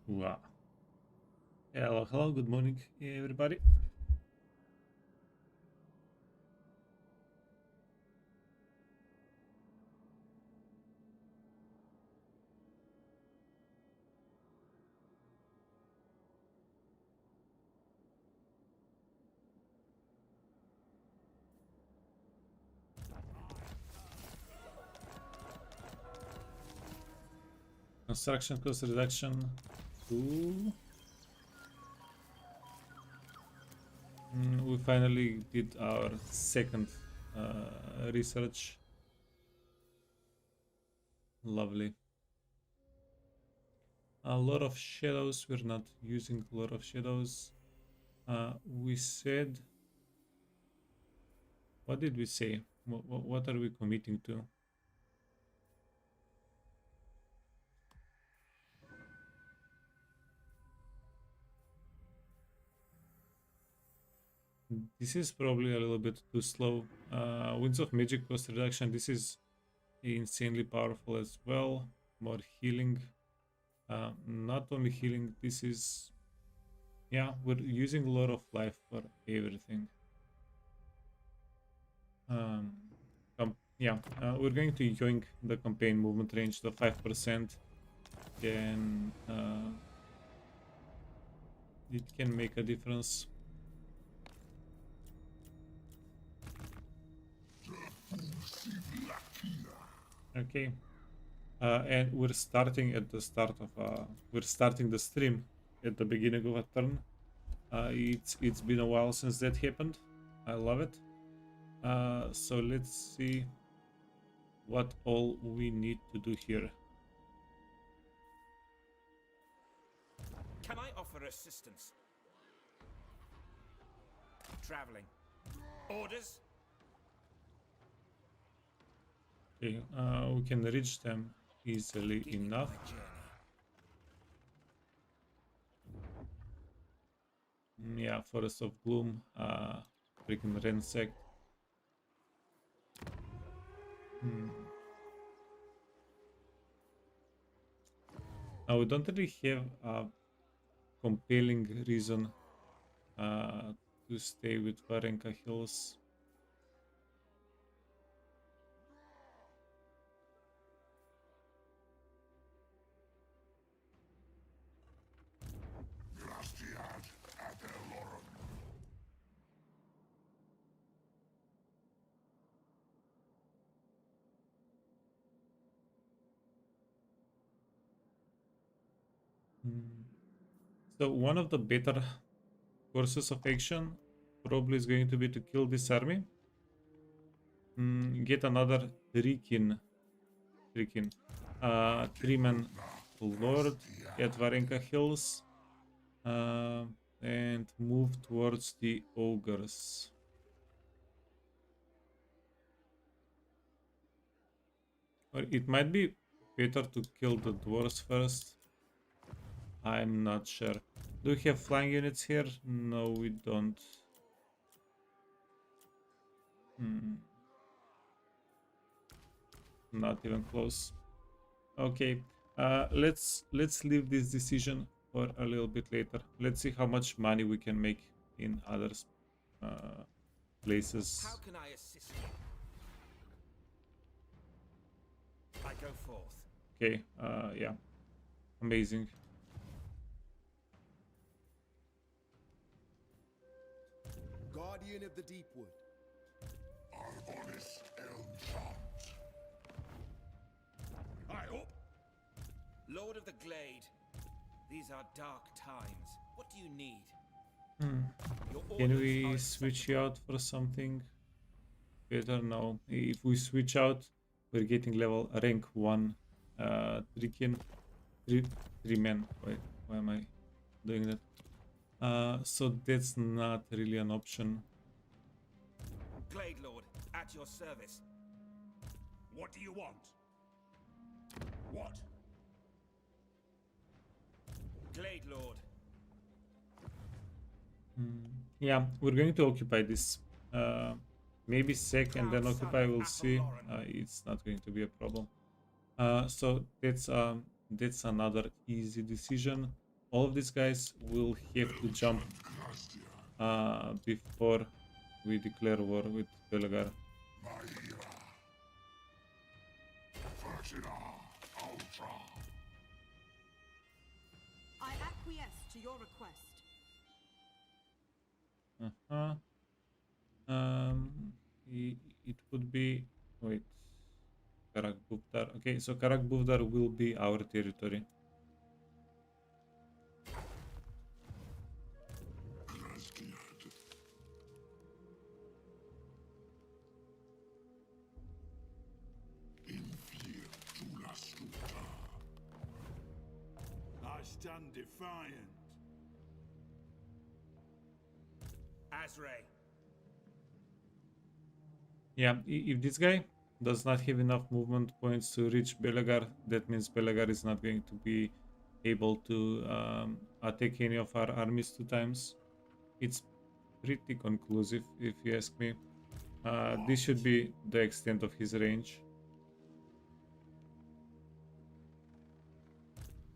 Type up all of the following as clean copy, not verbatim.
Wow. Hello, hello, good morning, everybody. Construction cost reduction 2. We finally did our second research. Lovely. A lot of shadows. We're not using a lot of shadows. We said. What did we say? What are we committing to? This is probably a little bit too slow. Winds of Magic cost reduction. This is insanely powerful as well. More healing. Not only healing, this is... Yeah, we're using a lot of life for everything. We're going to yoink the campaign movement range to 5%. Then it can make a difference. Okay. And we're starting at the start of we're starting the stream at the beginning of a turn. It's been a while since that happened. I love it. So let's see what all we need to do here. Can I offer assistance? Traveling. Orders? Okay, we can reach them easily enough. Yeah, Forest of Gloom, freaking ransacked. Now we don't really have a compelling reason to stay with Varenka Hills. So one of the better courses of action probably is going to be to kill this army. Get another Rikin. 3-man Lord at Varenka Hills. And move towards the ogres. Or it might be better to kill the dwarves first. I'm not sure. Do we have flying units here? No, we don't. Not even close. Okay, let's leave this decision for a little bit later. Let's see how much money we can make in other places. How can I assist you? I go forth. Okay, yeah, amazing. Guardian of the Deepwood. Our honest elm. I hope. Lord of the Glade. These are dark times. What do you need? Your Can orders we are switch you out for something better? No. If we switch out, we're getting level rank 1. Three men. Wait, why am I doing that? So that's not really an option. Glade Lord, at your service. What do you want? What? Glade Lord. Yeah, we're going to occupy this. Maybe sec and then occupy. We'll see. It's not going to be a problem. So that's another easy decision. all of these guys will have to jump before we declare war with Belegar. I acquiesce to your request. Uh-huh. It would be, wait, Karak Bufdar. Okay, so Karak Bufdar will be our territory. I stand defiant. Azray. Yeah, if this guy does not have enough movement points to reach Belegar, that means Belegar is not going to be able to attack any of our armies 2 times. It's pretty conclusive, if you ask me. This should be the extent of his range.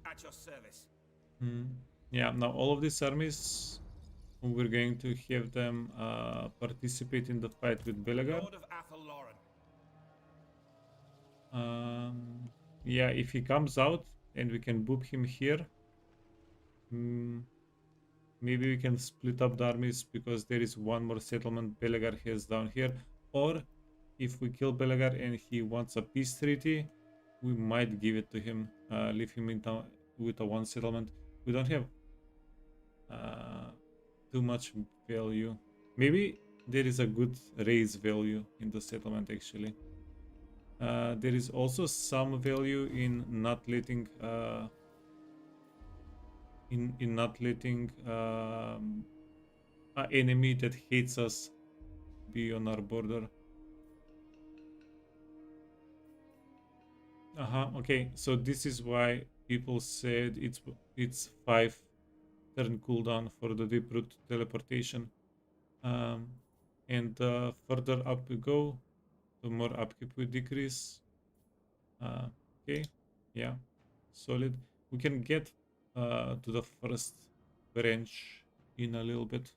At your service. Yeah, now all of these armies, we're going to have them participate in the fight with Belegar. Lord of Athel Lauren. Yeah, if he comes out and we can boop him here, maybe we can split up the armies because there is one more settlement Belegar has down here. Or if we kill Belegar and he wants a peace treaty, we might give it to him, leave him in town with a one settlement. We don't have too much value. Maybe there is a good raise value in the settlement actually. There is also some value in not letting an enemy that hates us be on our border. Okay, so this is why people said it's 5 turn cooldown for the deep root teleportation. And the further up we go, the more upkeep we decrease. Okay, yeah, solid. We can get to the first branch in a little bit.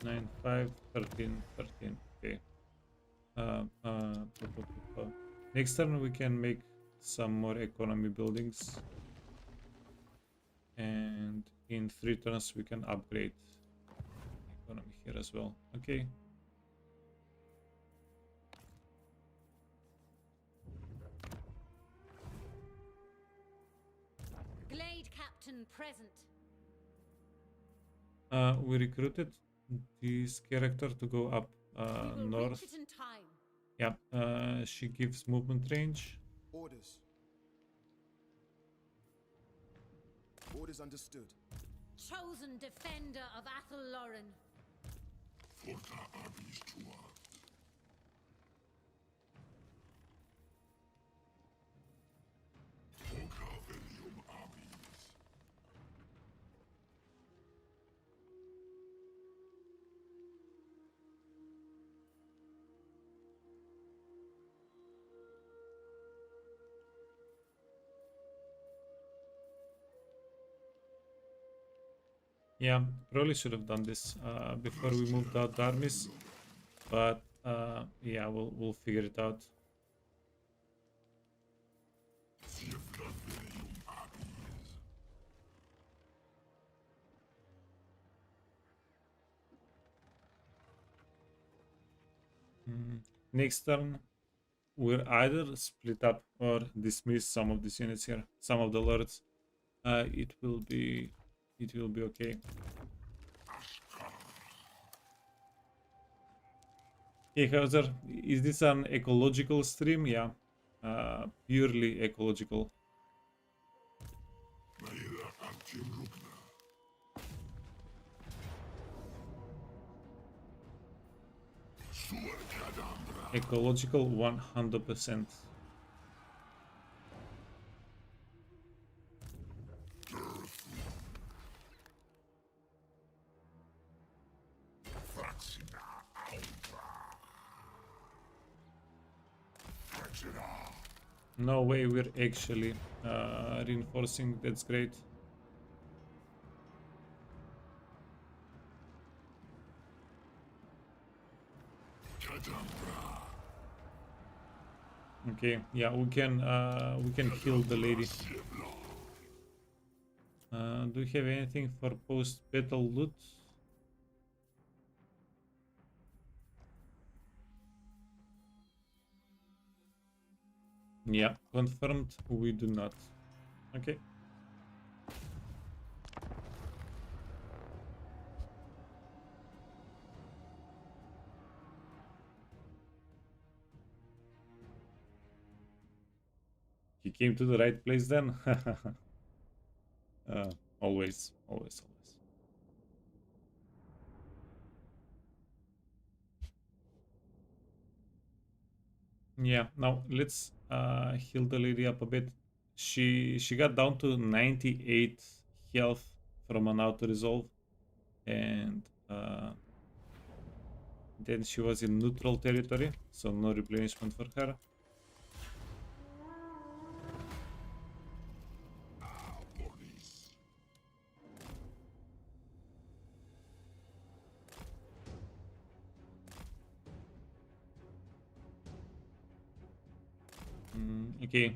9, 5, 13, 13. Okay. Next turn we can make some more economy buildings, and in 3 turns we can upgrade economy here as well. Okay. Glade captain present. We recruited this character to go up We will north. reach it in time. Yeah, she gives movement range. Orders. Orders understood. Chosen defender of Athel Lauren. Yeah, probably should have done this before we moved out the armies, but yeah, we'll figure it out. Next turn, we'll either split up or dismiss some of these units here, some of the lords. It will be okay. Hey Hauser, is this an ecological stream? Yeah, purely ecological. Ecological 100%. No way, we're actually reinforcing. That's great. Okay, yeah, we can heal the lady. Do you have anything for post-battle loot? Yeah, confirmed. We do not. Okay. He came to the right place then. Always, always, always. Yeah, now let's heal the lady up a bit. She got down to 98 health from an auto resolve, and then she was in neutral territory, so no replenishment for her. Okay,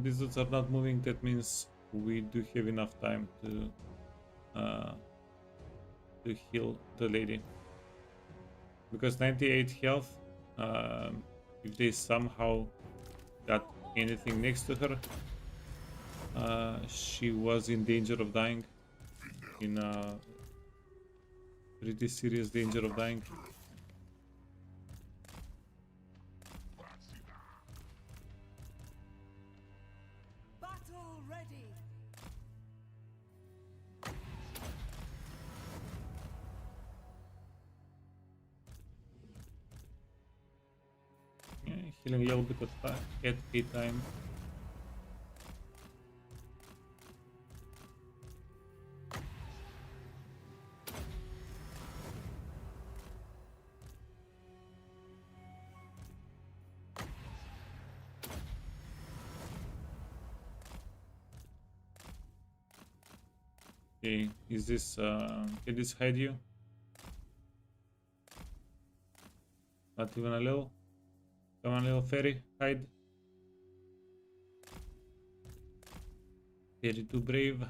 these dudes are not moving. That means we do have enough time to heal the lady. Because 98 health, if they somehow got anything next to her, she was in danger of dying. In pretty serious danger of dying. Battle ready. Yeah, healing a little bit at a time. Okay, is this can this hide you? Not even a little. Come on, little fairy, hide. Very too brave.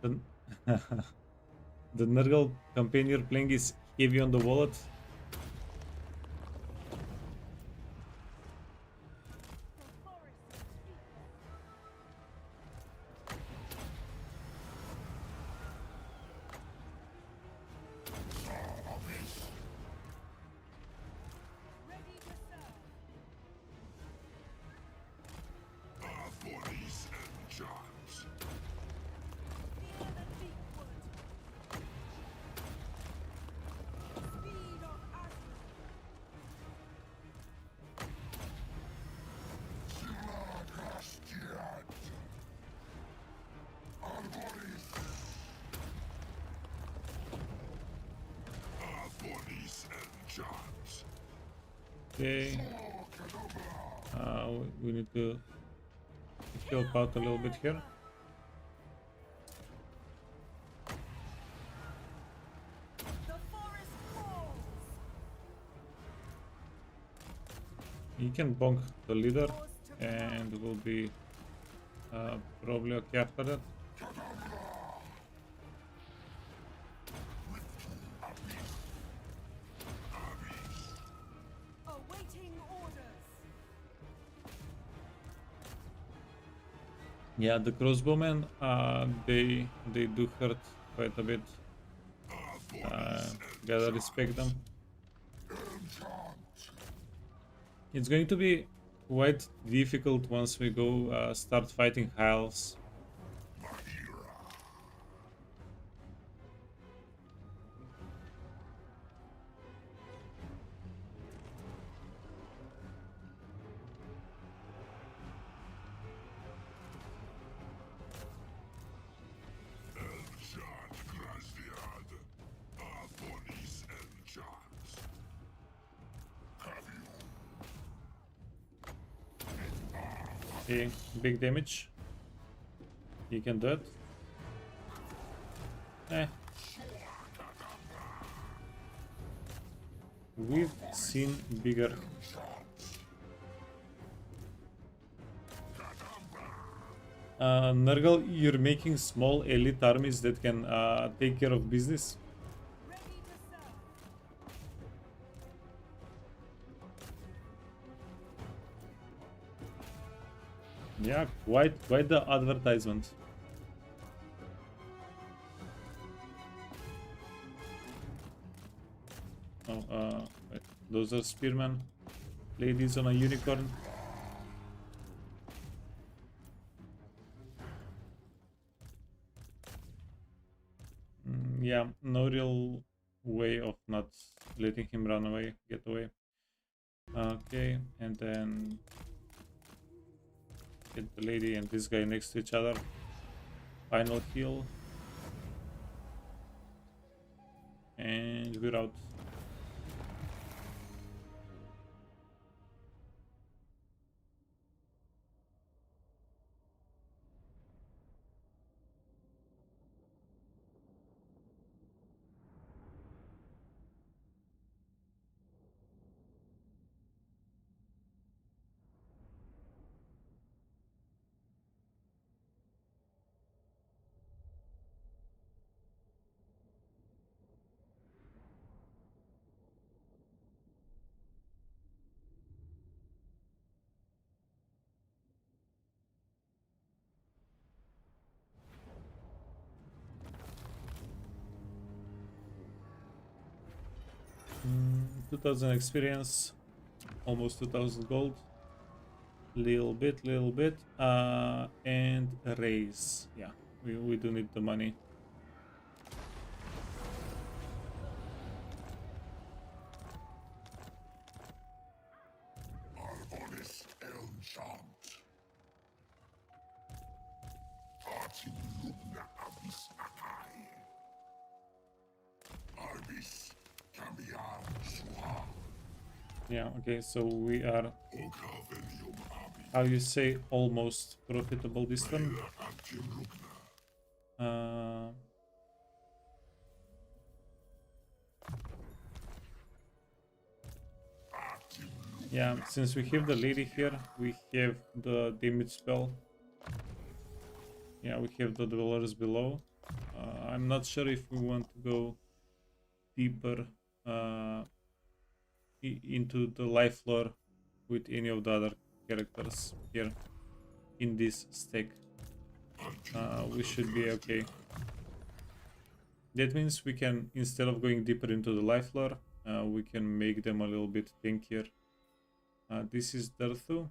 The, the Nurgle campaign you're playing is heavy on the wallet. Ready to serve. Fear the deep wood. Speed of Aslan. Okay. We need to help out a little bit here. The forest falls. You can bonk the leader, and we'll be probably okay after that. Awaiting orders. Yeah, the crossbowmen, they do hurt quite a bit. Gotta respect them. It's going to be quite difficult once we go start fighting high elves. Okay, big damage. You can do it. Eh. We've seen bigger. Nurgle, you're making small elite armies that can take care of business. Ready to serve. Yeah, quite the advertisement. Oh, wait, those are spearmen. Ladies on a unicorn. Yeah, no real way of not letting him run away, get away. Okay, and then get the lady and this guy next to each other. Final heal. And we're out. Mm, 2000 experience, almost 2000 gold. Little bit. And a raise. Yeah, we do need the money. Yeah, okay, so we are, how you say, almost profitable this turn. Yeah, since we have the lady here, we have the damage spell. Yeah, we have the dwellers below. I'm not sure if we want to go deeper into the life lore with any of the other characters here in this stack. We should be okay. That means we can, instead of going deeper into the life lore, we can make them a little bit tankier. This is Durthu.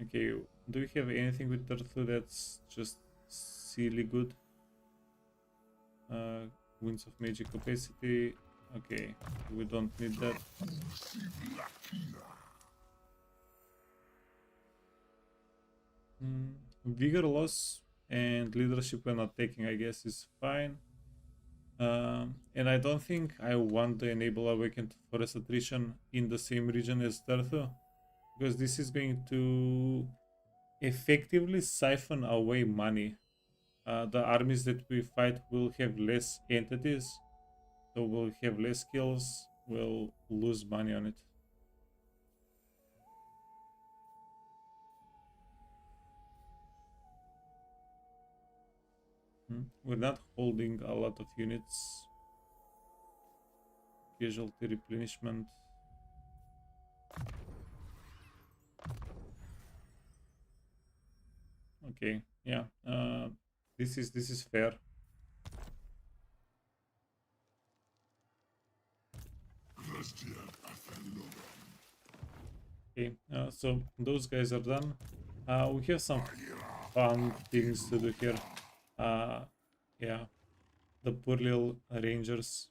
Okay, do we have anything with Durthu that's just silly good? Winds of magic capacity. Okay, we don't need that. Vigor loss and leadership when attacking, I guess, is fine. And I don't think I want to enable Awakened Forest Attrition in the same region as Durthu, because this is going to effectively siphon away money. The armies that we fight will have less entities, so we'll have less skills, we'll lose money on it. We're not holding a lot of units. Casualty replenishment. Okay, yeah. This is fair. Okay, so those guys are done. We have some fun things to do here. Yeah, the poor little rangers.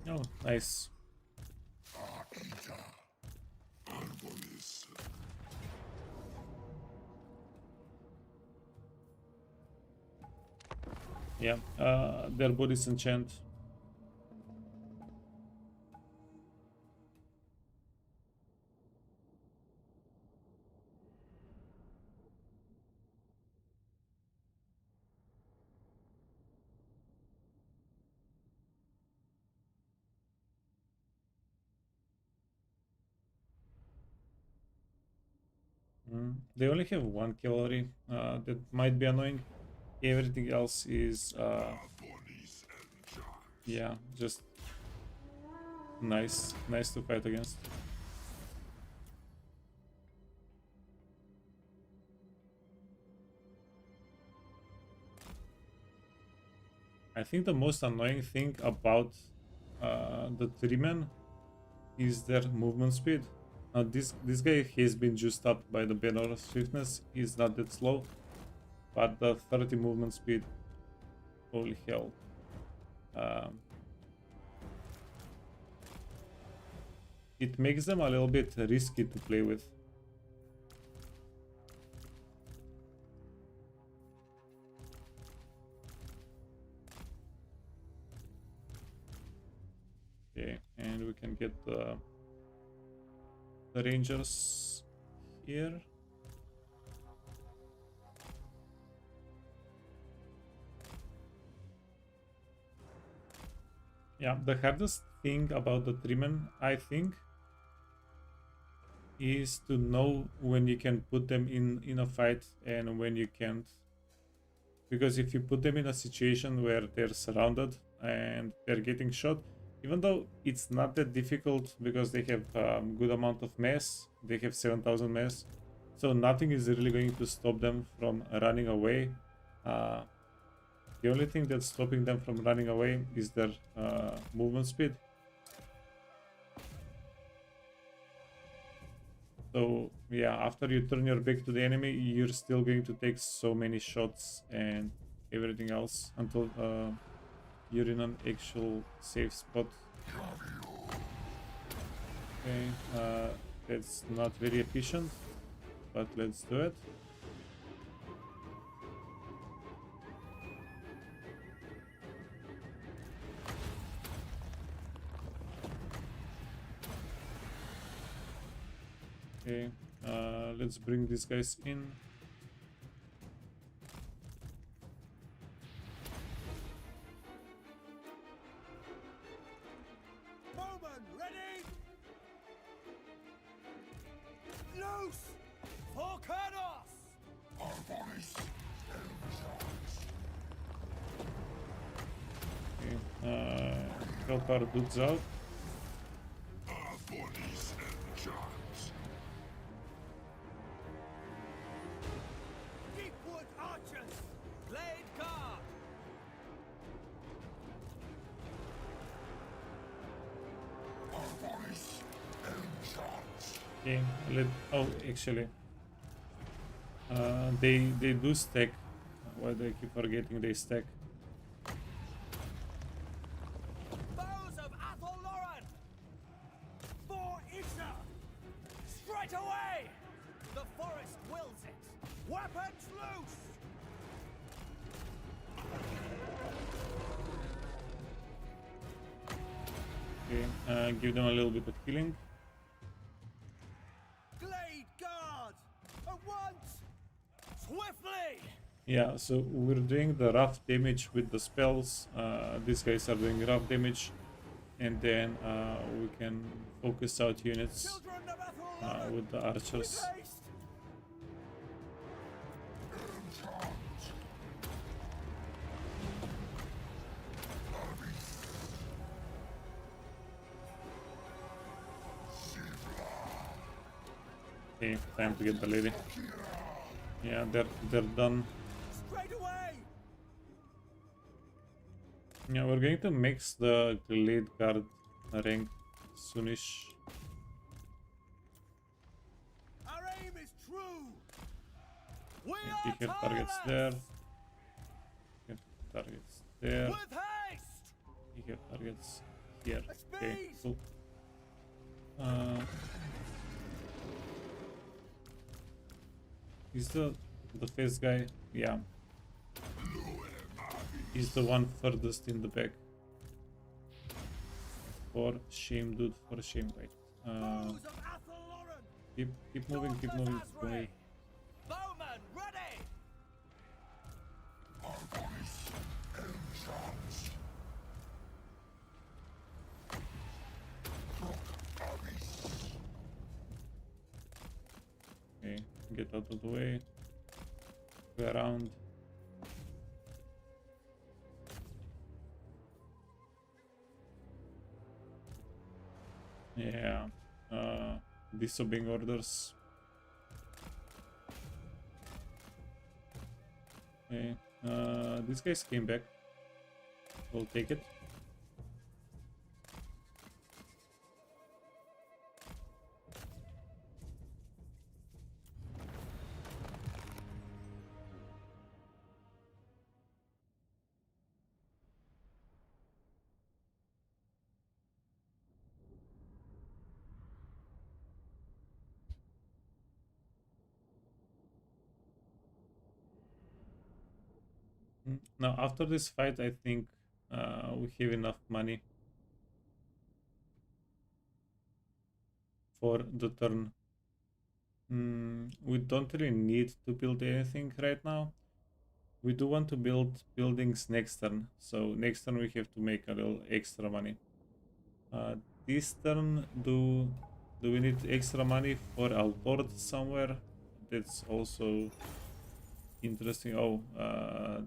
Oh, nice. Yeah, their bodies enchant. They only have one cavalry. That might be annoying. Everything else is, yeah, just nice to fight against. I think the most annoying thing about the three men is their movement speed. Now this guy has been juiced up by the banner of swiftness. He's not that slow, but the 30 movement speed, holy hell. It makes them a little bit risky to play with. Okay, and we can get the rangers here. Yeah, the hardest thing about the three-men, I think, is to know when you can put them in a fight and when you can't. Because if you put them in a situation where they're surrounded and they're getting shot, even though it's not that difficult because they have good amount of mass, they have 7,000 mass, so nothing is really going to stop them from running away. The only thing that's stopping them from running away is their movement speed. So yeah, after you turn your back to the enemy, you're still going to take so many shots and everything else until you're in an actual safe spot. Okay, that's not very efficient, but let's do it. Okay, let's bring these guys in. Bowman, ready? Loose! For Kurnos! Okay, help our dudes out. Deepwood archers! Blade guard! Okay, actually, they do stack. Why do I keep forgetting they stack? Bows of Athelloren! For Isha! Straight away! The forest wills it! Weapons loose! Okay, give them a little bit of healing. Glade guard! At once! Swiftly! Yeah, so we're doing the rough damage with the spells. These guys are doing rough damage, and then we can focus out units Children of Athelloren! with the archers. With haste! Okay, time to get the lady. Yeah, they're done. Straight away! Yeah, we're going to mix the lead guard rank soonish. Our aim is true! We You are have targets there. You have targets there. with haste! You have targets here. A Okay, speed! cool. Is the first guy? Yeah. He's the one furthest in the back. For shame, dude. For shame, wait. Foes of Athel Loren! Keep moving, keep moving, keep moving. Bowman, ready! Okay, get out of the way. Go around. Yeah. Disobeying orders. Okay. These guys came back. We'll take it. Now, after this fight, I think we have enough money for the turn. We don't really need to build anything right now. We do want to build buildings next turn, so next turn we have to make a little extra money. This turn, do we need extra money for our lord somewhere? That's also interesting. Oh,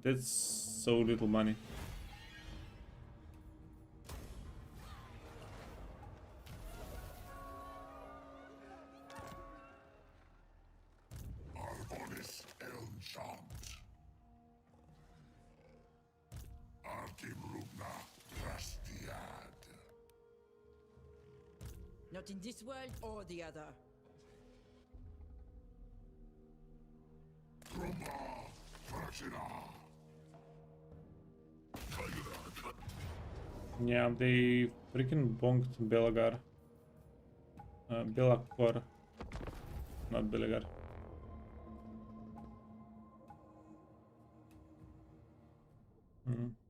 that's so little money. Not in this world or the other. Yeah, they freaking bonked Belagar. Belakor. Not Belagar.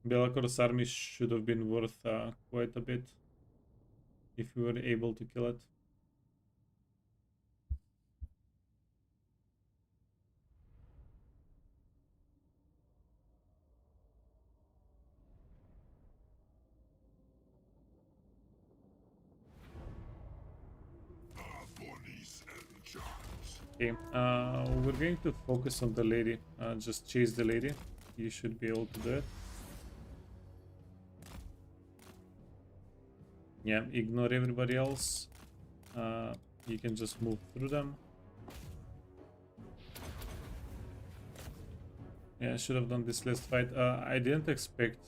Belakor's army should have been worth quite a bit if we were able to kill it. Okay, we're going to focus on the lady. Just chase the lady. You should be able to do it. Yeah, ignore everybody else. You can just move through them. Yeah, I should have done this last fight. I didn't expect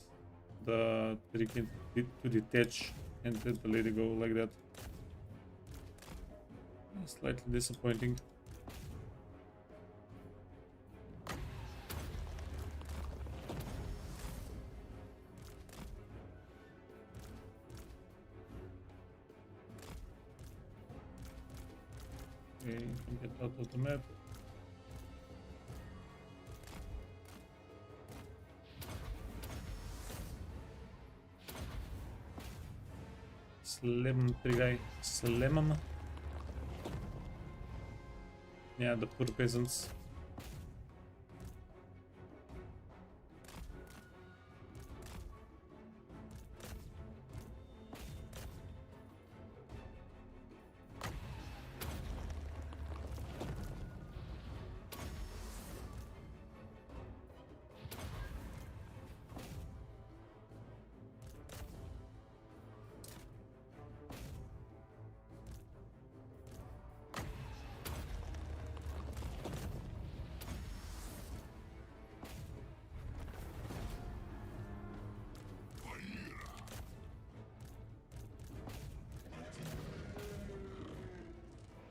the freaking to detach and let the lady go like that. Slightly disappointing. Okay, you can get out of the map. Slam him, three guy. Slam him. Yeah, the poor peasants.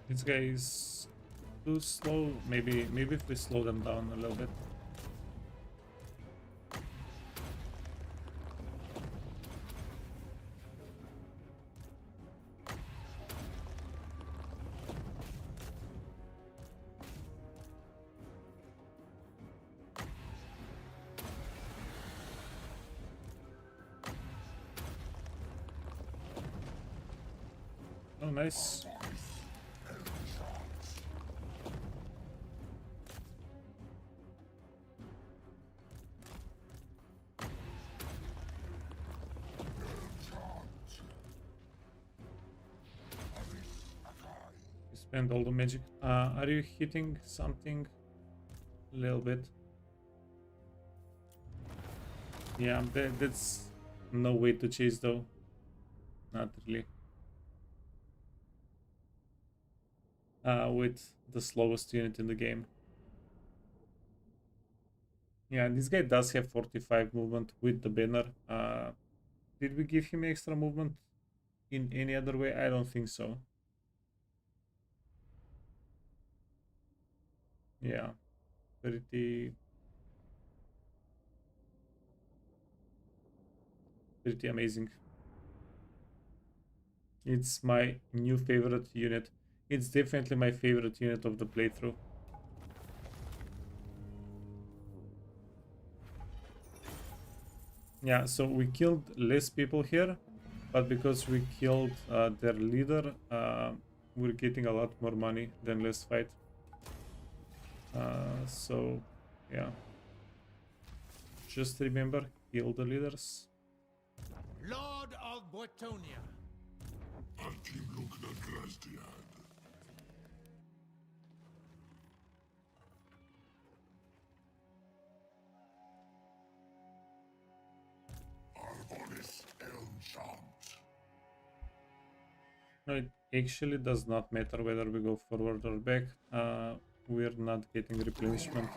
This guy is too slow. Maybe if we slow them down a little bit. Oh, nice. You spend all the magic. Are you hitting something? A little bit. Yeah, that's no way to chase though. Not really. With the slowest unit in the game. Yeah, this guy does have 45 movement with the banner. Did we give him extra movement in any other way? I don't think so. Yeah, pretty amazing. It's my new favorite unit. It's definitely my favorite unit of the playthrough. Yeah, so we killed less people here, but because we killed their leader, we're getting a lot more money than last fight. So, yeah. Just remember, kill the leaders. Lord of Bretonia. No, it actually does not matter whether we go forward or back. We're not getting replenishment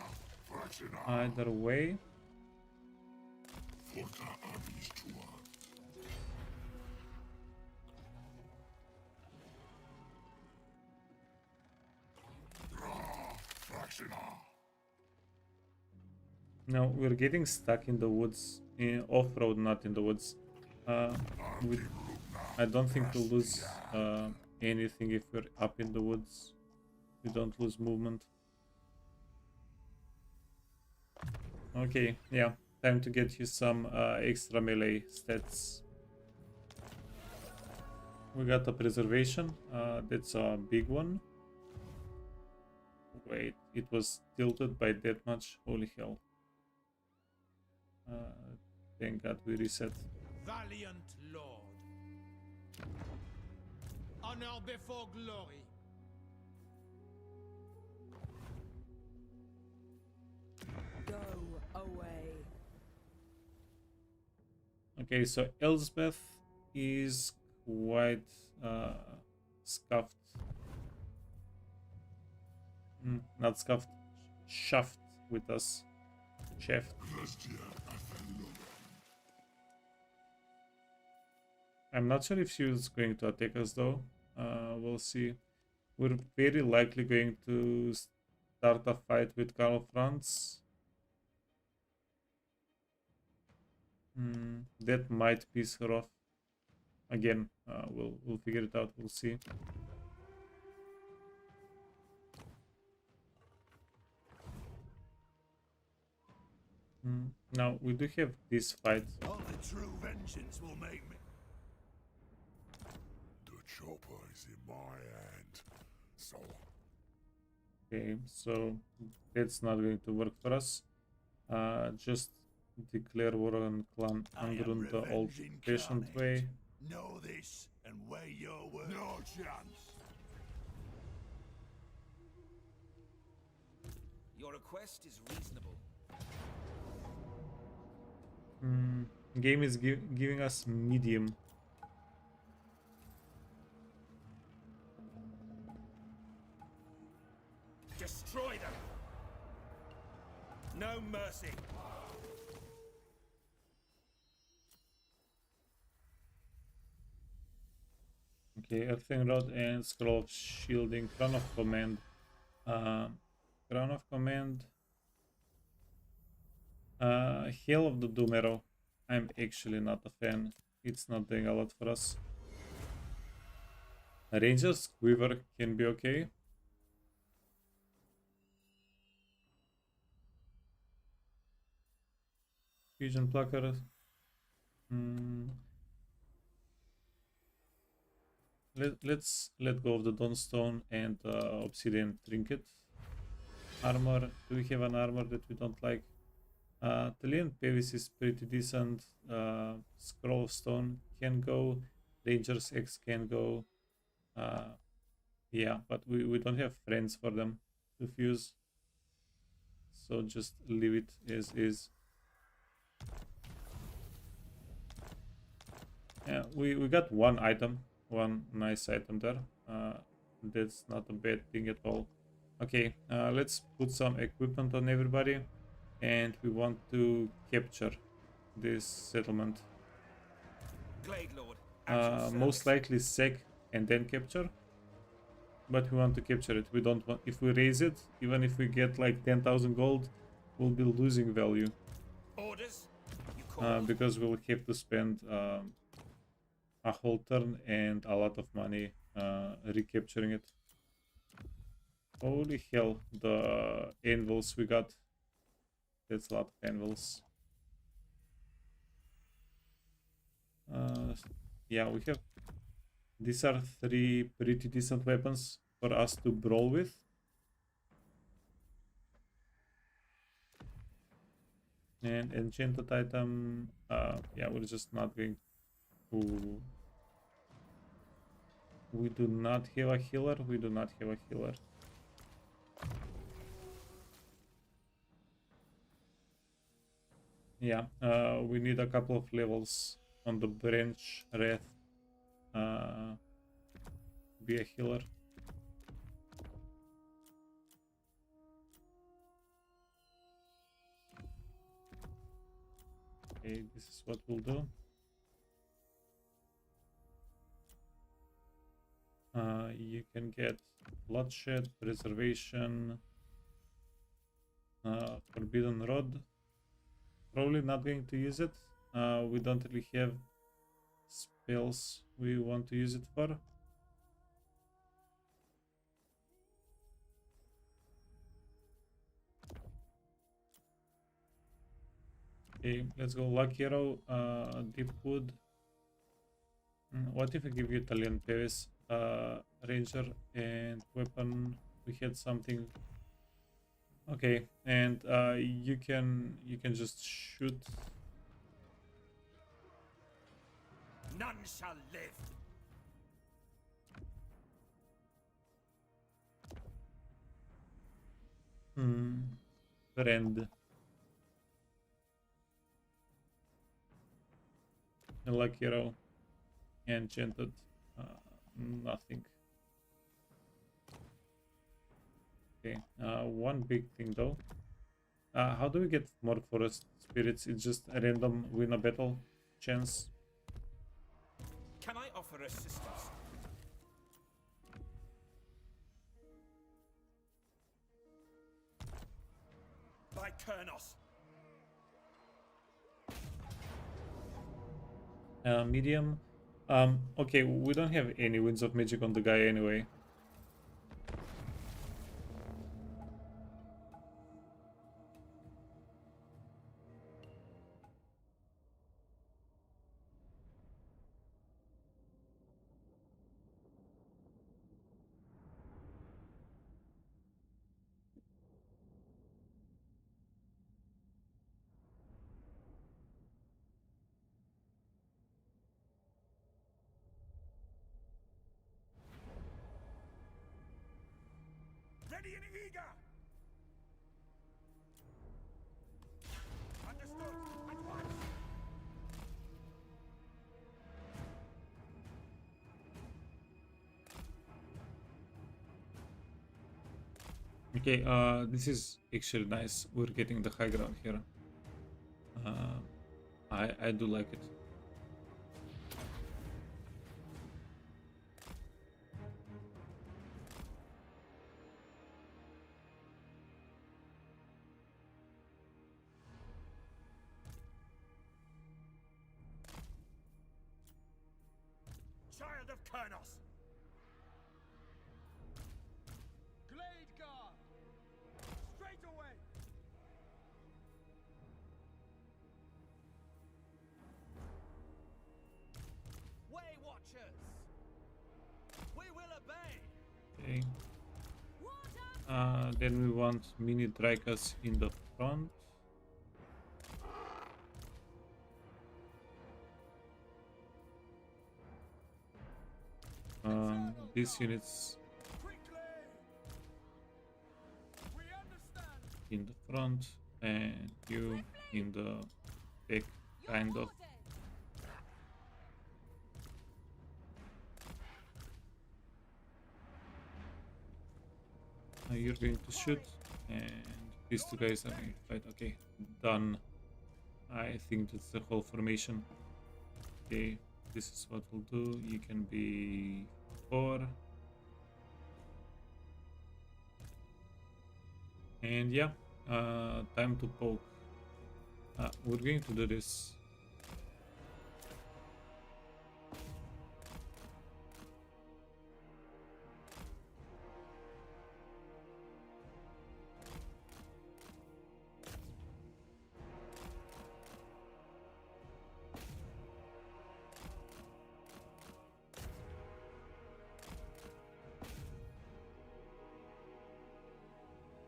either way. No, we're getting stuck in the woods, off-road, not in the woods. We, I don't think we'll lose anything if we're up in the woods. We don't lose movement. Okay, yeah, time to get you some extra melee stats. We got a preservation, that's a big one. Wait, it was tilted by that much? Holy hell. Thank God we reset. Valiant Lord. Honor before glory. Go away. Okay, so Elsbeth is quite scuffed. Not scuffed, shoved with us. Shaft. I'm not sure if she was going to attack us though. We'll see. We're very likely going to start a fight with Karl Franz. That might piss her off. Again, we'll figure it out. We'll see. Now we do have this fight. Only true vengeance will make me. The chopper is in my hand. So Okay, so that's not going to work for us. Just declare war on Clan Angrun the old-fashioned way. know this and weigh your words. No chance. Your request is reasonable. Game is giving us medium. Destroy them. No mercy. Okay, Earthing Rod and Scroll of Shielding, Crown of Command. Crown of Command. Hail of the Doom Arrow. I'm actually not a fan. It's not doing a lot for us. Ranger's Quiver can be okay. Fusion Plucker. Let's let go of the Dawnstone and Obsidian Trinket. Armor. Do we have an armor that we don't like? Talion Pevis is pretty decent. Scroll of Stone can go. Ranger's X can go. Yeah, but we don't have friends for them to fuse. So just leave it as is. Yeah, we got one item. One nice item there. That's not a bad thing at all. Okay, let's put some equipment on everybody. And we want to capture this settlement. Glade Lord, at your Most service. likely sack and then capture. But we want to capture it. We don't want, if we raise it, even if we get like 10,000 gold, we'll be losing value. Orders? You call. Because we'll have to spend a whole turn and a lot of money recapturing it. Holy hell, the anvils we got. That's a lot of anvils. Yeah, we have... These are 3 pretty decent weapons for us to brawl with. And enchanted item, yeah, we're just not going to... We do not have a healer, we do not have a healer. Yeah, we need a couple of levels on the branch wrath. Be a healer. Okay, this is what we'll do. You can get bloodshed, preservation, forbidden rod. Probably not going to use it. We don't really have spells we want to use it for. Okay, let's go Lucky Arrow, Deep Wood. What if I give you Italian Pevis, Ranger, and weapon? We had something. Okay, and you can just shoot. None shall live. Friend. A Lucky Arrow. Enchanted. Nothing. Okay, one big thing though. How do we get more forest spirits? It's just a random win a battle chance. Can I offer assistance? By Kernos. Medium. Okay, we don't have any winds of magic on the guy anyway. Ready and eager. Understood. At once. Okay, this is actually nice. We're getting the high ground here. I do like it. of Kurnos! Glade guard! Straight away! Way Watchers! We will obey! Okay. Then we want mini Dracas in the front. These units Quickly! We understand! in the front and you in the back, kind of. You're going to shoot, and these two guys are going to fight. Okay, done. I think that's the whole formation. Okay, this is what we'll do. You can be 4. And yeah, time to poke. We're going to do this.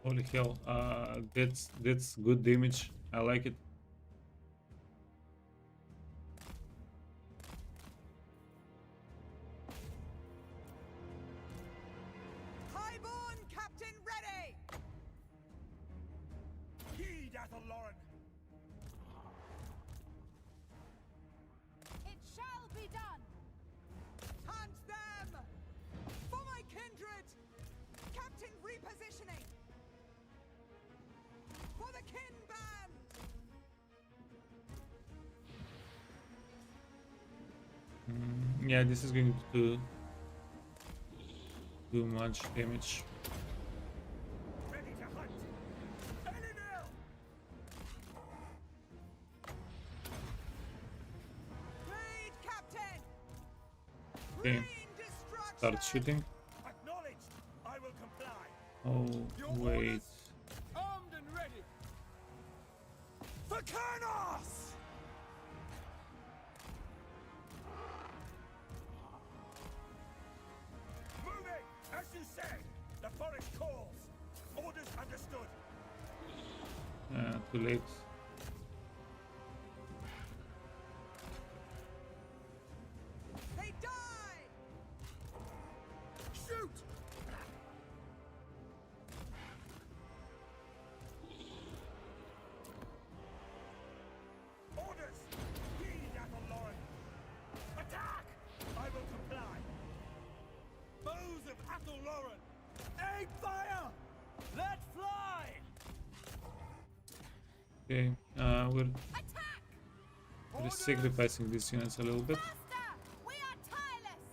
Holy hell, that's good damage. I like it. Highborn Captain ready! Heed, Athelloren! It shall be done. Hunt them! For my kindred! Captain repositioning! For the kin band! Yeah, this is going to do much damage. Ready to hunt! Elinil! Lead, Captain! Okay, Green destruction! start shooting. Acknowledged! I will comply! Oh, wait. Armed and ready! For Kurnos! Moving! As you said! The forest calls! Orders understood! Too late. They die! Shoot! Orders! Heed, Athelloren! Attack! I will comply! Bows of Athelloren! Aim fire! Let fly! Okay, we're Attack! sacrificing these units a little bit. Faster! We are tireless!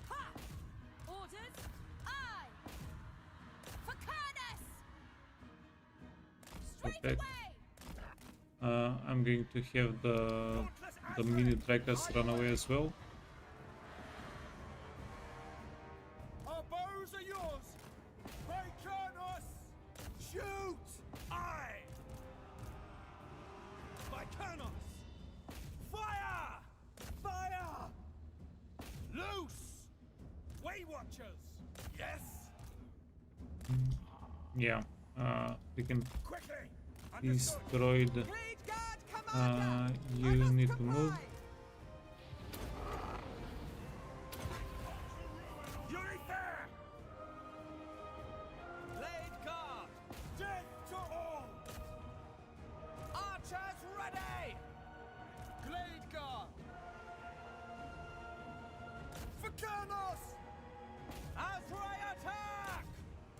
Ha! Orders? Aye! For Kurnos! Straight back. away! I'm going to have the mini Dracas run away as well. Our bows are yours! By Kurnos! Shoot! Aye! By Kurnos! Fire! Fire! Loose! Way Watchers! Yes! Yeah, we can Quickly! Understood! destroy the Lead guard commander! you I must need to comply. move. Yuri fair! Blade guard! Death to all! Archers ready! Glade guard! For Kurnos! Azrai attack!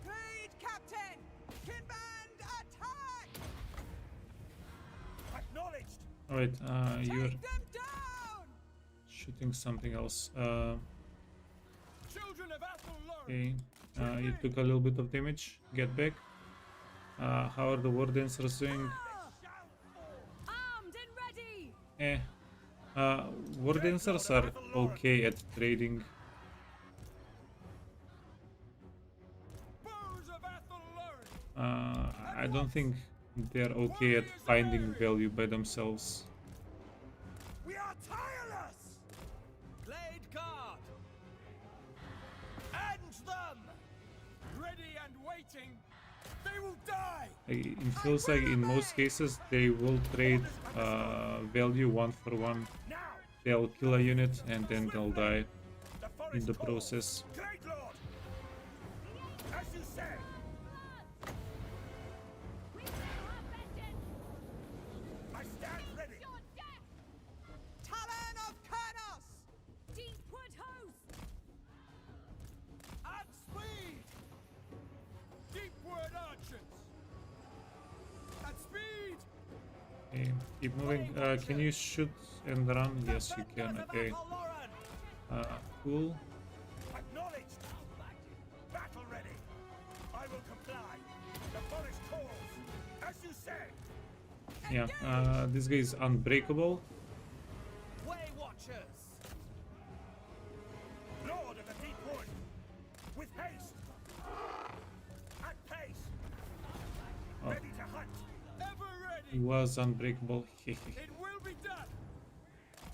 Lead, Captain! Kin band attack! Acknowledged! Alright, you're Take them down! shooting something else. Children of Athelloren! Okay, you took a little bit of damage. Get back. How are the war dancers doing? Armed and ready! Eh. War dancers are okay at trading. Bows of Athelloren. I don't think they're okay at finding value by themselves. We are tireless. Glade guard! End them. Ready and waiting. They will die. It feels like in most cases they will trade value one for one. Now, They'll kill a unit and then they'll die the in forest the calls. process. Great Lord. As you say. We know our vengeance. I stand ready. Your death. Talon of Kurnos! Deepwood host. At speed. Deepwood archers. At speed. Okay, keep moving. Can you shoot and run? Yes, you can. Okay. Cool. Acknowledged. Battle ready. I will comply. The forest calls. As you say. Yeah, this guy is unbreakable. Way Watchers! Lord of the deep wood. With haste. At pace. Oh. Ready to hunt. Ever He ready. was unbreakable. It will be done.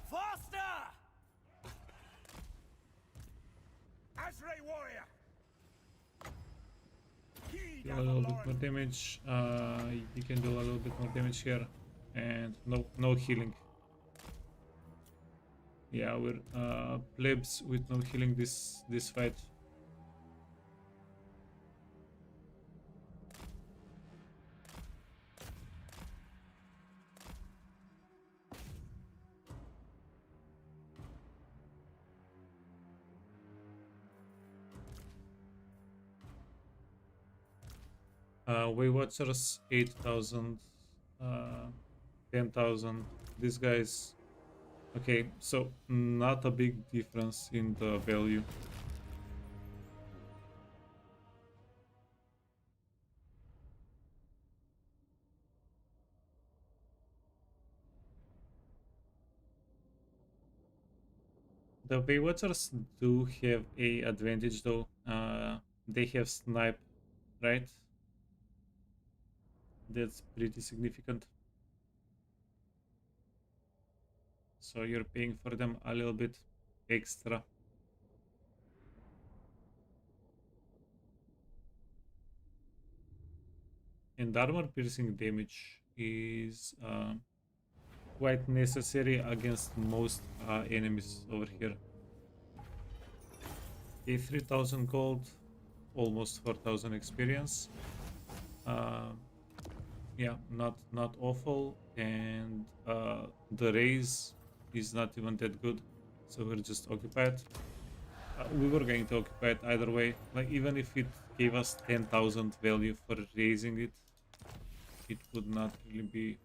Faster! Azray warrior. Heed Do a little bit more Athelloren. damage. You can do a little bit more damage here, and no healing. Yeah, we're plebs with no healing this fight. Waywatchers 8,000, 10,000. These guys, okay, so not a big difference in the value. The Waywatchers do have a advantage though. They have snipe, right? That's pretty significant. So you're paying for them a little bit extra. And armor piercing damage is quite necessary against most enemies over here. A 3,000 gold, almost 4,000 experience. Yeah, not awful, and the raise is not even that good, so we're just occupied. We were going to occupy it either way. Like even if it gave us 10,000 value for raising it, it would not really be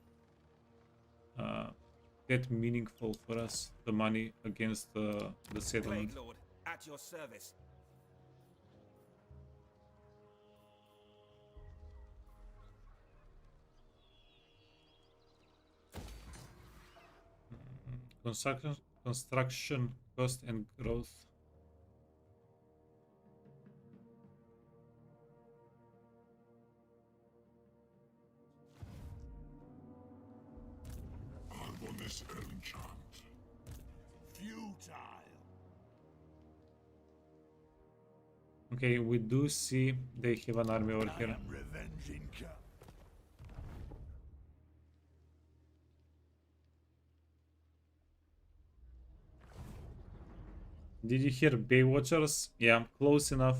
that meaningful for us. The money against the settlement. Glade Lord, at your service. Construction cost and growth. Albonus enchant. Futile. Okay, we do see they have an army over here. Revenging cup. Did you hear Baywatchers? Yeah, close enough.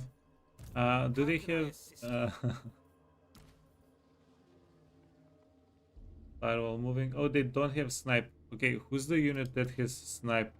Do they can I have assist you? firewall moving? Oh, they don't have snipe. Okay, who's the unit that has snipe?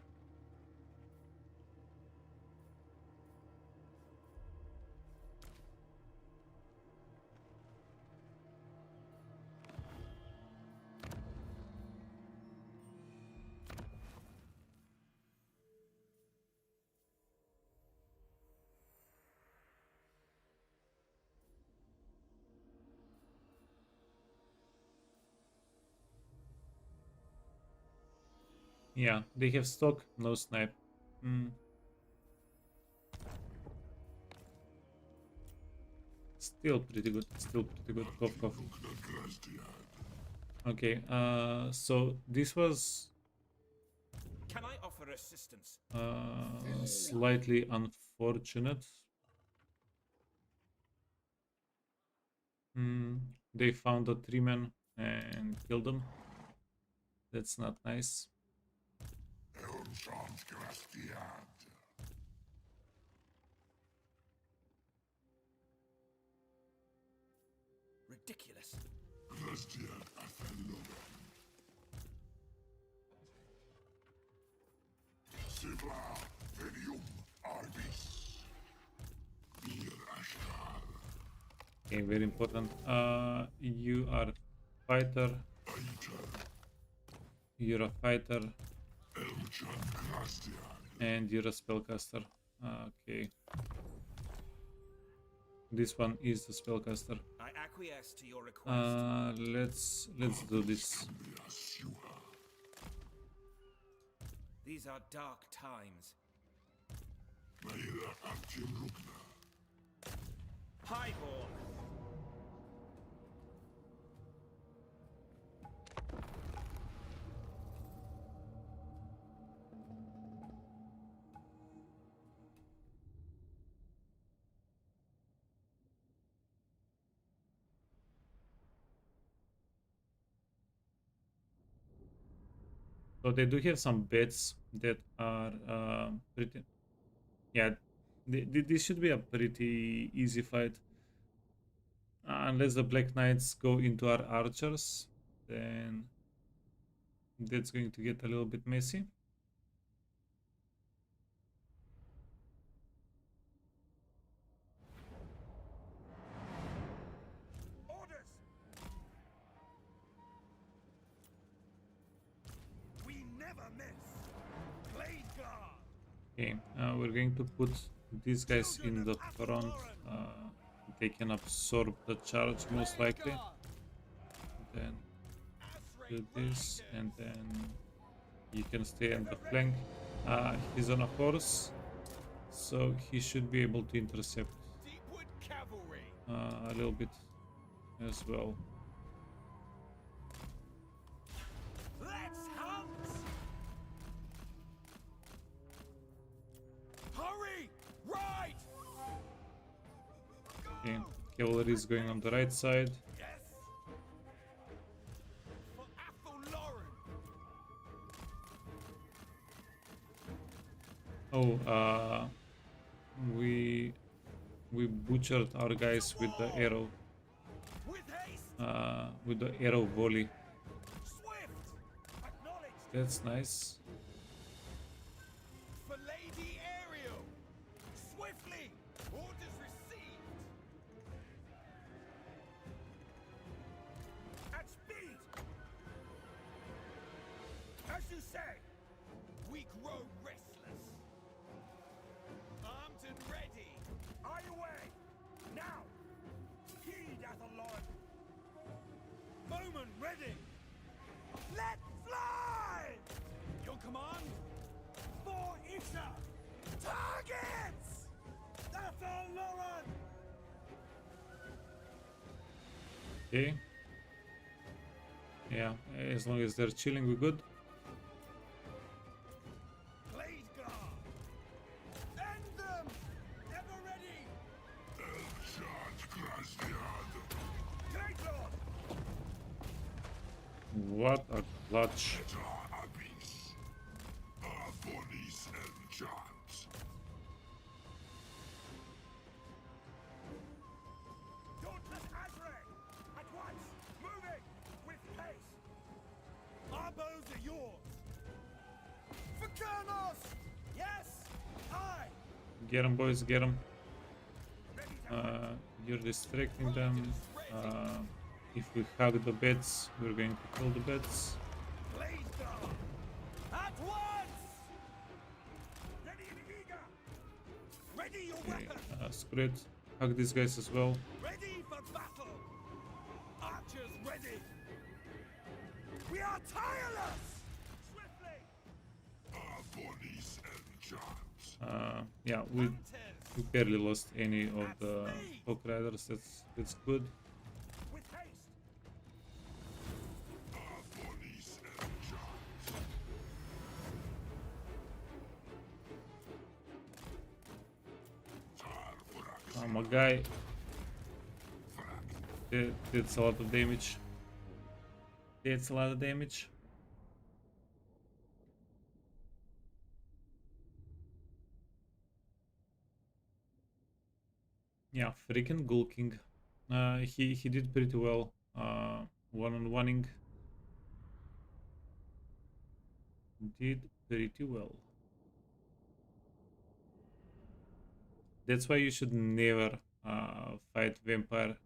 Yeah, they have stock, no snipe. Hmm. Still pretty good. Still pretty good. Cough, cough. Okay. So this was Can I offer assistance? slightly unfortunate. Hmm. They found a 3-man and killed them. That's not nice. Ridiculous. Okay, very important. You are fighter. You're a fighter. And you're a spellcaster. Okay. This one is the spellcaster. I acquiesce to your request. Let's do this. These are dark times. Highborn. So they do have some bets that are pretty. Yeah, this should be a pretty easy fight. Unless the Black Knights go into our archers, then that's going to get a little bit messy. Orders! We never miss! Blade guard! Okay, we're going to put these guys in the front. They can absorb the charge most likely. Then do this, and then you can stay on the flank. He's on a horse, so he should be able to intercept Deepwood cavalry! a little bit as well. Let's hunt! Hurry! Right! Okay, cavalry is going on the right side. Yes! For Athel Lauren! Oh, we butchered our guys with the arrow, With haste! with the arrow volley. Swift! Acknowledged! That's nice. For Lady Ariel! Swiftly! Orders received! At speed! As you say! We grow restless! Armed and ready! Are you away? Now! Heed, Athelon! Bowman ready! Let fly! Your command? For Isha! Targets! Athelon! Okay. Yeah, as long as they're chilling, we're good. Blade guard! End them! Ever ready! Great Lord! What a clutch. Dauntless Azrael! At once! Moving! With haste! Our bows are yours! For Kernos! Yes! I! Get them, boys, get them. Ready to You're distracting them. If we hug the beds, we're going to kill the beds. Blade guard! At once! Ready and eager! Ready your Okay, weapon! screw it. Hug these guys as well. Ready for battle! Archers ready! We are tireless! Swiftly! Yeah, we barely lost any of the Hawk Riders. That's good. With haste! My guy. That's a lot of damage. That's a lot of damage. Yeah, freaking Ghoul King. He did pretty well. One-on-oneing. Did pretty well. That's why you should never fight vampire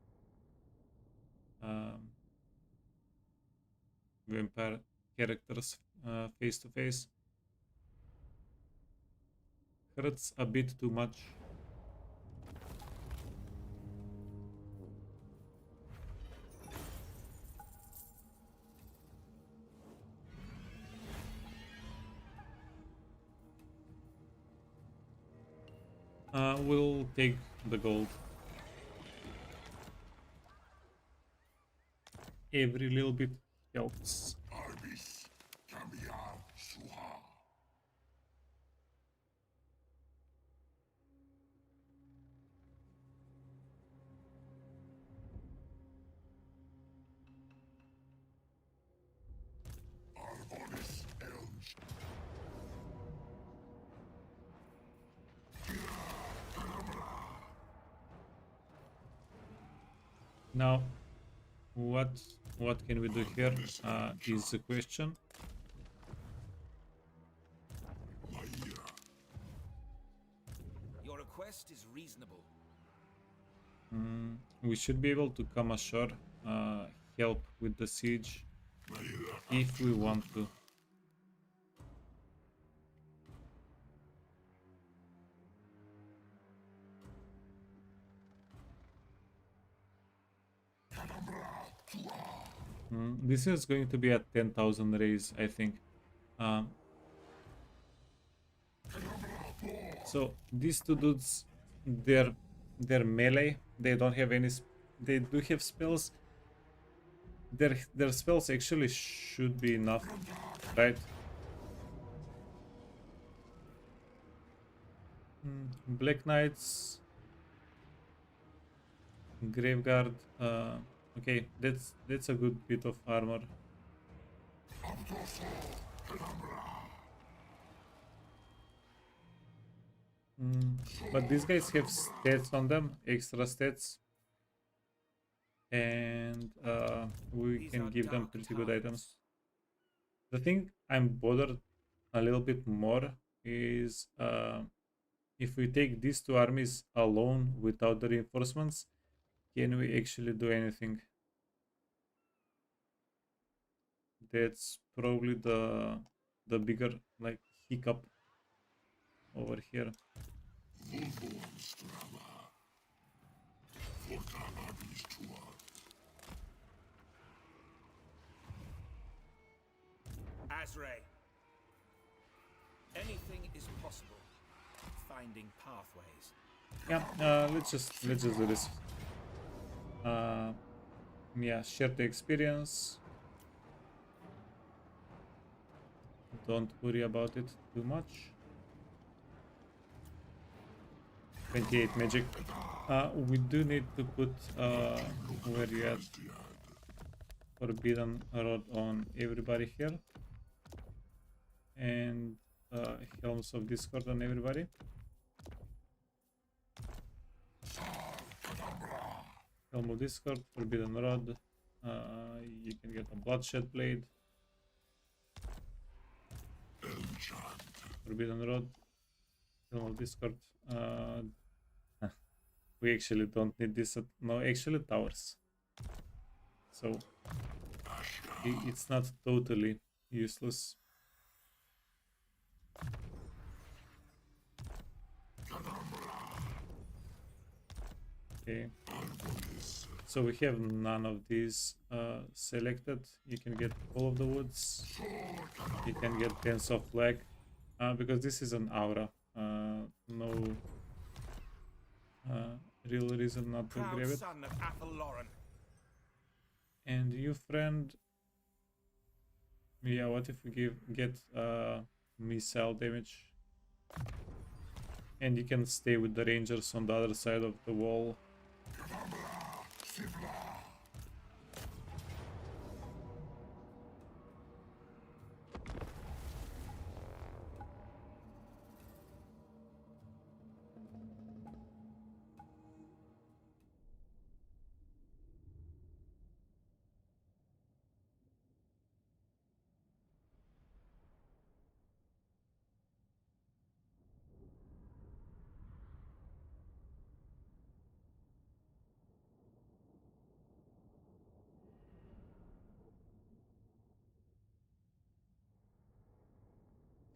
vampire characters face to face. Hurts a bit too much. We'll take the gold. Every little bit helps. Now, what can we do here is the question. Your request is reasonable. We should be able to come ashore, help with the siege, if we want to. This is going to be a 10,000 raise, I think. So these two dudes, they're melee. They don't have any. They do have spells. Their spells actually should be enough, right? Black Knights, Graveguard. Okay, that's a good bit of armor. But these guys have stats on them, extra stats, and we can give them pretty good items. The thing I'm bothered a little bit more is if we take these two armies alone without the reinforcements, can we actually do anything? That's probably the bigger like hiccup over here. Azray. Anything is possible. Finding pathways. Yeah, let's just do this. Yeah, share the experience. Don't worry about it too much. 28 magic. We do need to put where you at Forbidden Rod on everybody here, and Helms of Discord on everybody. Helm of Discord, Forbidden Rod. You can get a Bloodshed Blade. Forbidden Rod. Helm of Discord. We actually don't need this. No, actually towers. So it's not totally useless. Okay. So we have none of these selected. You can get all of the woods. You can get tens of flag. because this is an aura. No real reason not to Proud grab it. son of Athel Lauren. And you, friend. Yeah, what if we get missile damage? And you can stay with the rangers on the other side of the wall.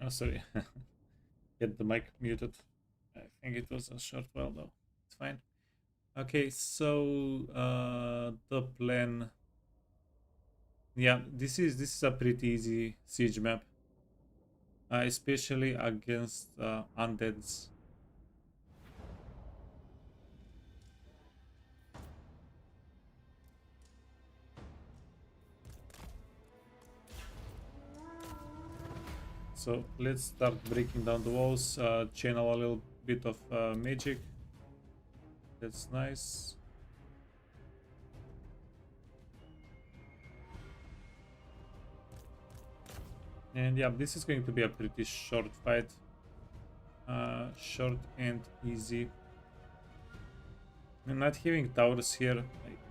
Oh, sorry. Get the mic muted. I think it was a short while though. It's fine. Okay, so the plan. Yeah, this is a pretty easy siege map, especially against undeads. So let's start breaking down the walls, channel a little bit of magic. That's nice. And yeah, this is going to be a pretty short fight. Short and easy. And not having towers here,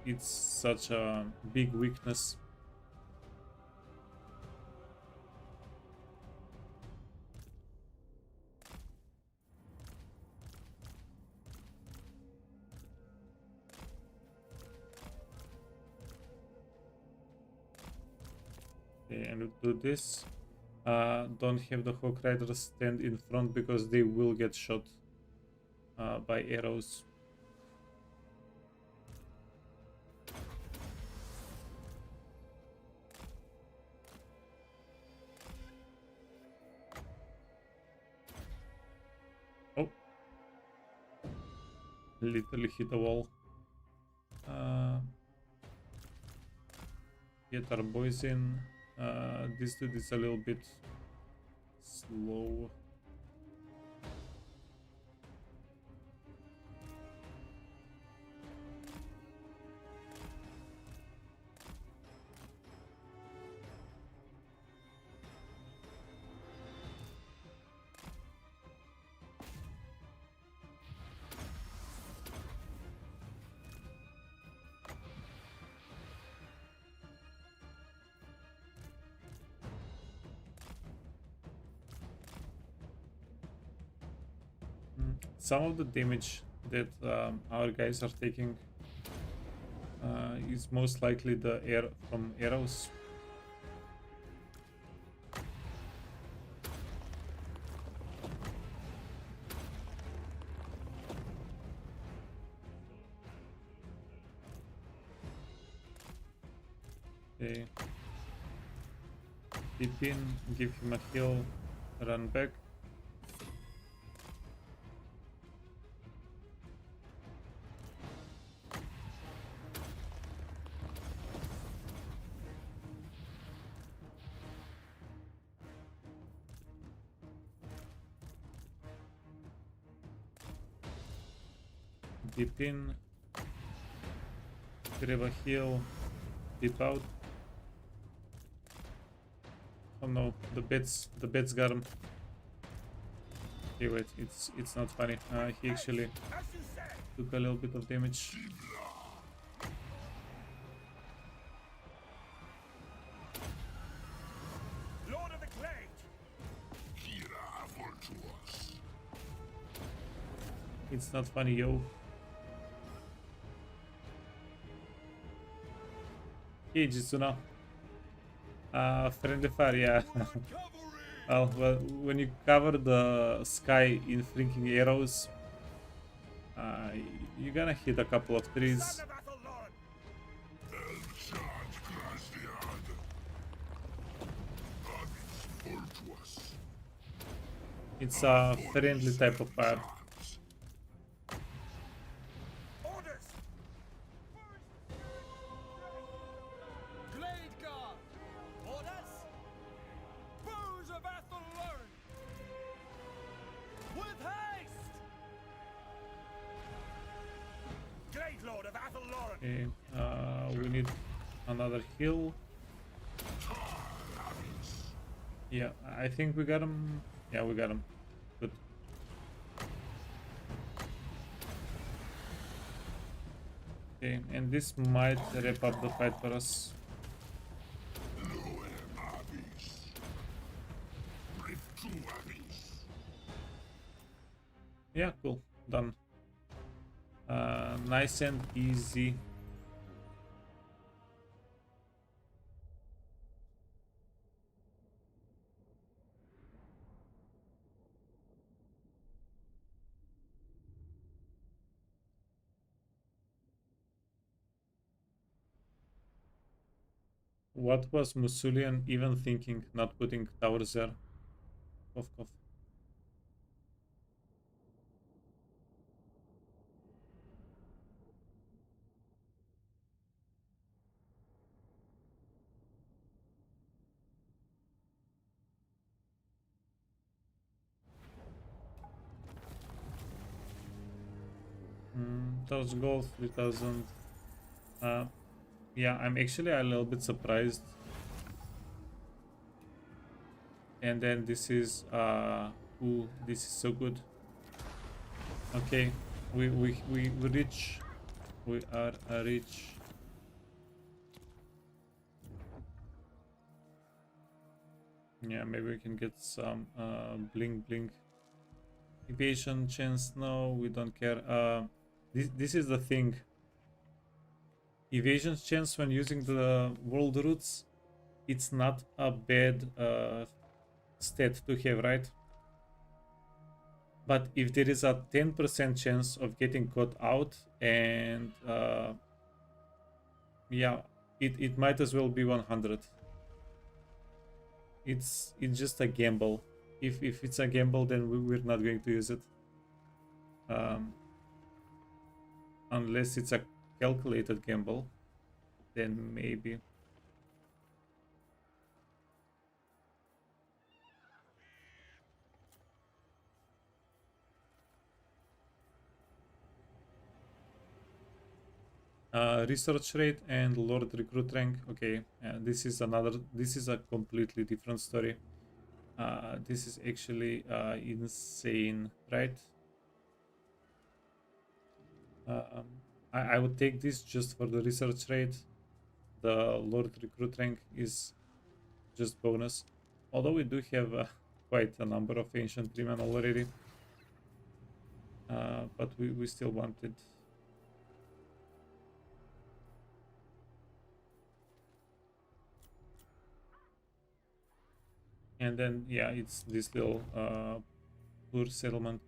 it's such a big weakness. Okay, and we'll do this. Don't have the Hawk Riders stand in front because they will get shot by arrows. Oh, literally hit a wall. Get our boys in. This dude is a little bit slow. Some of the damage that our guys are taking is most likely the air from arrows. Okay. Keep in, give him a heal, run back. Deep in, grab a heal, deep out. Oh no, the bats got him. Okay, wait, it's not funny. He actually As you said. took a little bit of damage. Lord of the Glade. It's not funny, yo. Hey, Jitsuna. Friendly fire, yeah. Well, when you cover the sky in freaking arrows, you're gonna hit a couple of trees. Son of Athel Lauren. It's a friendly type of fire. Orders! Glade Guard! Orders! Foes of Athelloren! With haste! Glade Lord of Athelloren! Okay, we need another heal. Yeah, I think we got him. Yeah, we got him. Good. Okay, and this might wrap up the fight for us. Yeah, cool. Done. Nice and easy. What was Musulian even thinking, not putting towers there? Cough, cough. Those gold 3000. Yeah, I'm actually a little bit surprised. And then this is ooh, this is so good. Okay, we reach. We are rich. Yeah, maybe we can get some bling bling. Evasion chance, no, we don't care. This is the thing. Evasion chance when using the world roots, it's not a bad stat to have, right? But if there is a 10% chance of getting caught out, and yeah, it might as well be 100. It's just a gamble. If it's a gamble, then we're not going to use it. Unless it's a calculated gamble, then maybe. Research rate and Lord recruit rank. Okay, this is a completely different story. This is actually insane, right? I would take this just for the research rate. The Lord recruit rank is just bonus. Although we do have quite a number of ancient treemen already. But we still want it. And then, yeah, it's this little poor settlement.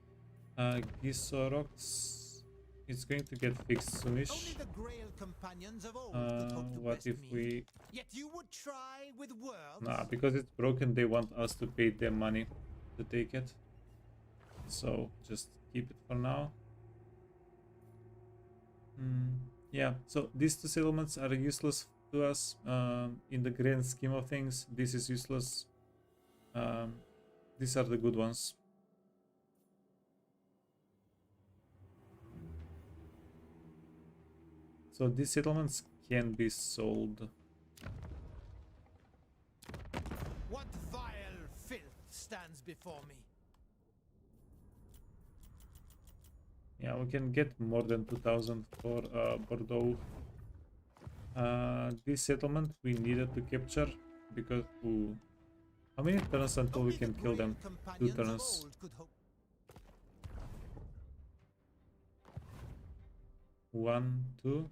Gisorox, it's going to get fixed soonish. Only the Grail companions of old could hope to What best if me. we... Yet you would try with worlds? Nah, because it's broken, they want us to pay them money to take it. So, just keep it for now. Yeah, so these two settlements are useless to us. In the grand scheme of things, this is useless. These are the good ones. So these settlements can be sold. What vile filth stands before me? Yeah, we can get more than 2000 for Bordeaux. This settlement we needed to capture because... Ooh, how many turns until we Only can the kill Grail them? 2 companions of turns. old could hope. 1, 2.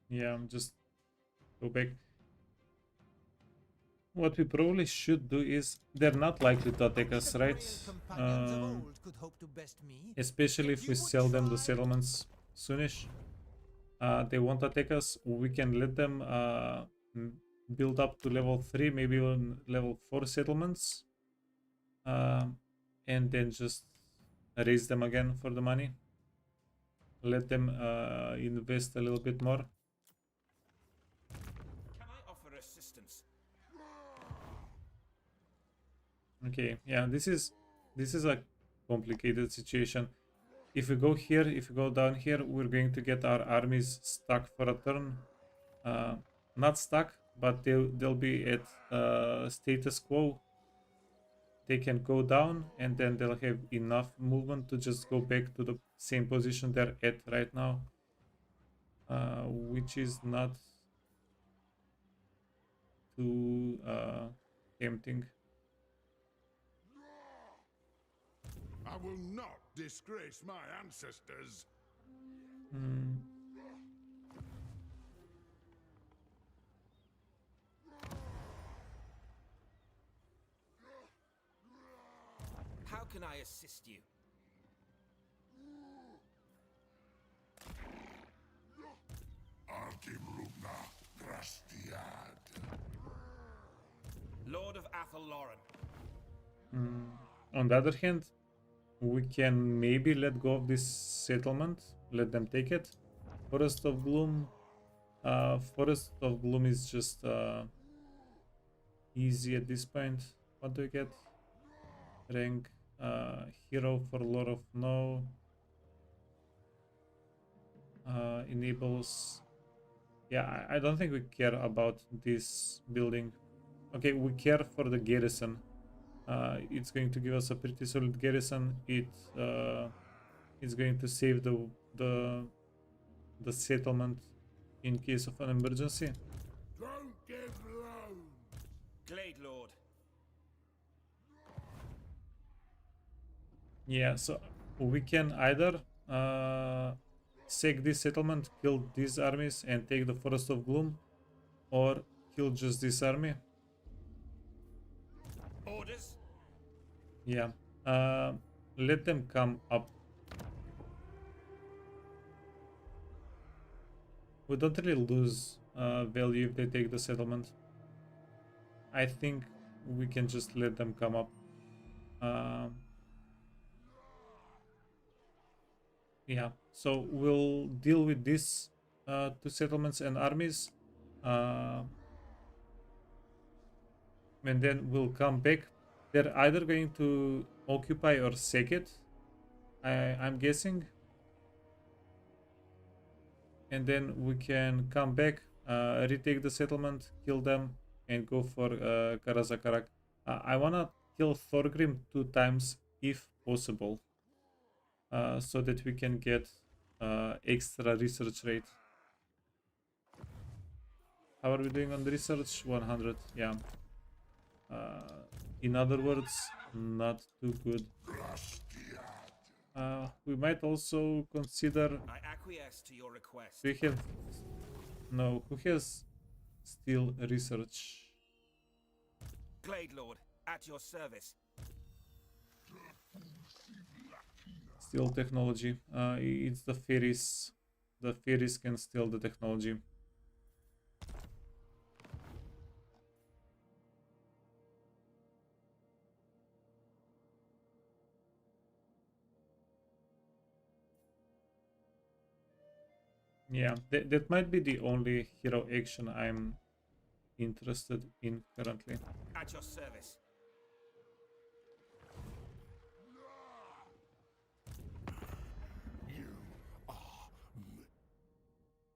Yeah, just go back. What we probably should do is, they're not likely to attack Only us, the right? Grail companions of old could hope to best me. Especially Yet if you we would sell them the try- settlements. soonish. They won't attack us. We can let them build up to level 3, maybe even level 4 settlements. And then just raise them again for the money. Let them invest a little bit more. Can I offer assistance? Okay, yeah, this is a complicated situation. If we go here, if we go down here, we're going to get our armies stuck for a turn. Not stuck, but they'll be at status quo. They can go down, and then they'll have enough movement to just go back to the same position they're at right now, which is not too tempting. I will not disgrace my ancestors. How can I assist you? Archimrugna Drastiad. Lord of Athelloren. On the other hand, we can maybe let go of this settlement, let them take it. Forest of Gloom. Forest of Gloom is just easy at this point. What do we get? Rank hero for Lord of No. Enables. Yeah, I don't think we care about this building. Okay, we care for the garrison. It's going to give us a pretty solid garrison. It's going to save the settlement in case of an emergency. Don't give loan. Glade Lord. Yeah, so we can either sack this settlement, kill these armies, and take the Forest of Gloom, or kill just this army. Orders? Yeah. Let them come up. We don't really lose value if they take the settlement. I think we can just let them come up. Yeah, so we'll deal with these two settlements and armies. And then we'll come back. They're either going to occupy or sack it, I'm guessing. And then we can come back, retake the settlement, kill them, and go for Karazakarak. I wanna kill Thorgrim 2 times if possible, so that we can get extra research rate. How are we doing on the research? 100, yeah. In other words, not too good. We might also consider. I acquiesce to your request. We have no. Who has steel research? Glade Lord, at your service. Steel technology. It's the fairies. The fairies can steal the technology. Yeah, that might be the only hero action I'm interested in currently. At your service.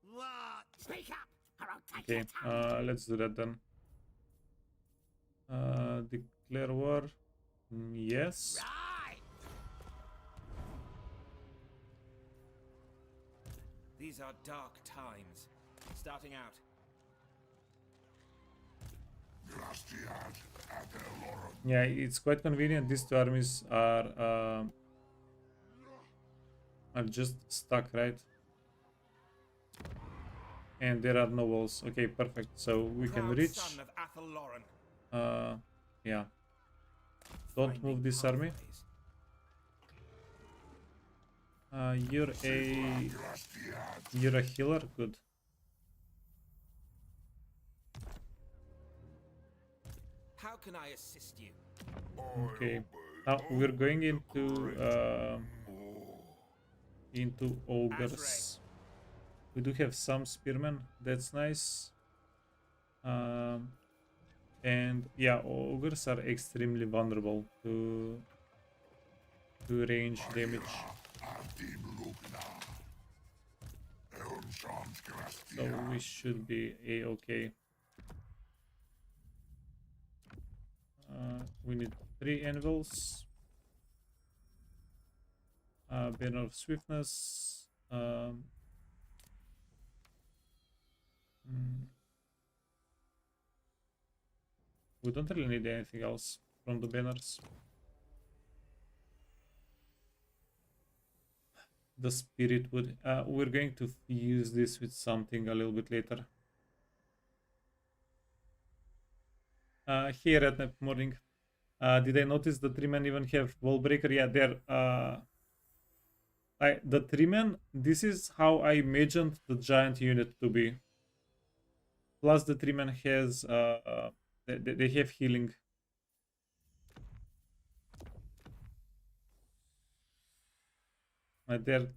What? Speak up, or I'll take Okay, your tongue. let's do that then. Declare war. Yes. Right. These are dark times. Starting out. Drastiad Athelloren. Yeah, it's quite convenient. These two armies are just stuck, right? And there are no walls. Okay, perfect. So we can Proud reach. son of Athelloren. Yeah. Don't Finding move this army. You're a healer? Good. How can I assist you? Okay. Now we're going into ogres. We do have some spearmen. That's nice. And yeah, ogres are extremely vulnerable to range damage. So we should be a-okay. We need 3 anvils. Banner of Swiftness. We don't really need anything else from the banners. The spirit wood. We're going to use this with something a little bit later. Here at Night Morning. Did I notice the 3-men even have wall breaker? Yeah, they're the 3-men, this is how I imagined the giant unit to be. Plus the 3-men has they have healing. They're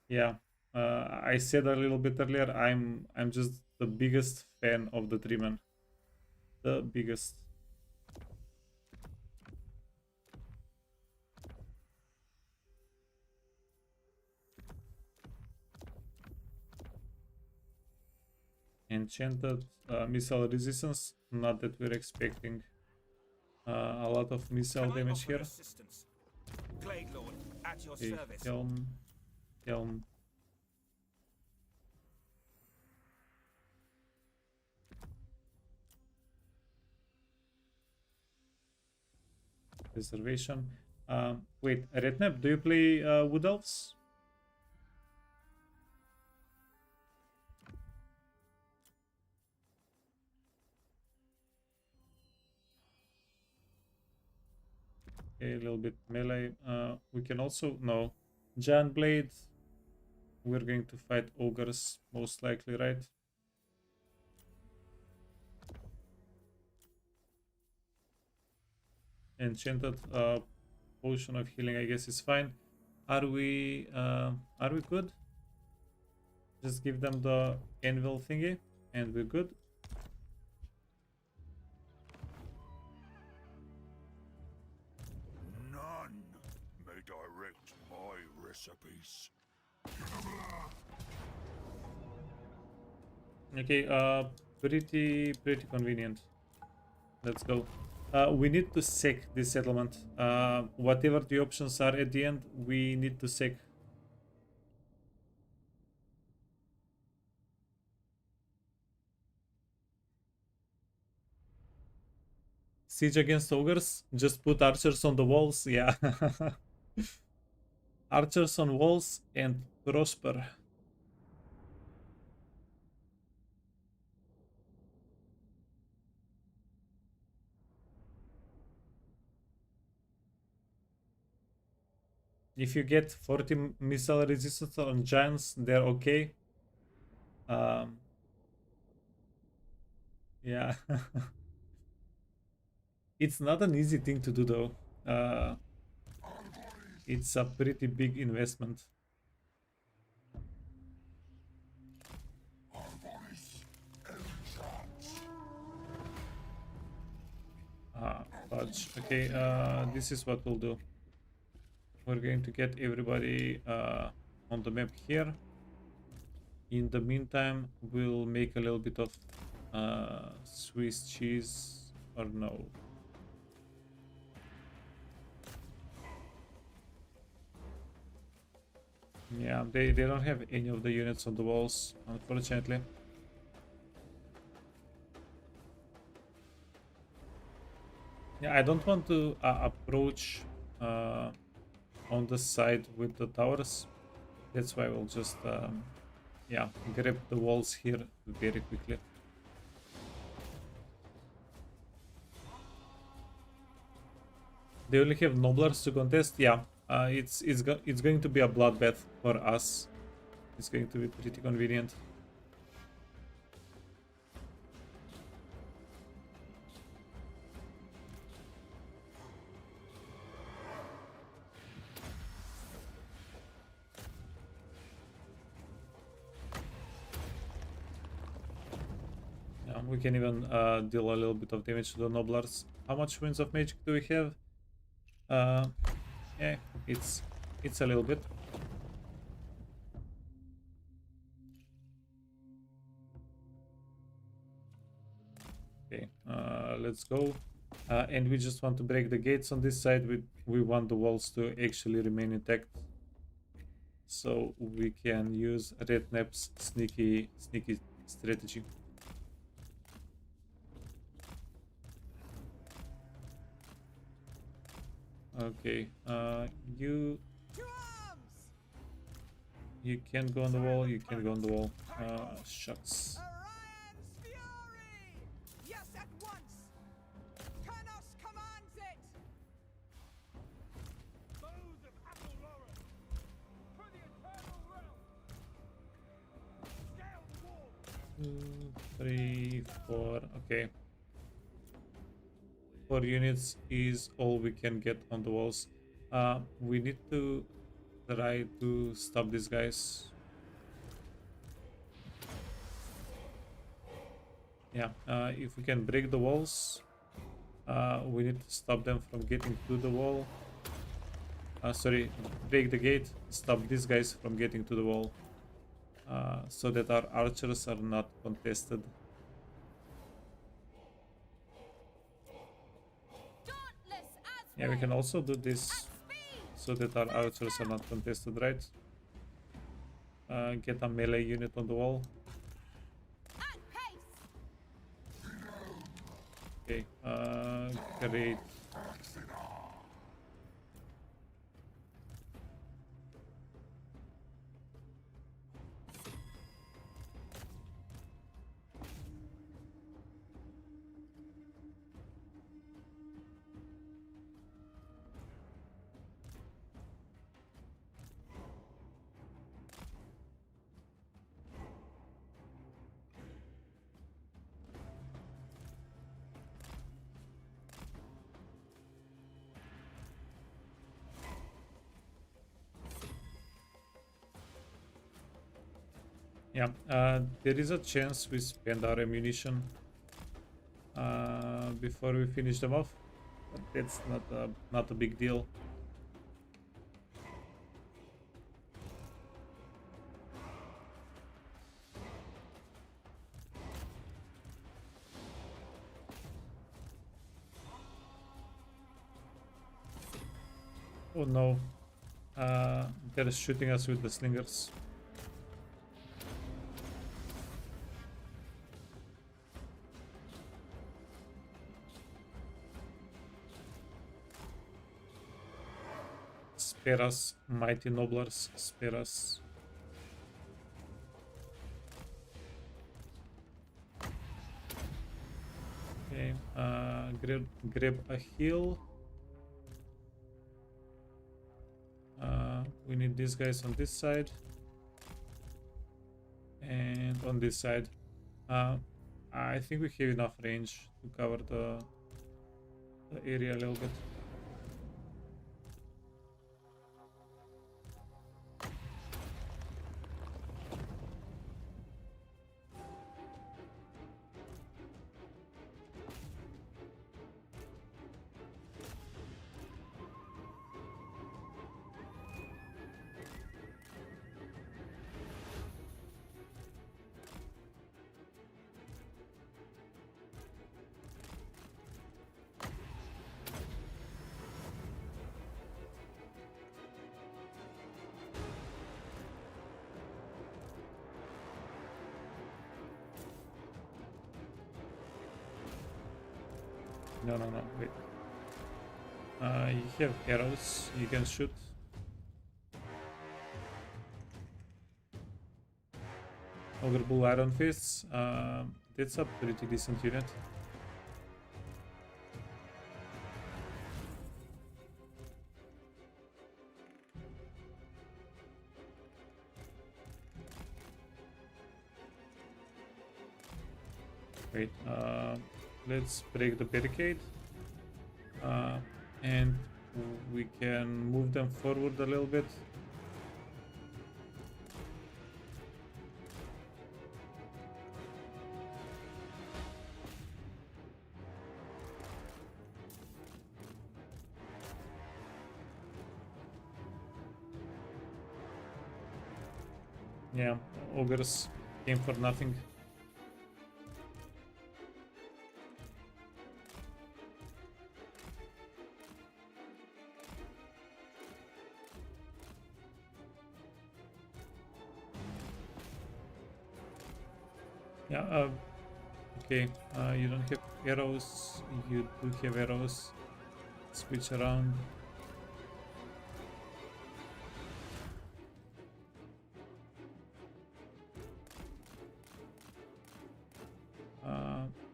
yeah. I said a little bit earlier, I'm just the biggest fan of the 3-men. The biggest. Enchanted missile resistance. Not that we're expecting a lot of missile damage here. Glade Lord, at your Okay, service. helm. Reservation. Wait, Rednap, do you play Wood Elves? Okay, a little bit melee. We can also no Giant Blade. We're going to fight ogres most likely, right? Enchanted potion of healing, I guess, is fine. Are we good? Just give them the anvil thingy, and we're good. None may direct my recipes. Okay, pretty convenient. Let's go. We need to sack this settlement. Whatever the options are at the end, we need to sack. Siege against ogres? Just put archers on the walls? Yeah. Archers on walls and prosper. If you get 40 missile resistance on giants, they're okay. Yeah. It's not an easy thing to do though. It's a pretty big investment. Fudge. Okay, this is what we'll do. We're going to get everybody on the map here. In the meantime, we'll make a little bit of Swiss cheese, or no. Yeah, they don't have any of the units on the walls, unfortunately. Yeah, I don't want to approach on the side with the towers. That's why we'll just yeah, grab the walls here very quickly. They only have noblers to contest. Yeah, It's going to be a bloodbath for us. It's going to be pretty convenient. Yeah, we can even deal a little bit of damage to the Nobblers. How much Winds of Magic do we have? Yeah, it's a little bit. Okay, let's go. And we just want to break the gates on this side. We want the walls to actually remain intact, so we can use Redknapp's sneaky strategy. Okay, you can go on the wall. You can go on the wall. Shucks. Orion's fury! Yes, at once! Kernos commands it! Foes of Athelloren! For the eternal realm! Scale the wall! 2, 3, 4. Okay. 4 units is all we can get on the walls. We need to try to stop these guys. Yeah, if we can break the walls, we need to stop them from getting to the wall. Sorry, break the gate, stop these guys from getting to the wall, so that our archers are not contested. Dauntless as Yeah, we can also do this so that our archers are not contested, right? Get a melee unit on the wall. at pace. Okay, great. Yeah, there is a chance we spend our ammunition before we finish them off, but that's not a big deal. Oh no, they're shooting us with the slingers. Spare us, mighty nobblers, spare us. Okay, grab a heal. We need these guys on this side. And on this side. I think we have enough range to cover the area a little bit. No, wait. You have arrows you can shoot. Ogre Bull Iron Fists. That's a pretty decent unit. Wait, let's break the barricade. And we can move them forward a little bit. Yeah, ogres came for nothing. Yeah, okay, you don't have arrows, you do have arrows. Switch around.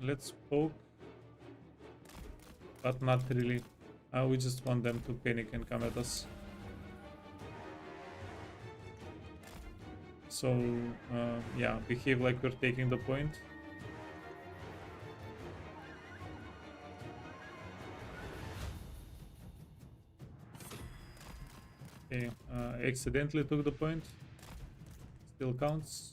Let's poke, but not really. We just want them to panic and come at us. So, yeah, behave like we're taking the point. Okay, accidentally took the point. Still counts.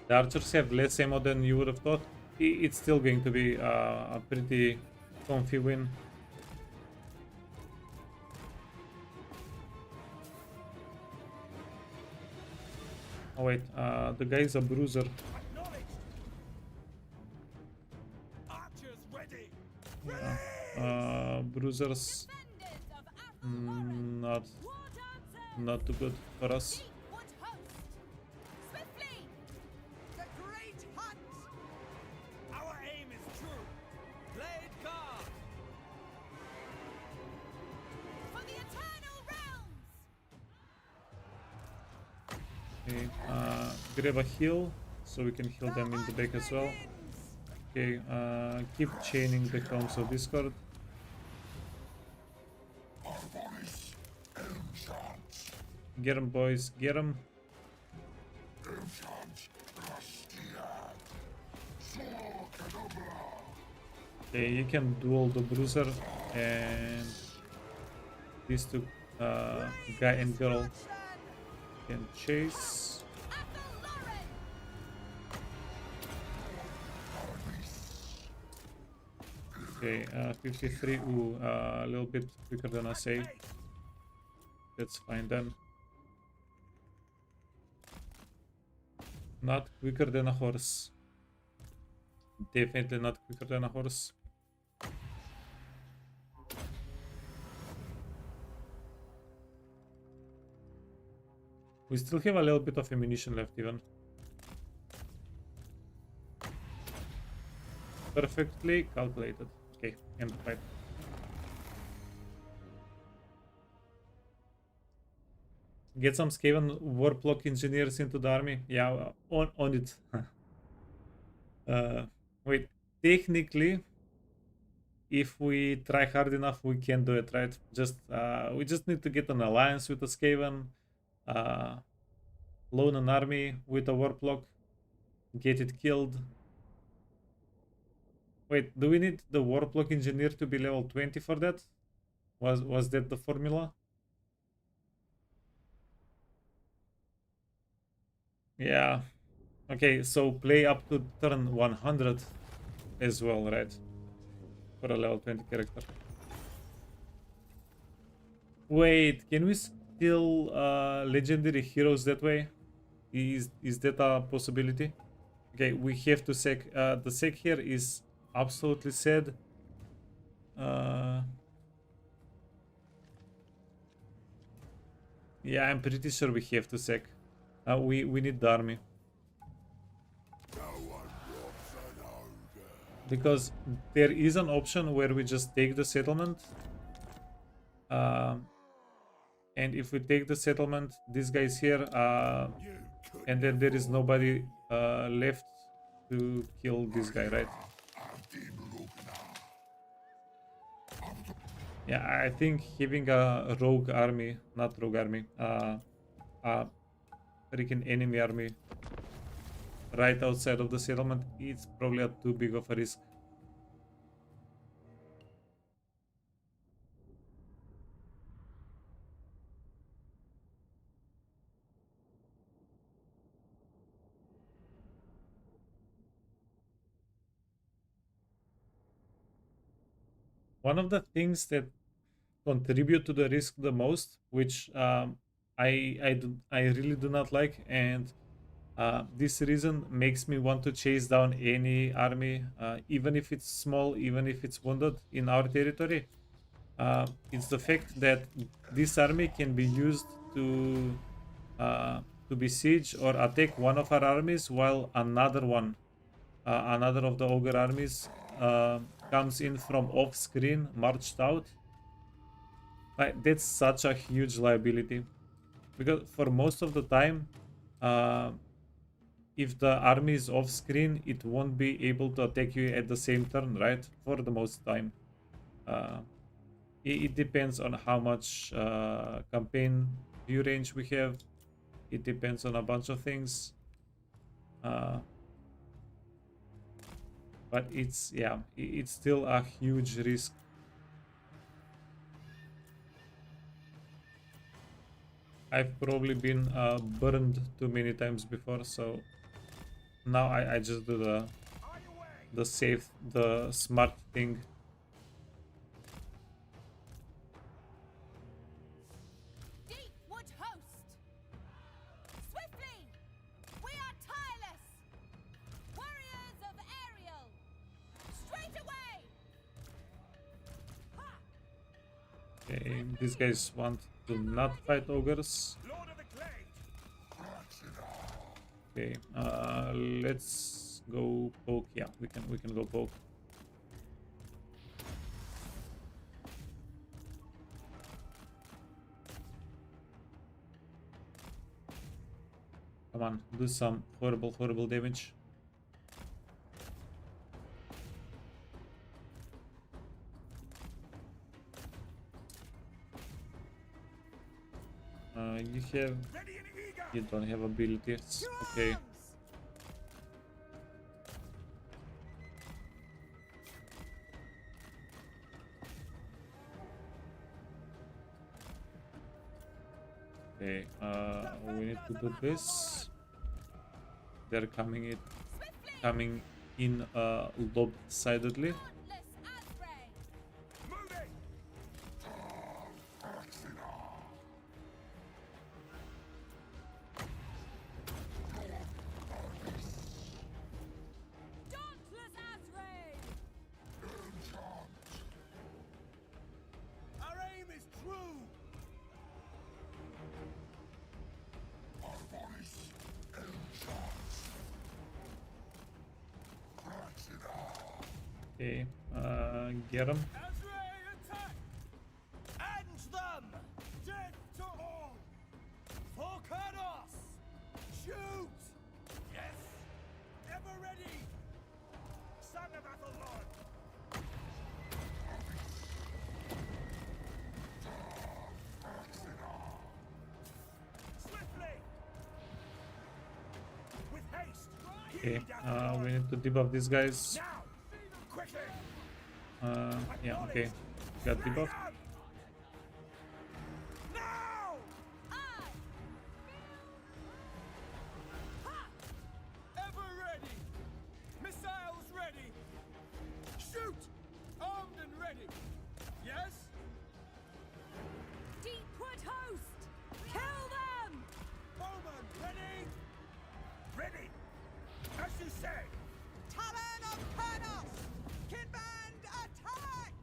The archers have less ammo than you would have thought. It's still going to be a pretty comfy win. Oh wait, the guy is a bruiser. Acknowledged. Archers ready. Bruisers Defenders of Athel-Loren. not War dancers. not too good for us. Meet Wood host. Swiftly. The great hunt! Our aim is true. Blade guard. For the eternal realms. Okay, grab a heal so we can heal them in the back as well. Okay, keep chaining the Helms of Discord. Get 'em, boys, get 'em. Okay, you can duel the bruiser and these two guy and girl can chase. Athel-Loren. Okay, 53. Ooh, a little bit quicker than I say. That's fine then. Not quicker than a horse. Definitely not quicker than a horse. We still have a little bit of ammunition left even. Perfectly calculated. Okay, end the fight. Get some Skaven Warplock engineers into the army. Yeah, on it. Wait, technically, if we try hard enough, we can do it, right? Just we just need to get an alliance with the Skaven, loan an army with a Warplock, get it killed. Wait, do we need the Warplock engineer to be level 20 for that? Was that the formula? Yeah. Okay, so play up to turn 100 as well, right? For a level 20 character. Wait, can we steal legendary heroes that way? Is that a possibility? Okay, we have to sec. The sec here is absolutely sad. Yeah, I'm pretty sure we have to sec. We need the army. Because there is an option where we just take the settlement. And if we take the settlement, this guy is here. And then there is nobody left to kill this guy, right? Yeah, I think having a rogue army, not rogue army, a freaking enemy army right outside of the settlement, it's probably a too big of a risk. One of the things that contribute to the risk the most, which I really do not like, and this reason makes me want to chase down any army, even if it's small, even if it's wounded in our territory. It's the fact that this army can be used to besiege or attack one of our armies, while another of the ogre armies comes in from off screen, marched out. That's such a huge liability, because for most of the time, uh, if the army is off screen, it won't be able to attack you at the same turn, right? For the most time. Uh, it depends on how much campaign view range we have. It depends on a bunch of things. But it's, yeah, it's still a huge risk. I've probably been burned too many times before, so now I just do the safe, the smart thing. Deep wood host. Swiftly. We are tireless. Warriors of Ariel. Straight away. Ha! Okay, these guys want to not fight ogres. Lord of the Glade! Okay, let's go poke. Yeah, we can go poke. Come on, do some horrible damage. You have, Ready and eager! you don't have abilities. Okay. Okay, we need to do this. They're coming in lopsidedly. Dauntless Asray. Moving! Dauntless Asray. Our aim is true! Okay, get him. Azrael, attack! End them! Death to all! For Kurnos! Shoot! Yes! Ever ready! Son of Athelord! Swiftly! With haste! Okay, Heed Athelord! we need to debuff these guys. Now! Quickly! Yeah, okay. Got debuffed. Now! I. Ever ready! Missiles ready! Shoot! Armed and ready! Yes? Deepwood host. Kill them. Bowman, ready? Ready! As you say! Talon of Kurnos! Kinband attack!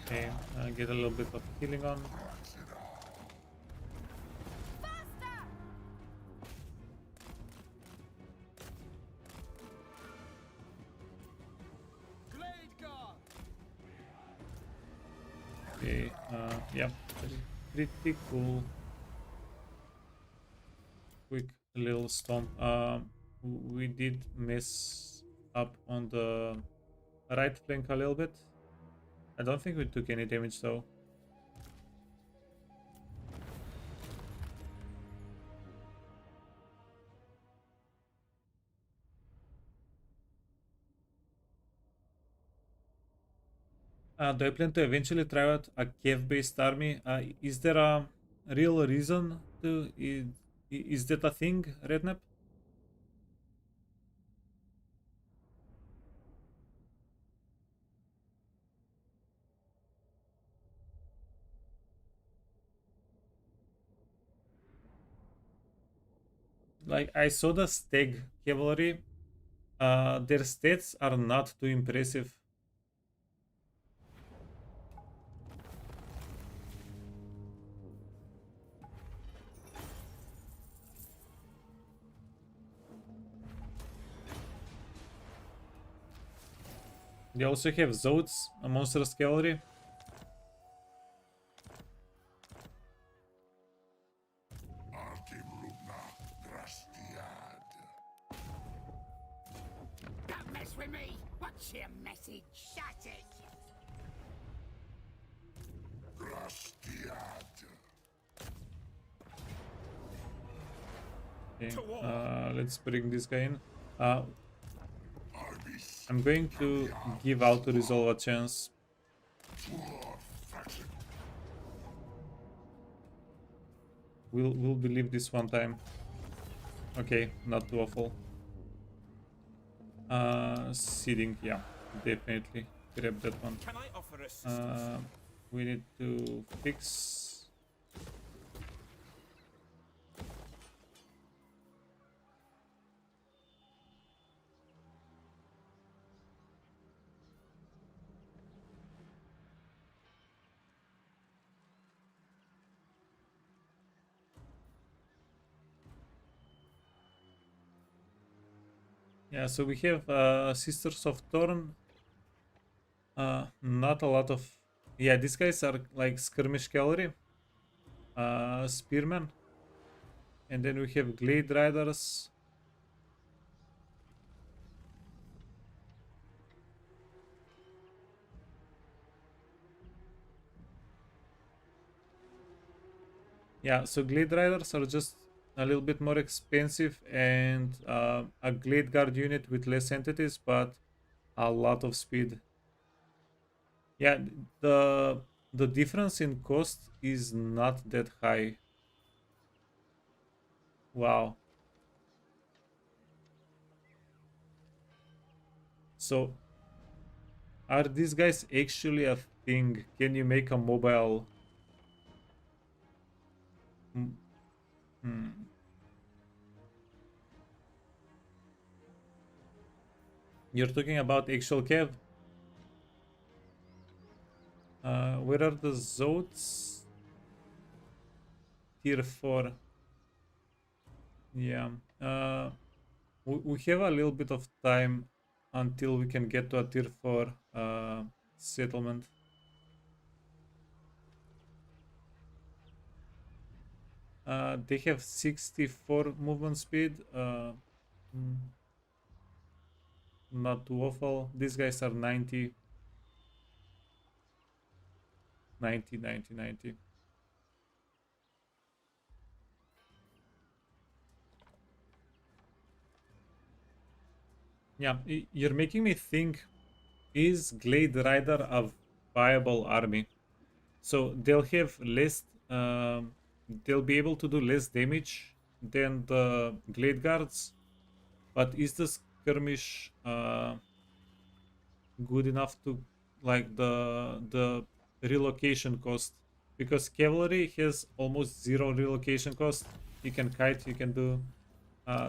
Okay, get a little bit of healing on. Faster. Glade guard! Okay, yeah, pretty cool. Quick a little stomp. We did mess up on the right flank a little bit. I don't think we took any damage though. Do I plan to eventually try out a cave-based army? Is there a real reason to? Is that a thing, Rednap? Like, I saw the Stag cavalry. Their stats are not too impressive. They also have Zodes, a monstrous cavalry. Don't mess with me! What's your message? Shut it! Okay, let's bring this guy in. I'm going to give Auto Resolve a chance. We'll believe this one time. Okay, not too awful. Seeding, yeah, definitely grab that one. Can I offer assistance? We need to fix. Yeah, so we have Sisters of Thorn. Not a lot of... Yeah, these guys are like skirmish cavalry. Spearmen. And then we have Glade Riders. Yeah, so Glade Riders are just a little bit more expensive and a Glade Guard unit with less entities, but a lot of speed. Yeah, the difference in cost is not that high. Wow. So, are these guys actually a thing? Can you make a mobile? Hmm. You're talking about actual cav? Where are the Zodes? Tier 4. Yeah. We have a little bit of time until we can get to a tier 4 settlement. They have 64 movement speed. Not too awful. These guys are 90. 90, 90, 90. Yeah, you're making me think, is Glade Rider a viable army? So they'll have less, they'll be able to do less damage than the Glade Guards, but is the skirmish good enough to like the relocation cost? Because cavalry has almost zero relocation cost. You can kite, you can do.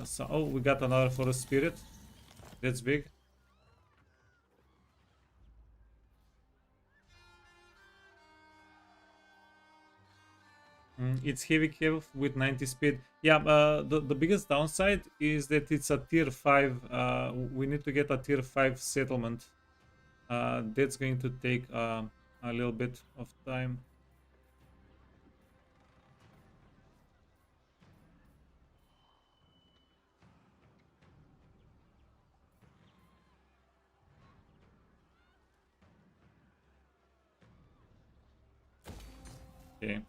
So oh, we got another forest spirit. That's big. It's heavy cav with 90 speed. Yeah, the biggest downside is that it's a tier 5. We need to get a tier 5 settlement. That's going to take a little bit of time. Okay,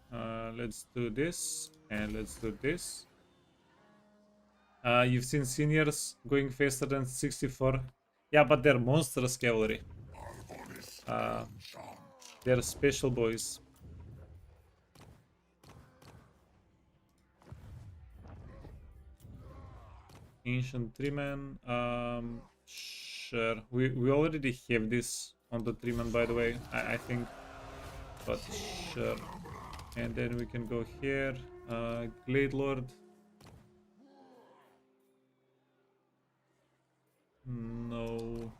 let's do this and let's do this. You've seen seniors going faster than 64. Yeah, but they're monstrous cavalry. They're special boys. Ancient Treeman. Sure. We already have this on the Treeman, by the way, I think. But sure. And then we can go here. Glade Lord. No.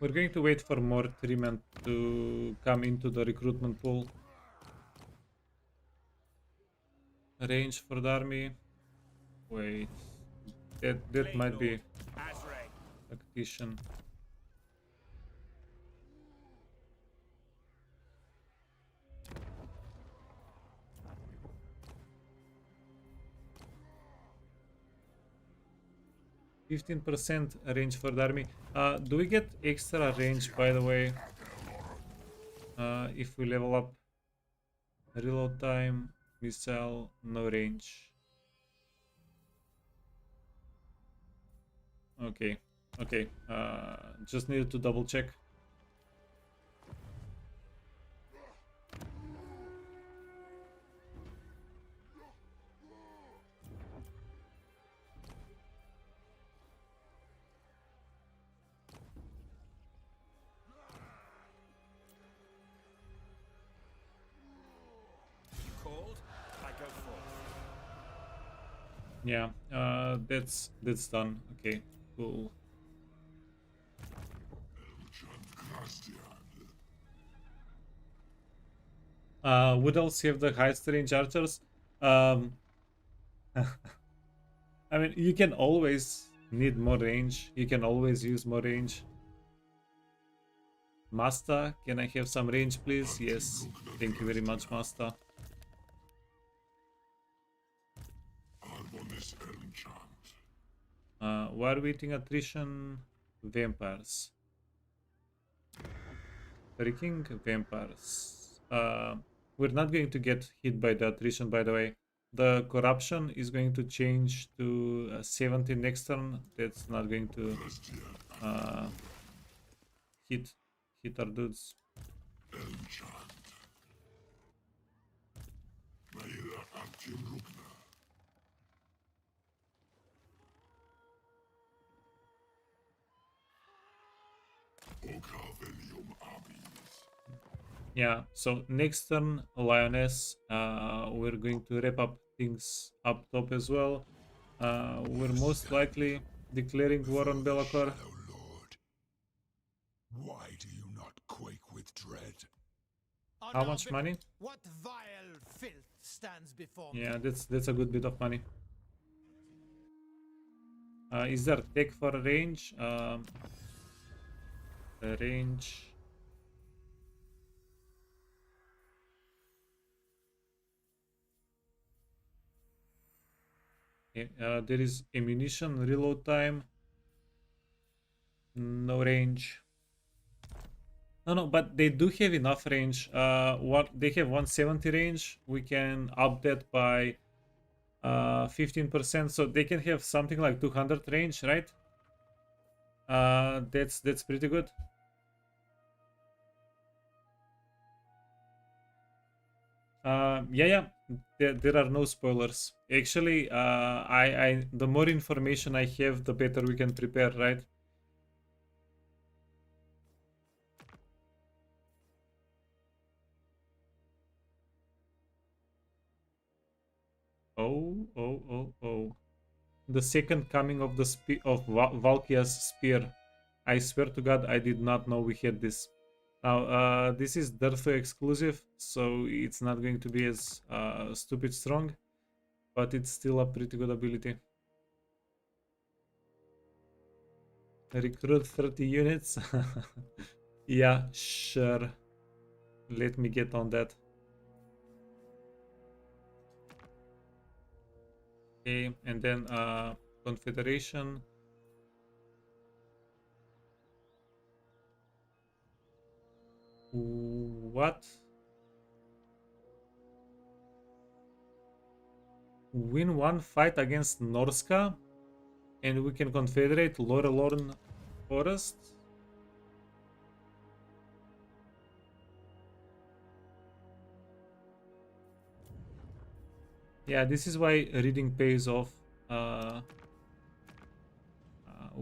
We're going to wait for more treatment to come into the recruitment pool. Range for the army. Wait. That might be tactician. %15% range for the army. Do we get extra range, by the way, if we level up? Reload time, missile, no range. Okay, okay. Just needed to double check. Yeah, that's done. Okay, cool. Wood Elves have the highest range archers. I mean, you can always need more range. You can always use more range. Master, can I have some range, please? Yes, thank you very much, Master. War waiting attrition, vampires. Freaking vampires. We're not going to get hit by the attrition, by the way. The corruption is going to change to 70 next turn. That's not going to hit our dudes. Yeah, so next turn, Lioness, we're going to wrap up things up top as well. We're most likely declaring war on Belacor. Lord, why do you not quake with dread? Oh, How no, much but money? What vile filth stands before me? Yeah, that's a good bit of money. Is there tech for range? Range. There is ammunition, reload time. No range. No, but they do have enough range. What they have 170 range. We can up that by 15%, so they can have something like 200 range, right? That's pretty good. Yeah. There are no spoilers. Actually, the more information I have, the better we can prepare, right? Oh. The second coming of the Valkia's spear. I swear to God, I did not know we had this. Now, this is Durthu exclusive, so it's not going to be as stupid strong, but it's still a pretty good ability. Recruit 30 units. Yeah, sure. Let me get on that. Okay, and then Confederation. What? Win one fight against Norska, and we can confederate Lorelorn Forest. Yeah, this is why reading pays off.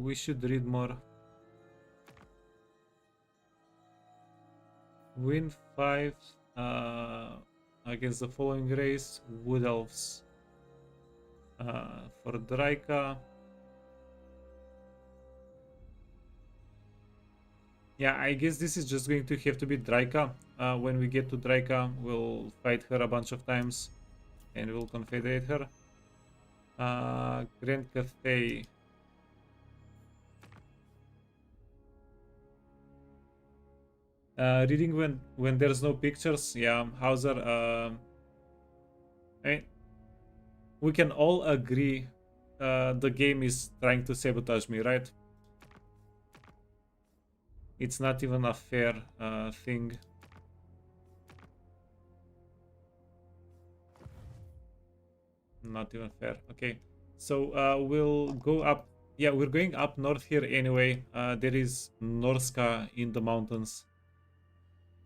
We should read more. Win 5 against the following race: Wood Elves. For Draika. Yeah, I guess this is just going to have to be Draika. When we get to Draika, we'll fight her a bunch of times and we'll confederate her. Grand Cathay. Reading when there's no pictures. Yeah, Hauser. We can all agree the game is trying to sabotage me, right? It's not even a fair thing. Not even fair. Okay, so we'll go up. Yeah, we're going up north here anyway. There is Norska in the mountains.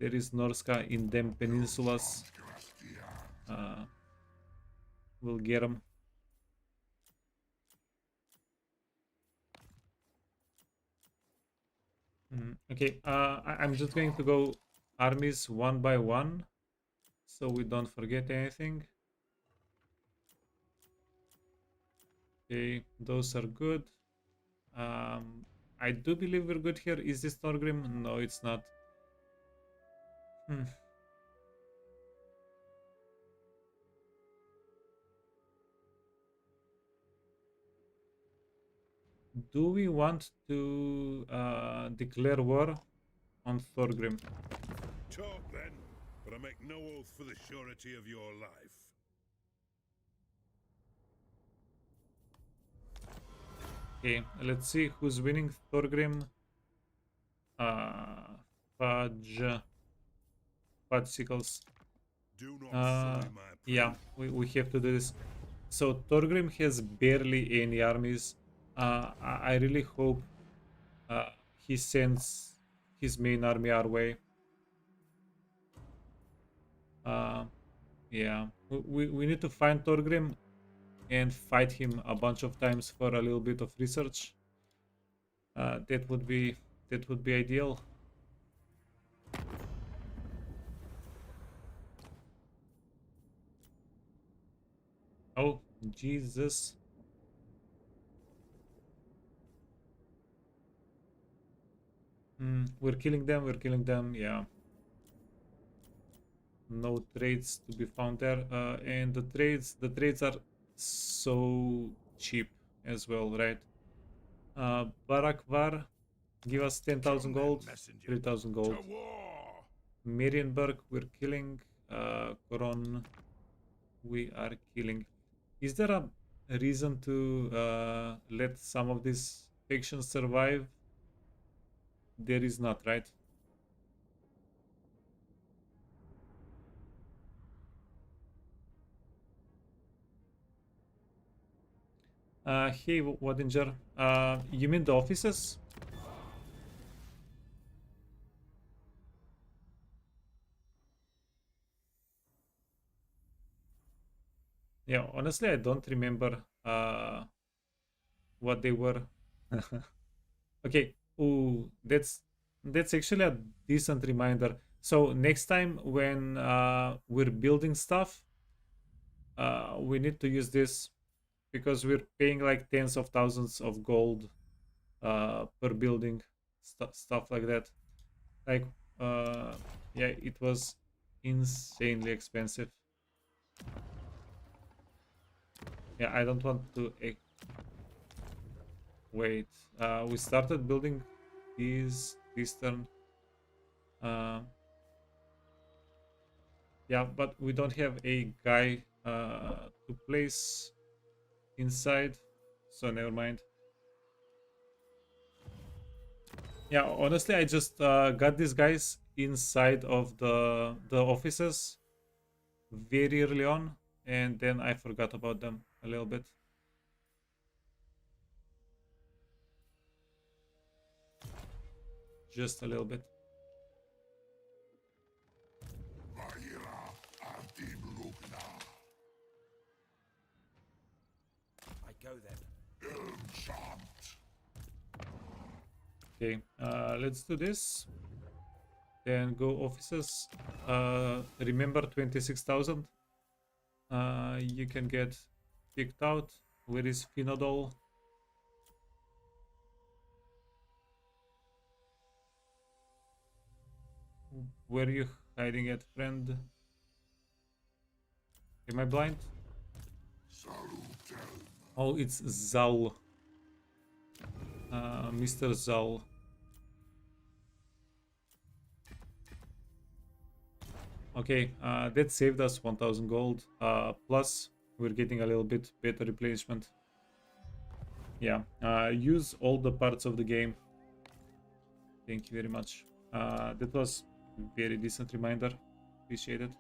There is Norska in them peninsulas. We'll get them. Okay, I'm just going to go armies one by one, so we don't forget anything. Okay, those are good. I do believe we're good here. Is this Thorgrim? No, it's not. Do we want to declare war on Thorgrim? Talk then, but I make no oath for the surety of your life. Okay, let's see who's winning. Thorgrim. Fudgesicles. Do not sully my Yeah, we have to do this. So Thorgrim has barely any armies. I really hope he sends his main army our way. Yeah, we need to find Thorgrim and fight him a bunch of times for a little bit of research. That would be ideal. Oh, Jesus. We're killing them, yeah. No trades to be found there. And the trades are so cheap as well, right? Barakvar, give us 10,000 gold, 3,000 gold. Marienburg, we're killing. Koron, we are killing. Is there a reason to let some of these factions survive? There is not, right? Hey, Wadinger. You mean the offices? Yeah, honestly, I don't remember what they were. Okay. Ooh, that's actually a decent reminder. So next time when we're building stuff, we need to use this because we're paying like tens of thousands of gold per building, stuff like that. Like, yeah, it was insanely expensive. Yeah, I don't want to wait. We started building these this turn. Yeah, but we don't have a guy to place inside. so never mind. Yeah, honestly, I just got these guys inside of the offices very early on, and then I forgot about them a little bit. Just a little bit. I go then. Okay, let's do this. Then go offices. Remember 26,000. You can get kicked out. Where is Finodol? Where are you hiding at, friend? Am I blind? Oh, it's Zal. Mr. Zal. Okay, that saved us 1000 gold. Plus, we're getting a little bit better replenishment. Yeah, use all the parts of the game. Thank you very much. That was a very decent reminder. Appreciate it.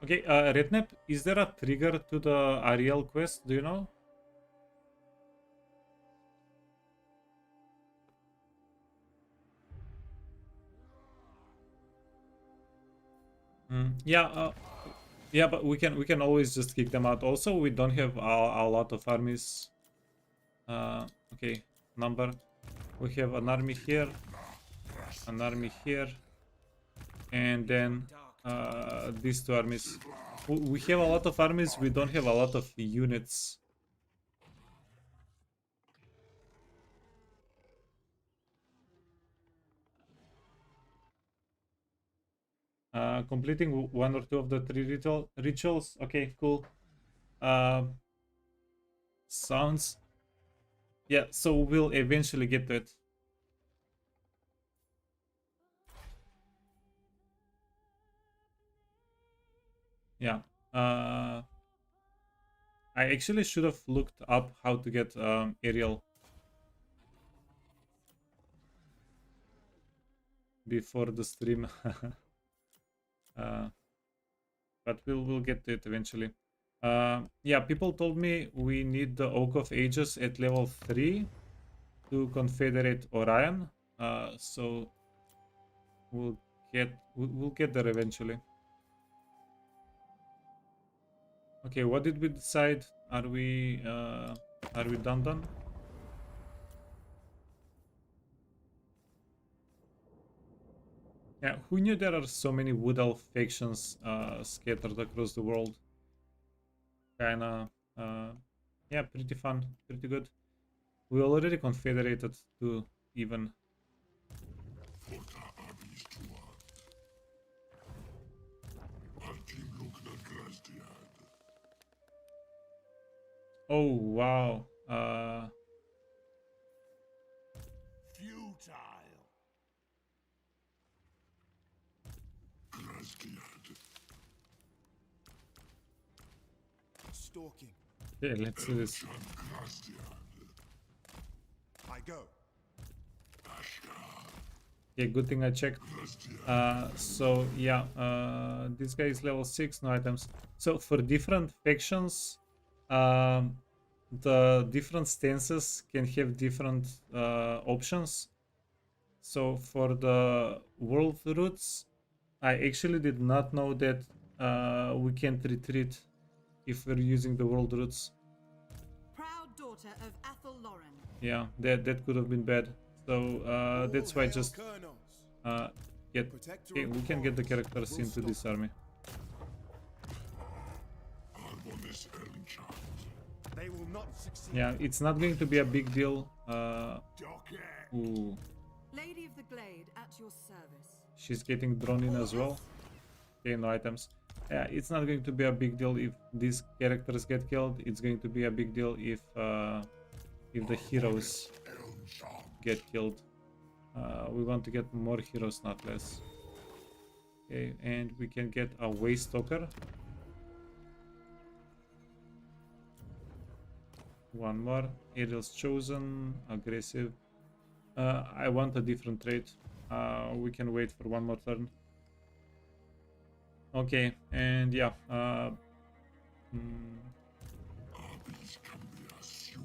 Okay, Rednap, is there a trigger to the Ariel quest? Do you know? Yeah, yeah, but we can always just kick them out. Also, we don't have a lot of armies. Okay, number. We have an army here, an army here, and then these two armies. We have a lot of armies. We don't have a lot of units. Completing one or two of the three rituals. Okay, cool. Sounds. Yeah, so we'll eventually get to it. Yeah. I actually should have looked up how to get aerial before the stream. But we'll get to it eventually. Yeah, people told me we need the Oak of Ages at level 3 to confederate Orion. So we'll get there eventually. Okay, what did we decide? Are we done? Yeah, who knew there are so many Wood Elf factions scattered across the world? Kinda, yeah, pretty fun, pretty good. We already confederated to even. Oh wow. Futile. Stalking. Okay, let's do this. I go. Okay, good thing I checked. So yeah, this guy is level 6, no items. So for different factions, the different stances can have different options. So for the world roots, I actually did not know that we can't retreat if we're using the world roots. Proud daughter of Athel Lauren. Yeah, that could have been bad. So that's why I just get. Okay, we can get the characters into this army. They will not succeed. Yeah, it's not going to be a big deal. Docket. Ooh, Lady of the Glade at your service. she's getting drawn in as well. Okay, no items. Yeah, it's not going to be a big deal if these characters get killed. It's going to be a big deal if the heroes get killed. We want to get more heroes, not less. Okay, and we can get a Waystalker. One more. Aerial's Chosen, aggressive. I want a different trait. We can wait for one more turn. Okay, and yeah. Abis cambia sua.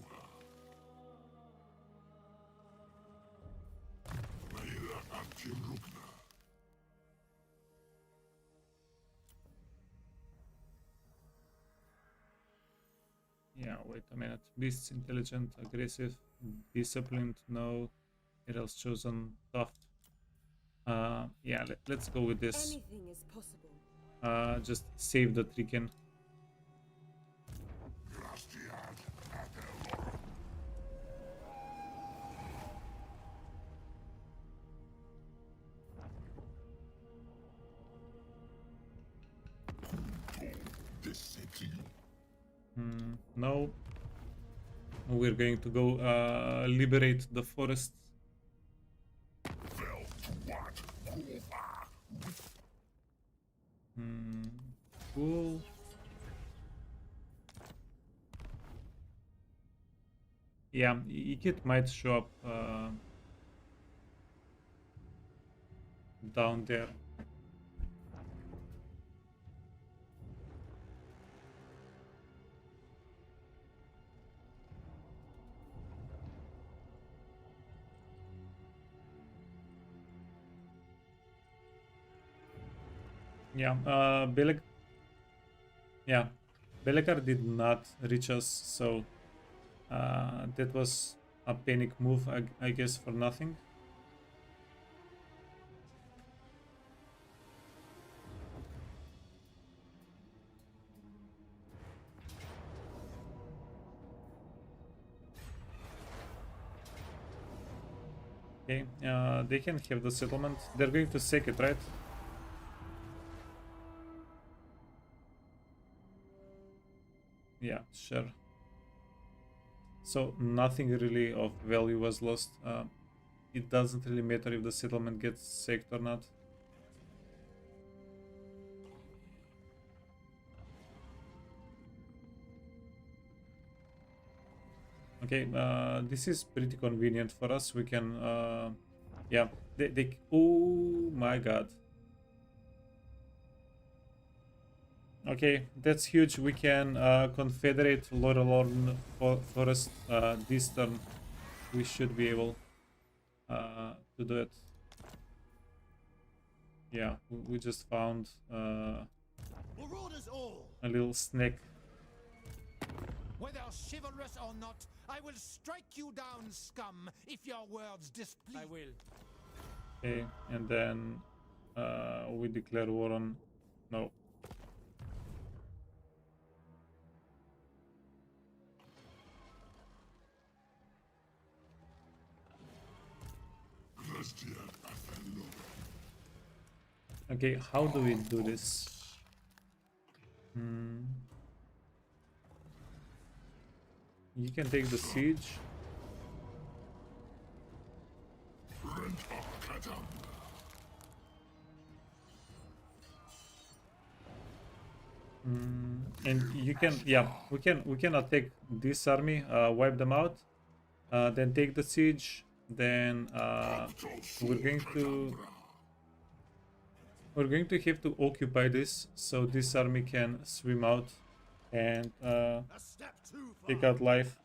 Maila actium rugna. Yeah, wait a minute. Beasts, intelligent, aggressive, disciplined, no. Aerial's Chosen, tough. Yeah, let's go with this. Anything is possible. Just save the Tricken. Grastiad Adelor. This city. No. We're going to go liberate the forest. Fell to what? Cool. Yeah, Ikit might show up down there. Yeah, Belekar did not reach us, so that was a panic move, I guess, for nothing. Okay, they can have the settlement. They're going to sack it, right? Yeah, sure. So nothing really of value was lost. It doesn't really matter if the settlement gets sacked or not. Okay, this is pretty convenient for us. We can, yeah, oh my god. Okay, that's huge. We can confederate Lorelorn Forest this turn. We should be able to do it. Yeah, we just found a little snake. Whether chivalrous or not, I will strike you down, scum, if your words displease. I will. Okay, and then we declare war on... No. Okay, how do we do this? You can take the siege. And you can, yeah, we can attack this army, wipe them out, then take the siege. Then we're going to have to occupy this, so this army can swim out and take out life.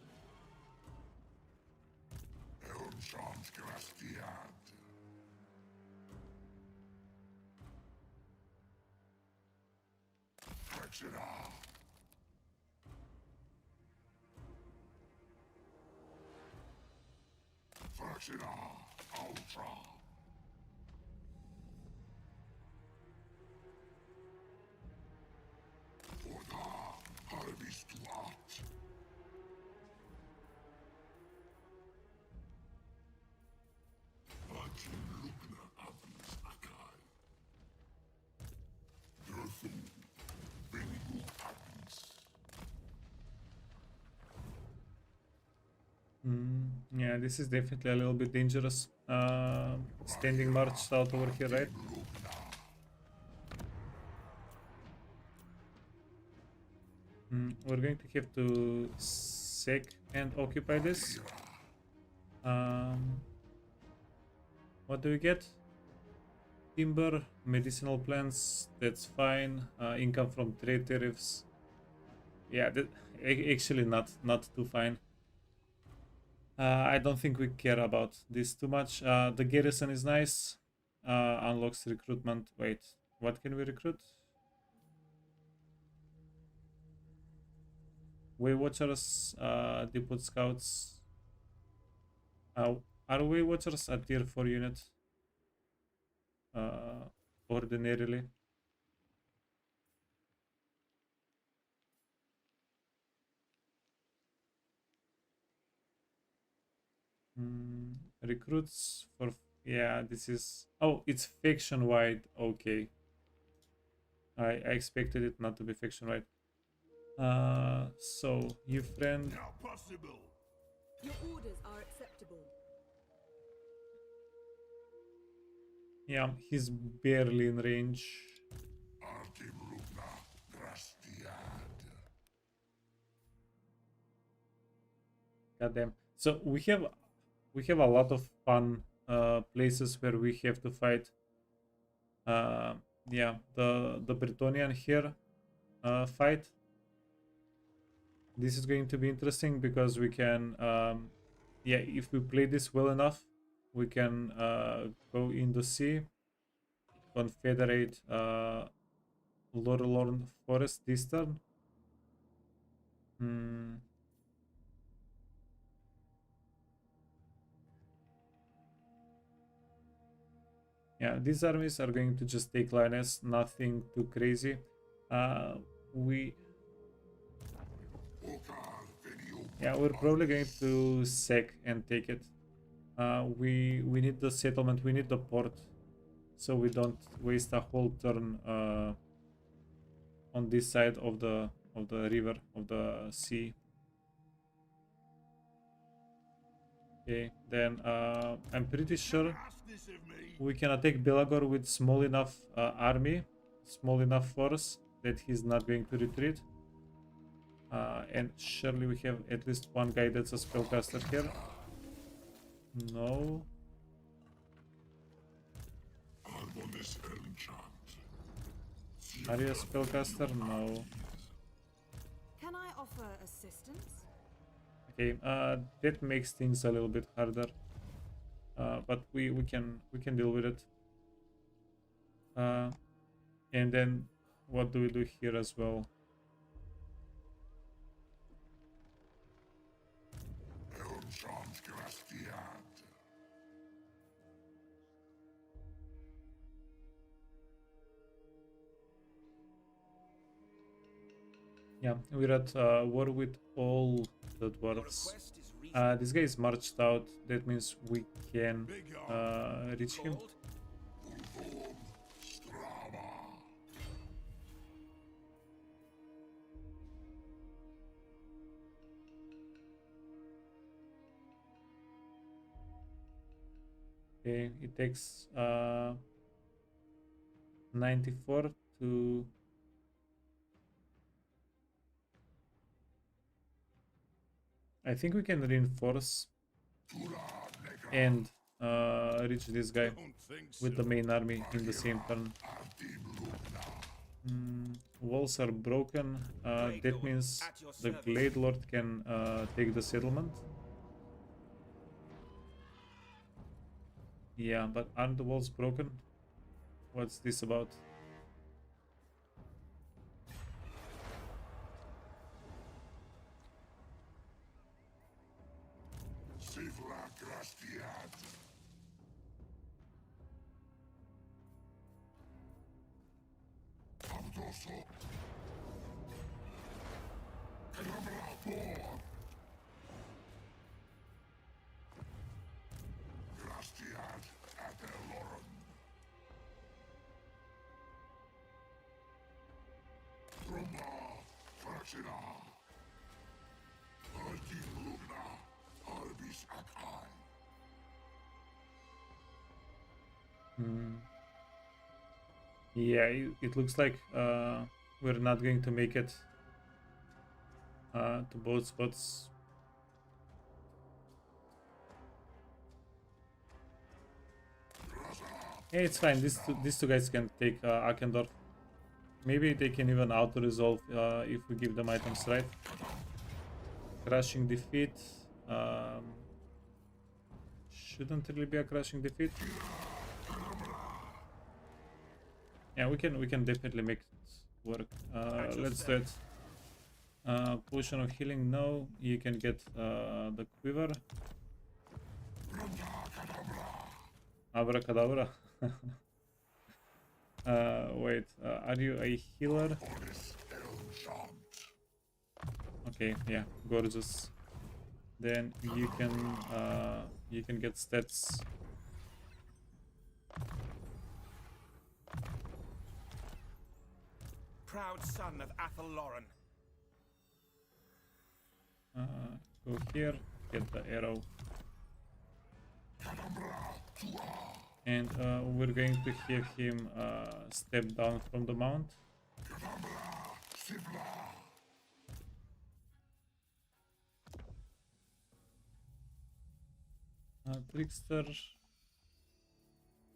Yeah, this is definitely a little bit dangerous. Standing march out over here, right? We're going to have to sack and occupy this. What do we get? Timber, medicinal plants, that's fine. Income from trade tariffs. Yeah, actually not too fine. I don't think we care about this too much. The garrison is nice. Unlocks recruitment. Wait, what can we recruit? Way Watchers, Depot Scouts. Are Way Watchers a tier 4 unit? Ordinarily. Recruits for... Yeah, this is... Oh, it's faction-wide. Okay. I expected it not to be faction-wide. So, you friend... Now possible. Your orders are acceptable. Yeah, he's barely in range. Goddamn. So we have a lot of fun places where we have to fight. Yeah, the Bretonian here fight. This is going to be interesting because we can, yeah, if we play this well enough, we can go in the sea, confederate Lorelorn Forest this turn. Yeah, these armies are going to just take Lioness, nothing too crazy. We... Yeah, we're probably going to sack and take it. We need the settlement, we need the port, so we don't waste a whole turn on this side of the river, of the sea. Okay, then I'm pretty sure we can attack Belagor with small enough army, small enough force that he's not going to retreat. And surely we have at least one guy that's a spellcaster here. No. Are you a spellcaster? No. Can I offer assistance? Okay, that makes things a little bit harder. But we can deal with it. And then what do we do here as well? Yeah, we're at war with all the dwarves. This guy is marched out. That means we can reach him. Okay, it takes 94 to... I think we can reinforce and reach this guy with the main army in the same turn. Walls are broken. That means the Glade Lord can take the settlement. Yeah, but aren't the walls broken? What's this about? Yeah, it looks like we're not going to make it to both spots. Yeah, it's fine. These two guys can take Akendorf. Maybe they can even auto-resolve if we give them items right. Crushing defeat. Shouldn't really be a crushing defeat. Yeah, we can definitely make it work. Let's do it. Potion of healing, no. You can get the quiver. Abracadabra. Wait, are you a healer? Okay, yeah, gorgeous. Then you can get stats. Proud son of Athel Lauren. Go here, get the arrow. And we're going to have him step down from the mount. Trickster,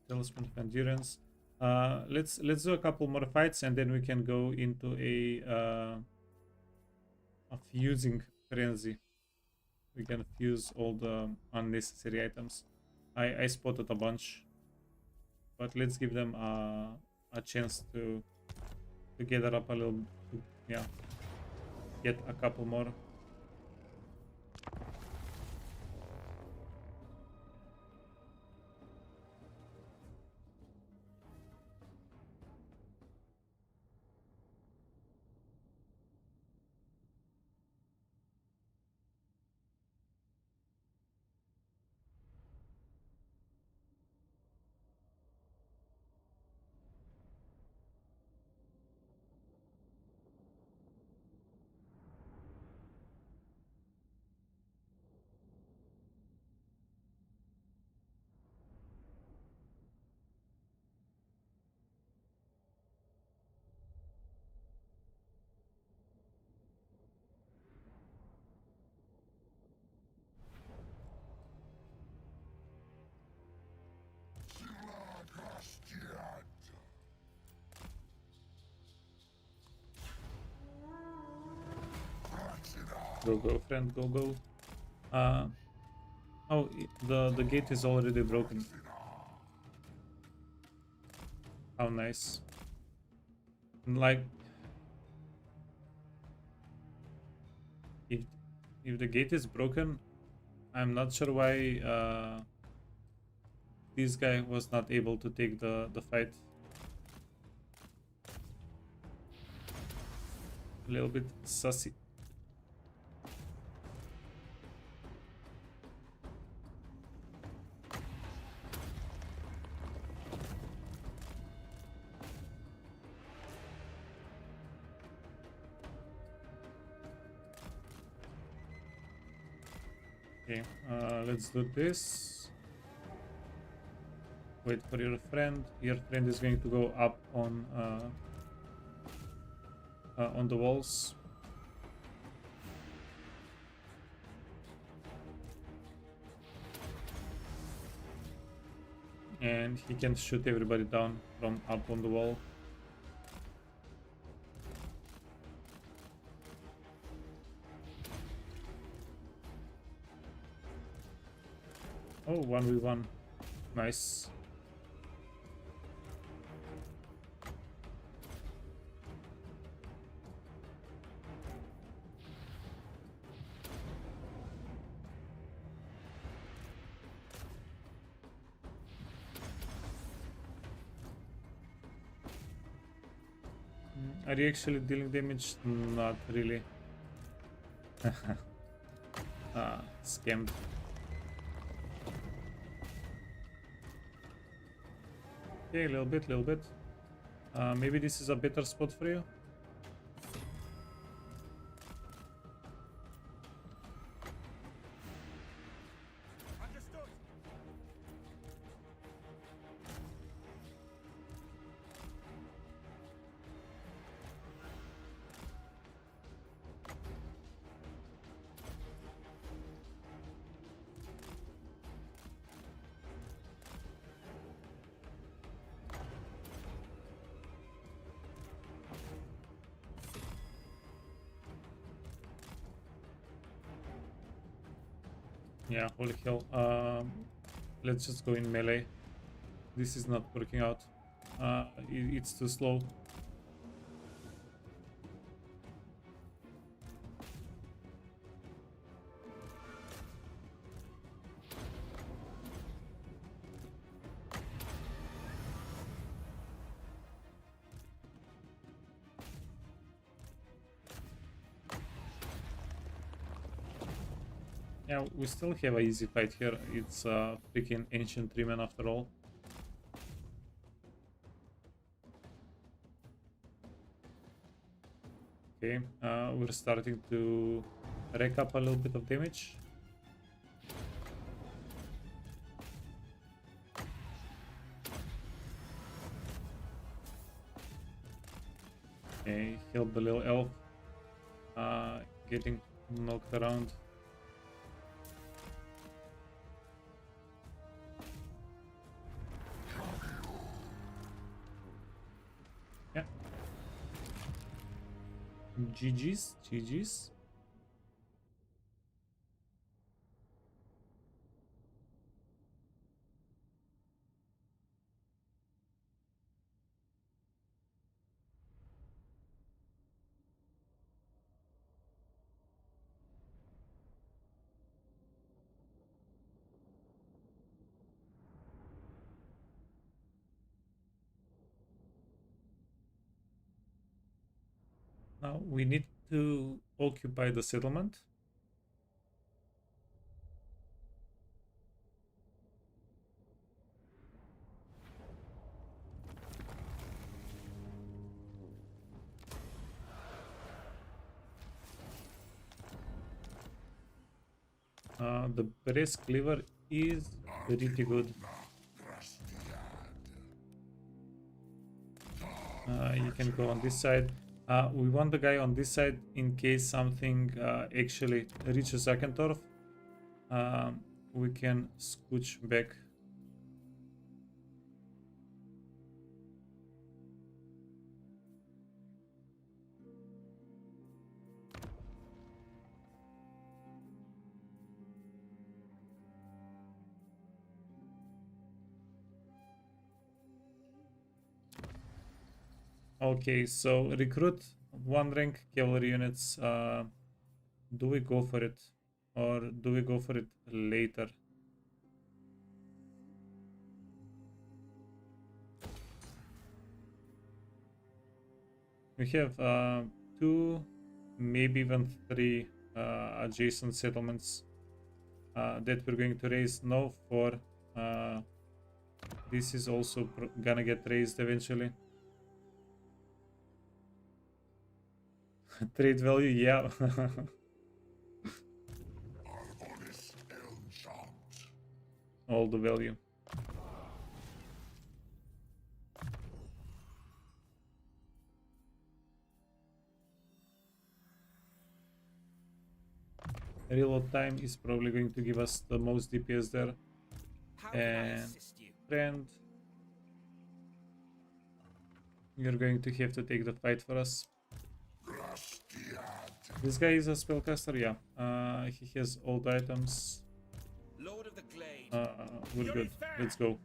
Talisman of Endurance. Let's do a couple more fights and then we can go into a fusing frenzy. We can fuse all the unnecessary items. I spotted a bunch, but let's give them a chance to gather up a little. Yeah, get a couple more. Go, friend, go. Oh, the gate is already broken. How nice. Like, if the gate is broken, I'm not sure why this guy was not able to take the fight. A little bit sussy. Okay, let's do this. Wait for your friend. Your friend is going to go up on the walls. And he can shoot everybody down from up on the wall. Oh, 1v1. Nice. Are you actually dealing damage? Not really. Scammed. Okay, a little bit. Maybe this is a better spot for you. Yeah, holy hell. Let's just go in melee. This is not working out. It's too slow. Yeah, we still have an easy fight here. It's freaking ancient treeman after all. Okay, we're starting to rack up a little bit of damage. Okay, help the little elf. Getting knocked around. Yeah. GG's, GG's. Now we need to occupy the settlement. The brass cleaver is pretty good. You can go on this side. We want the guy on this side in case something actually reaches Akenttorf. We can scooch back. Okay, so recruit 1 rank cavalry units. Do we go for it? Or do we go for it later? We have 2, maybe even 3 adjacent settlements that we're going to raise. No, 4. This is also gonna get raised eventually. Trade value, yeah. All the value. Reload time is probably going to give us the most DPS there. How can I And assist you? friend, you're going to have to take the fight for us. This guy is a spellcaster, yeah. He has all the items. Lord of the Glade. We're good. Let's go.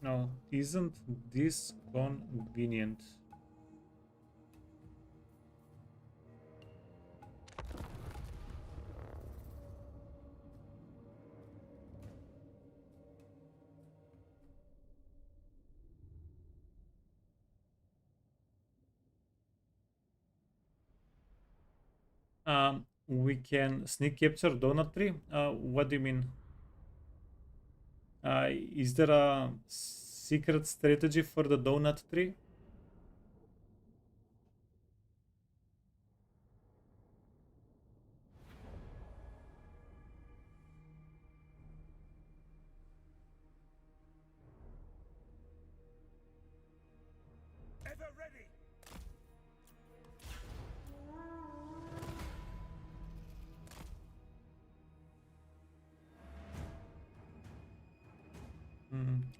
No, isn't this convenient? We can sneak capture donut tree. What do you mean? Is there a secret strategy for the donut tree? Ever ready.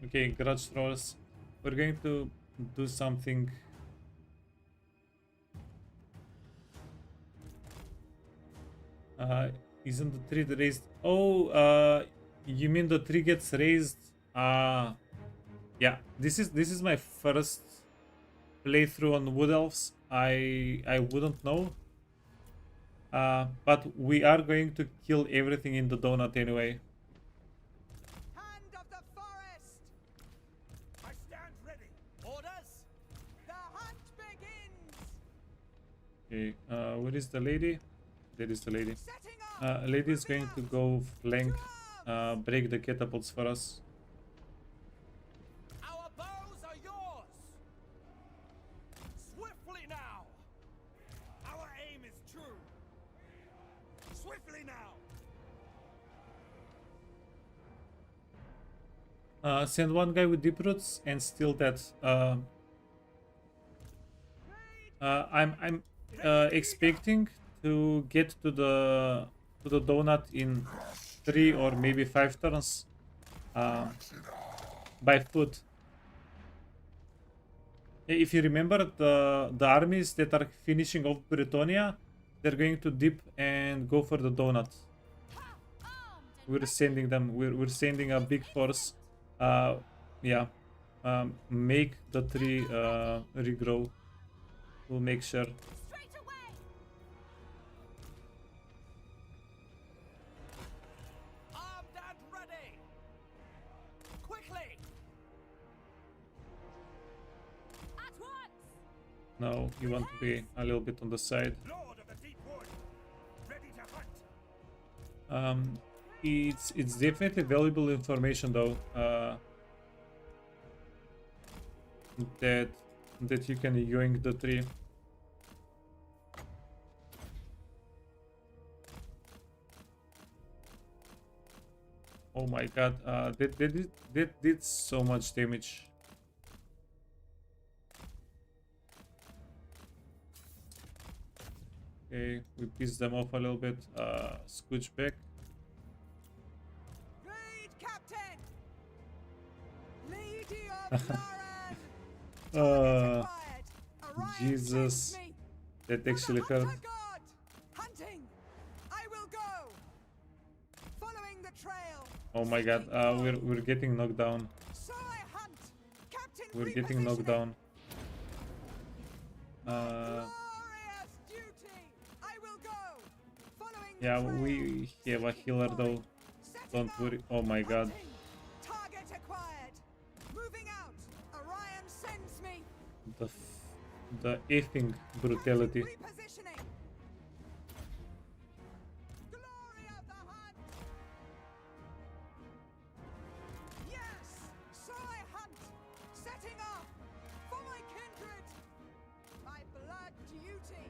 Okay, grudge throwers. we're going to do something. Isn't the tree raised? Oh, you mean the tree gets raised? Yeah. This is my first playthrough on Wood Elves. I wouldn't know. But we are going to kill everything in the donut anyway. Hand of the forest! I stand ready. Orders? The hunt begins! Okay, where is the lady? There is the lady. Setting up! Lady is Moving going to out. go flank, To arms! break the catapults for us. Our bows are yours! Swiftly now! Our aim is true. Swiftly now. Send one guy with deep roots and steal that. I'm expecting to get to the donut in 3 or maybe 5 turns by foot. If you remember, the armies that are finishing off Britonia, they're going to dip and go for the donut. We're sending them. We're sending a big force. Yeah. Make the tree regrow. We'll make sure. Straight away! Armed and ready! Quickly! At once! No, you want to be a little bit on the side. Lord of the deep wood. Ready to hunt. It's definitely valuable information though. That you can yoink the tree. Oh my god, that did so much damage. Okay, we pissed them off a little bit. Scooch back. Raid captain! Lady of Lauren! Uh, Acquired. Orion Jesus. sends me. That For actually the hurt. hunter god! Hunting! I will go! Following the trail! Oh my god, we're getting knocked down. So I hunt! Captain We're getting knocked repositioning. down. Uh, Glorious duty! I will go! Following the yeah, trail. we have a healer though. Setting Don't up. worry. Oh my god. Hunting. Target acquired. Moving out. Orion sends me. The effing brutality. Repositioning. Glory of the hunt. Yes. So I hunt. Setting off for my kindred. My blood duty.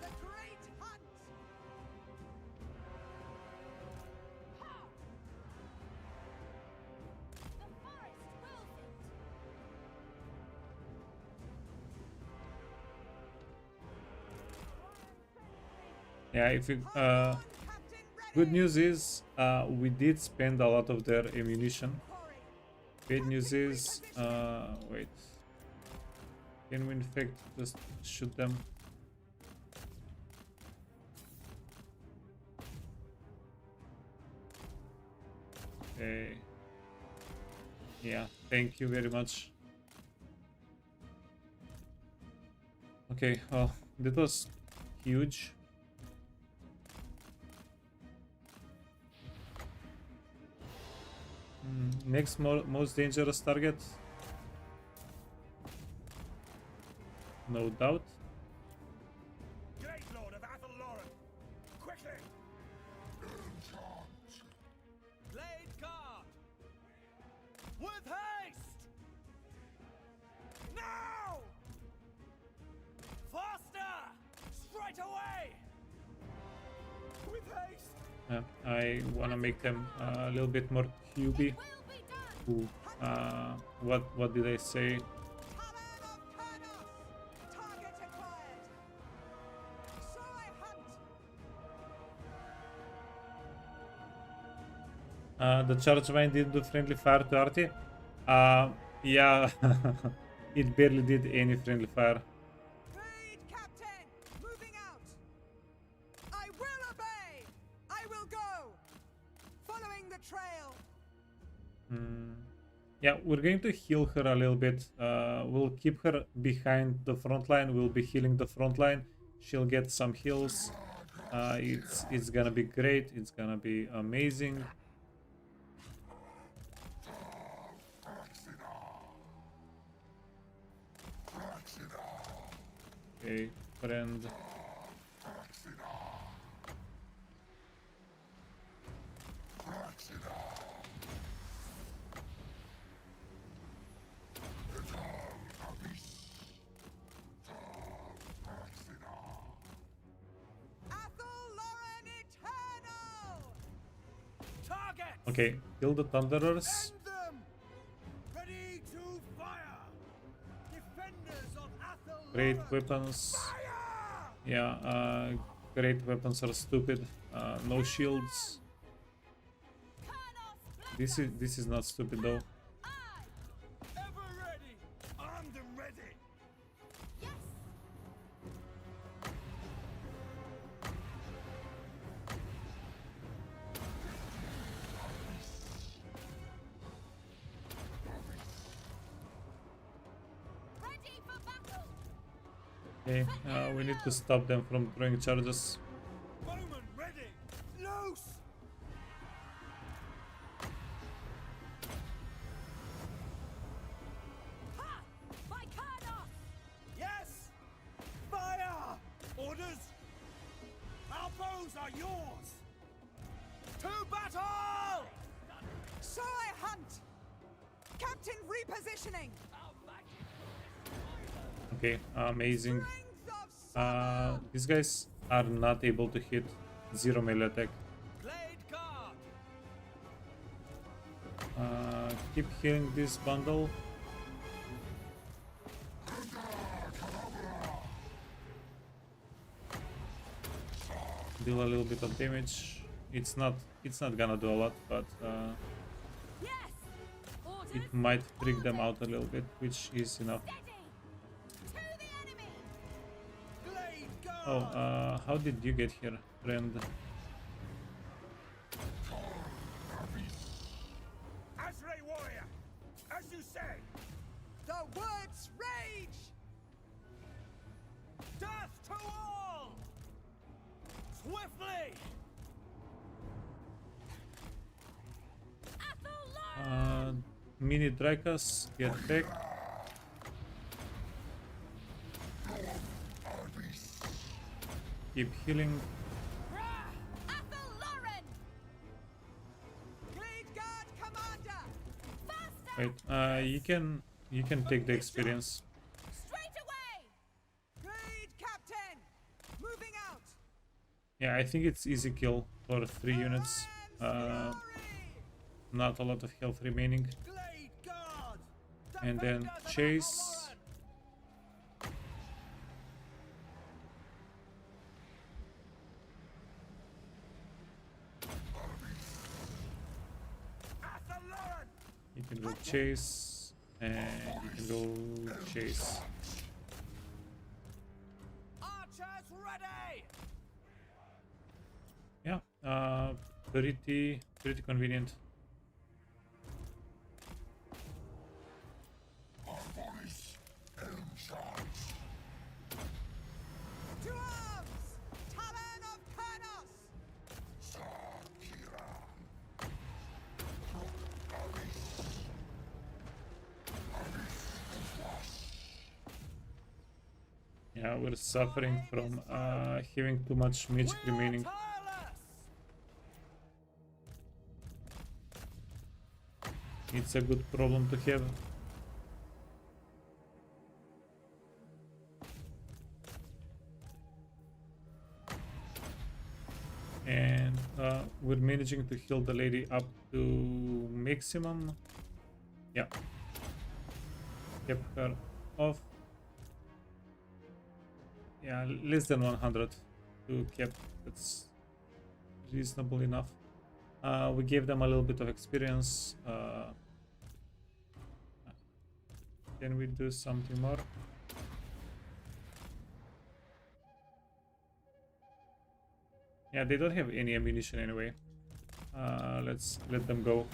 The great hunt. Ha! The forest wills it! Yeah, if you, Hold on, Captain Ready. good news is we did spend a lot of their ammunition. Quarry. Bad news is wait. Can we in fact just shoot them? Okay. Yeah, thank you very much. Okay, well, that was huge. Next most dangerous target? No doubt. Great Lord of Athel Lauren. Quickly. Blade guard! With haste! Now! Faster! Straight away! With haste. I wanna make them a little bit more cubey. Will be done! Ooh, what did I say? Hammer of Kurnos. Target acquired. So I The charge mine didn't do friendly fire to Artie. Yeah, it barely did any friendly fire. Lead, Captain! Moving out! I will obey! I will go! Following the trail! Yeah, we're going to heal her a little bit. We'll keep her behind the front line. We'll be healing the front line. She'll get some heals. It's gonna be great. It's gonna be amazing. Okay, friend. Target! Okay, kill the Thunderers. End them! Ready to fire! Defenders of Athel Great Loren, weapons. fire! Yeah, great weapons are stupid. No shields. This is not stupid though. Ever ready! Armed and ready! Ready for battle! Okay, we need to stop them from throwing charges. Bowman ready! Loose! Ha! By Kurnos! Yes! Fire! Orders! Our bows are yours! To battle! So I hunt! Captain repositioning! Okay, amazing. Strength of These guys are not able to hit. Zero melee attack. Blade guard! Keep healing this bundle. Deal a little bit of damage. It's not gonna do a lot, but Yes! Orders! it might freak them out a little bit, which is enough. Steady! To the enemy! Blade guard! Oh, how did you get here, friend? Azray warrior! As you say! the word's rage! Death to all! Swiftly! Athel Loren! Mini Drakas, get back. Keep healing. Athel Loren! Lead guard commander! Faster! Wait, you can take the experience. Straight away! Lead captain! Moving out! Yeah, I think it's easy kill for 3 units. Glory! Not a lot of health remaining. Blade guard! And then Defenders of chase. Athel Loren! You can go chase. And you can go chase. Archers ready! Yeah, pretty convenient. To arms! Talon of Kurnos! Yeah, we're suffering from having too much magic We are remaining. tireless! It's a good problem to have. And we're managing to heal the lady up to maximum. Yeah. Kept her off. Yeah, less than 100 to keep. That's reasonable enough. We gave them a little bit of experience. Can we do something more? Yeah, they don't have any ammunition anyway. Let's let them go.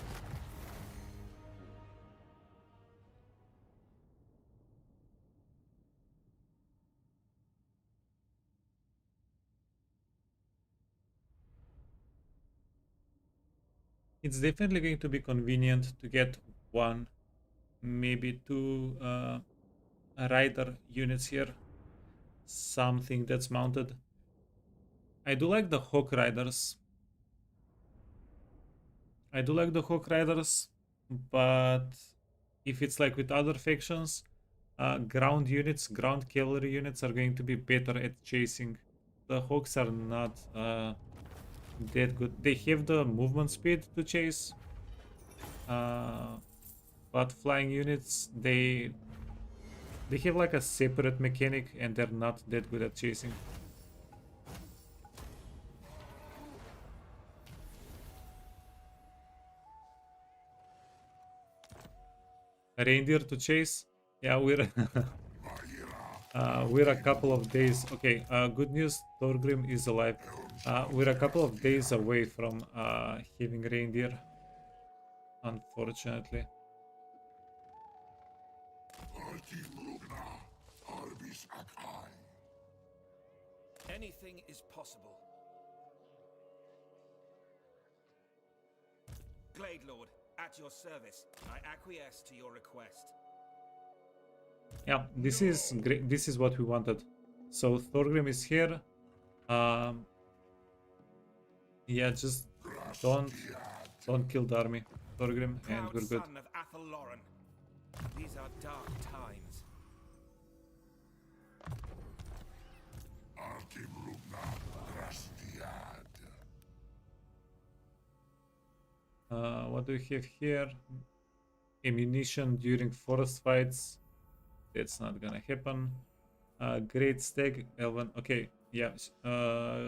It's definitely going to be convenient to get one, maybe two rider units here. Something that's mounted. I do like the Hawk Riders. But if it's like with other factions, ground units, ground cavalry units are going to be better at chasing. The Hawks are not that good. They have the movement speed to chase, but flying units, they have like a separate mechanic and they're not that good at chasing. Reindeer to chase. Yeah, we're we're a couple of days. Okay, good news, Thorgrim is alive. We're a couple of days away from having reindeer, unfortunately. Anything is possible. Glade Lord, at your service. I acquiesce to your request. Yeah, this is great. This is what we wanted. So Thorgrim is here. Yeah, just don't kill the army, Thorgrim, and Proud we're good. son of Athel Lauren. These are dark times. What do we have here? Ammunition during forest fights. That's not gonna happen. Great stag, Elven. Okay, yeah.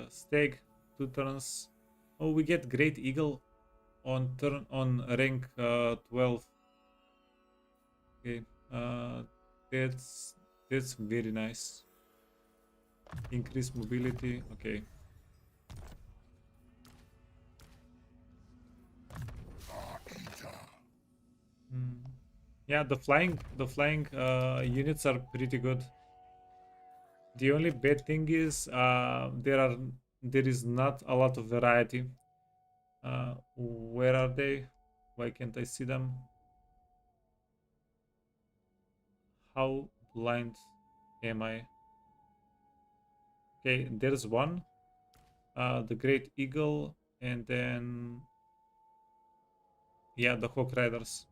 Stag, 2 turns. Oh, we get Great Eagle on rank 12. Okay, that's very nice. Increase mobility. Okay. Yeah, the flying units are pretty good. The only bad thing is there is not a lot of variety. Where are they? Why can't I see them? How blind am I? Okay, there's one. The Great Eagle, and then yeah, the Hawk Riders.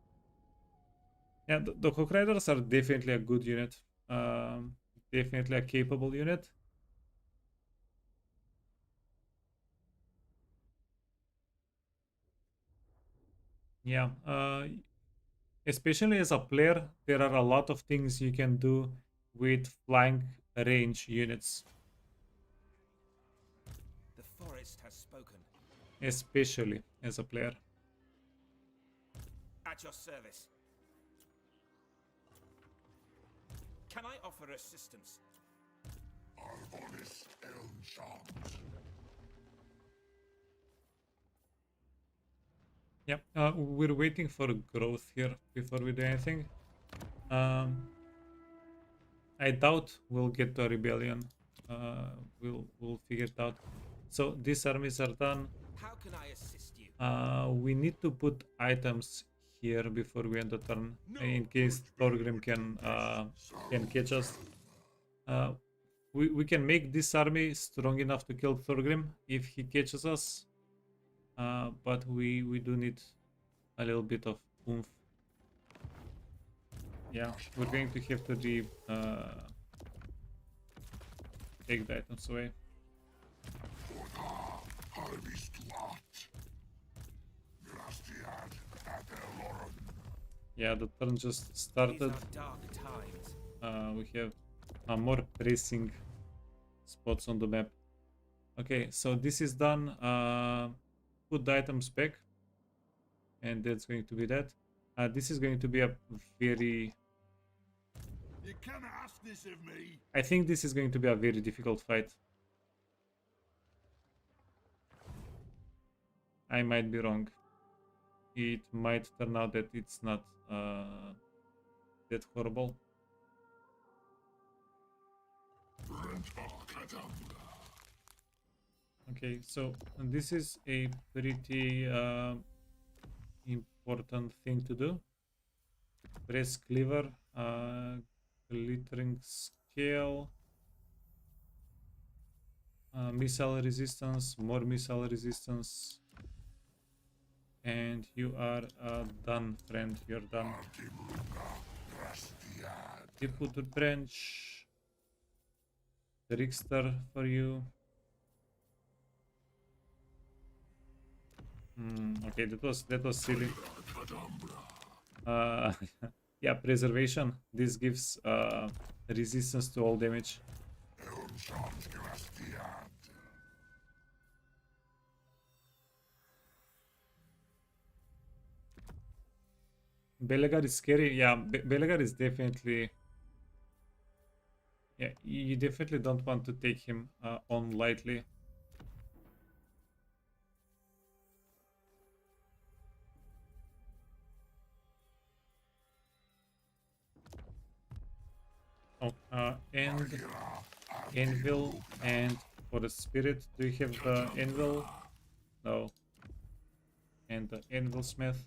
Yeah, the Hawk Riders are definitely a good unit. Definitely a capable unit. Yeah, especially as a player, there are a lot of things you can do with flank range units. The forest has spoken. Especially as a player. At your service. Can I offer assistance? Yep, we're waiting for growth here before we do anything. I doubt we'll get to a rebellion. We'll figure it out. So these armies are done. How can I assist you? We need to put items here before we end the turn, in case Thorgrim can catch us. We can make this army strong enough to kill Thorgrim if he catches us. But we do need a little bit of oomph. Yeah, we're going to have to take the items away. Yeah, the turn just started. These are dark times. We have more pressing spots on the map. Okay, so this is done. put the items back, and that's going to be that. This is going to be a very... You cannot ask this of me. I think this is going to be a very difficult fight. I might be wrong. It might turn out that it's not that horrible. Okay, so this is a pretty important thing to do. Press cleaver, glittering scale, missile resistance, more missile resistance, and you are done, friend. You're done. Deepwood branch, trickster for you. Okay, that was silly. Yeah, preservation. This gives resistance to all damage. Belegar is scary. Yeah, Belegar is definitely... Yeah, you definitely don't want to take him on lightly. Oh, and anvil, and for the spirit, do you have the anvil? No. And the anvil smith.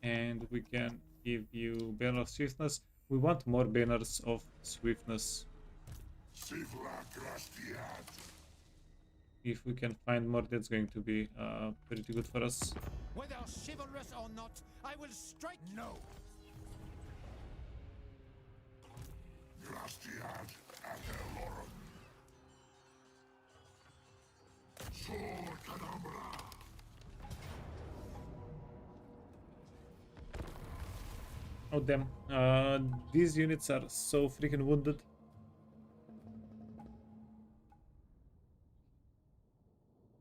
And we can give you banner of swiftness. We want more banners of swiftness. If we can find more, that's going to be pretty good for us. Whether chivalrous or not, I will strike. No. Oh damn, these units are so freaking wounded.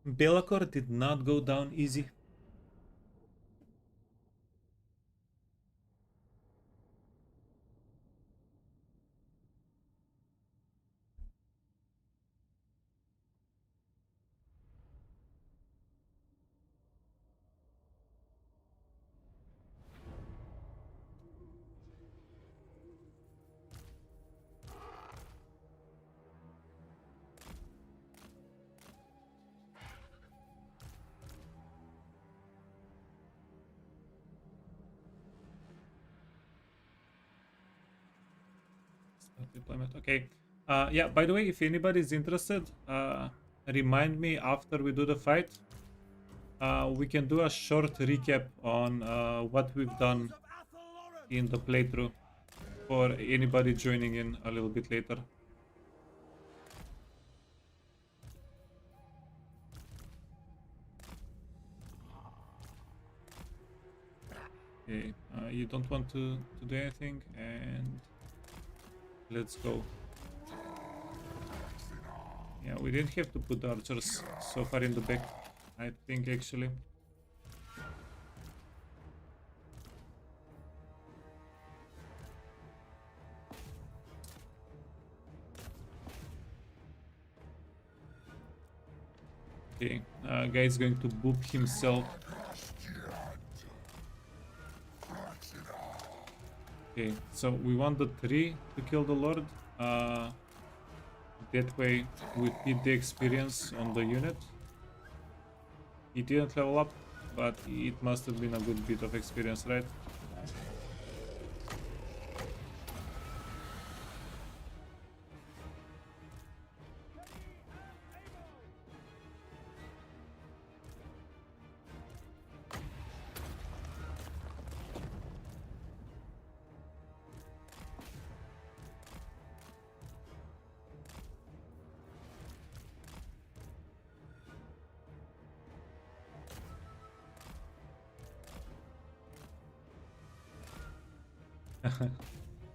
Belacor did not go down easy. Deployment. Okay. Yeah, by the way, if anybody is interested, remind me after we do the fight. We can do a short recap on what we've done in the playthrough for anybody joining in a little bit later. Okay, you don't want to do anything, and let's go. Yeah, we didn't have to put the archers so far in the back, I think, actually. Okay, guy's going to boop himself. Okay, so we want the 3 to kill the Lord. That way we feed the experience on the unit. He didn't level up, but it must have been a good bit of experience, right?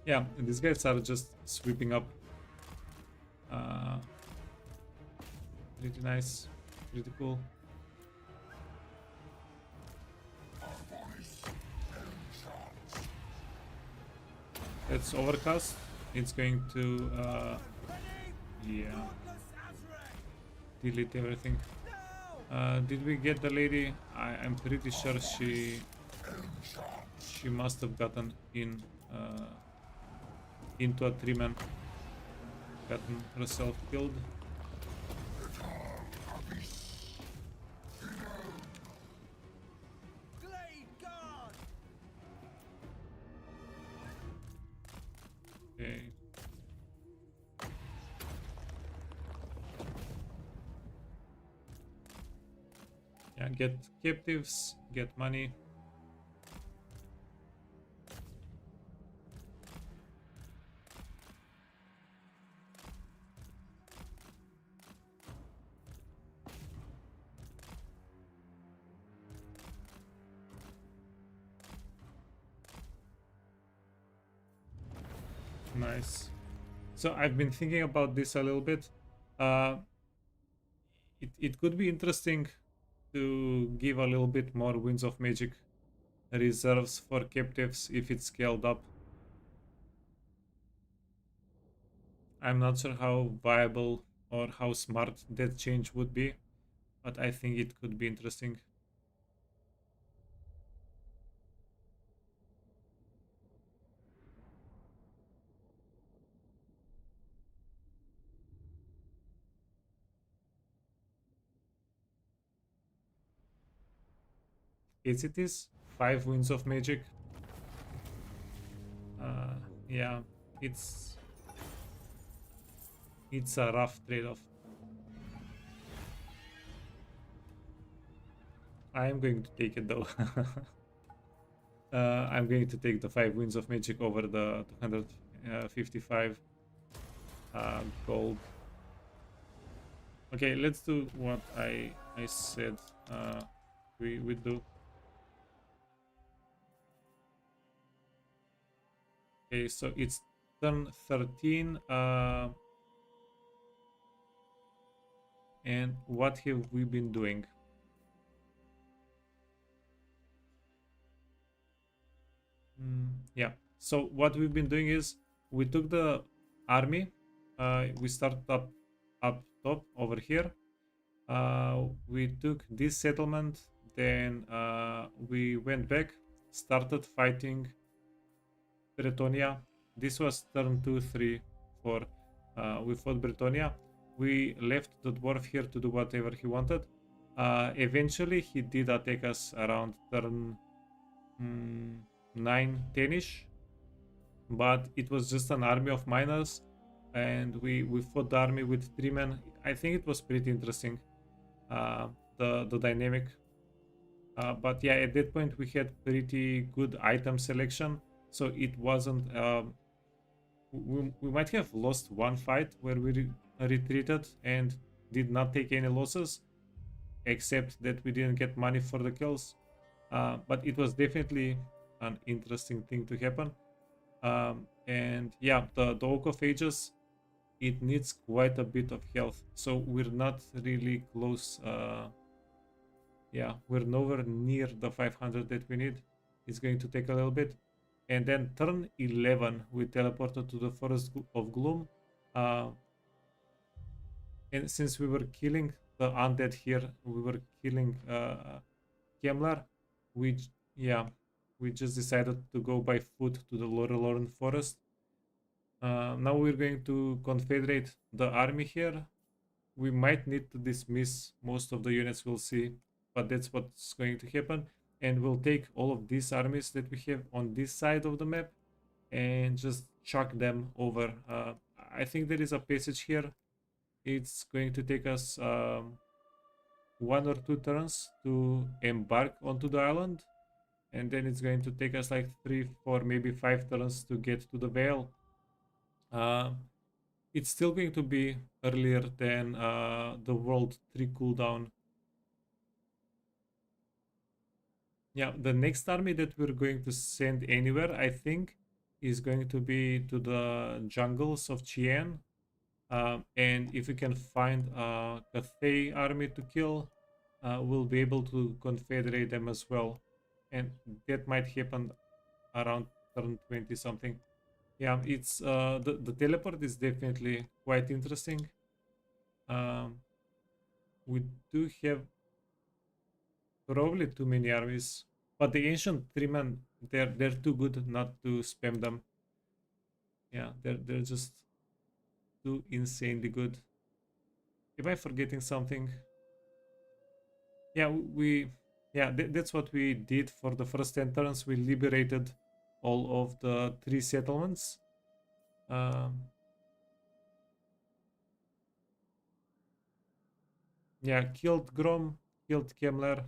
Yeah, these guys are just sweeping up. Pretty nice, pretty cool. Let's overcast. It's going to yeah, Dauntless Azrael! delete everything. Did we get the lady? I'm pretty sure she must have gotten in into a 3-man, gotten herself killed. Glade guard! Okay. Yeah, get captives, get money. Nice. So I've been thinking about this a little bit. It could be interesting to give a little bit more Winds of Magic reserves for captives if it's scaled up. I'm not sure how viable or how smart that change would be, but I think it could be interesting. Is it is 5 Winds of Magic? Yeah, it's a rough trade-off. I am going to take it though. I'm going to take the 5 Winds of Magic over the 255 gold. Okay, let's do what I said we would do. Okay, so it's turn 13. And what have we been doing? Yeah, so what we've been doing is we took the army, we started up top over here. We took this settlement, then we went back, started fighting Bretonia. This was turn 2, 3, 4. We fought Bretonia. We left the dwarf here to do whatever he wanted. Eventually, he did attack us around turn 9, 10ish, but it was just an army of miners, and we fought the army with 3 men. I think it was pretty interesting, the dynamic. But yeah, at that point we had pretty good item selection, so it wasn't we might have lost one fight where we retreated and did not take any losses, except that we didn't get money for the kills. But it was definitely an interesting thing to happen. And yeah, the Oak of Ages, it needs quite a bit of health, so we're not really close. Yeah, we're nowhere near the 500 that we need. It's going to take a little bit. And then turn 11, we teleported to the Forest of Gloom. And since we were killing the undead here, we were killing Kemlar, we just decided to go by foot to the Lorelorn Forest. Now we're going to confederate the army here. We might need to dismiss most of the units, we'll see, but that's what's going to happen. And we'll take all of these armies that we have on this side of the map and just chuck them over. I think there is a passage here. It's going to take us 1 or 2 turns to embark onto the island, and then it's going to take us like 3, 4, maybe 5 turns to get to the Vale. It's still going to be earlier than the World 3 cooldown. Yeah, the next army that we're going to send anywhere, I think, is going to be to the jungles of Chien. And if we can find a Cathay army to kill, we'll be able to confederate them as well. And that might happen around turn 20 something. Yeah, it's the teleport is definitely quite interesting. Um, we do have probably too many armies, but the ancient three men, they're too good not to spam them. Yeah, they're just too insanely good. Am I forgetting something? Yeah, that's what we did for the first 10 turns. We liberated all of the 3 settlements. Yeah, killed Grom, killed Kemler,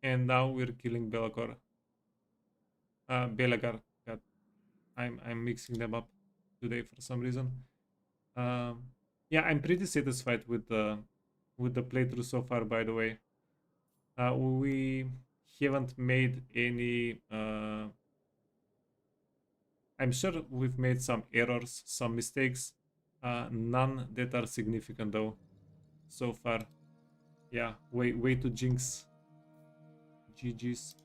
and now we're killing Belagor. Belagar. God, I'm mixing them up today for some reason. Um, yeah, I'm pretty satisfied with the playthrough so far. By the way, we haven't made any. I'm sure we've made some errors, some mistakes. None that are significant though. So far, yeah, way to jinx. GG's.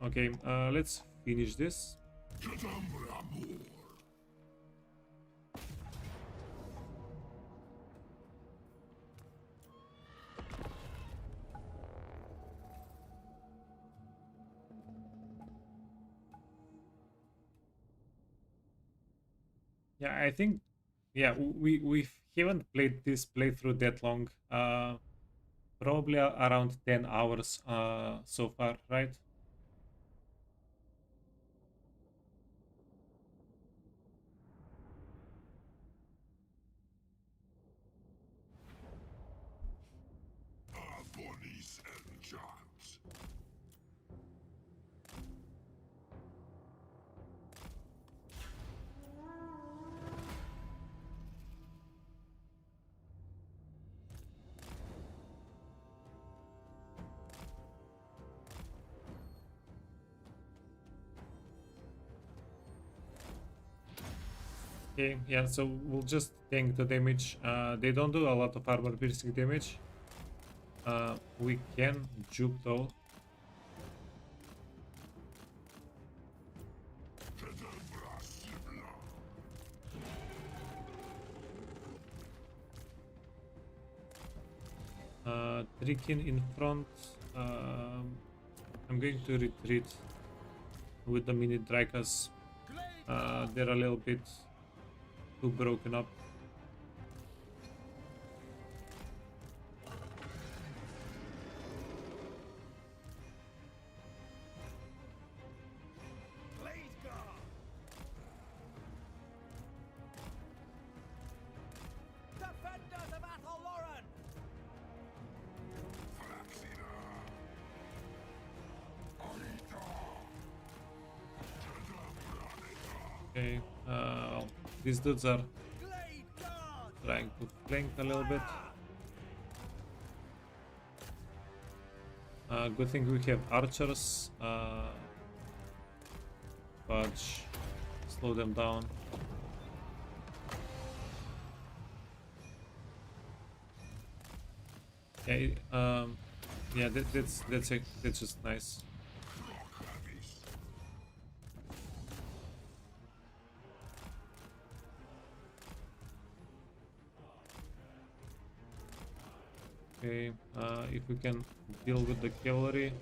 Okay, let's finish this. Yeah, I think, yeah, we haven't played this playthrough that long. Probably around 10 hours so far, right? Bonnie's enchant. Okay, yeah, so we'll just tank the damage. They don't do a lot of armor piercing damage. We can juke though. Trikin in front. I'm going to retreat with the mini Drykas. They're a little bit too broken up. Blade guard. Defenders of Athelloren. Okay, these dudes are Blade guard. trying to flank a little bit. Good thing we have archers. Fudge. Slow them down. Yeah, yeah, that's just nice. Okay, if we can deal with the cavalry.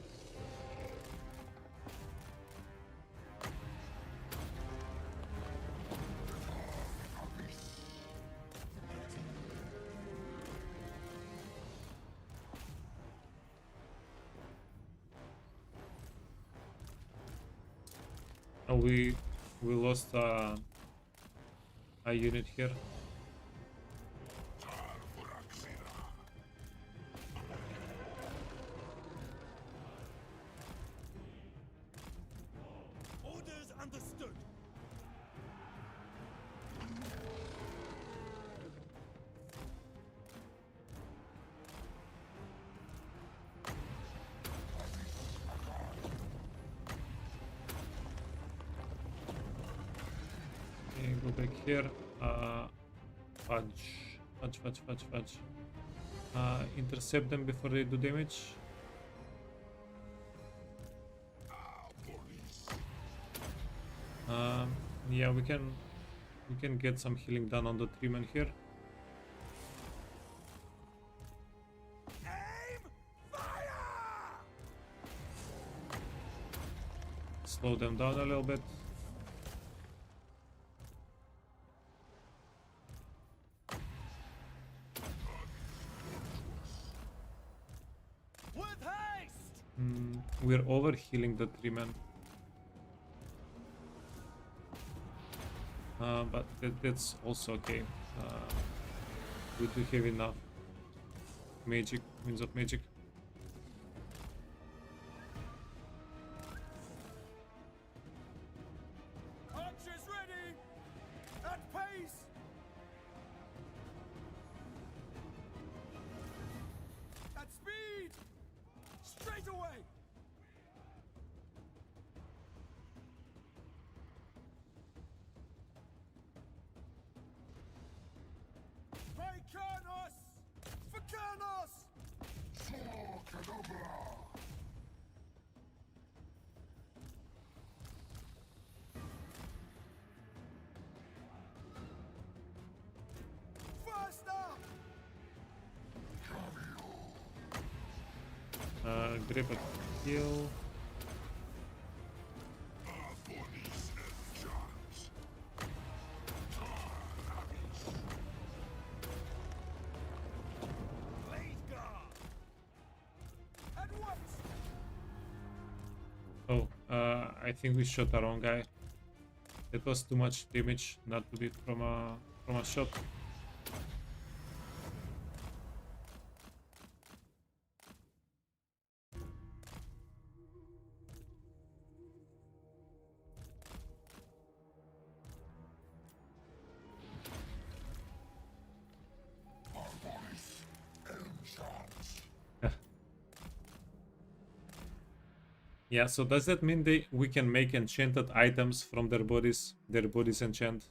Oh, we lost a unit here. Orders understood. Okay, go back here. Fudge. Intercept them before they do damage. Yeah, we can get some healing done on the treeman here. Aim! Fire! Slow them down a little bit. With haste! We're over healing the treeman. But that's also okay. We do have enough magic, winds of magic. Archers ready! At pace! At speed! Straight away! By Kurnos! For Kurnos! Faster! Grip a heal. Blade guard! At once! Oh, I think we shot the wrong guy. That was too much damage not to be from a shot. Yeah, so does that mean we can make enchanted items from their bodies? Their bodies enchant?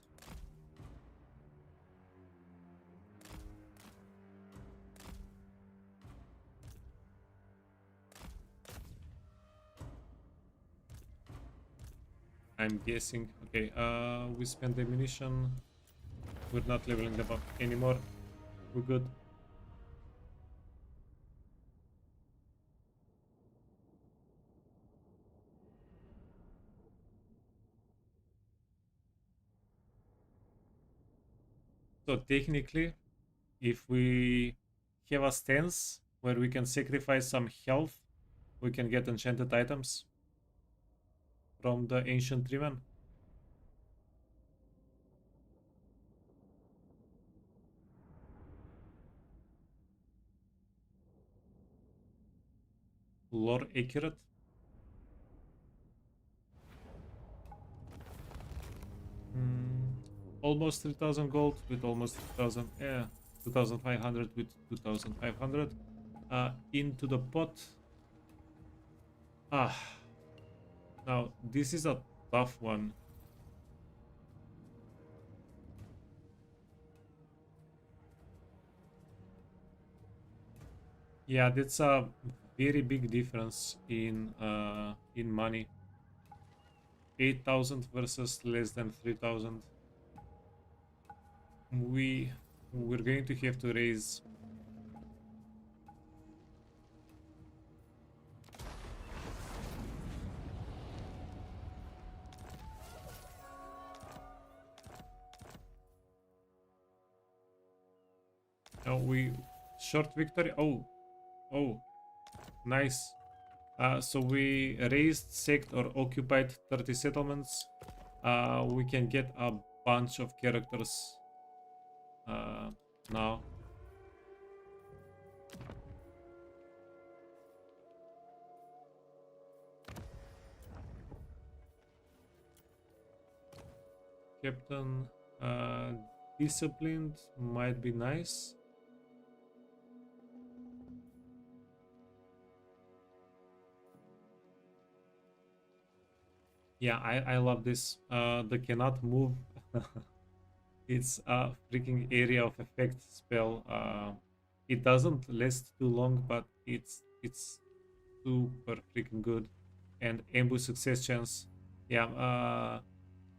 I'm guessing. Okay, we spent the ammunition. We're not leveling them up anymore. We're good. So technically, if we have a stance where we can sacrifice some health, we can get enchanted items from the ancient treeman. Lore accurate. Almost 3000 gold with almost 3000. Yeah, 2500 with 2500. Into the pot. Now this is a tough one. Yeah, that's a very big difference in money. 8000 versus less than 3000. We're going to have to raise. Oh, we short victory. Oh, nice. So we raised, sacked, or occupied 30 settlements. We can get a bunch of characters now. Captain, disciplined might be nice. Yeah, I love this. The cannot move. It's a freaking area of effect spell. It doesn't last too long, but it's super freaking good. And ambush success chance. Yeah,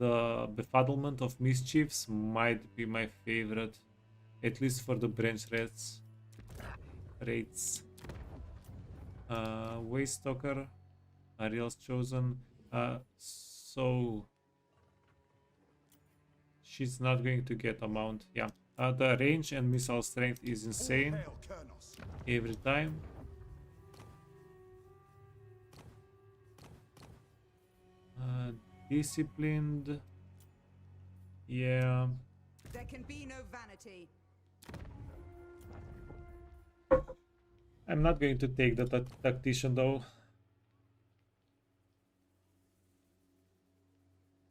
the Befuddlement of Mischiefs might be my favorite, at least for the branch rates. Waystalker, Ariel's chosen. So she's not going to get a mount. Yeah. The range and missile strength is insane Hail, Kernos. every time. Disciplined. Yeah. There can be no vanity. I'm not going to take the tactician though.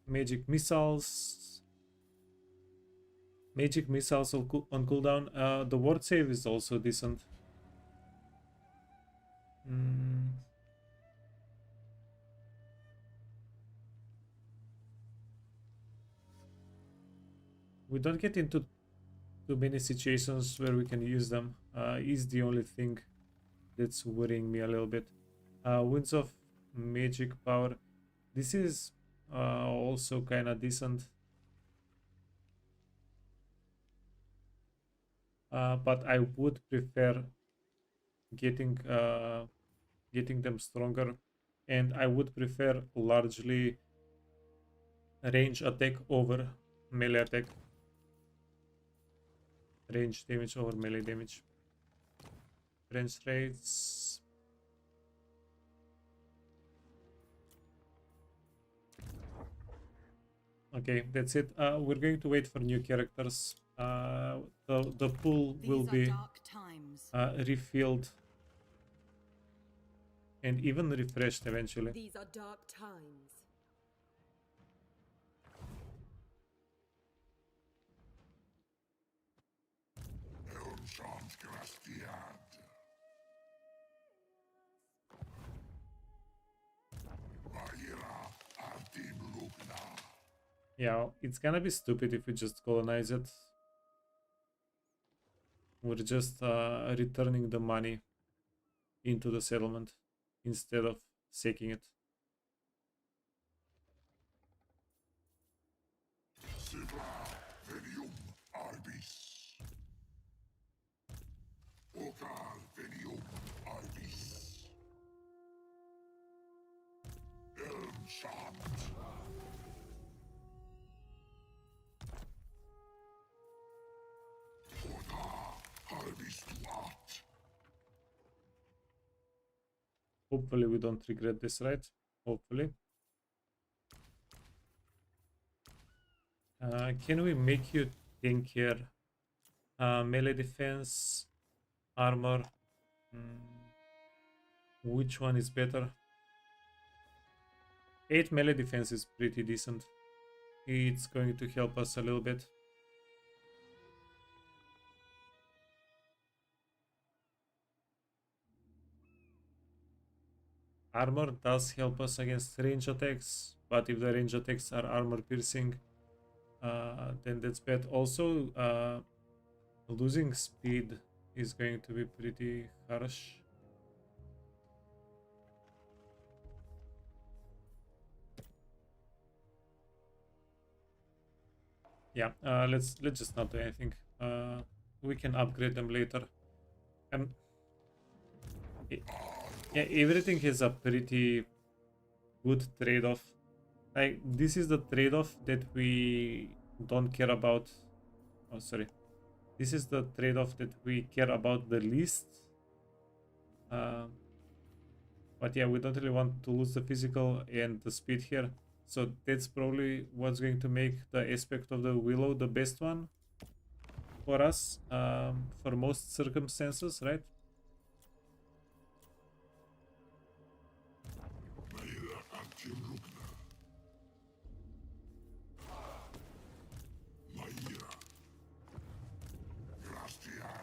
Magic missiles. Magic missiles on cooldown. The ward save is also decent. We don't get into too many situations where we can use them. Is the only thing that's worrying me a little bit. Winds of magic power. This is also kind of decent. But I would prefer getting them stronger, and I would prefer largely range attack over melee attack. Range damage over melee damage. Range rates. Okay, that's it. We're going to wait for new characters. The pool will be dark times. refilled and even refreshed eventually. These are dark times. Elmshant Grastiad. Vaira Artim Lugna. Yeah, it's gonna be stupid if we just colonize it. We're just returning the money into the settlement instead of sacking it. Siva Venium Arbis. Ocar Venium Arbis. Elmshant. Hopefully we don't regret this, right? Hopefully. Can we make you tankier? Melee defense, armor. Which one is better? 8 melee defense is pretty decent. It's going to help us a little bit. Armor does help us against range attacks, but if the range attacks are armor piercing, then that's bad. Also, losing speed is going to be pretty harsh. Yeah, let's just not do anything. We can upgrade them later. Yeah, everything has a pretty good trade-off. Like, this is the trade-off that we don't care about. Oh, sorry. This is the trade-off that we care about the least. But yeah, we don't really want to lose the physical and the speed here. So that's probably what's going to make the aspect of the Willow the best one for us, for most circumstances, right?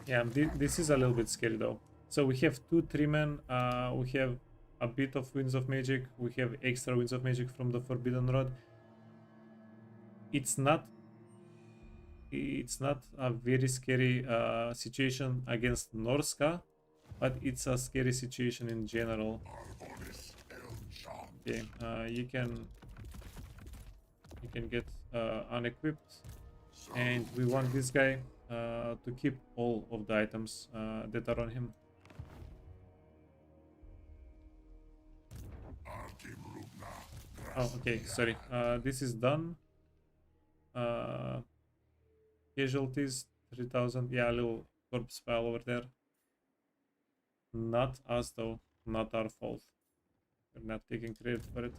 Yeah, this is a little bit scary though. So we have 2 3-men, we have a bit of Winds of Magic, we have extra Winds of Magic from the Forbidden Rod. It's not a very scary situation against Norska, but it's a scary situation in general. Okay, you You can get unequipped. And we want this guy to keep all of the items that are on him. Oh, okay, sorry. This is done. Casualties, 3000. Yeah, a little corpse pile over there. Not us though, not our fault. We're not taking credit for it.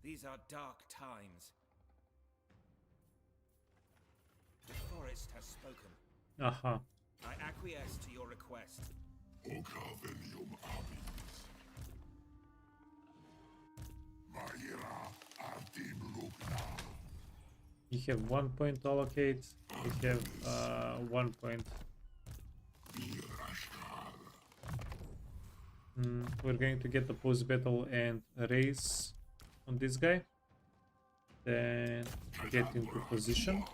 These are dark times. The forest has spoken. Aha. I acquiesce to your request. You have 1 point to allocate. We have 1 point. We're going to get the post battle and raise on this guy. Then get into position.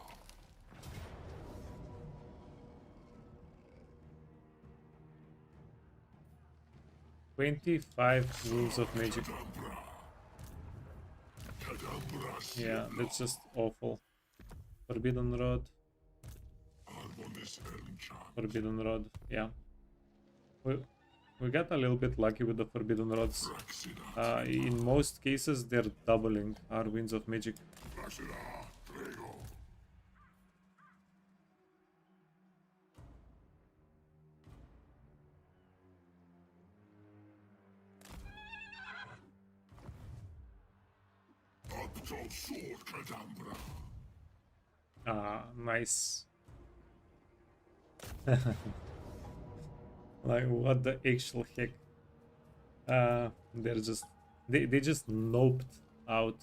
$25 rules of magic. Yeah, that's just awful. Forbidden Rod. Forbidden Rod, yeah. We got a little bit lucky with the Forbidden Rods. In most cases, they're doubling our Winds of Magic. Nice. Like, what the actual heck? They're just... They just noped out.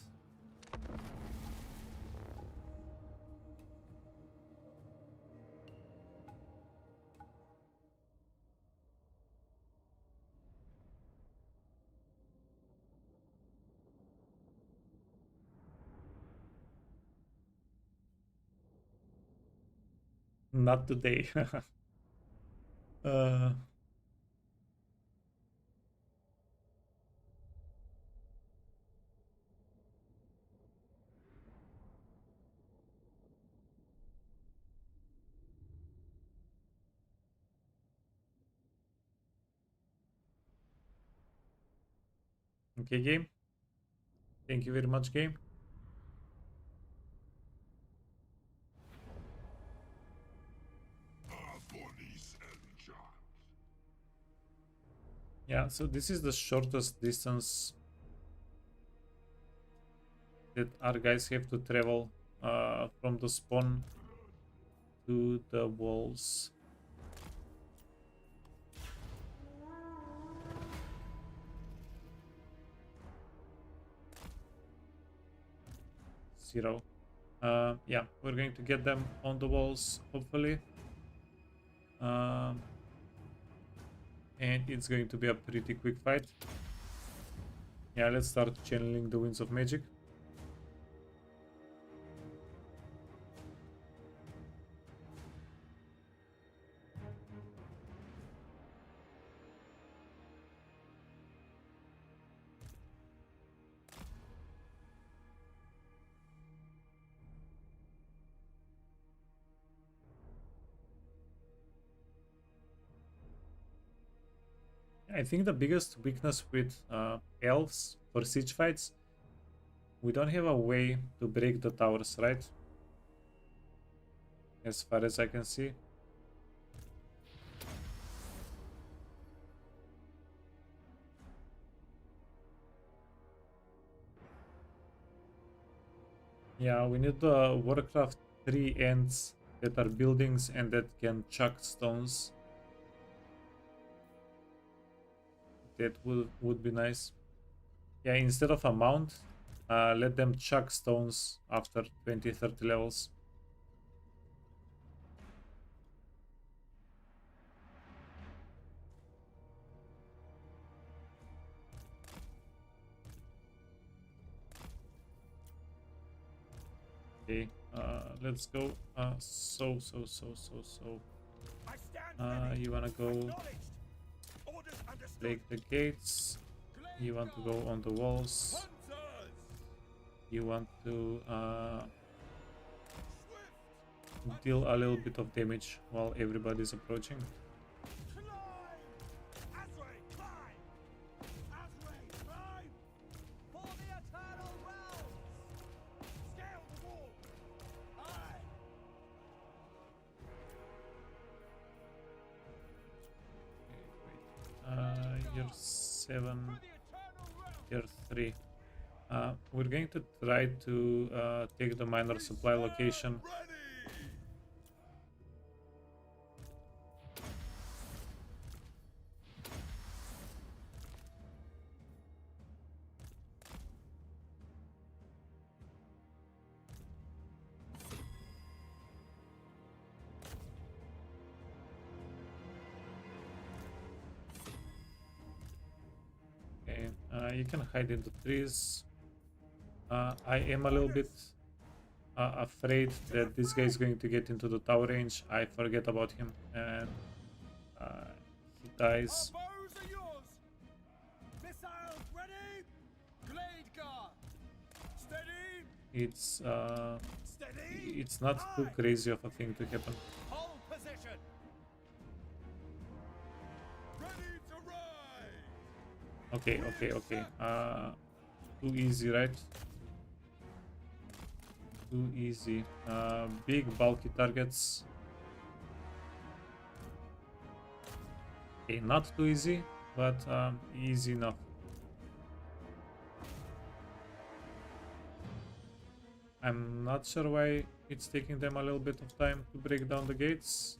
Not today. Okay, game. Thank you very much, game. Yeah, so this is the shortest distance that our guys have to travel from the spawn to the walls. Zero. Yeah, we're going to get them on the walls, hopefully. And it's going to be a pretty quick fight. Yeah, let's start channeling the Winds of Magic. I think the biggest weakness with elves for siege fights, we don't have a way to break the towers, right? As far as I can see. Yeah, we need the Warcraft 3 ends that are buildings and that can chuck stones. That would be nice. Yeah, instead of a mount, let them chuck stones after 20-30 levels. Okay, let's go. You wanna go break the gates. You want to go on the walls. Hunters! You want to deal a little bit of damage while everybody's approaching. Climb! Azray, climb! Azray, climb! For the eternal realms! Scale the wall! Aye! You're 7, For the eternal realms! you're 3. We're going to try to take the minor supply location. Ready! Okay, you can hide in the trees. I am a little bit afraid that this guy is going to get into the tower range. I forget about him and he dies. Our bows are yours! Missiles ready! Blade guard! Steady! Steady! It's not too crazy of a thing to happen. Hold position! Ready to ride! Okay. Too easy, right? Too easy. Big bulky targets. Okay, not too easy, but easy enough. I'm not sure why it's taking them a little bit of time to break down the gates.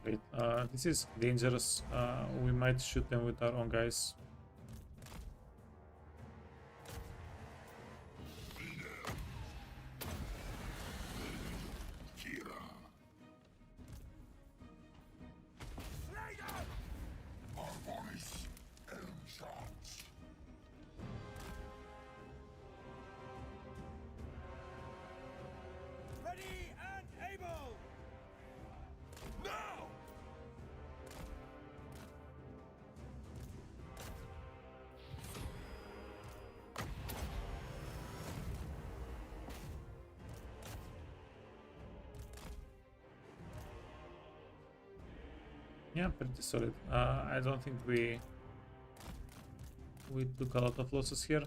Wait, this is dangerous. We might shoot them with our own guys. Ready and able! Now! Yeah, pretty solid. I don't think we took a lot of losses here.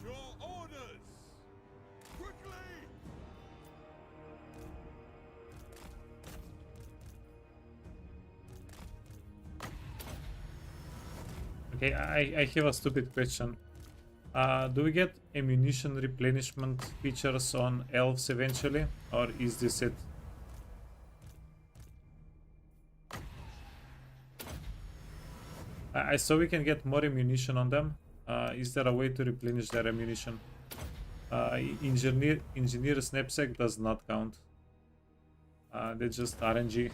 Your orders! Quickly! Okay, I have a stupid question. Do we get ammunition replenishment features on elves eventually, or is this it? I saw we can get more ammunition on them. Is there a way to replenish their ammunition? Engineer's knapsack does not count. They're just RNG.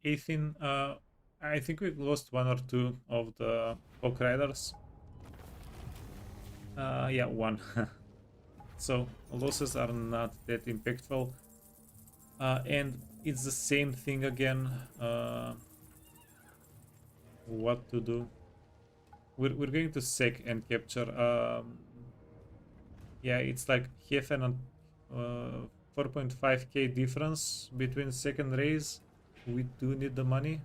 Ethan, I think we've lost one or two of the Hawk Riders. Yeah, one. So losses are not that impactful. And it's the same thing again. What to do? We're going to sack and capture. Yeah, it's like half an 4.5k difference between second raise. we do need the money.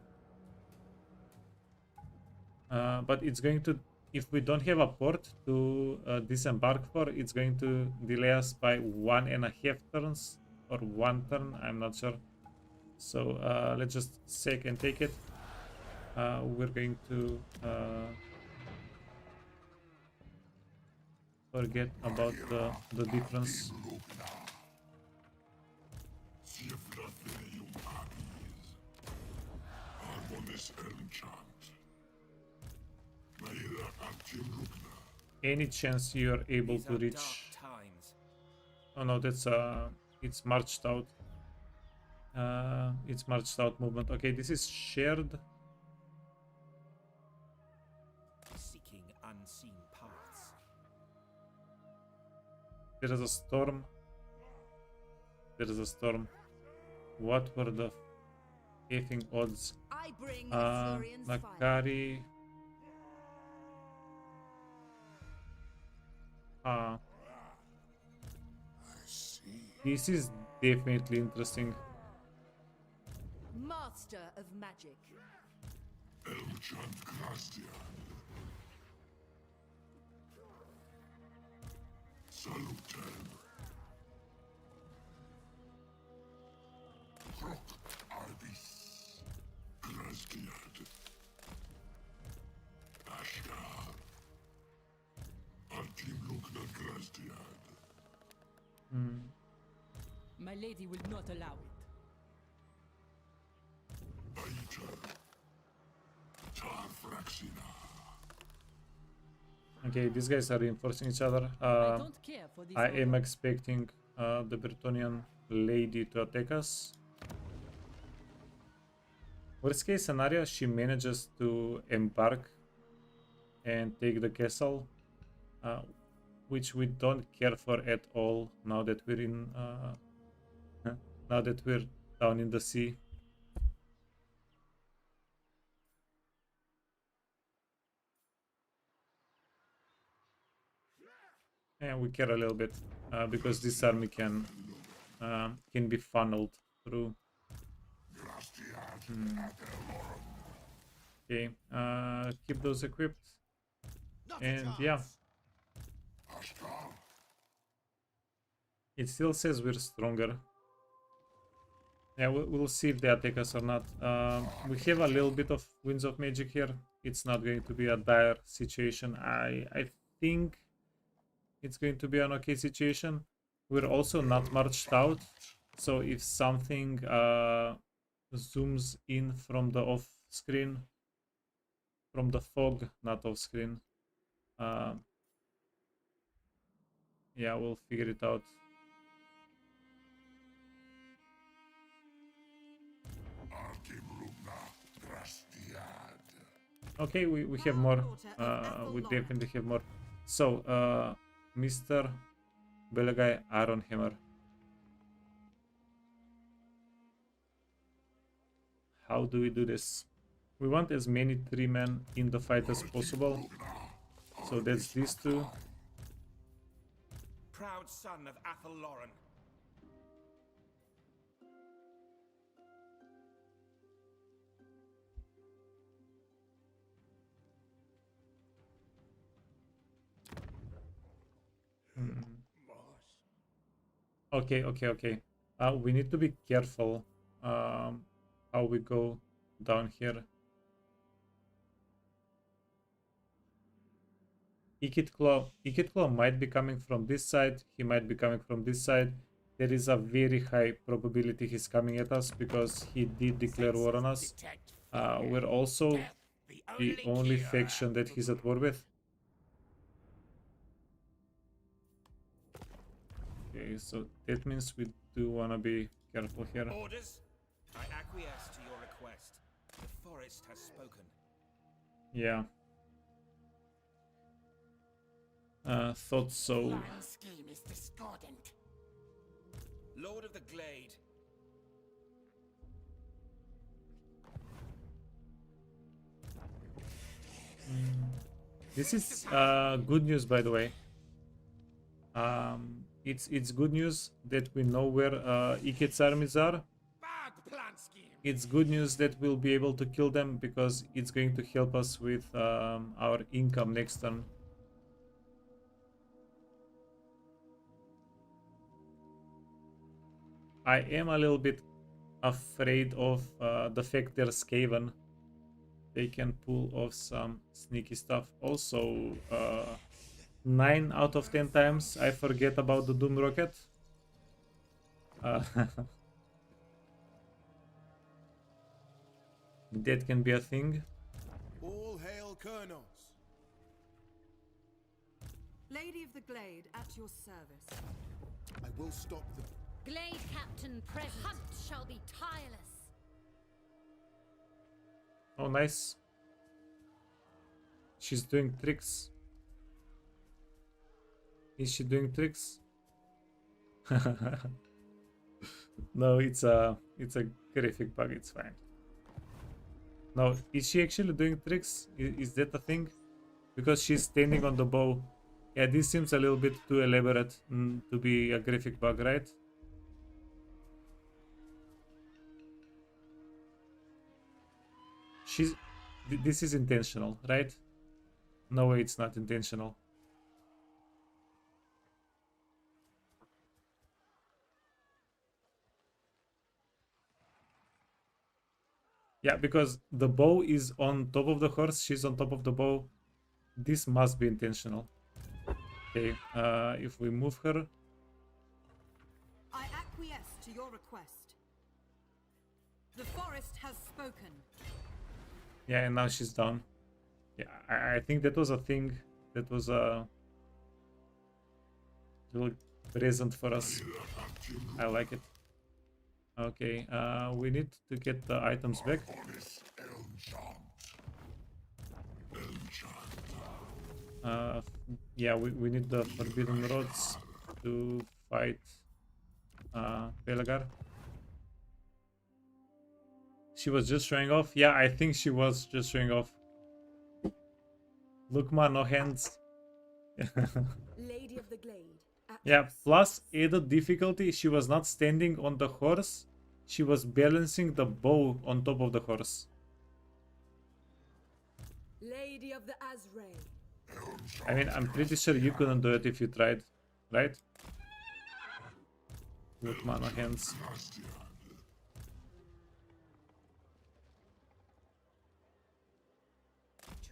But it's going to, if we don't have a port to disembark for, it's going to delay us by 1.5 turns or 1 turn, I'm not sure. So let's just sack and take it. We're going to forget about the difference. Any chance you're able These to are reach? dark times. Oh no, that's it's marched out. It's marched out movement. Okay, this is shared. Seeking unseen paths. There is a storm. There is a storm. What were the effing odds? I bring Florian's fire. Nakari. This is definitely interesting. Master of magic. My lady will not allow it. Okay, these guys are reinforcing each other. I don't care for this. I am expecting the Bretonnian lady to attack us. Worst case scenario, she manages to embark and take the castle, which we don't care for at all now that we're in now that we're down in the sea. And we care a little bit because this army can be funneled through. Okay, keep those equipped. And yeah, it still says we're stronger. Yeah, we'll see if they attack us or not. We have a little bit of winds of magic here. It's not going to be a dire situation. I think it's going to be an okay situation. We're also not marched out, so if something zooms in from the off screen, from the fog, not off screen, yeah, we'll figure it out. Okay, we have more. We definitely have more. So, Mr. Belagai Ironhammer. How do we do this? We want as many 3-men in the fight as possible. So that's these two. Proud son of Athel Lauren. Okay. We need to be careful how we go down here. Ikit Claw might be coming from this side. He might be coming from this side. There is a very high probability he's coming at us because he did declare war on us. We're also the only faction that he's at war with. Okay, so that means we do want to be careful here. Orders? I acquiesce to your request. The forest has spoken. Yeah. Thought so. Scheme is discordant. Lord of the Glade. This is good news, by the way. It's good news that we know where Ikit's armies are. Bad plan scheme. it's good news that we'll be able to kill them because it's going to help us with our income next turn. I am a little bit afraid of the fact they're Skaven. They can pull off some sneaky stuff. Also, 9 out of 10 times I forget about the Doom Rocket. That can be a thing. All hail Kurnos. Lady of the Glade, at your service. I will stop them. Glade Captain present. Hunt shall be tireless. Oh, nice. She's doing tricks. Is she doing tricks? No, it's a graphic bug. It's fine. No, is she actually doing tricks? Is that a thing? Because she's standing on the bow. Yeah, this seems a little bit too elaborate to be a graphic bug, right? This is intentional, right? No way, it's not intentional. Yeah, because the bow is on top of the horse, she's on top of the bow. This must be intentional. Okay, if we move her. I acquiesce to your request. The forest has spoken. Yeah, and now she's down. Yeah, I think that was a thing. That was a little present for us. I like it. Okay, we need to get the items back. Yeah, we need the forbidden rods to fight Pelagar. She was just showing off. Yeah, I think she was just showing off. Look, man, no hands. Lady of the Glade. Yeah, plus added difficulty. She was not standing on the horse. She was balancing the bow on top of the horse. Lady of the Azray. I mean, I'm pretty sure you couldn't do it if you tried, right? Look, man, no hands.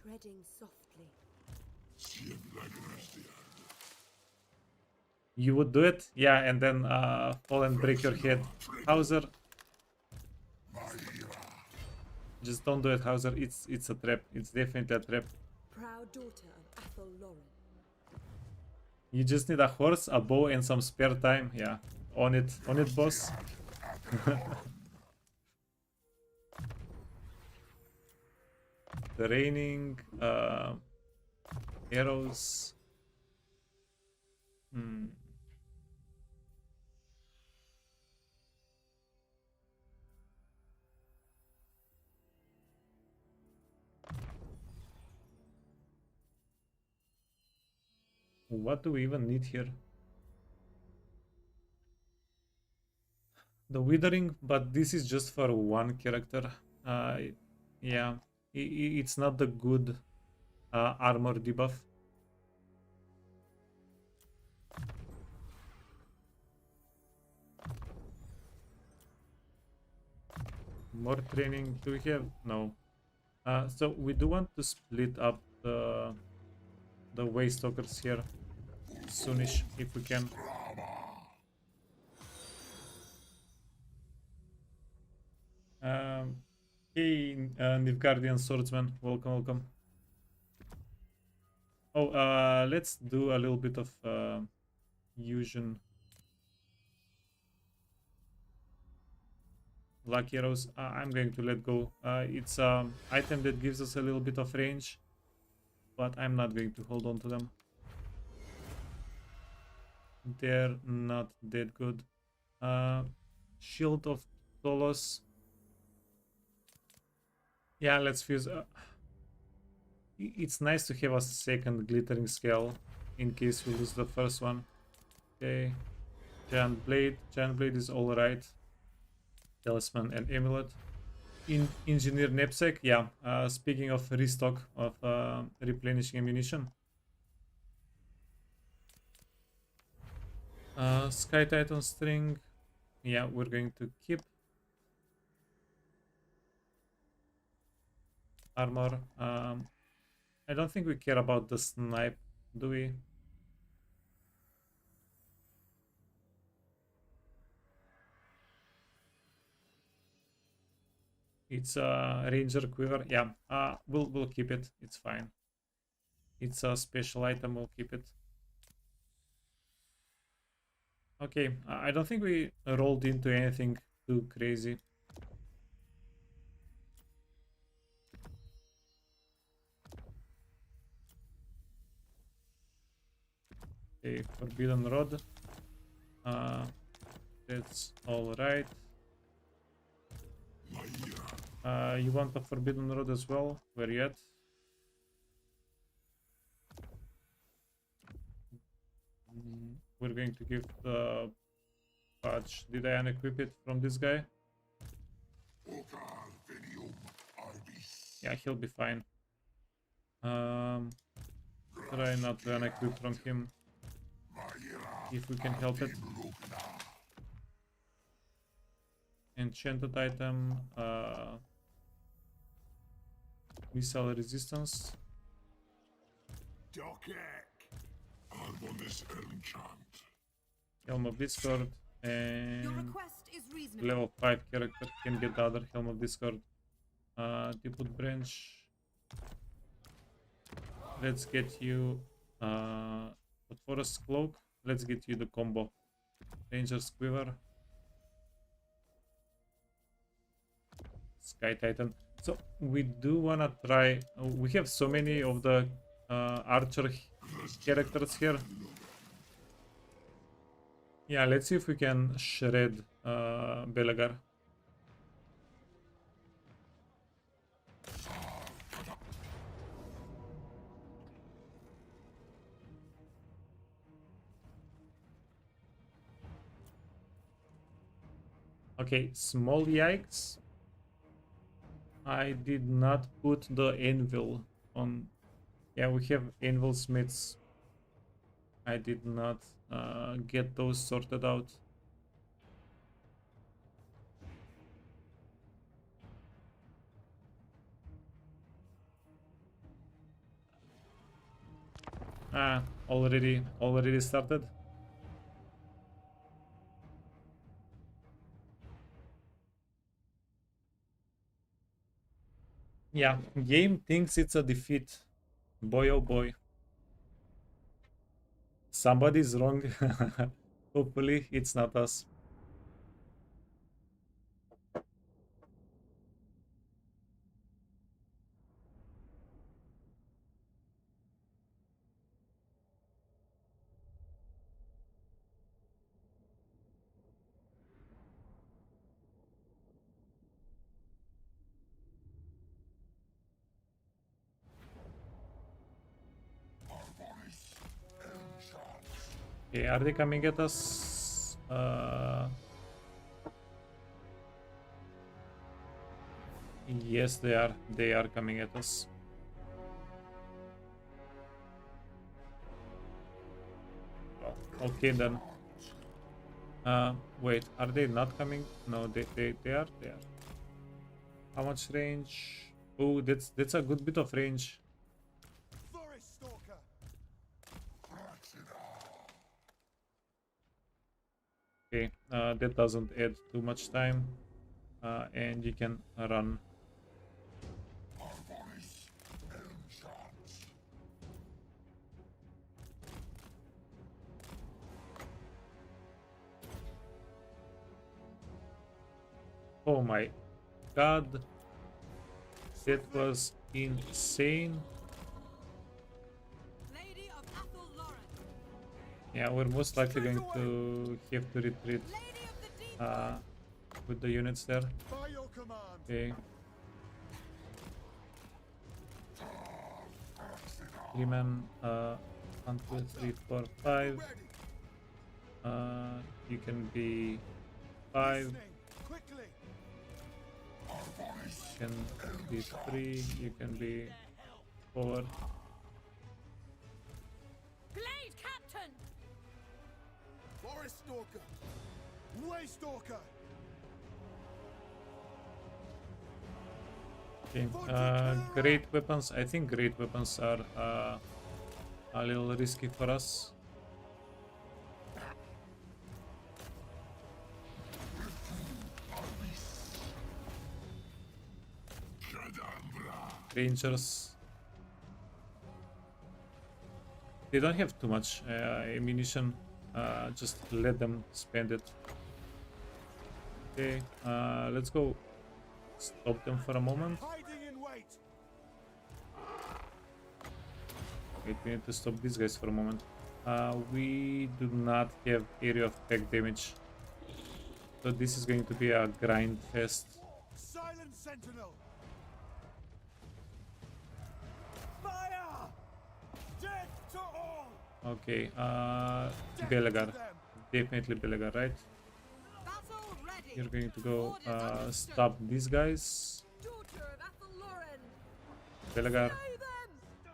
Treading softly. You would do it? Yeah, and then fall and break your head. Hauser. Just don't do it, Hauser. It's a trap. It's definitely a trap. Proud daughter of Athel Lauren. You just need a horse, a bow, and some spare time. Yeah, on it, boss. The raining, arrows. What do we even need here? The withering, but this is just for one character. Yeah, it's not the good armor debuff. More training do we have? No. So we do want to split up the Waystalkers here soonish if we can. Hey, Nilfgaardian Swordsman, welcome. Oh, let's do a little bit of fusion. Lucky arrows. I'm going to let go. It's an item that gives us a little bit of range, but I'm not going to hold on to them. They're not that good. Shield of Tolos. Yeah, let's fuse. It's nice to have a second glittering scale in case we lose the first one. Okay. Giant Blade. Giant Blade is alright. Talisman and Amulet. engineer knapsack. Yeah. Speaking of restock of replenishing ammunition. Sky Titan string. Yeah, we're going to keep. Armor. I don't think we care about the snipe, do we? It's a ranger quiver. Yeah, we'll keep it. It's fine. It's a special item. We'll keep it. Okay, I don't think we rolled into anything too crazy. Okay, forbidden rod. That's all right. You want a forbidden rod as well? Where you at? We're going to give the patch. Did I unequip it from this guy? Yeah, he'll be fine. Try not to unequip from him if we can help it. Enchanted item, missile resistance. Helm of Discord and level 5 character can get the other Helm of Discord. Deepwood branch. Let's get you Forest Cloak. Let's get you the combo. Ranger's Quiver. Sky Titan. So we do wanna try. We have so many of the archer characters here. Yeah, let's see if we can shred Belagar. Okay, small yikes. I did not put the anvil on. Yeah, we have anvil smiths. I did not get those sorted out. Already started. Yeah, game thinks it's a defeat. Boy oh boy. Somebody's wrong. Hopefully it's not us. Okay, are they coming at us? Yes, they are. They are coming at us. Oh, okay then. Wait, are they not coming? No, they are. They are. How much range? Oh, that's a good bit of range. Okay, that doesn't add too much time, and you can run. Oh my god, that was insane. Yeah, we're most likely going to have to retreat with the units there. Okay. 3 men, 1, 2, 3, 4, 5. You can be 5. You can be 3, you can be 4. Glade Captain! Forest Stalker! Way Stalker! Okay. Great weapons. I think great weapons are a little risky for us. Rangers. They don't have too much ammunition. Just let them spend it. Okay, let's go stop them for a moment. Hiding in wait! Wait, we need to stop these guys for a moment. We do not have area of attack damage. So this is going to be a grind fest. Silent Sentinel! Fire! Death to all! Okay, Death Belegar. to them! Definitely Belegar, right? Battle ready. You're going to go Orders understood. stop these guys. Daughter of Athelloren. Belegar. Slay them!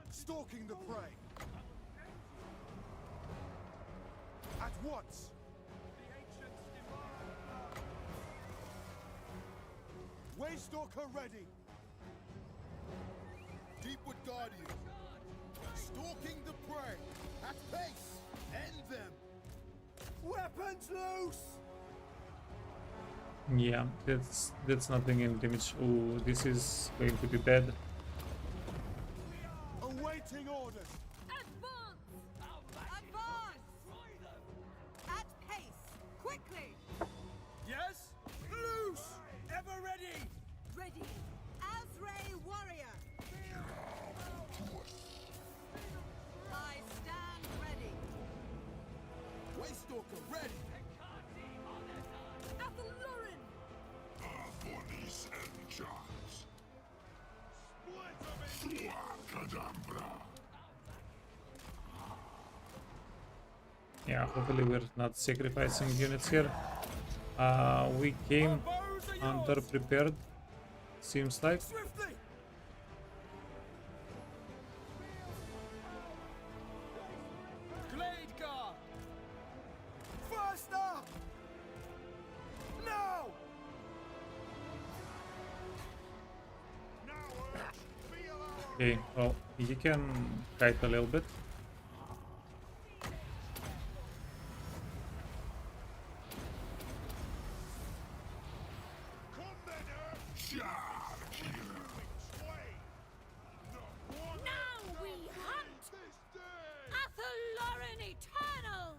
Stalking the prey! At once! Waystalker ready! Deepwood Guardian! Stalking the prey! At pace! End them! Weapons loose! Yeah, that's not doing any damage. Oh, this is going to be bad. Awaiting orders! Advance! Advance! At pace! Quickly! Yes? Loose! Ever ready! Ready! Azray warrior! I stand ready! Waystalker ready! Athelloren! Bodies and charms. Kadambra. Yeah, hopefully we're not sacrificing units here. We came under prepared. Seems like. Swiftly! Glade Guard! Faster! Now! Okay, well, you can kite a little bit. Now we hunt! Athelloren Eternal!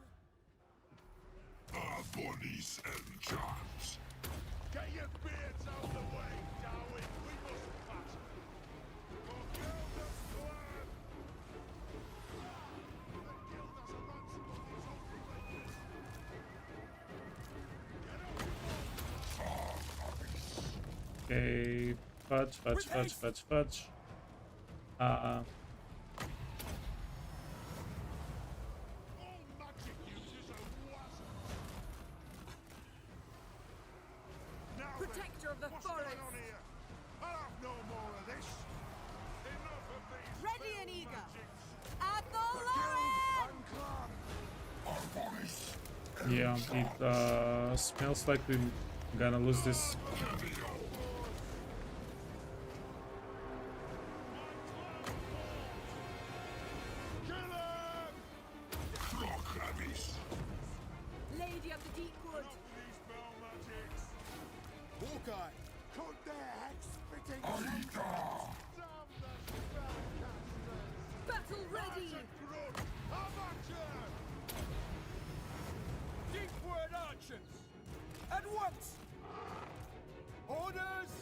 Bodies and charms. Get your beards out of the way, Darwin! We must pass! For Gilda's clan! The guild has a ransom of these old Okay, fudge. all magic users are wasps! Now Protector of the what's going forest. on here? I'll have no more of this! Enough of these Ready and failed eager. magics! Athelloren! Yeah, it smells like we're gonna lose this. Lady of the Deep Wood! These spell magics! Hawkeye! Cut their head-spitting tongues out! Damn the spellcasters! Battle ready! Grunt! Have action! Deepward archers! At once! Orders!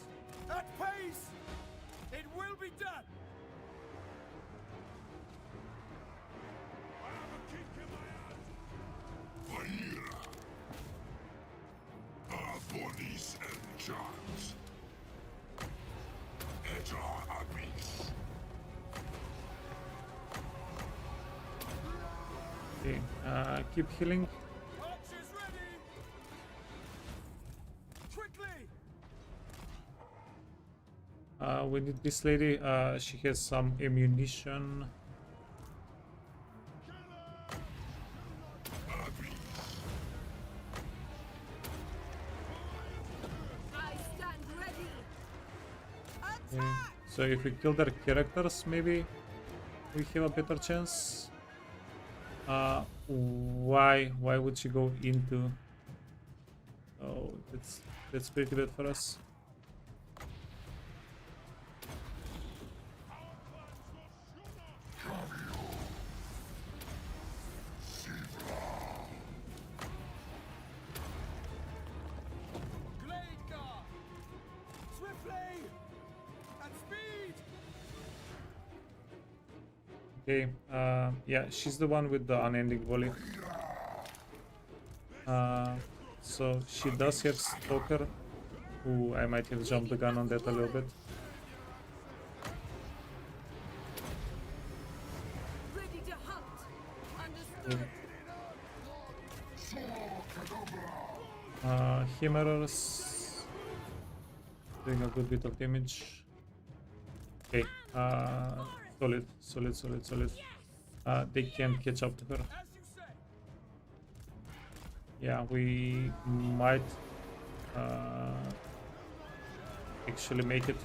At pace! It will be done! I have a kick in my ass! Bodies and charms. Eta amis. Okay, keep healing. Archers ready! Quickly! We need this lady. She has some ammunition. I stand ready. Okay. So if we kill their characters, maybe we have a better chance. Why would she go into? Oh, that's pretty bad for us. Glade guard! Swiftly! At speed! Okay. Yeah, she's the one with the unending volley. So she does have Stalker. Ooh, I might have jumped the gun on that a little bit. Ready to hunt. Understood. Hammerers doing a good bit of damage. Okay, solid. They can't catch up to her. As you say! Yeah, we might actually make it.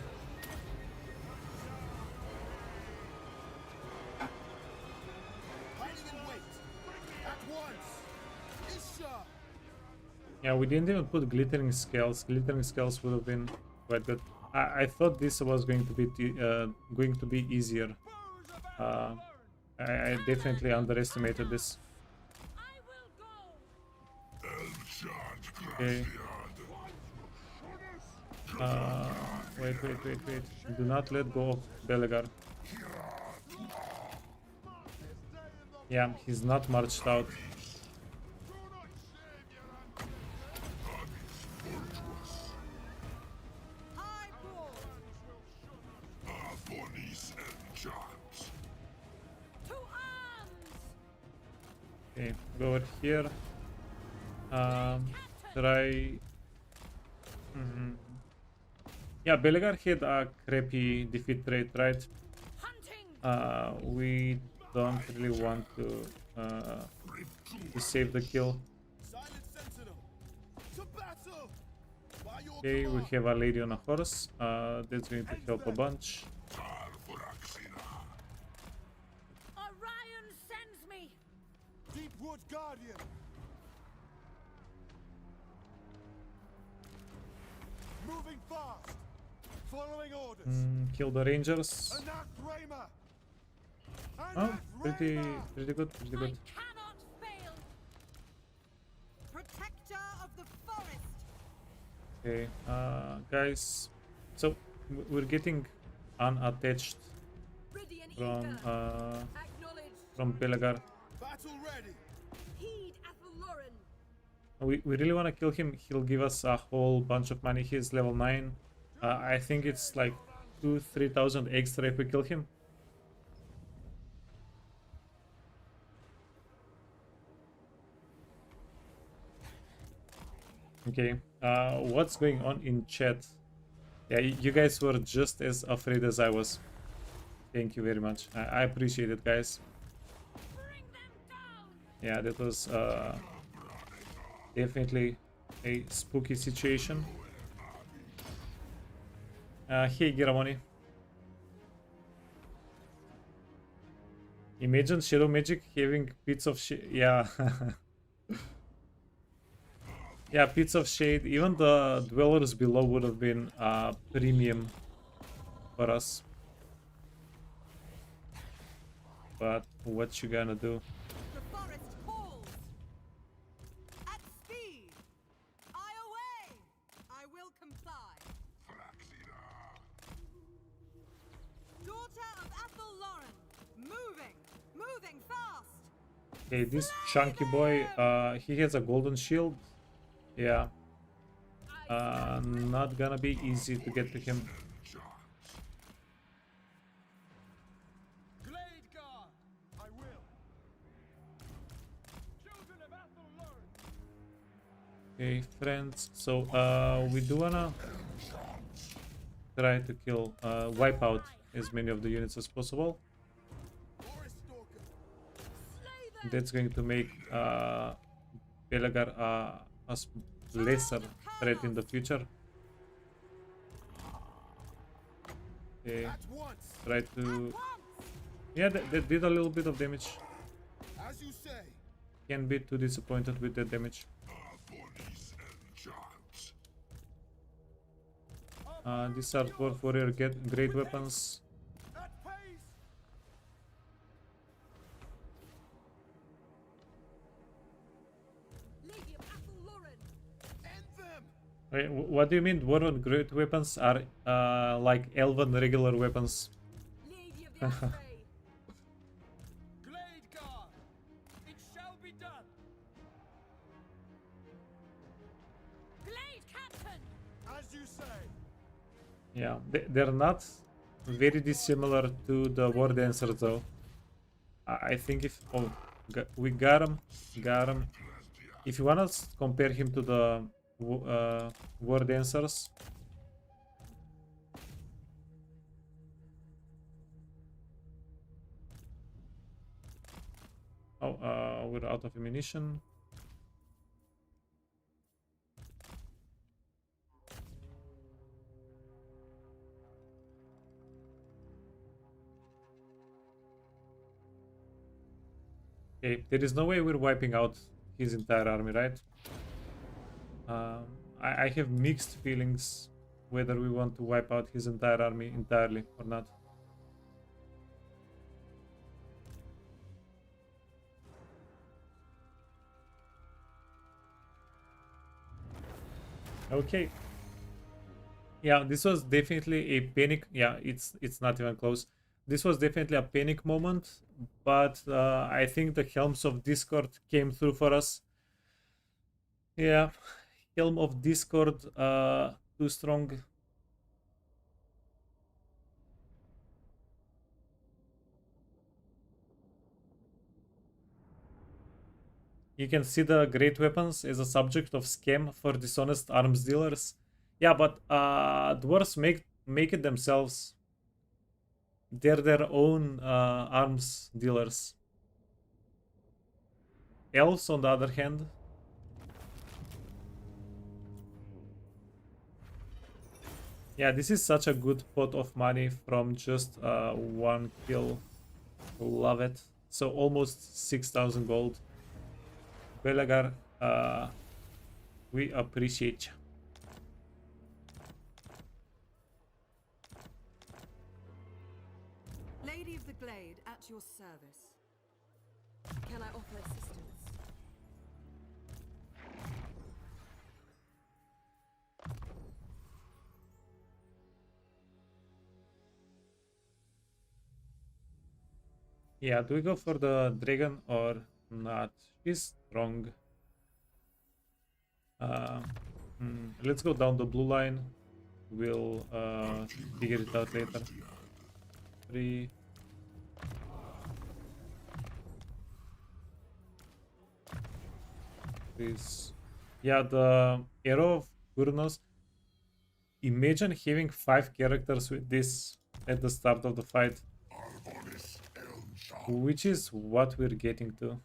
Hiding in wait. At once. Isha. Yeah, we didn't even put glittering scales. Glittering scales would have been quite good. I thought this was going to be easier. I definitely underestimated this. I will go. Okay. Wait. Do not let go of Belegar. Yeah, he's not marched out. I brought To arms. Okay, go over here. Try. Yeah, Belegar had a crappy defeat rate, right? Hunting. We don't really want to save the kill. Silent sentinel. To battle. By your Okay, we have a lady on a horse. That's going to help a bunch. Orion sends me. Deep Wood Guardian. Moving fast. Following orders. Kill the rangers. Anak Rayma. Oh, pretty good. I cannot fail. protector of the forest. Okay, guys. So we're getting unattached Ready and from eager. Acknowledged. from Belegar. Battle ready. Heed Athaloran. We really want to kill him. He'll give us a whole bunch of money. He's level 9. I think it's like 2,000-3,000 extra if we kill him. Okay, what's going on in chat? Yeah, you guys were just as afraid as I was. Thank you very much. I appreciate it, guys. Bring them down. Yeah, that was definitely a spooky situation. Hey, Giramoni. Imagine Shadow Magic having bits of shade. Yeah. Yeah, bits of shade. Even the dwellers below would have been premium for us. But what you gonna do? The forest calls. At speed. I away. I will comply. Daughter of Athaloran. Moving fast. Okay, this chunky boy, he has a golden shield. Yeah. Not gonna be easy to get to him. Glade guard! I will. Children of Athaloran! Okay, friends. So, we do wanna try to kill, wipe out as many of the units as possible. Forest Stalker. That's going to make Belagar a lesser threat in the future. Okay, At once. try to... Yeah, that did a little bit of damage. As you say. Can't be too disappointed with that damage. Bodies and chants. These are Dwarf Warrior great weapons. At pace! Lady of Athel Lauren. End them. Wait, what do you mean Dwarven great weapons are like Elven regular weapons? Lady of the Ashray. Glade guard! It shall be done! Glade Captain! As you say! Yeah, they're not very dissimilar to the War Dancer though. I think if... Oh, we got him. Got him. If you wanna compare him to the War Dancers... Oh, we're out of ammunition. Okay, there is no way we're wiping out his entire army, right? I have mixed feelings whether we want to wipe out his entire army entirely or not. Okay. Yeah, this was definitely a panic. Yeah, it's not even close. This was definitely a panic moment, but I think the Helms of Discord came through for us. Yeah, Helm of Discord, too strong. You can see the great weapons as a subject of scam for dishonest arms dealers. Yeah, but dwarves make it themselves. They're their own arms dealers. Elves, on the other hand, yeah, this is such a good pot of money from just one kill. Love it. So almost 6,000 gold. Belagar, we appreciate you. Lady of the Glade, at your service. Can I offer assistance? Yeah, do we go for the dragon or not? She's strong. Let's go down the blue line. We'll figure it out later. 3. This. Yeah, the Arrow of Kurnos. Imagine having 5 characters with this at the start of the fight. Which is what we're getting to.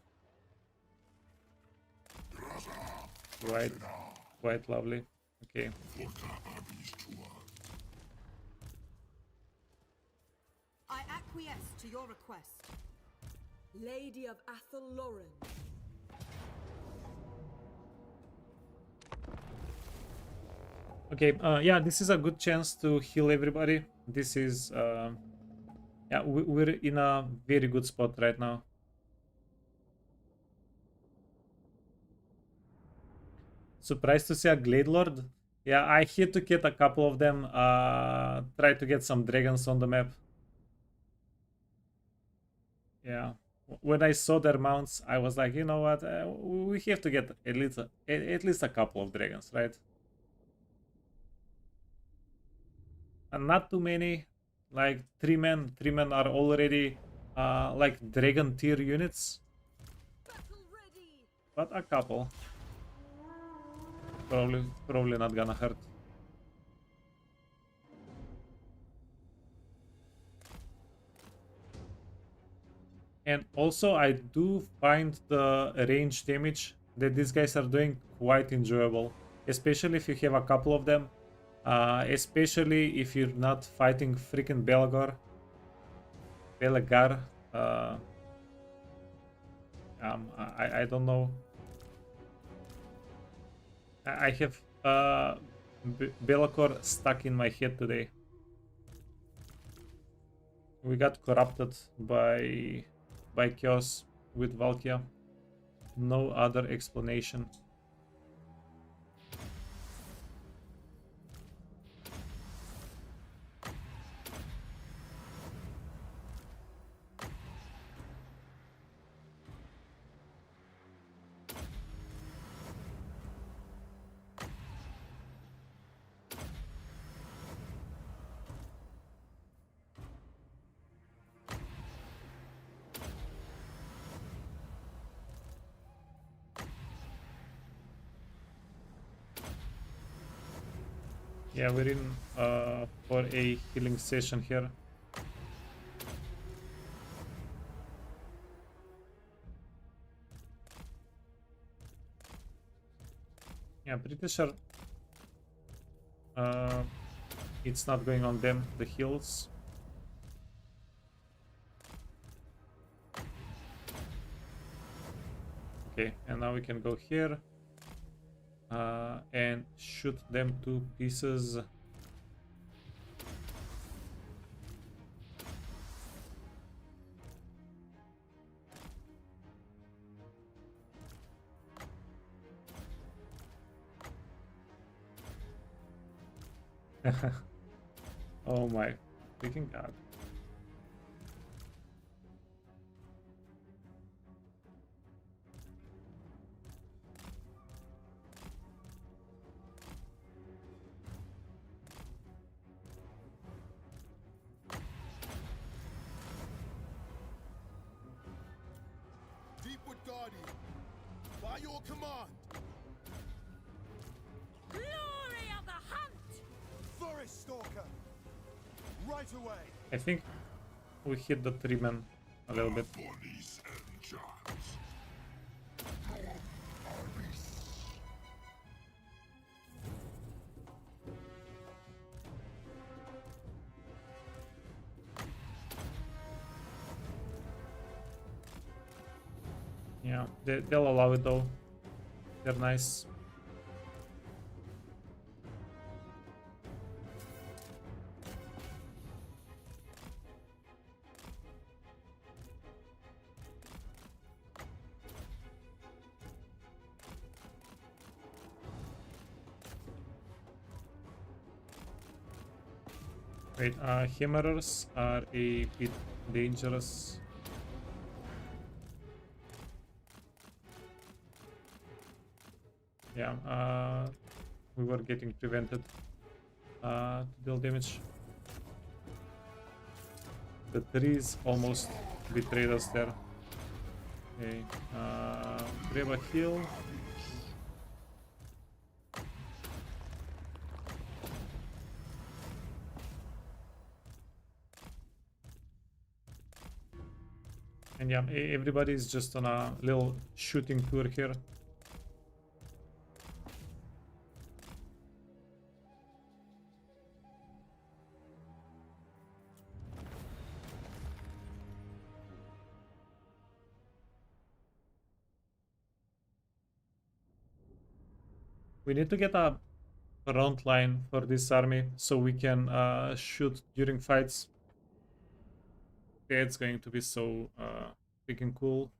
Quite lovely. Okay. I acquiesce to your request. Lady of Athel Lauren. Okay, yeah, this is a good chance to heal everybody. This is, yeah, we're in a very good spot right now. Surprised to see a Glade Lord? Yeah, I had to get a couple of them, try to get some dragons on the map. Yeah, when I saw their mounts, I was like, you know what, we have to get at least a couple of dragons, right? And not too many, like 3 men. 3 men are already like dragon tier units, but a couple. Probably not gonna hurt. And also I do find the range damage that these guys are doing quite enjoyable, especially if you have a couple of them, especially if you're not fighting freaking Belagar. I don't know. I have Belacor stuck in my head today. We got corrupted by Chaos with Valkia. No other explanation. Yeah, we're in for a healing session here. Yeah, pretty sure it's not going on them, the heals. Okay, and now we can go here and shoot them to pieces. Oh my freaking god. Deepwood Guardian, by your command. Glory of the hunt! Forest Stalker! Right away! I think we hit the 3-man a little bit. Bodies and charms. Your armies. Yeah, they'll allow it though. They're nice. Wait, hammerers are a bit dangerous. Yeah, we were getting prevented to deal damage. The trees almost betrayed us there. Okay, grab a heal. And yeah, everybody's just on a little shooting tour here. We need to get a front line for this army so we can shoot during fights. It's going to be so freaking cool.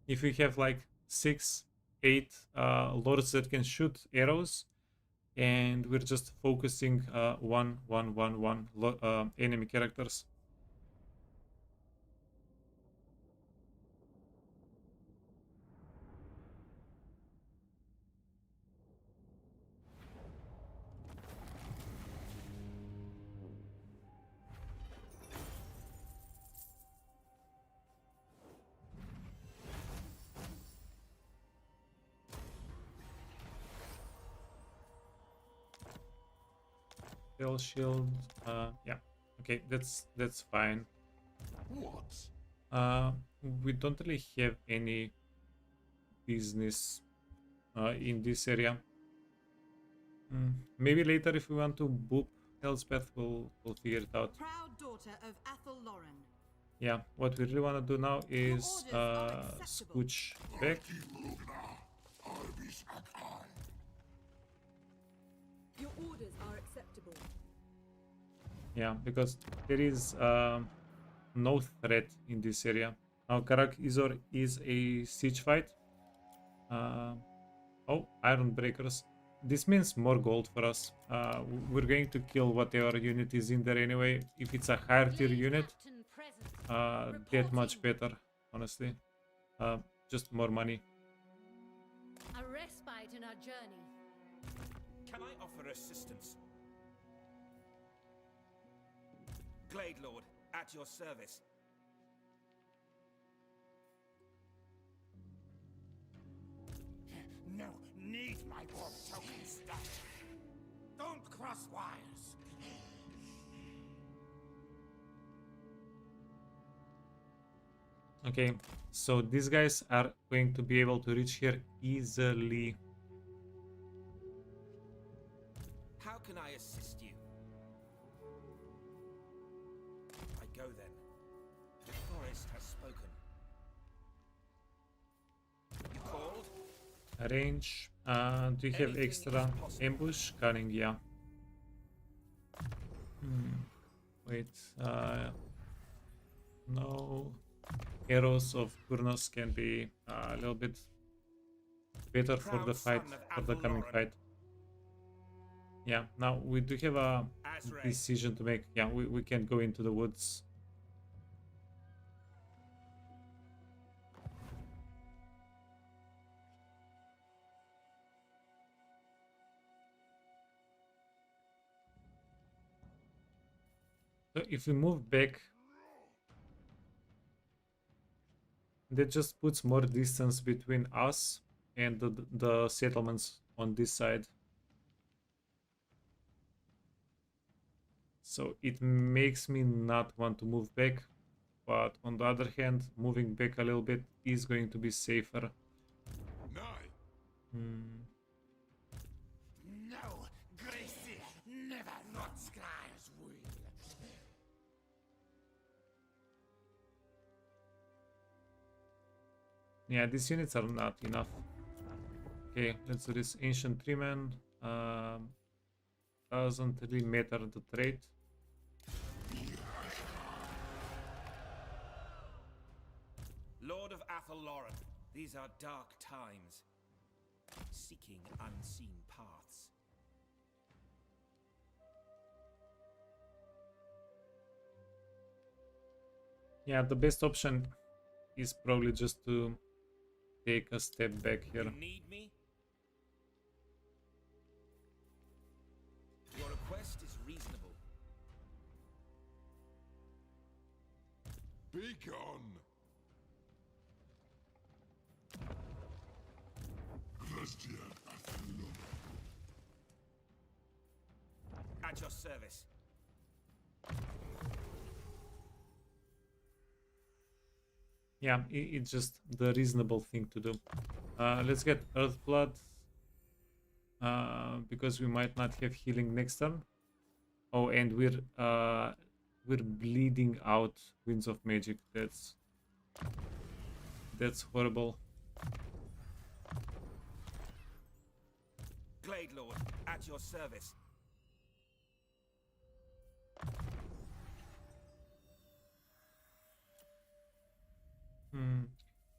If we have like 6, 8 lords that can shoot arrows, and we're just focusing one enemy characters. Shield, yeah, okay, that's fine. What? We don't really have any business in this area. Maybe later if we want to boop Elspeth, we'll figure it out. Proud daughter of Athel Lauren. Yeah, what we really want to do now is orders are acceptable. scooch back. Your orders are acceptable. Yeah, because there is no threat in this area. Now Karak Izor is a siege fight. Oh, Iron Breakers. This means more gold for us. We're going to kill whatever unit is in there anyway. If it's a higher tier unit, Captain present. that much better, honestly. Just more money. A respite in our journey. Can I offer assistance? Glade Lord, at your service. No need my warp token stuff. Don't cross wires. Okay, so these guys are going to be able to reach here easily. How can I assist you? I go then. The forest has spoken. You called? Range. Do you have Anything extra is possible. ambush? Cunning, yeah. Wait. No. Arrows of Kurnos can be a little bit better for the Proud fight, son of for the coming Athel fight. Yeah, now we do have a Azrael. decision to make. Yeah, we can go into the woods. So if we move back, that just puts more distance between us and the settlements on this side. So it makes me not want to move back, but on the other hand, moving back a little bit is going to be safer. Nay. No, Gracie, never not Squire's will. Yeah, these units are not enough. Okay, let's do this. Ancient Treeman. Doesn't really matter the trait. Lord of Athel Lauren, these are dark times. Seeking unseen paths. Yeah, the best option is probably just to take a step back here. You need me? Your request is reasonable. Be gone. Christian Athelon. At your service. Yeah, it's just the reasonable thing to do. Let's get Earthblood, because we might not have healing next turn. Oh, and we're bleeding out Winds of Magic. That's horrible. Glade Lord, at your service.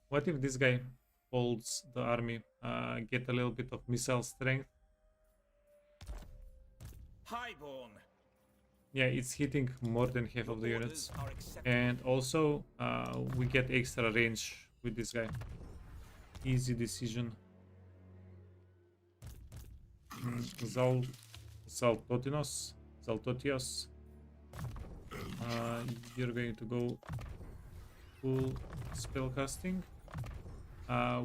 What if this guy holds the army? Get a little bit of missile strength. Highborn. Yeah, it's hitting more than half of the Your units. orders are acceptable. And also, we get extra range with this guy. Easy decision. Zaltotios. You're going to go full spellcasting.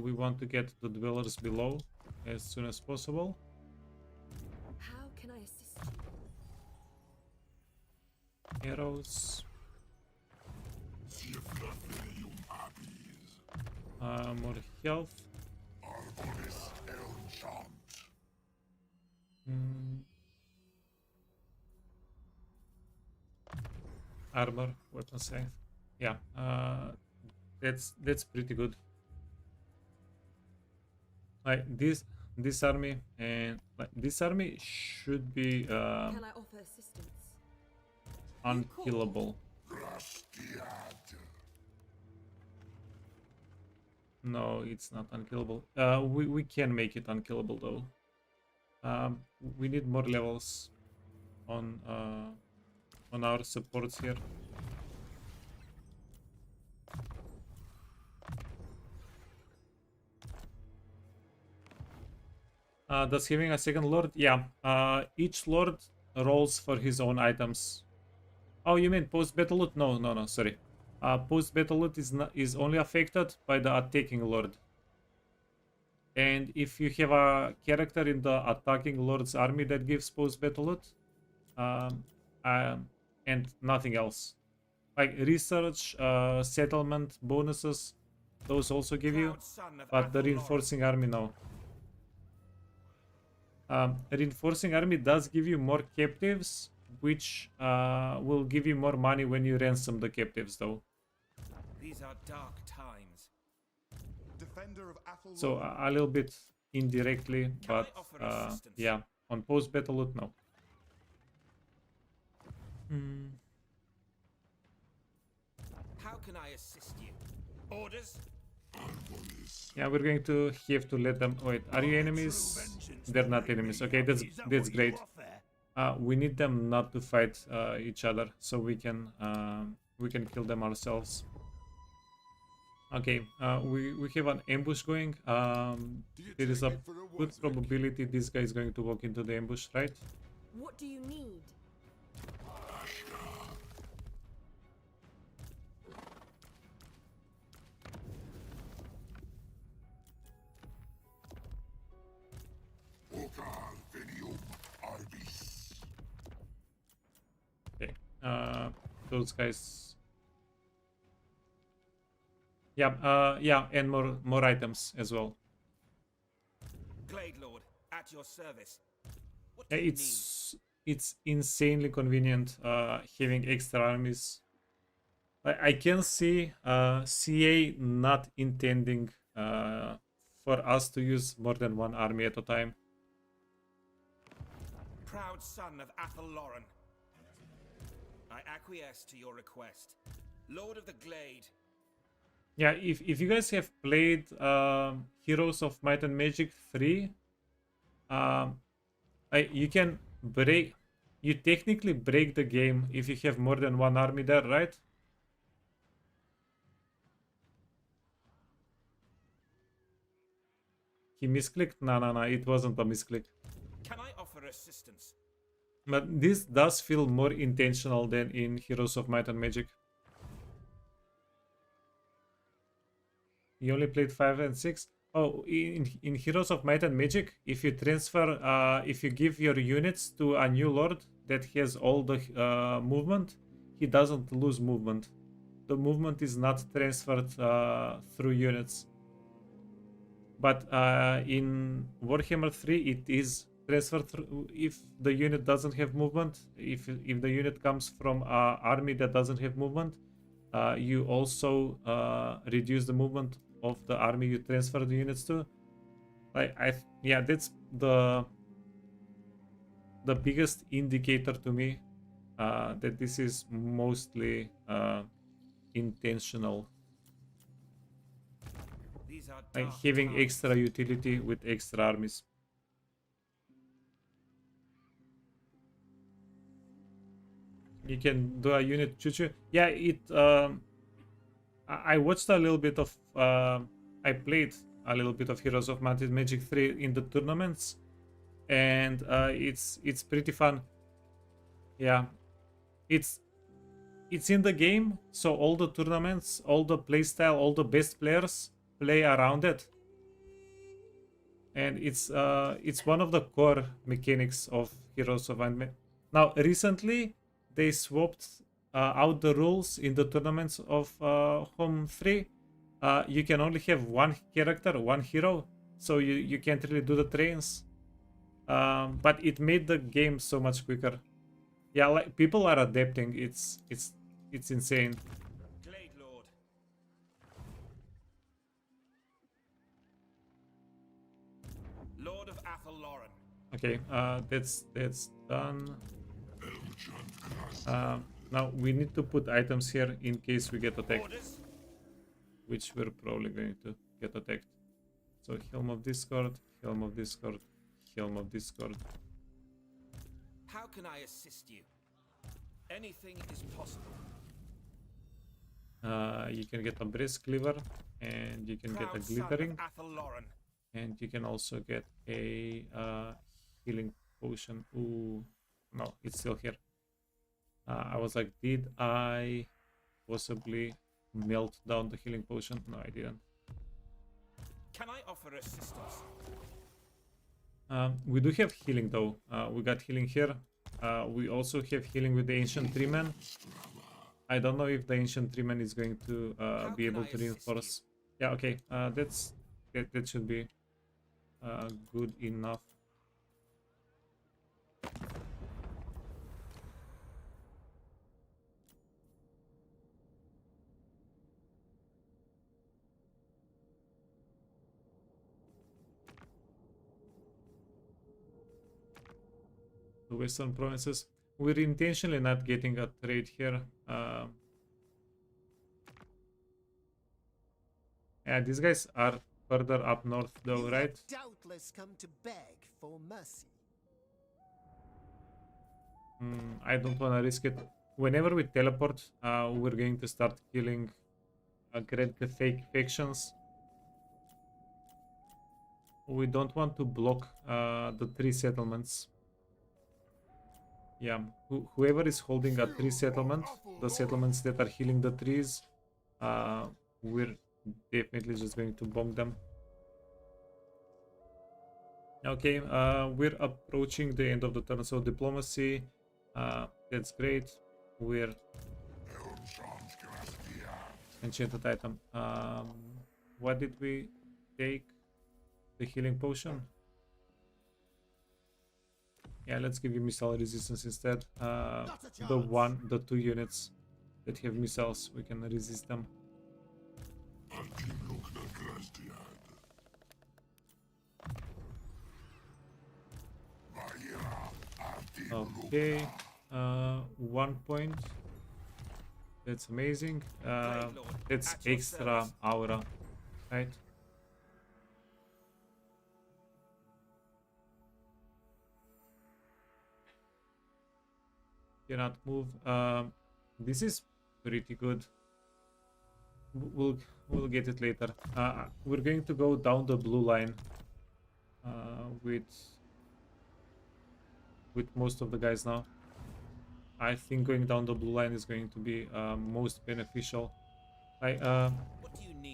We want to get the dwellers below as soon as possible. How can I assist you? Arrows. More health. Arboris Elmchant. Mm. Armor, weapon strength. Yeah, that's pretty good. Like this army and like this army should be Can I offer assistance? unkillable. Grastiad. No, it's not unkillable. We can make it unkillable though. We need more levels on our supports here. Does having a second lord? Yeah. Each lord rolls for his own items. Oh, you mean post battle loot? No, sorry. Post battle loot is only affected by the attacking lord. And if you have a character in the attacking lord's army that gives post battle loot, and nothing else, like research, settlement bonuses, those also give you, but the reinforcing army no. Reinforcing army does give you more captives, which will give you more money when you ransom the captives though. These are dark times. Defender of Athel So a little bit indirectly, but yeah, on post battle loot no. How can I assist you? Orders? Yeah, we're going to have to let them. Wait, are you enemies? They're not enemies. Okay, that's great. We need them not to fight each other, so we can kill them ourselves. Okay, we have an ambush going. There is a good probability this guy is going to walk into the ambush, right? What do you need? Vocal venium arbis. Okay, those guys. Yeah, yeah, and more items as well. Glade Lord, at your service. What Yeah, do you it's insanely convenient having extra armies. I can see CA not intending for us to use more than one army at a time. Proud son of Athel Lauren. I acquiesce to your request. Lord of the Glade. Yeah, if you guys have played Heroes of Might and Magic 3, you can break. You technically break the game if you have more than one army there, right? He misclicked? No, it wasn't a misclick. Can I offer assistance? But this does feel more intentional than in Heroes of Might and Magic. You only played 5 and 6? Oh, in Heroes of Might and Magic, if you transfer, if you give your units to a new lord that has all the movement, he doesn't lose movement. The movement is not transferred through units. But in Warhammer 3, it is transferred through if the unit doesn't have movement. If the unit comes from an army that doesn't have movement, you also reduce the movement of the army you transfer the units to. Yeah, that's the biggest indicator to me that this is mostly intentional. These are Like dark having times. extra utility with extra armies. You can do a unit choo-choo. Yeah, I watched a little bit of I played a little bit of Heroes of Might and Magic 3 in the tournaments, and it's pretty fun. Yeah, it's in the game, so all the tournaments, all the playstyle, all the best players play around it, and it's one of the core mechanics of Heroes of Might. Now recently they swapped out the rules in the tournaments of Home 3, you can only have one character, one hero, so you can't really do the trains. But it made the game so much quicker. Yeah, like people are adapting. It's insane. Glade Lord. Lord of Athalloran. Okay, that's done. Now we need to put items here in case we get attacked, Orders. which we're probably going to get attacked. So Helm of Discord, Helm of Discord, Helm of Discord. How can I assist you? Anything is possible. You can get a Breast Cleaver, and you can get a Proud son of Glittering, Athalloran. and you can also get a Healing Potion. Ooh, no, it's still here. I was like, did I possibly melt down the Healing Potion? No, I didn't. Can I offer assistance? We do have healing though. We got healing here. We also have healing with the Ancient Treeman. I don't know if the Ancient Treeman is going to be able to reinforce. Yeah, okay. That should be good enough. The Western provinces. We're intentionally not getting a trade here. Yeah, these guys are further up north though, right? Doubtless come to beg for mercy. I don't want to risk it. Whenever we teleport, we're going to start killing great fake factions. We don't want to block the 3 settlements. Yeah, whoever is holding a 3 settlement, the settlements that are healing the trees, we're definitely just going to bomb them. Okay, we're approaching the end of the turn, so diplomacy, that's great. We're enchanted item. What did we take? The healing potion. Yeah, let's give you missile resistance instead. The 2 units that have missiles, we can resist them. Okay, 1 point. That's amazing. That's extra aura, right? Cannot move. This is pretty good. We'll get it later. We're going to go down the blue line with most of the guys now. I think going down the blue line is going to be most beneficial.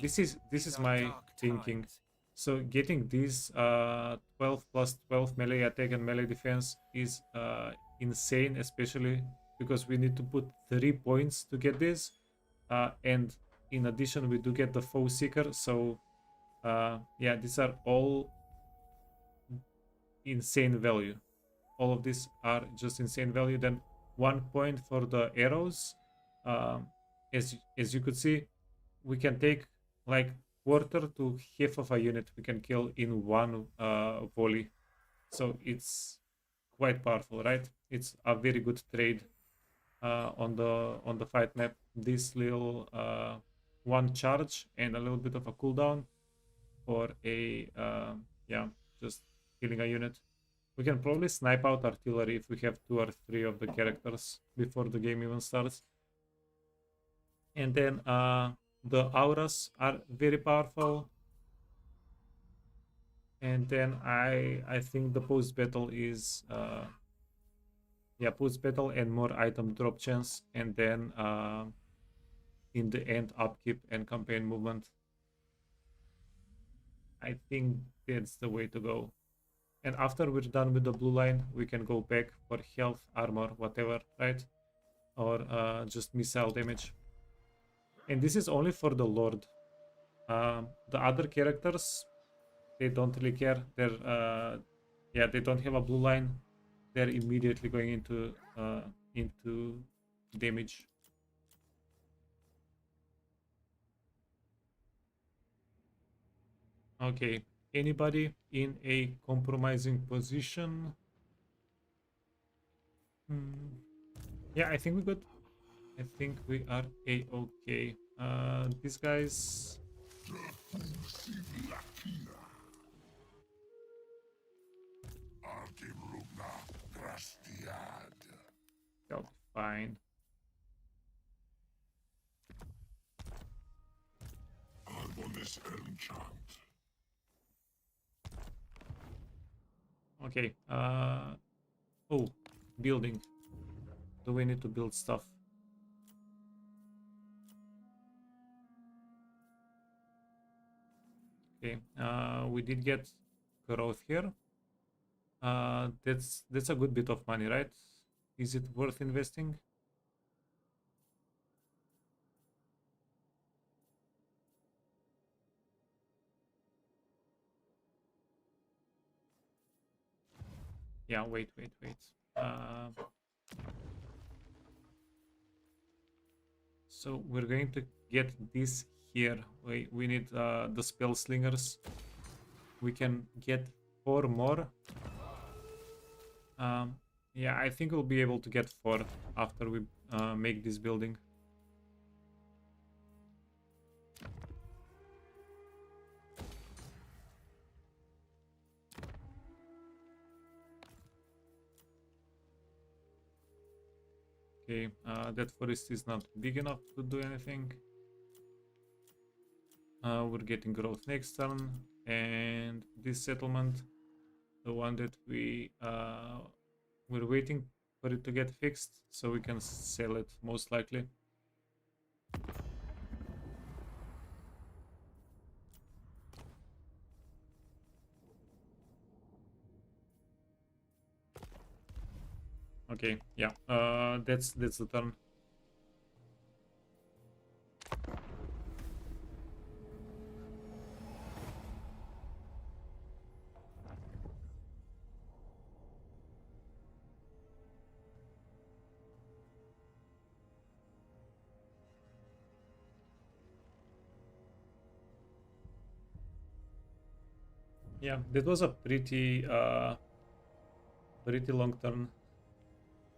This is my thinking. So getting these 12 plus 12 melee attack and melee defense is insane, especially because we need to put 3 points to get this, and in addition we do get the foe seeker. So yeah, these are all insane value. All of these are just insane value. Then 1 point for the arrows. As you could see, we can take like quarter to half of a unit we can kill in one volley. So it's quite powerful, right? It's a very good trade on the fight map. This little 1 charge and a little bit of a cooldown for a yeah, just killing a unit. We can probably snipe out artillery if we have 2 or 3 of the characters before the game even starts. And then the auras are very powerful. And then I think the post battle is yeah, post battle and more item drop chance, and then in the end upkeep and campaign movement. I think that's the way to go. And after we're done with the blue line, we can go back for health, armor, whatever, right? Or just missile damage. And this is only for the Lord. The other characters, they don't really care. Yeah, they don't have a blue line. They're immediately going into damage. Okay, anybody in a compromising position? Yeah, I think we got. I think we are a-okay. These guys. They'll be fine. Okay. Oh, building. Do we need to build stuff? Okay. We did get growth here. That's a good bit of money, right? Is it worth investing? Yeah, wait. So we're going to get this here. We need the spell slingers. We can get 4 more. Yeah, I think we'll be able to get 4 after we make this building. Okay, that forest is not big enough to do anything. We're getting growth next turn, and this settlement, the one that we're waiting for it to get fixed so we can sell it most likely. Okay, yeah, that's the turn. Yeah, that was a pretty long turn.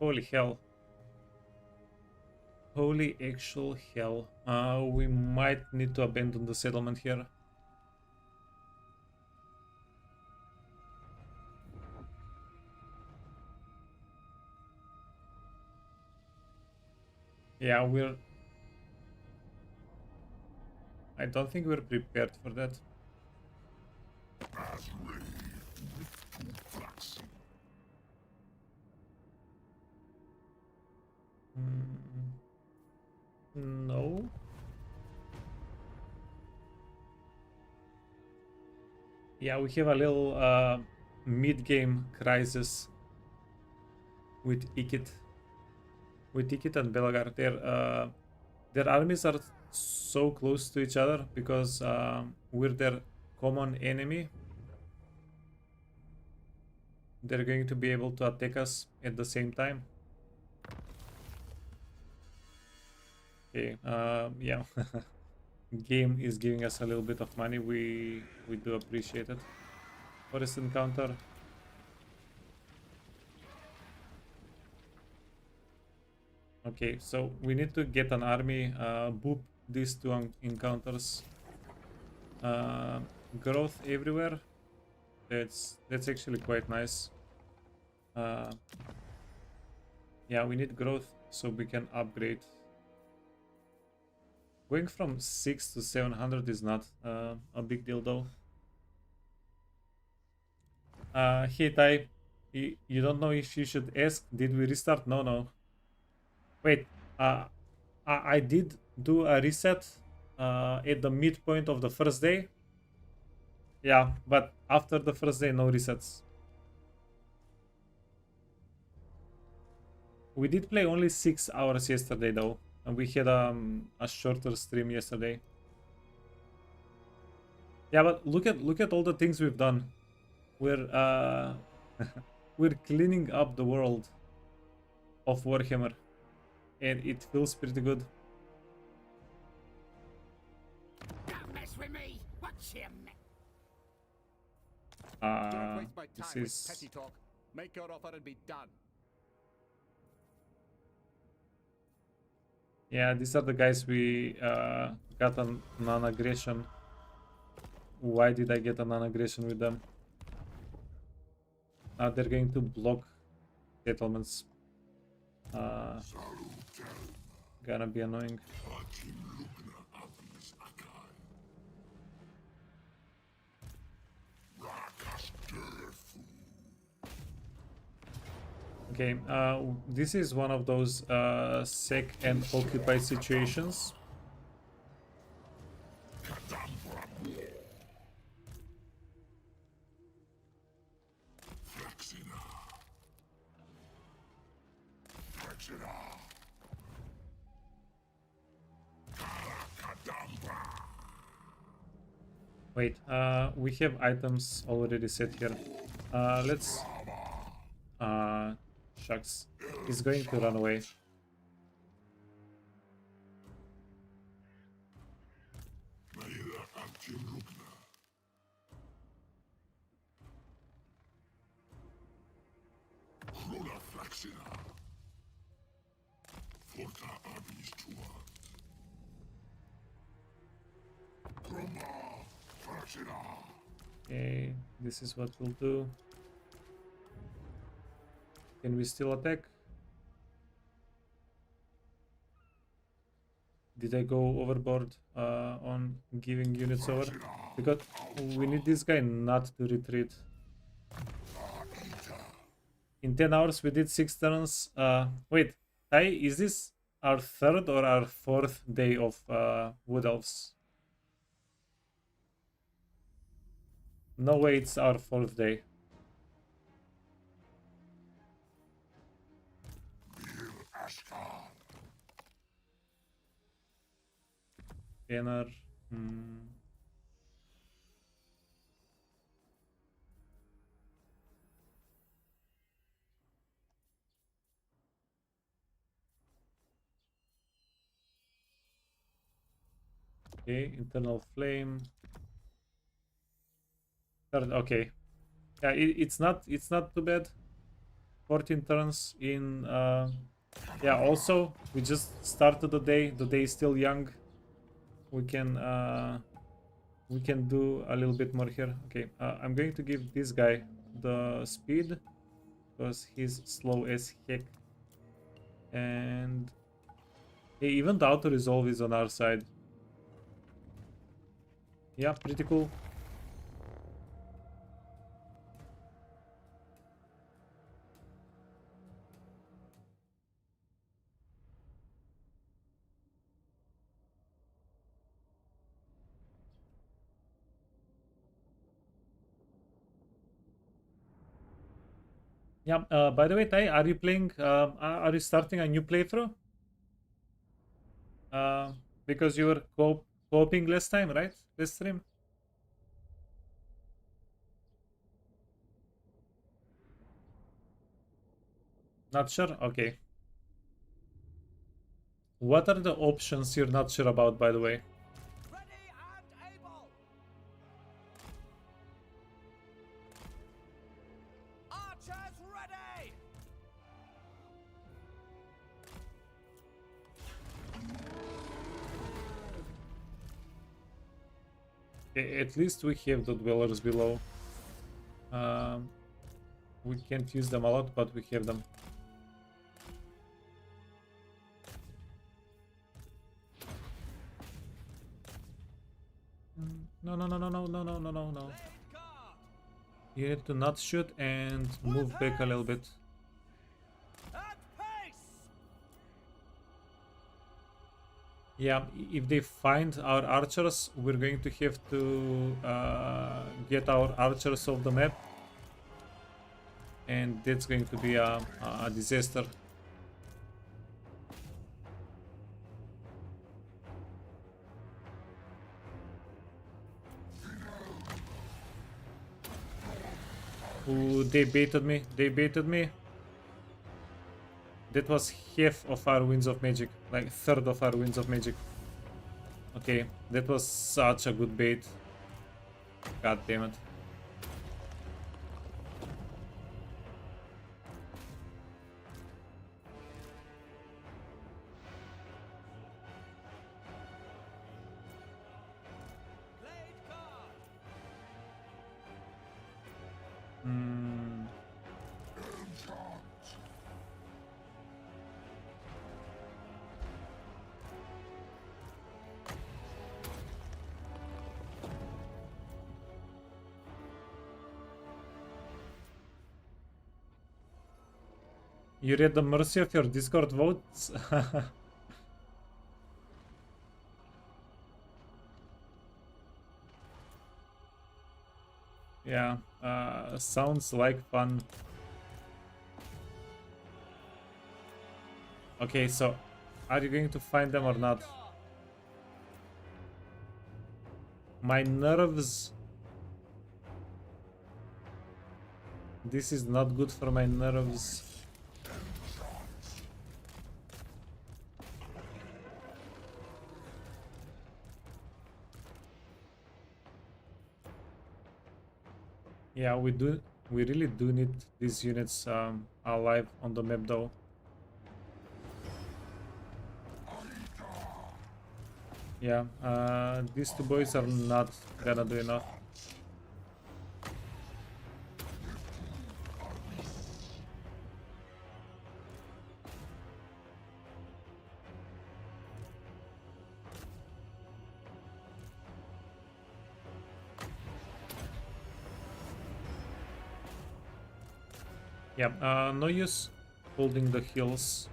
Holy hell. Holy actual hell. We might need to abandon the settlement here. Yeah, I don't think we're prepared for that. No. Yeah, we have a little mid-game crisis with Ikit. With Ikit and Belgar. Their armies are so close to each other because we're their common enemy. They're going to be able to attack us at the same time. Okay, yeah. Game is giving us a little bit of money. We do appreciate it. Forest encounter. Okay, so we need to get an army, boop these 2 encounters. Growth everywhere. That's actually quite nice. Yeah, we need growth so we can upgrade. Going from 6 to 700 is not a big deal though. Hey Tai, you don't know if you should ask, did we restart? No. Wait, I did do a reset at the midpoint of the first day. Yeah, but after the first day, no resets. We did play only 6 hours yesterday though, and we had a shorter stream yesterday. Yeah, but look at all the things we've done. We're we're cleaning up the world of Warhammer, and it feels pretty good. Don't mess with me. What's your Don't waste my This time with is petty talk. Make your offer and be done. yeah. These are the guys we got a non-aggression. Why did I get a non-aggression with them? They're going to block settlements. Gonna be annoying. Okay, this is one of those sec and occupy situations. Wait, we have items already set here. Let's... shucks. He's going to run away. Okay, this is what we'll do. Can we still attack? Did I go overboard on giving units over? Because we need this guy not to retreat. In 10 hours we did 6 turns. Wait, Tai, is this our 3rd or our 4th day of Wood Elves? No way, it's our 4th day. Banner. Okay, internal flame. 3rd, okay. Yeah, it's not too bad. 14 turns in. Yeah, also we just started the day. The day is still young. We can do a little bit more here. Okay, I'm going to give this guy the speed because he's slow as heck. And hey, even the auto resolve is on our side. Yeah, pretty cool. Yeah, by the way, Tai, are you playing, are you starting a new playthrough? Because you were co-oping last time, right? Last stream? Not sure? Okay. What are the options you're not sure about, by the way? Ready and able. Archers ready. At least we have the dwellers below. We can't use them a lot, but we have them. No, no, no, no, no, no, no, no, no, no. You need to not shoot and move back a little bit. Yeah, if they find our archers, we're going to have to get our archers off the map. And that's going to be a disaster. Ooh, they baited me. They baited me. That was half of our Winds of Magic. Like third of our Winds of Magic. Okay, that was such a good bait. God damn it. You read the mercy of your Discord votes? Yeah, sounds like fun. Okay, so are you going to find them or not? My nerves. This is not good for my nerves. Yeah, we really do need these units alive on the map though. Yeah, these two boys are not gonna do enough. Yeah, no use holding the hills.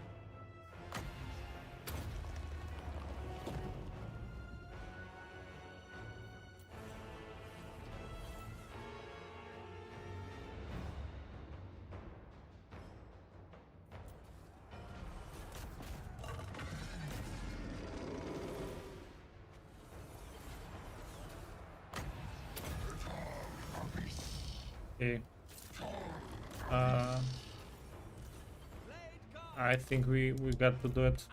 Okay. I think we got to do it.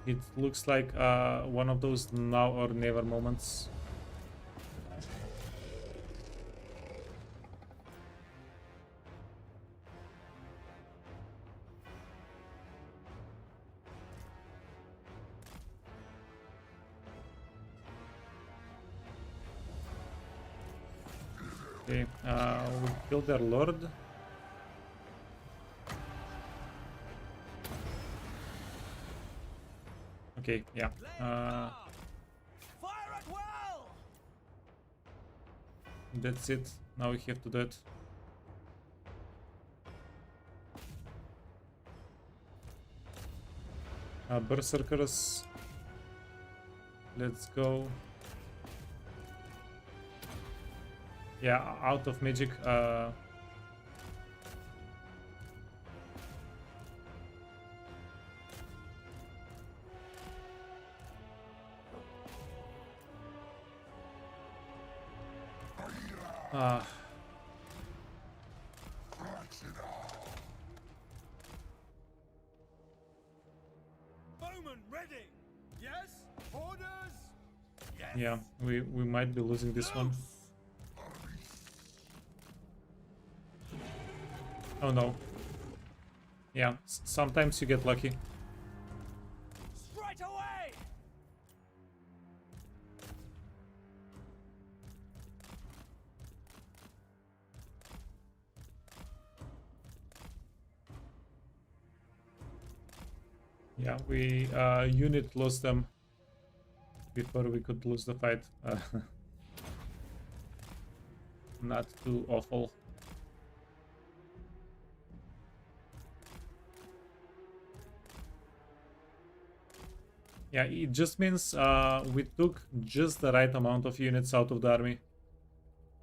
It looks like one of those now or never moments. Okay, we killed their lord. Okay, yeah. That's it. Now we have to do it. Berserkers. Let's go. Yeah, out of magic. Bowman ready. Yes. Orders. Yes. Yeah, we might be losing this one. Oh no. Yeah, sometimes you get lucky. Straight away. Yeah, we unit lost them before we could lose the fight. Not too awful. Yeah, it just means we took just the right amount of units out of the army.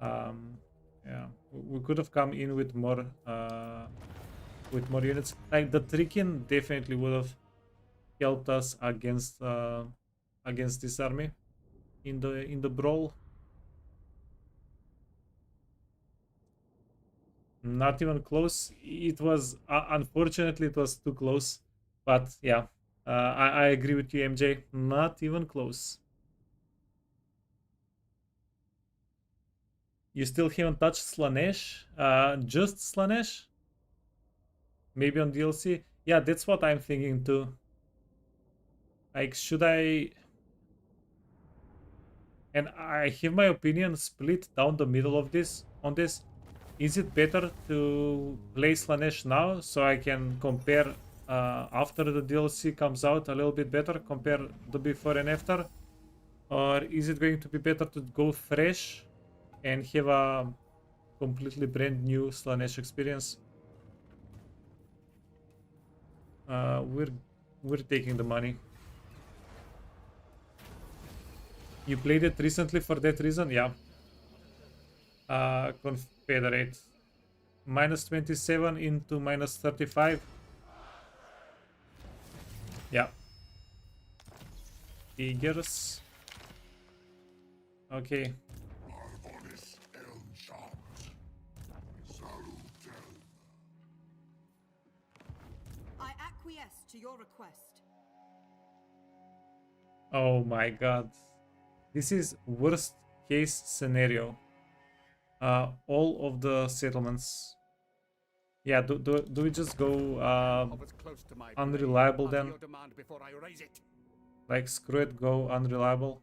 Yeah, we could have come in with more units. Like the Trickin definitely would have helped us against against this army in the brawl. Not even close. It was unfortunately it was too close, but yeah, I agree with you, MJ. Not even close. You still haven't touched Slanesh? Just Slanesh? Maybe on DLC? Yeah, that's what I'm thinking too. Like, should I... And I have my opinion split down the middle of this, on this. Is it better to play Slanesh now so I can compare after the DLC comes out a little bit better, compare the before and after? Or is it going to be better to go fresh and have a completely brand new Slanesh experience? We're taking the money. You played it recently for that reason? Yeah. Confederate. -27 into -35. Yeah. Tigers. Okay. I acquiesce to your request. Oh my god. This is worst case scenario. All of the settlements. Yeah, do we just go unreliable then? Like, screw it, go unreliable.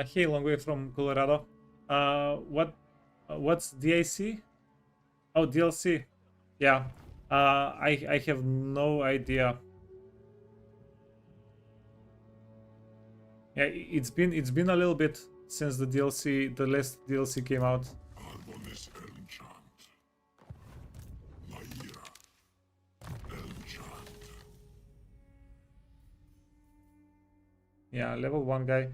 Hey, long way from Colorado. What's DIC? Oh, DLC. Yeah. I have no idea. Yeah, it's been a little bit since the last DLC came out. Yeah, level 1 guy.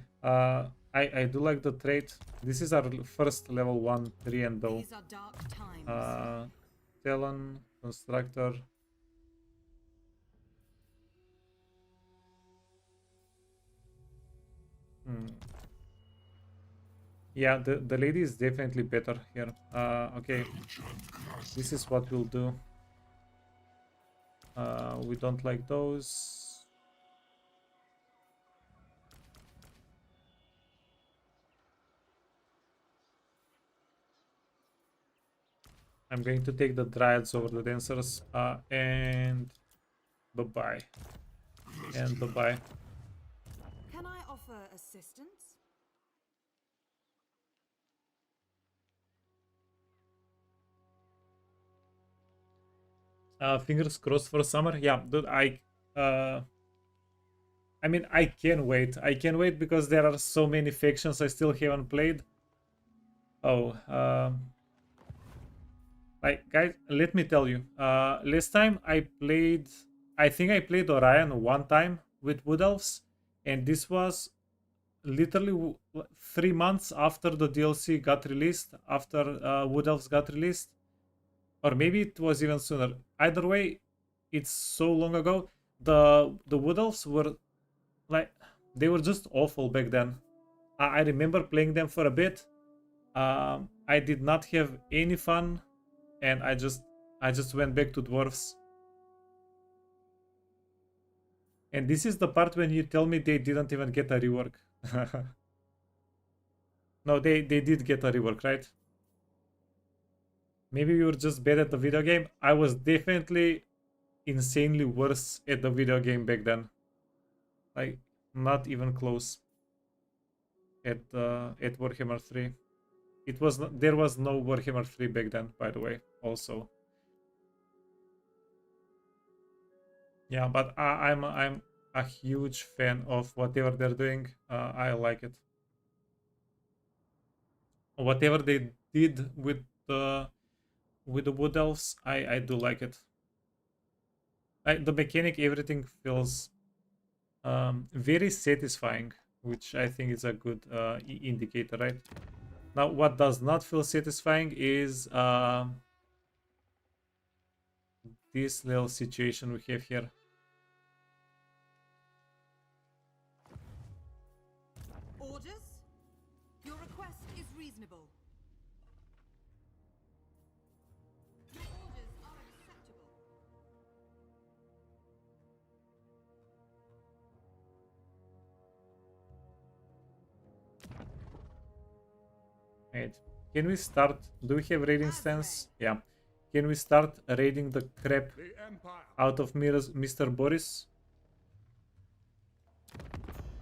I do like the trait. This is our first level 1 treant though. These are dark times. Talon, Constructor. Yeah, the lady is definitely better here. Okay. This is what we'll do. We don't like those. I'm going to take the Dryads over the Dancers. And bye-bye. And bye-bye. Can I offer assistance? Fingers crossed for summer. Yeah, dude, I mean, I can wait. I can wait because there are so many factions I still haven't played. Oh, like, guys, let me tell you. Last time I think I played Orion one time with Wood Elves, and this was literally 3 months after the DLC got released, after Wood Elves got released. Or maybe it was even sooner. Either way, it's so long ago. The Wood Elves were like, they were just awful back then. I remember playing them for a bit. I did not have any fun, and I just went back to dwarves. And this is the part when you tell me they didn't even get a rework. No, they did get a rework, right? Maybe you were just bad at the video game. I was definitely insanely worse at the video game back then. Like, not even close. At Warhammer 3. There was no Warhammer 3 back then, by the way, also. Yeah, but I'm a huge fan of whatever they're doing. I like it. Whatever they did with the Wood Elves, I do like it. The mechanic, everything feels very satisfying, which I think is a good indicator, right? Now, what does not feel satisfying is this little situation we have here. Orders? Your request is reasonable. Your orders are acceptable. Wait, can we start? Do we have raiding stance? Yeah. Can we start raiding the crap out of Mr. Boris?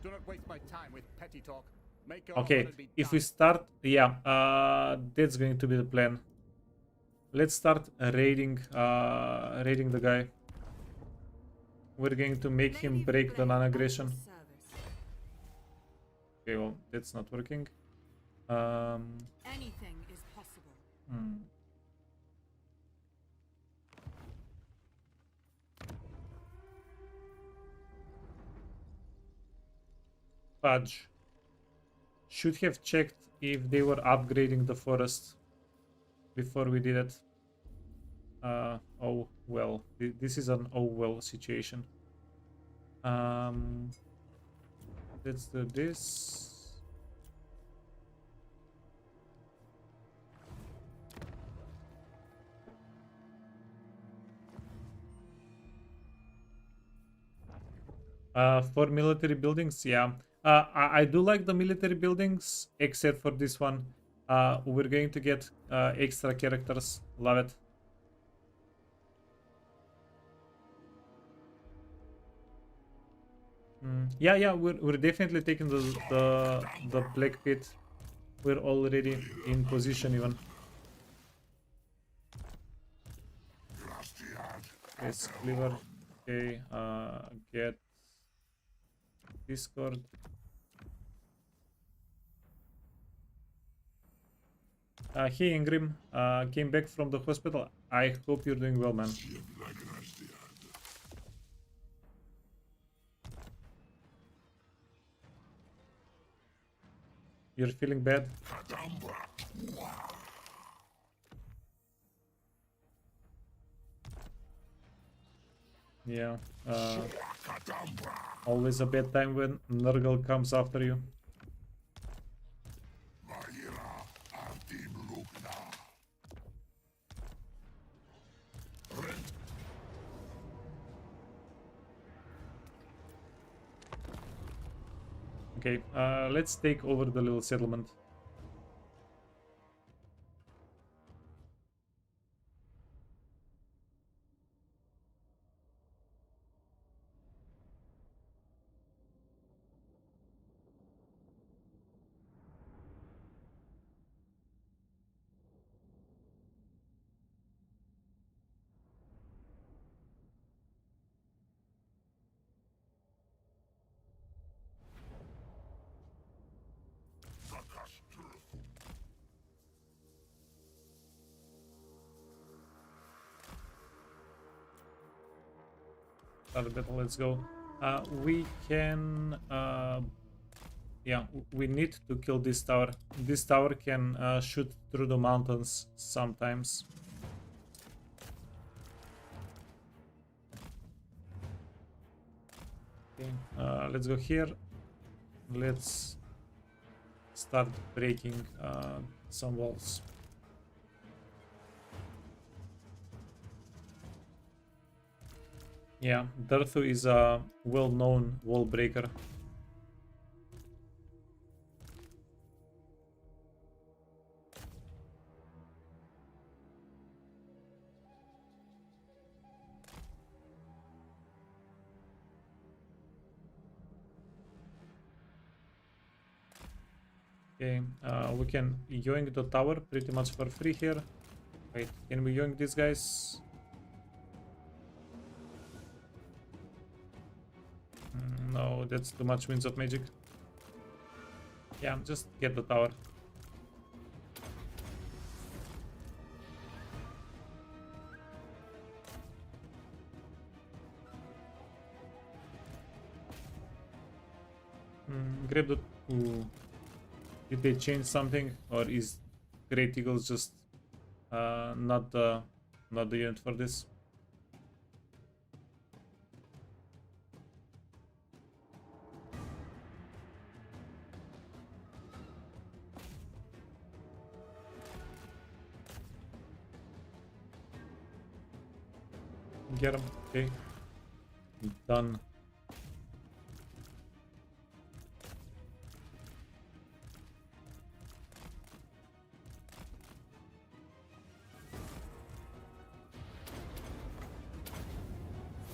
Do not waste my time with petty talk. Make your Okay, orders be if we done. start, yeah, that's going to be the plan. Let's start raiding the guy. We're going to make him break the non-aggression. Okay, well, that's not working. Anything is possible. Fudge. Should have checked if they were upgrading the forest before we did it. Oh well, this is an oh well situation. Let's do this. For military buildings, yeah. I do like the military buildings, except for this one. We're going to get extra characters. Love it. Yeah, we're definitely taking the black pit. We're already in position even. Yes, cleaver. Okay, get Discord. Hey Ingrim, came back from the hospital. I hope you're doing well, man. You're feeling bad? Yeah. Always a bad time when Nurgle comes after you. Okay, let's take over the little settlement. Start battle, let's go. We can... yeah, we need to kill this tower. This tower can shoot through the mountains sometimes. Okay, let's go here. Let's start breaking some walls. Yeah, Durthu is a well-known wall breaker. Okay, we can yoink the tower pretty much for free here. Wait, can we yoink these guys? No, that's too much Winds of Magic. Yeah, just get the tower. Grab the... Ooh. Did they change something? Or is Great Eagles just not the unit for this? Get him. Okay. Done.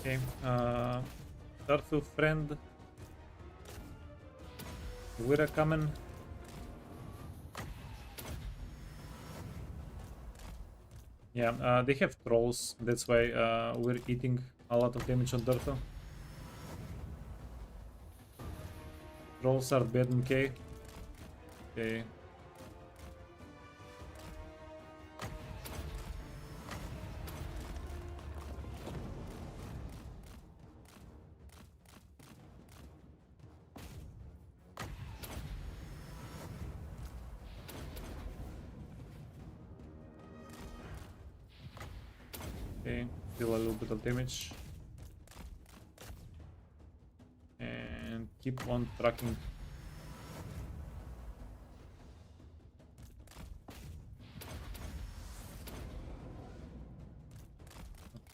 Okay. Durthu friend. We're coming. Yeah, they have trolls, that's why we're eating a lot of damage on Durthu. Trolls are bad in K. Okay. Okay, deal a little bit of damage. And keep on tracking.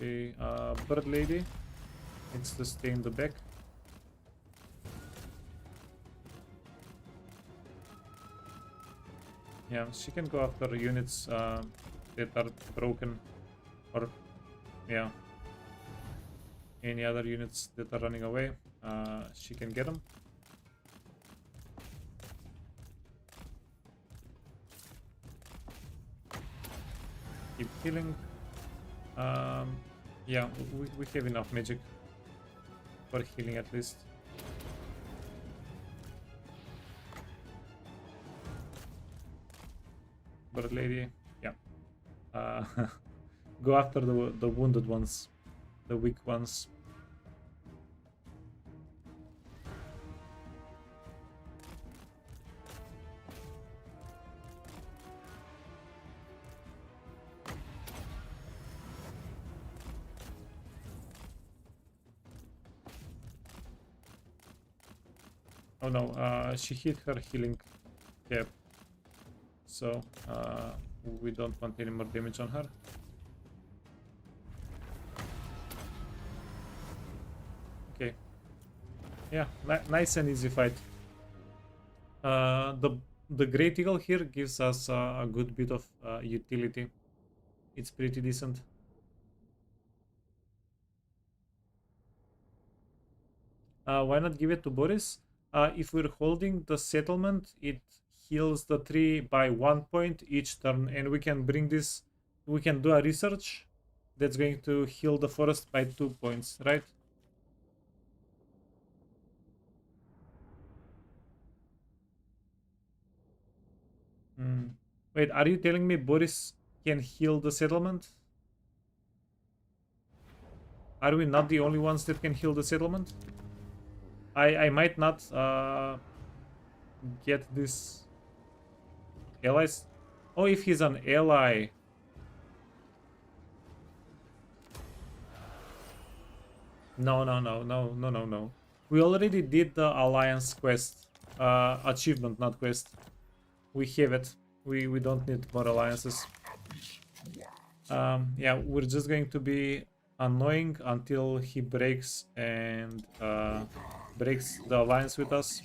Okay, Bird Lady needs to stay in the back. Yeah, she can go after units that are broken, or yeah, any other units that are running away. She can get them. Keep healing. Yeah, we have enough magic for healing at least. Bird Lady, yeah. Go after the wounded ones, the weak ones. Oh no, she hit her healing cap, so we don't want any more damage on her. Okay, yeah, nice and easy fight. The Great Eagle here gives us a good bit of utility. It's pretty decent. Why not give it to Boris? If we're holding the settlement, it heals the tree by 1 point each turn, and we can bring this, we can do a research that's going to heal the forest by 2 points, right? Wait, are you telling me Boris can heal the settlement? Are we not the only ones that can heal the settlement? I might not get this allies. Oh, if he's an ally. No. We already did the alliance quest. Achievement, not quest. We have it. We don't need more alliances. Yeah, we're just going to be annoying until he breaks and breaks the alliance with us.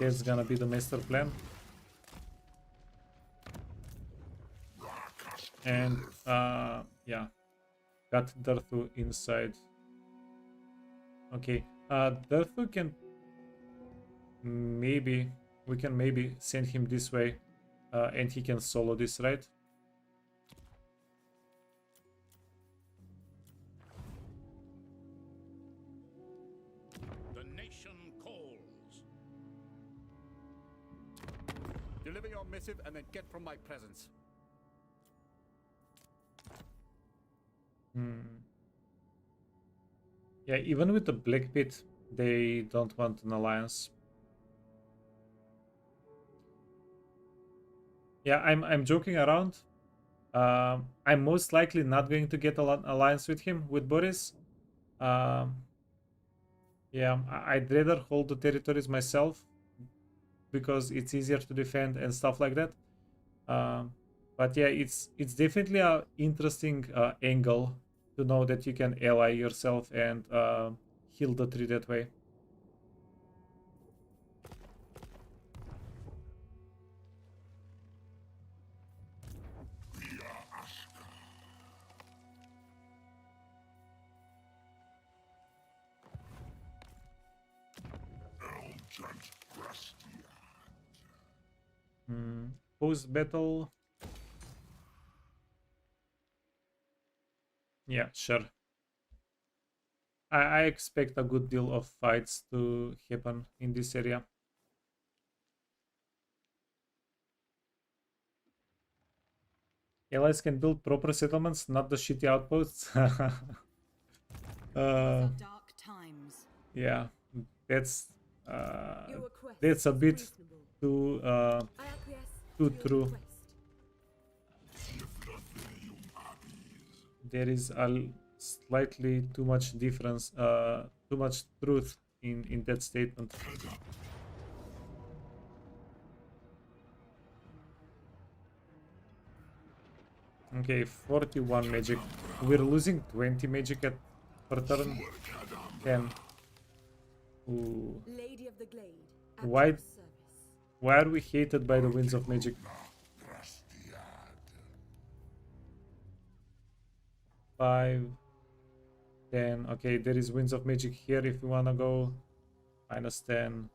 That's gonna be the master plan. And yeah, got Durthu inside. Okay, Durthu can maybe, we can maybe send him this way and he can solo this, right? The nation calls. Deliver your missive and then get from my presence. Yeah, even with the Black Pit, they don't want an alliance. Yeah, I'm joking around. I'm most likely not going to get an alliance with him, with Boris. Yeah, I'd rather hold the territories myself because it's easier to defend and stuff like that. But yeah, it's definitely a interesting angle to know that you can ally yourself and heal the tree that way. Post battle. Yeah, sure. I expect a good deal of fights to happen in this area. Allies can build proper settlements, not the shitty outposts. Dark times. Yeah, that's a bit too true. There is a slightly too much difference, too much truth in that statement. Okay, 41 magic. We're losing 20 magic per turn. 10. Ooh. Lady of the Glade. Why are we hated by the winds of magic? 5, 10. Okay, there is winds of magic here if you wanna go. -10.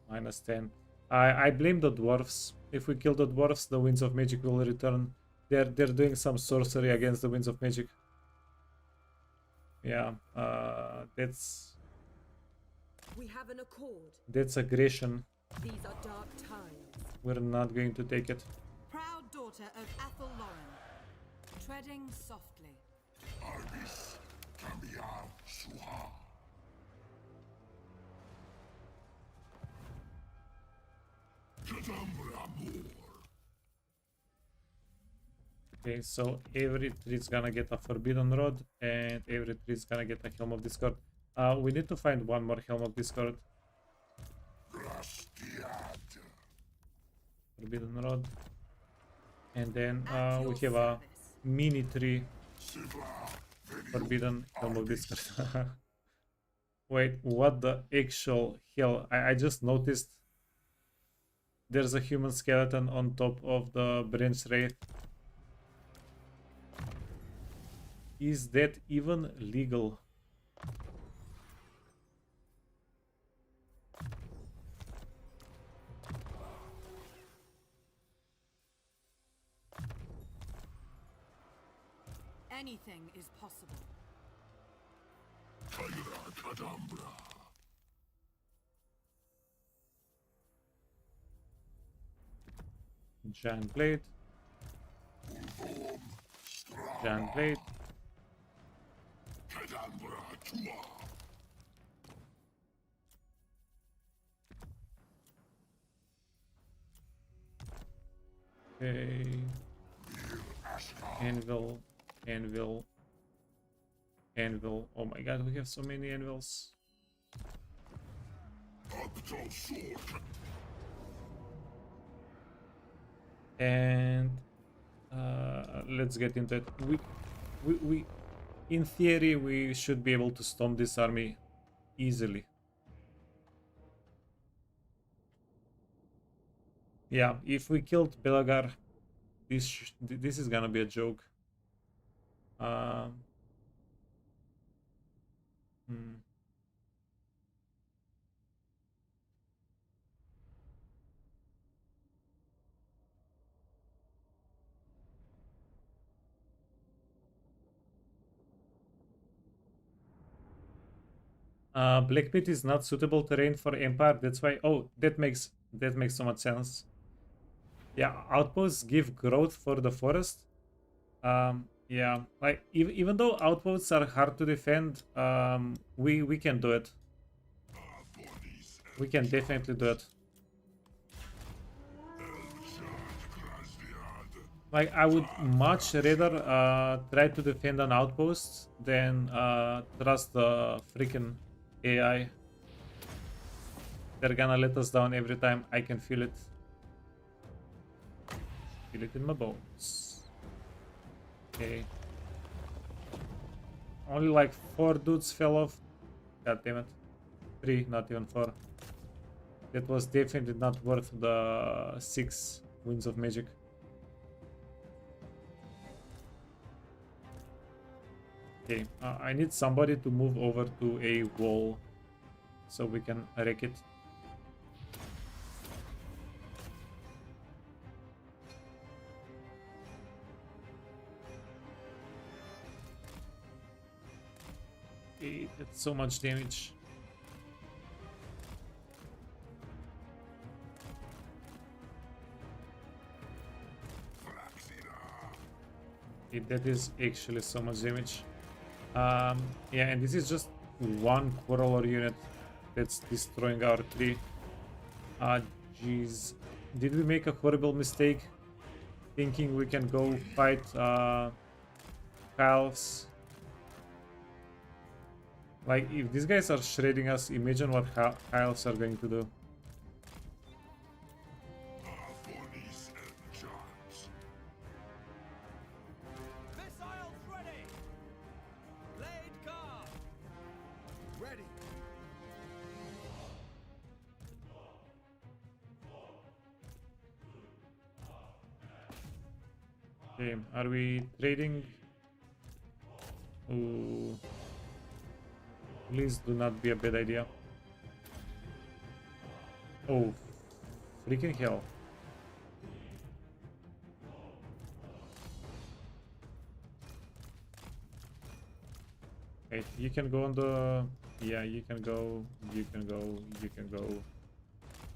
-10. I blame the dwarves. If we kill the dwarves, the winds of magic will return. They're doing some sorcery against the winds of magic. Yeah, that's. We have an accord. That's aggression. These are dark times. We're not going to take it. Proud daughter of Athel Lauren, treading softly. Okay, so every tree is gonna get a Forbidden Rod, and every tree is gonna get a Helm of Discord. We need to find one more Helm of Discord. Forbidden Rod. And then we have a mini tree. Forbidden Helm of Discord. Wait, what the actual hell? I just noticed there's a human skeleton on top of the branch wraith. Is that even legal? Anything is possible. Giant blade. Giant blade. Okay. Anvil. Anvil. Anvil. Oh my god, we have so many anvils. And let's get into it. We in theory we should be able to stomp this army easily. Yeah, if we killed Belagar, this is gonna be a joke. Black Pit is not suitable terrain for Empire. That's why. Oh, that makes so much sense. Yeah, outposts give growth for the forest. Yeah, like even though outposts are hard to defend, we can do it. We can definitely do it. Like, I would much rather try to defend an outpost than trust the freaking AI. They're gonna let us down every time. I can feel it. Feel it in my bones. Okay. Only like 4 dudes fell off. God damn it. 3, not even 4. That was definitely not worth the 6 winds of magic. Okay, I need somebody to move over to a wall so we can wreck it. Okay, that's so much damage. Okay, that is actually so much damage. Yeah, and this is just one crawler unit that's destroying our tree. Jeez. Did we make a horrible mistake thinking we can go fight Elves? Like, if these guys are shredding us, imagine what Elves are going to do. Missiles ready! Blade guard! Ready. Okay, are we trading? Ooh. Please do not be a bad idea. Oh, freaking hell. Wait, you can go on the... Yeah, you can go, you can go, you can go.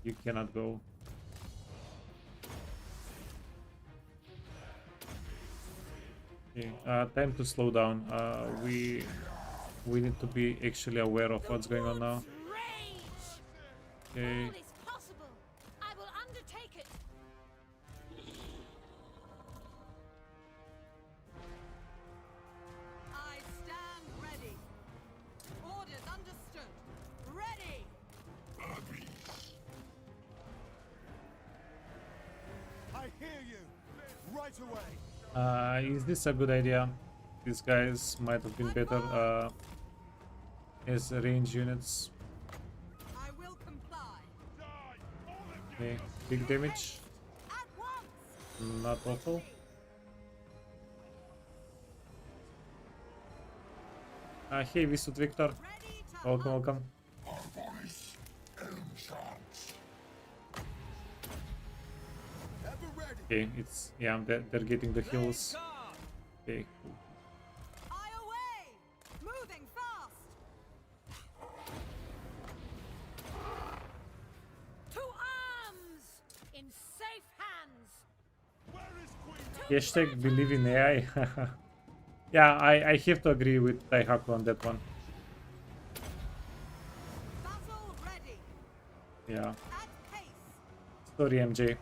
You cannot go. Okay, time to slow down. We need to be actually aware of what's going on now. Okay. All is possible. I will undertake it. I stand ready. Orders understood. Ready. I hear you. Right away. Is this a good idea? These guys might have been better as range units. I will comply. Okay, big damage. At once. Not awful. Hey, Visut Victor. Ready to Welcome, welcome. Ever ready. Okay, it's... Yeah, they're getting the heals. Okay, cool. I away. Moving fast. To arms! In safe hands! Hashtag believe in AI. Yeah, I have to agree with Daihaku on that one. Battle ready. Yeah. At pace. Sorry, MJ.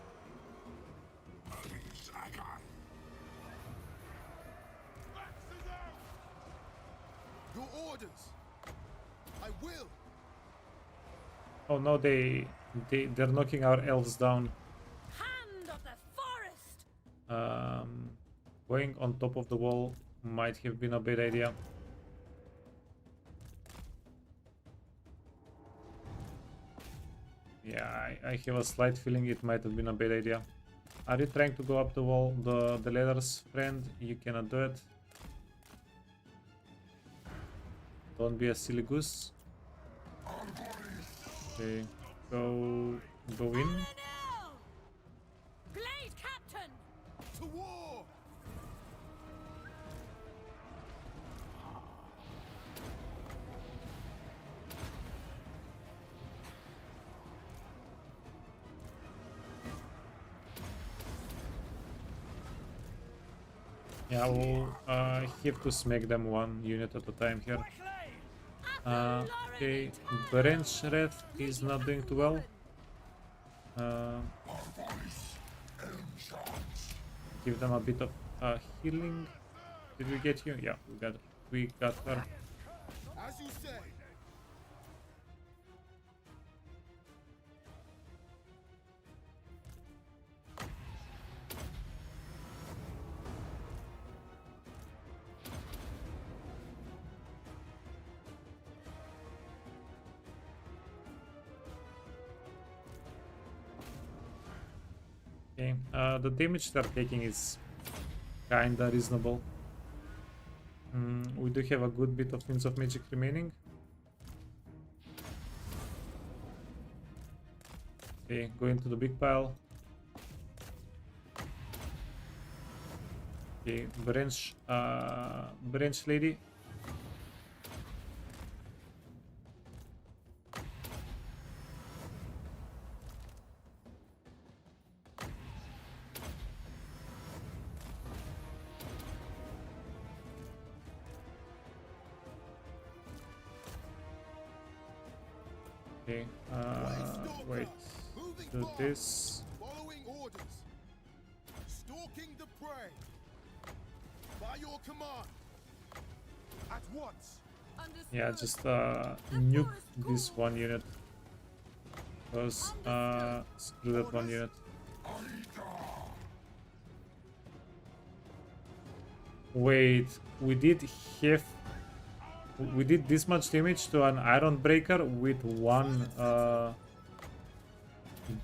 Your orders. I will. Oh no, they're knocking our elves down. Hand of the forest! Going on top of the wall might have been a bad idea. Yeah, I have a slight feeling it might have been a bad idea. Are you trying to go up the wall, the ladders, friend? You cannot do it. Don't be a silly goose. Okay, go in. Blade Captain! To war. Yeah, we'll have to smack them one unit at a time here. Okay, Branch Red is not doing too well. Give them a bit of healing. Did we get you? Yeah, we got her. As you say. Okay, the damage they're taking is kinda reasonable. We do have a good bit of Winds of Magic remaining. Okay, go into the big pile. Okay, branch lady. Okay, wait, do this. Following orders. Stalking the prey. By your command. At once. Yeah, just nuke this one unit. Because screw that one unit. Wait, we did this much damage to an Iron Breaker with one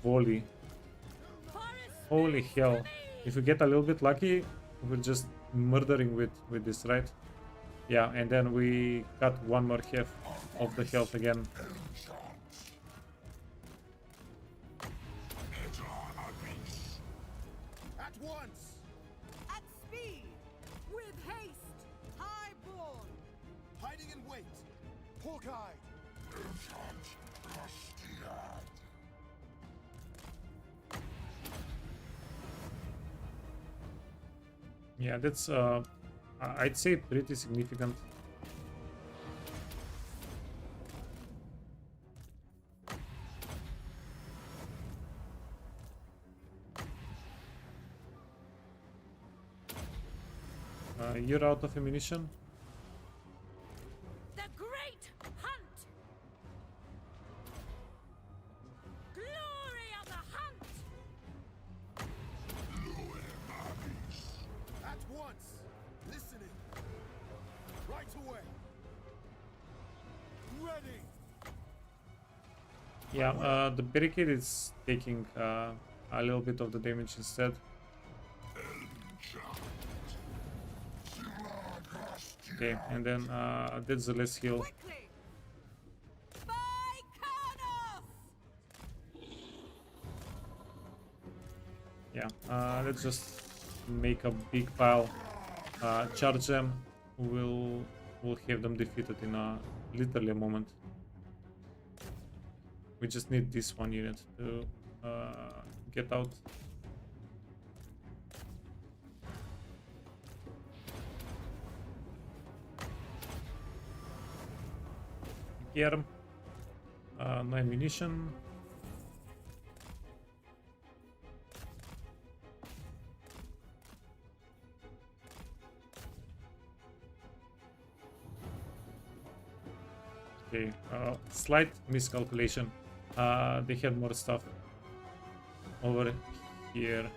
volley. Holy hell. If we get a little bit lucky, we're just murdering with this, right? Yeah, and then we got one more half of the health again. At once. At speed. With haste. Highborn. Hiding in wait. Hawkeye. Yeah, that's I'd say pretty significant. You're out of ammunition. The great hunt! Glory of the hunt! At once. Listening. Right away. Ready. Yeah, the barricade is taking a little bit of the damage instead. Okay, and then that's the less heal. Quickly. By Karnos. Yeah, let's just make a big pile, charge them. We'll have them defeated in literally a moment. We just need this one unit to get out. Here, no ammunition. Okay, slight miscalculation. They had more stuff over here.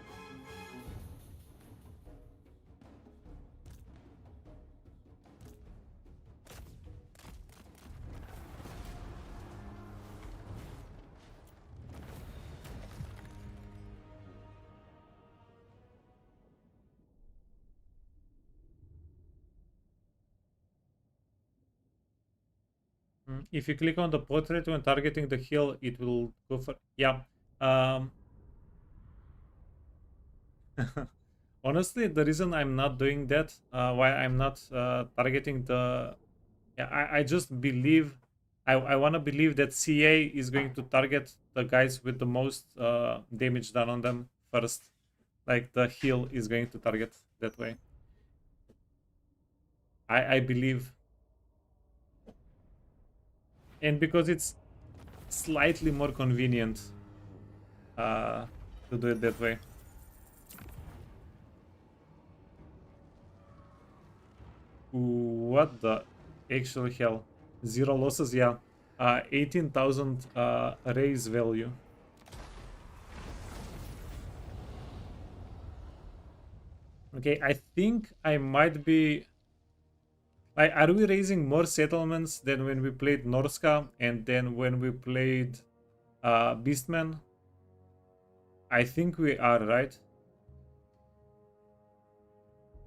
If you click on the portrait when targeting the hill, it will go for... Yeah. Honestly, the reason I'm not doing that, why I'm not targeting the... Yeah, I just believe... I want to believe that CA is going to target the guys with the most damage done on them first. Like, the heal is going to target that way. I believe. And because it's slightly more convenient to do it that way. What the actual hell? 0 losses, yeah. 18,000 raise value. Okay, I think I might be... Like, are we raising more settlements than when we played Norska and then when we played Beastman? I think we are, right?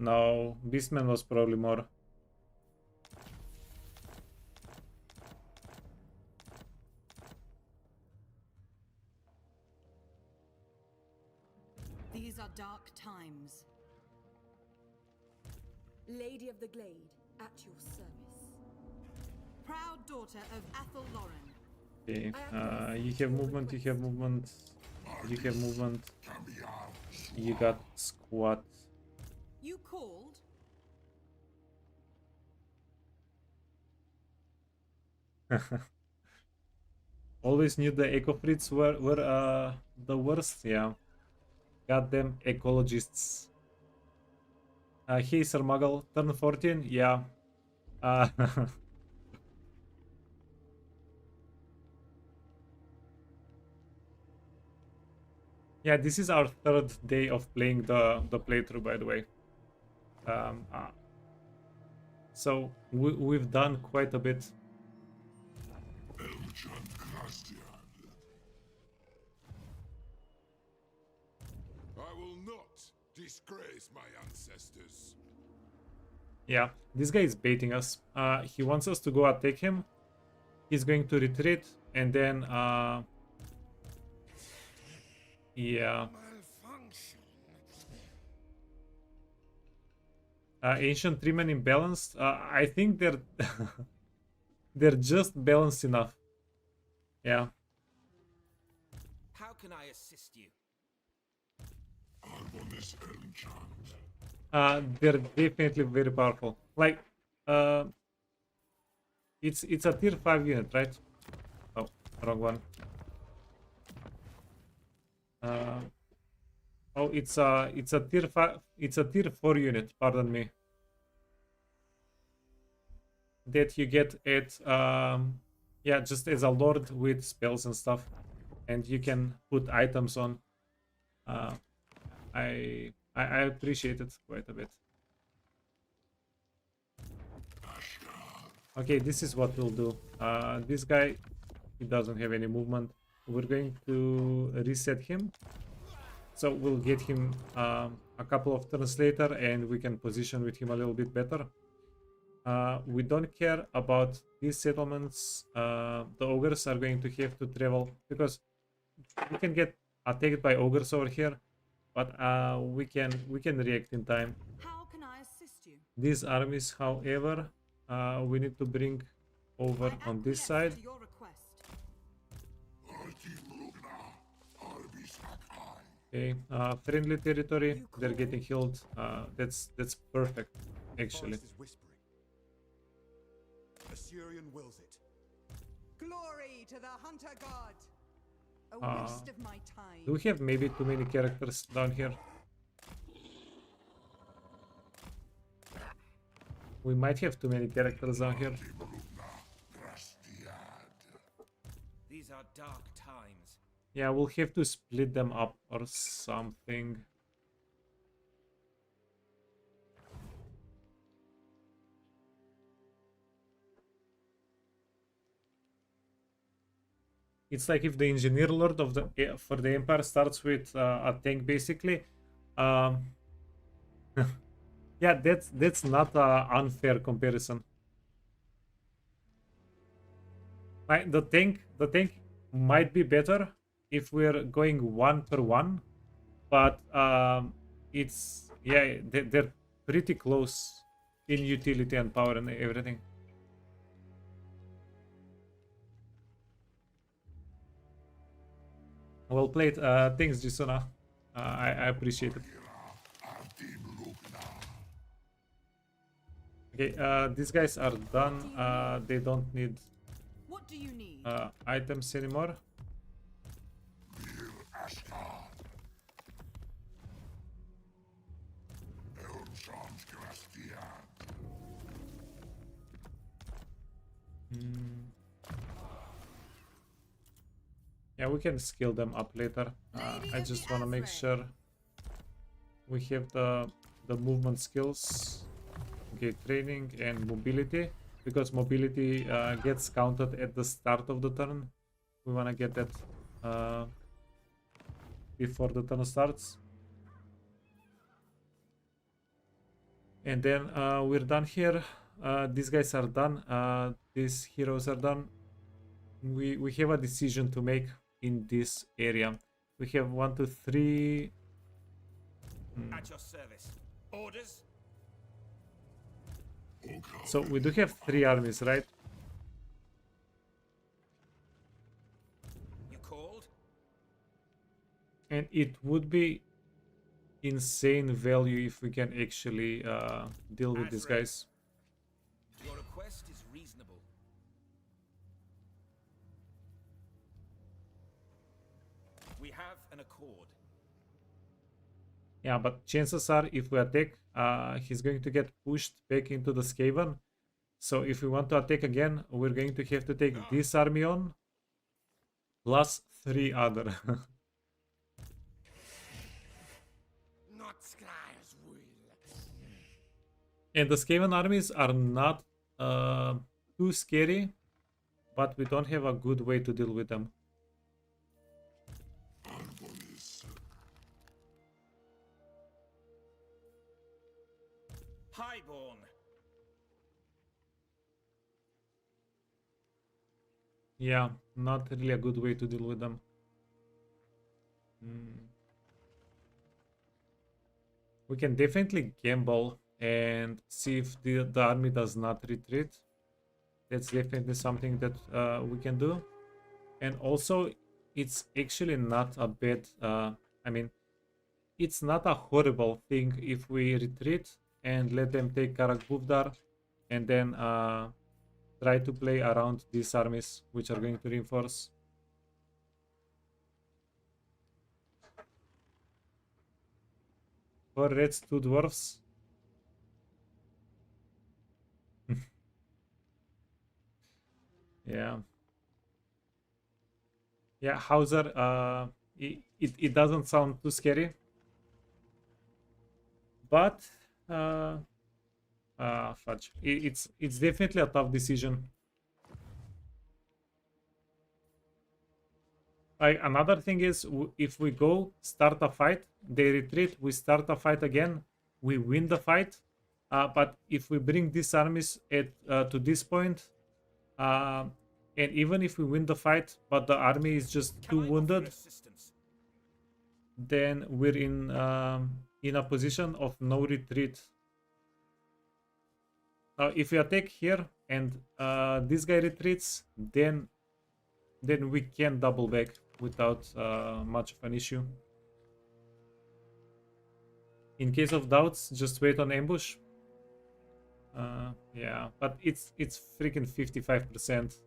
No, Beastman was probably more. These are dark times. Lady of the Glade, at your service. Proud daughter of Athel Lauren. Okay, you have movement, you have movement, you have movement. You got squat. You called? Always knew the eco-frites were the worst, yeah. Goddamn ecologists. Hey, Sir Muggle, turn 14? Yeah. Yeah, this is our third day of playing the playthrough, by the way. So we've done quite a bit. I will not disgrace my ancestors. Yeah, this guy is baiting us. He wants us to go attack him. He's going to retreat, and then yeah. Ancient Treemen imbalanced. I think they're they're just balanced enough. Yeah. How can I assist you? They're definitely very powerful. Like, it's a tier 5 unit, right? Oh, wrong one. Oh, it's a tier 5. It's a tier 4 unit. Pardon me. That you get at yeah, just as a lord with spells and stuff, and you can put items on. I appreciate it quite a bit. Okay, this is what we'll do. This guy, he doesn't have any movement. We're going to reset him. So we'll get him a couple of turns later, and we can position with him a little bit better. We don't care about these settlements. The ogres are going to have to travel because we can get attacked by ogres over here, but we can react in time. How can I assist you? These armies, however, we need to bring over on this side. To your request. Okay, friendly territory. They're getting healed. That's perfect, actually. Assyrian wills it. Glory to the hunter god. A waste of my time. Do we have maybe too many characters down here? We might have too many characters down here. These are dark times. Yeah, we'll have to split them up or something. It's like if the engineer lord of the for the empire starts with a tank, basically. Yeah, that's not an unfair comparison. Like the tank might be better if we're going 1-per-1, but it's, yeah, they're pretty close in utility and power and everything. Well played. Thanks, Jisuna. I appreciate it. Okay, these guys are done. They don't need What do you need? items anymore. Yeah, we can skill them up later. I just want to make sure we have the movement skills. Okay, training and mobility, because mobility gets counted at the start of the turn. We want to get that before the turn starts. And then we're done here. These guys are done. These heroes are done. We have a decision to make in this area. We have 1, 2, 3. At your service. Orders? So we do have 3 armies, right? You called? And it would be insane value if we can actually deal with these guys. Your request is reasonable. We have an accord. Yeah, but chances are if we attack, he's going to get pushed back into the Skaven. So if we want to attack again, we're going to have to take this army on, plus 3 other. Not Sky's will. And the Skaven armies are not too scary, but we don't have a good way to deal with them. Highborn. Yeah, not really a good way to deal with them. We can definitely gamble and see if the army does not retreat. That's definitely something that we can do. And also, it's actually not a bad... I mean, it's not a horrible thing if we retreat and let them take Karak Buvdar and then try to play around these armies which are going to reinforce. Four reds, 2 dwarfs. Yeah. Yeah, Hauser, it doesn't sound too scary. But fudge. It's definitely a tough decision. Another thing is, if we go start a fight, they retreat, we start a fight again, we win the fight. But if we bring these armies to this point, and even if we win the fight, but the army is just too wounded, then we're in a position of no retreat. If we attack here and this guy retreats, then we can double back without much of an issue. In case of doubts, just wait on ambush. Yeah, but it's freaking 55%.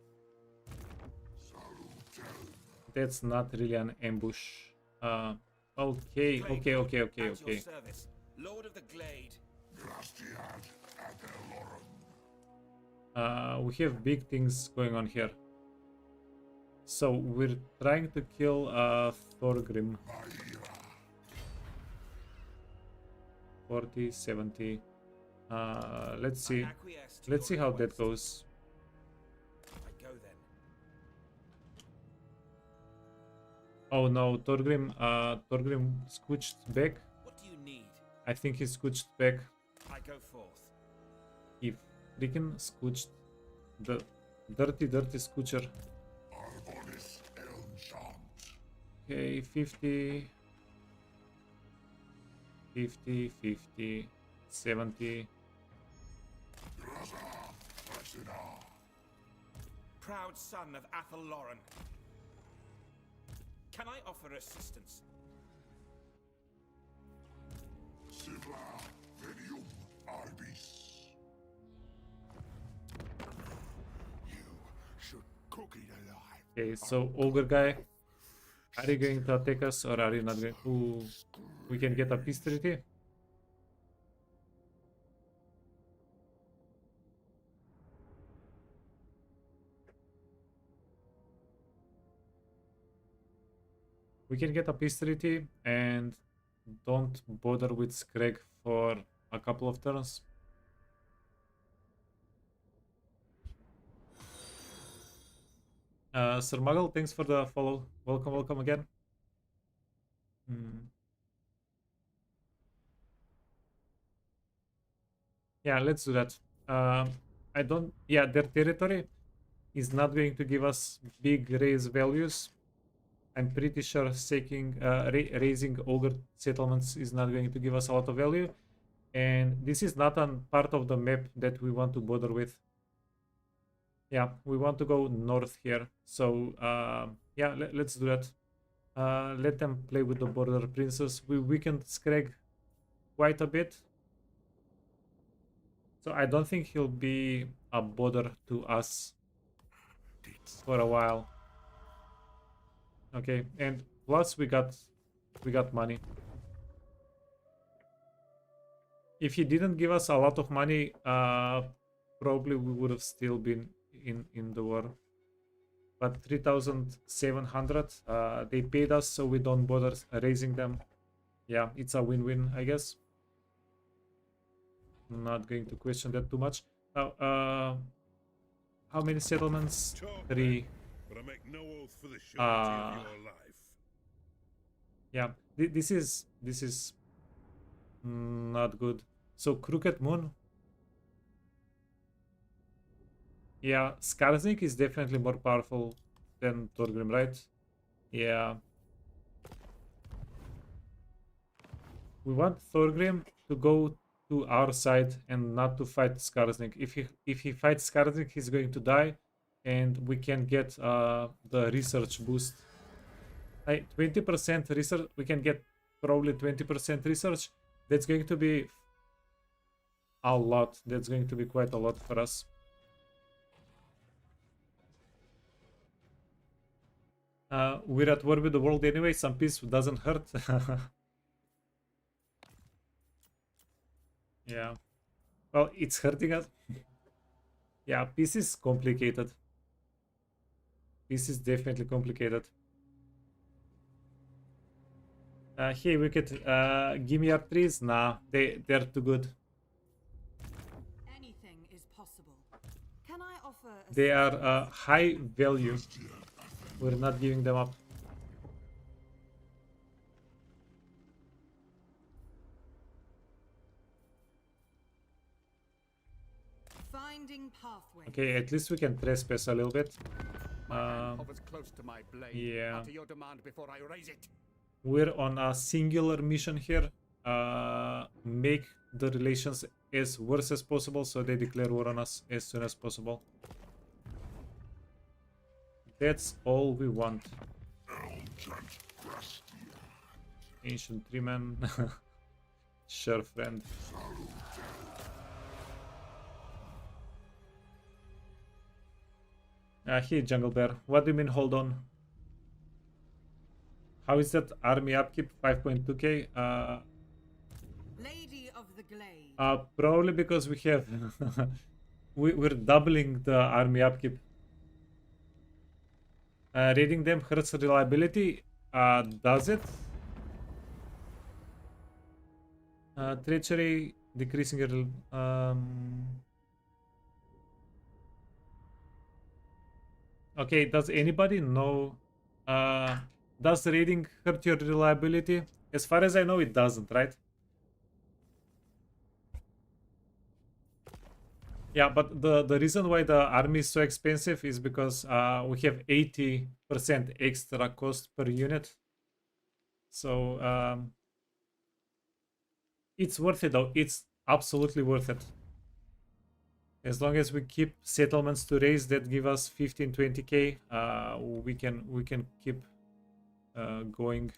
That's not really an ambush. Okay. Lord of the Glade. We have big things going on here. So we're trying to kill Thorgrim. 40, 70. Let's see how that goes. I go then. Oh no, Thorgrim scooched back. What do you need? I think he scooched back. I go forth. He freaking scooched. The dirty scoocher. Okay, 50, 50, 50, 70. Proud son of Athel Loren. Can I offer assistance? Okay, so ogre guy, are you going to attack us or are you not going? Ooh, we can get a peace treaty. We can get a peace treaty and don't bother with Scrag for a couple of turns. Sir Muggle, thanks for the follow. Welcome, welcome again. Yeah, let's do that. I don't. Yeah, their territory is not going to give us big raise values. I'm pretty sure raising ogre settlements is not going to give us a lot of value. And this is not a part of the map that we want to bother with. Yeah, we want to go north here. So yeah, let's do that. Let them play with the border princes. We weakened Scrag quite a bit. So I don't think he'll be a bother to us for a while. Okay, and plus we got money. If he didn't give us a lot of money, probably we would have still been in the war. But 3,700, they paid us, so we don't bother raising them. Yeah, it's a win-win, I guess. Not going to question that too much. Now, how many settlements? 3. But I make no oath for the surety of your life. Yeah, this is not good. So Crooked Moon. Yeah, Skarsnik is definitely more powerful than Thorgrim, right? Yeah. We want Thorgrim to go to our side and not to fight Skarsnik. If he fights Skarsnik, he's going to die, and we can get the research boost. 20% research. We can get probably 20% research. That's going to be a lot. That's going to be quite a lot for us. We're at war with the world anyway. Some peace doesn't hurt. Yeah. Well, it's hurting us. Yeah, peace is complicated. Peace is definitely complicated. Hey, Wicked, give me your trees. Nah, they're too good. Anything is possible. Can I offer a They are high value. We're not giving them up. finding pathway? Okay, at least we can trespass a little bit. Close to my blade. Yeah. Utter your demand before I raise it. We're on a singular mission here. Make the relations as worse as possible so they declare war on us as soon as possible. That's all we want. Ancient Treeman. Sure, friend. Hey, Jungle Bear. What do you mean, hold on? How is that army upkeep 5.2k? Lady of the Glade. Probably because we have... we're doubling the army upkeep. Raiding them hurts reliability. Does it? Treachery, decreasing your... Okay, does anybody know... does raiding hurt your reliability? As far as I know, it doesn't, right? Yeah, but the reason why the army is so expensive is because we have 80% extra cost per unit. So it's worth it though. It's absolutely worth it. As long as we keep settlements to raise that give us 15-20k, we can keep going.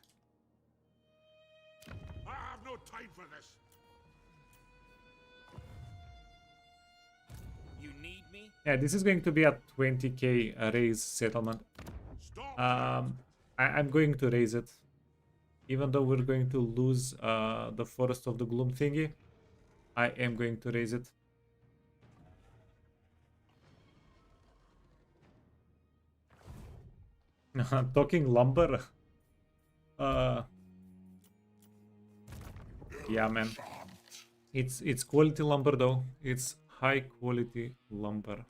I have no time for this. You need me? Yeah, this is going to be a 20k raise settlement. I'm going to raise it. Even though we're going to lose the Forest of the Gloom thingy, I am going to raise it. Talking lumber. Yeah, man. It's quality lumber though. It's high quality lumber.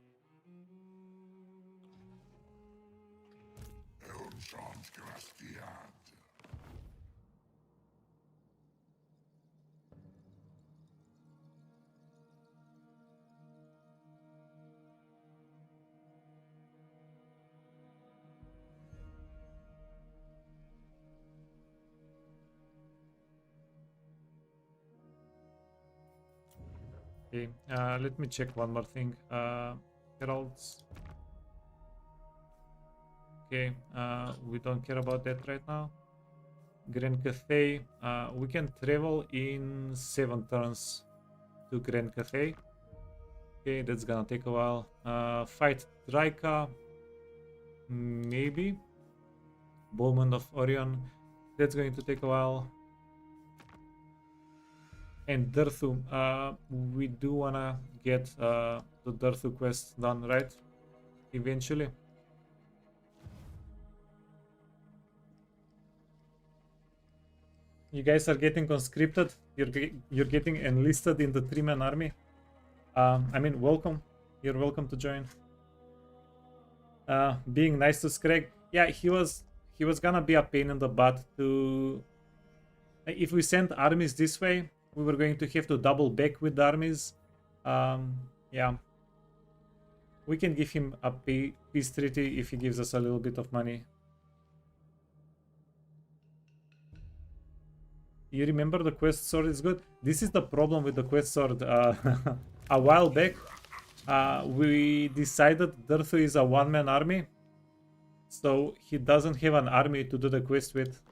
Okay, let me check one more thing. Heralds. Okay, we don't care about that right now. Grand Cathay. We can travel in 7 turns to Grand Cathay. Okay, that's gonna take a while. Fight Draika. Maybe. Bowman of Orion. That's going to take a while. And Durthu, we do wanna get the Durthu quest done, right? Eventually. You guys are getting conscripted. You're getting enlisted in the 3-man army. I mean, welcome. You're welcome to join. Being nice to Scrag. Yeah, he was gonna be a pain in the butt to. If we sent armies this way, we were going to have to double back with the armies. Yeah. We can give him a peace treaty if he gives us a little bit of money. You remember the quest sword is good? This is the problem with the quest sword. A while back, we decided Durthu is a 1-man army. So he doesn't have an army to do the quest with.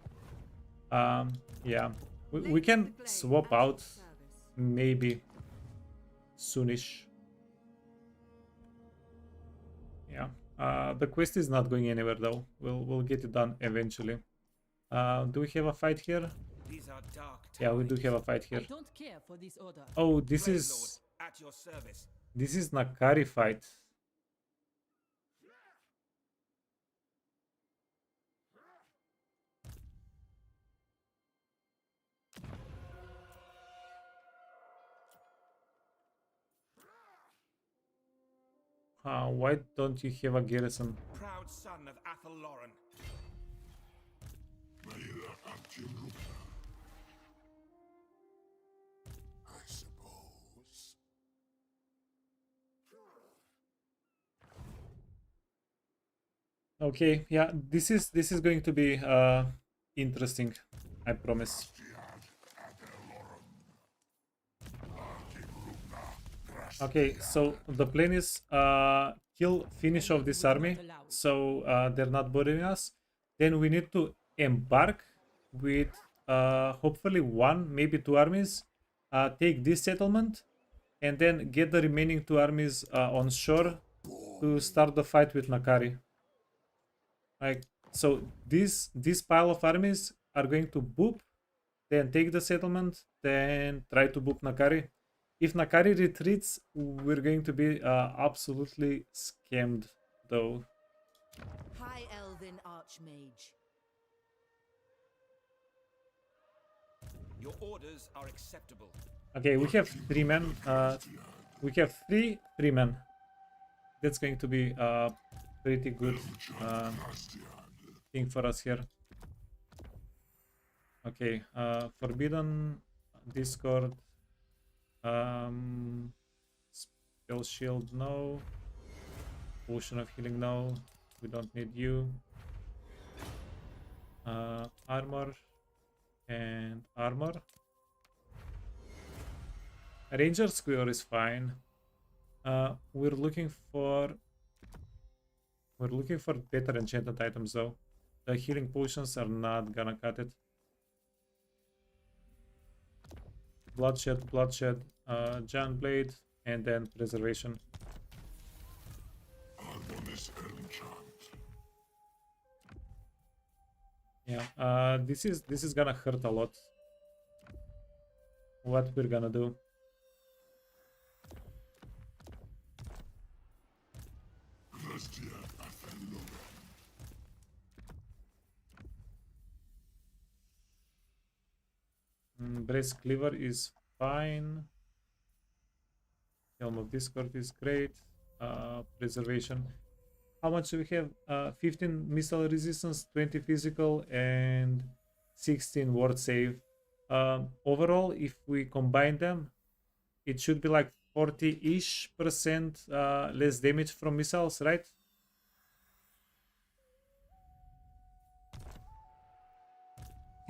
Yeah. We can swap out maybe soonish. Yeah. The quest is not going anywhere though. We'll get it done eventually. Do we have a fight here? These are dark times. Yeah, we do have a fight here. I don't care for this order. Oh, this is At your service. this is Nakari fight. Why don't you have a garrison? Proud son of Athel Lauren. I suppose. Okay, yeah, this is going to be interesting, I promise. Okay, so the plan is finish off this army, so they're not bothering us. Then we need to embark with hopefully 1, maybe 2 armies, take this settlement, and then get the remaining 2 armies on shore to start the fight with Nakari. Like, so this pile of armies are going to boop, then take the settlement, then try to boop Nakari. If Nakari retreats, we're going to be absolutely scammed, though. High Elven Archmage. Your orders are acceptable. Okay, we have 3 men. We have 3 men. That's going to be a pretty good thing for us here. Okay, Forbidden, Discord, Spell Shield, no. Potion of Healing, no. We don't need you. Armor and armor. Ranger Square is fine. We're looking for better enchanted items though. The healing potions are not gonna cut it. Bloodshed, Giant Blade, and then Preservation. Yeah, this is gonna hurt a lot. What we're gonna do? Brace Cleaver is fine. Helm of Discord is great. Preservation. How much do we have? 15 missile resistance, 20 physical, and 16 ward save. Overall, if we combine them, it should be like 40-ish% less damage from missiles, right?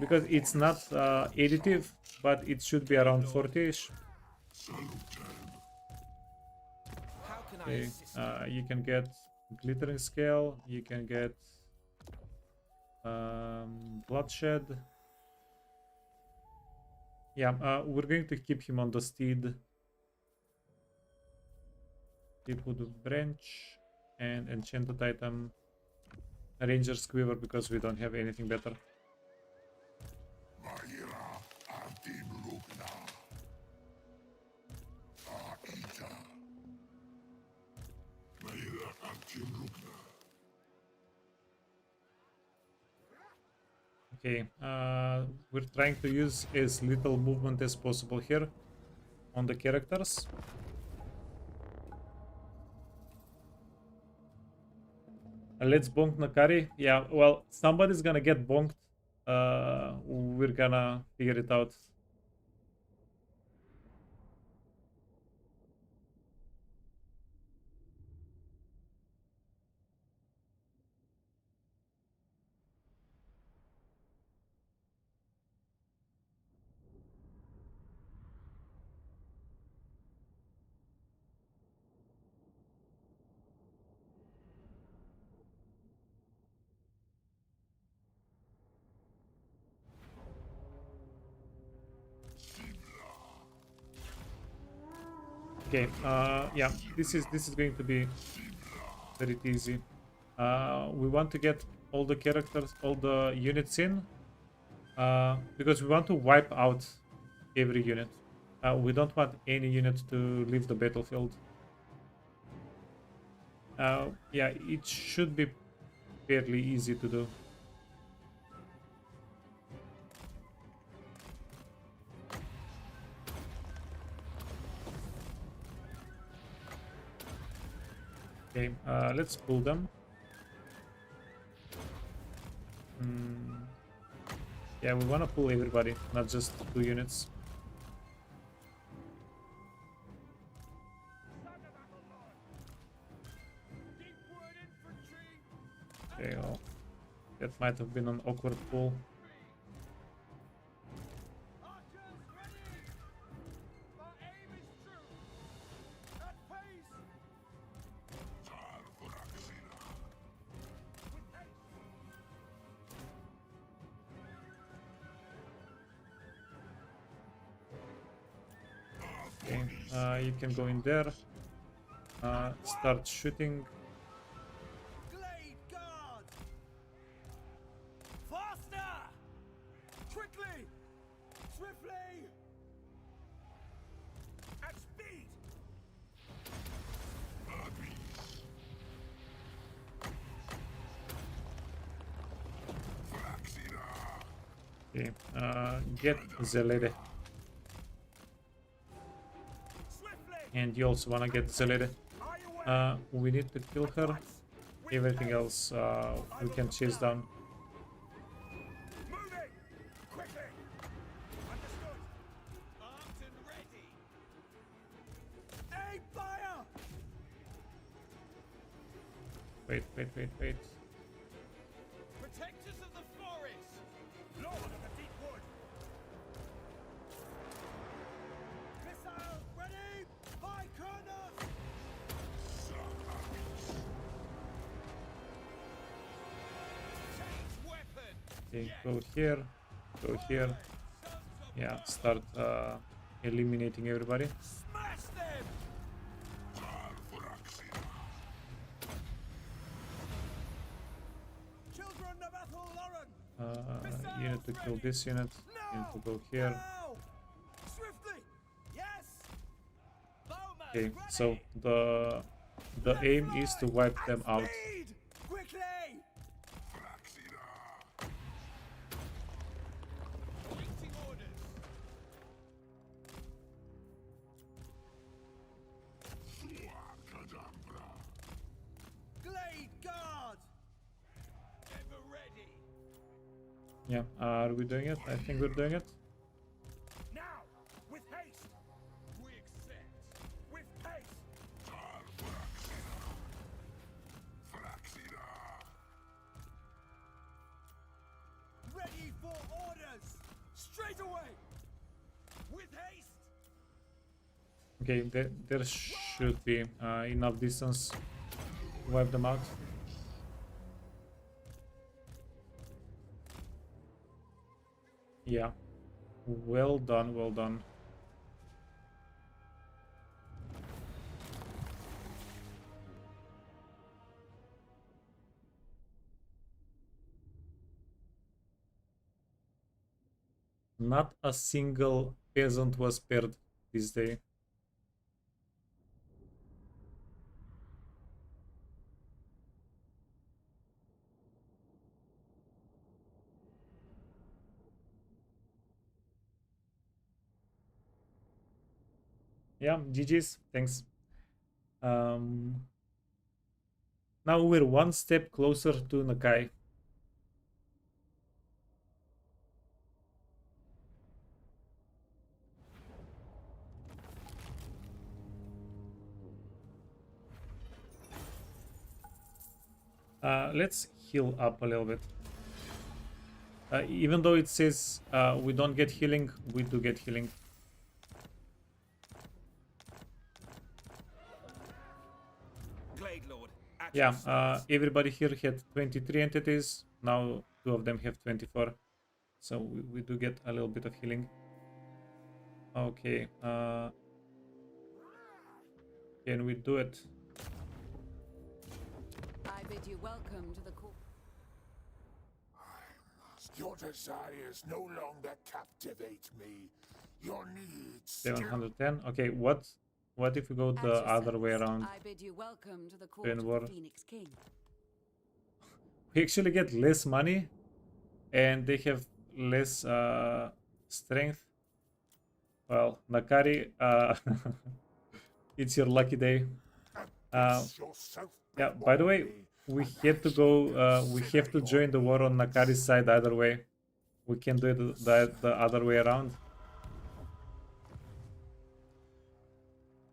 Because it's not additive, but it should be around 40-ish. How can I Okay, assist? you can get glittering scale, you can get bloodshed. Yeah, we're going to keep him on the steed. Keep wood branch and enchanted item. Ranger's quiver because we don't have anything better. Okay, we're trying to use as little movement as possible here on the characters. Let's bonk Nakari. Yeah, well, somebody's gonna get bonked. We're gonna figure it out. Okay, yeah, this is going to be very easy. We want to get all the characters, all the units in, because we want to wipe out every unit. We don't want any unit to leave the battlefield. Yeah, it should be fairly easy to do. Okay, let's pull them. Yeah, we want to pull everybody, not just 2 units. Okay, well, that might have been an awkward pull. Okay, you can go in there. Start shooting. Glade guard! Faster! Quickly! Swiftly! At speed! Okay, get the lady. And you also wanna get the lady. We need to kill her. Everything else we can chase down. Moving! Quickly! Understood! Armed and ready! Aim fire! Wait. Protectors of the forest! Lord of the deep wood! Missile ready! By Kurnos! Change weapon! Okay, go here. Yeah, start eliminating everybody. Smash them! Children of Athel Lauren! You need to kill this unit. You need to go here. Now! Swiftly! Yes! Bowman, Okay, ready! so the aim is to wipe them out. Speed! Quickly! Waiting orders. Glade guard! Ever ready. Yeah, are we doing it? I think we're doing it. Now! With haste! We accept. With pace! Ready for orders! Straight away! With haste! Okay, there should be enough distance to wipe them out. Yeah, well done, well done. Not a single peasant was spared this day. Yeah, GG's, thanks. Now we're one step closer to Nakai. Let's heal up a little bit. Even though it says we don't get healing, we do get healing. Glade Lord, at Yeah, your service. everybody here had 23 entities. Now 2 of them have 24. So we do get a little bit of healing. Okay. Can we do it? I bid you welcome to the court. Your desires no longer captivate me. Your needs 710. Okay, what if we go At the your other way service. around? I bid you welcome to the court Then of what? the Phoenix King. We actually get less money, and they have less strength. Well, Nakari, it's your lucky day. yourself Yeah, by the way, we have to go, we have to join the war on Nakari's side either way. We can do it the other way around.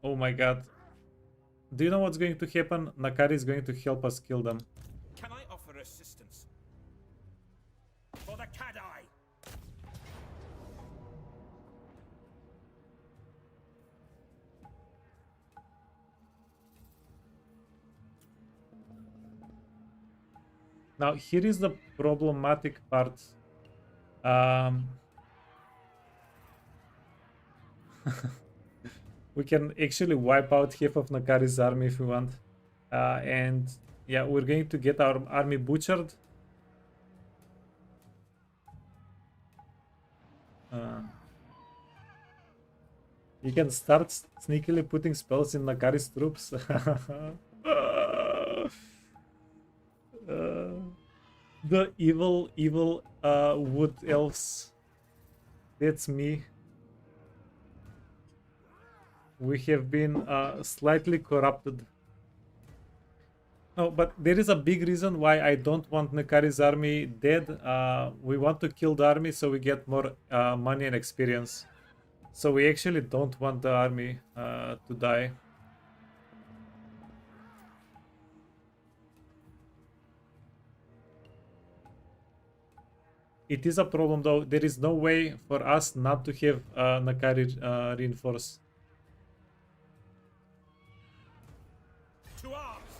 Oh my god. Do you know what's going to happen? Nakari is going to help us kill them. Can I offer assistance? For the Kadai! Now, here is the problematic part. We can actually wipe out half of Nakari's army if we want. And yeah, we're going to get our army butchered. You can start sneakily putting spells in Nakari's troops. The evil Wood Elves. That's me. We have been slightly corrupted. No, but there is a big reason why I don't want Nakari's army dead. We want to kill the army so we get more money and experience. So we actually don't want the army to die. It is a problem though. There is no way for us not to have Nakari reinforce. To arms!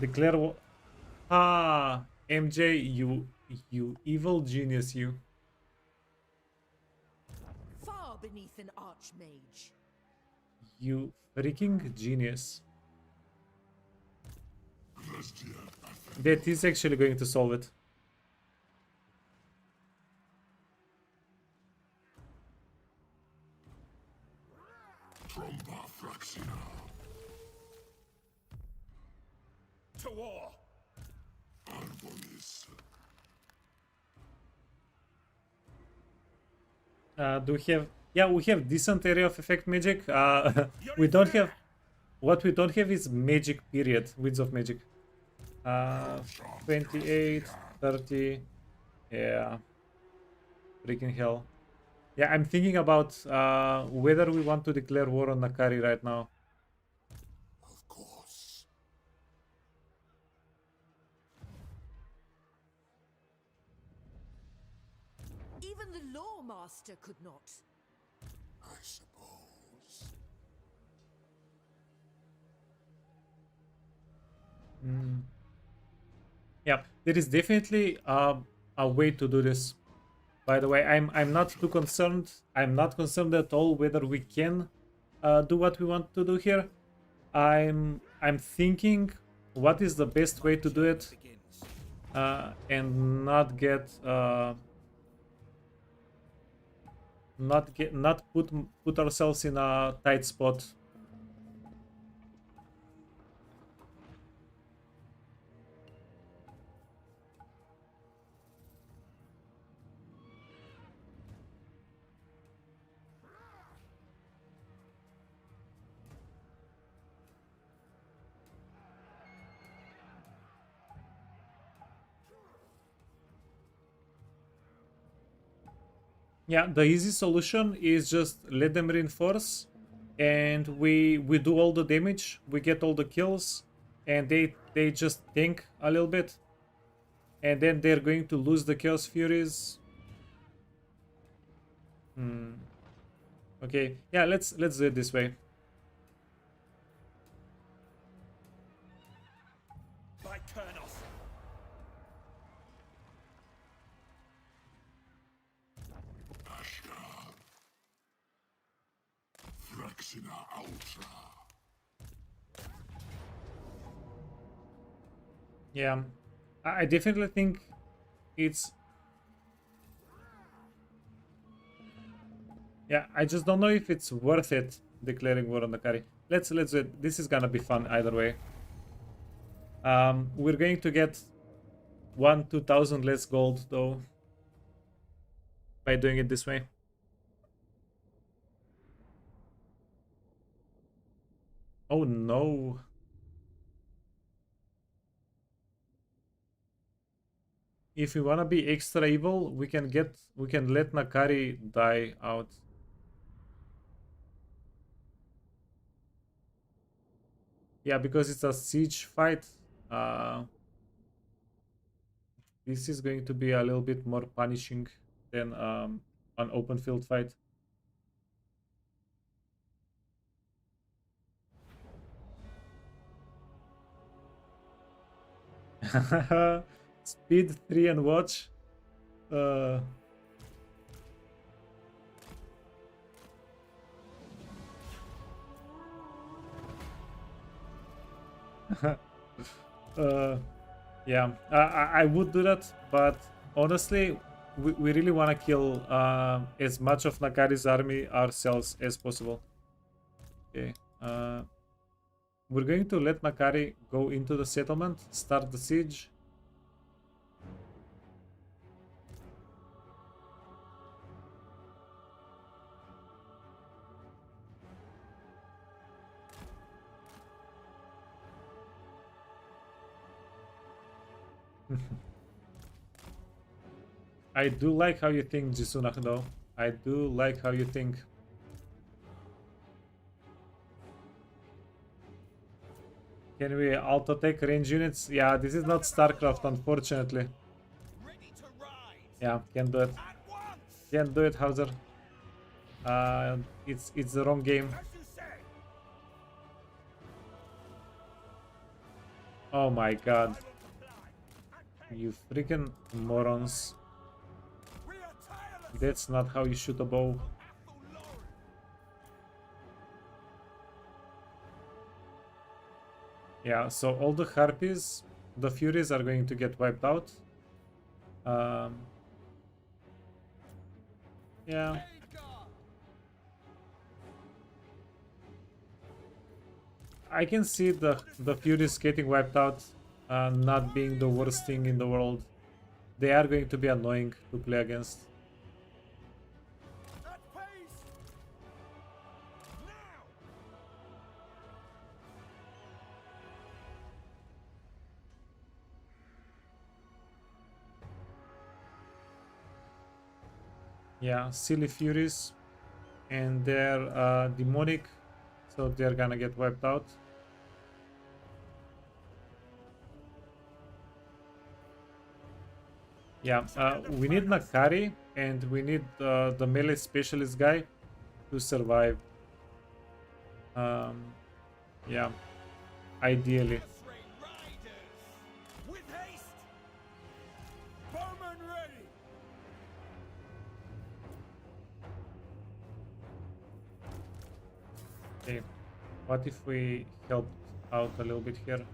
Declare war. MJ, you evil genius, you. Far beneath an archmage. You freaking genius. That is actually going to solve it. To war! Do we have... Yeah, we have decent area of effect magic. We don't have... What we don't have is magic, period. Winds of magic. 28, 30. Yeah. Freaking hell. Yeah, I'm thinking about whether we want to declare war on Nakari right now. Of course. Even the Lawmaster could not. I suppose. Yeah, there is definitely a way to do this. By the way, I'm not too concerned. I'm not concerned at all whether we can do what we want to do here. I'm thinking what is the best way to do it and not get not put ourselves in a tight spot. Yeah, the easy solution is just let them reinforce, and we do all the damage, we get all the kills, and they just tank a little bit, and then they're going to lose the Chaos Furies. Okay, yeah, let's do it this way. By Kurnos! Yeah, I definitely think it's... Yeah, I just don't know if it's worth it declaring war on the carry. Let's do it. This is gonna be fun either way. We're going to get 2,000 less gold though by doing it this way. Oh no. If we wanna be extra evil, we can let Nakari die out. Yeah, because it's a siege fight. This is going to be a little bit more punishing than an open field fight. Speed 3 and watch. Yeah, I would do that, but honestly, we really want to kill as much of Nakari's army ourselves as possible. Okay, we're going to let Nakari go into the settlement, start the siege. I do like how you think, Jisunach, though. I do like how you think. Can we auto-take range units? Yeah, this is not StarCraft, unfortunately. Yeah, can't do it. Can't do it, Hauser. It's the wrong game. Oh my god. You freaking morons. That's not how you shoot a bow. Yeah, so all the Harpies, the Furies are going to get wiped out. Yeah. I can see the Furies getting wiped out, not being the worst thing in the world. They are going to be annoying to play against. At pace! Now! Yeah, silly Furies, and they're demonic, so they're gonna get wiped out. Yeah, we need Nakari, and we need the melee specialist guy to survive. Yeah, ideally. With haste! Bowman ready! Okay, what if we help out a little bit here?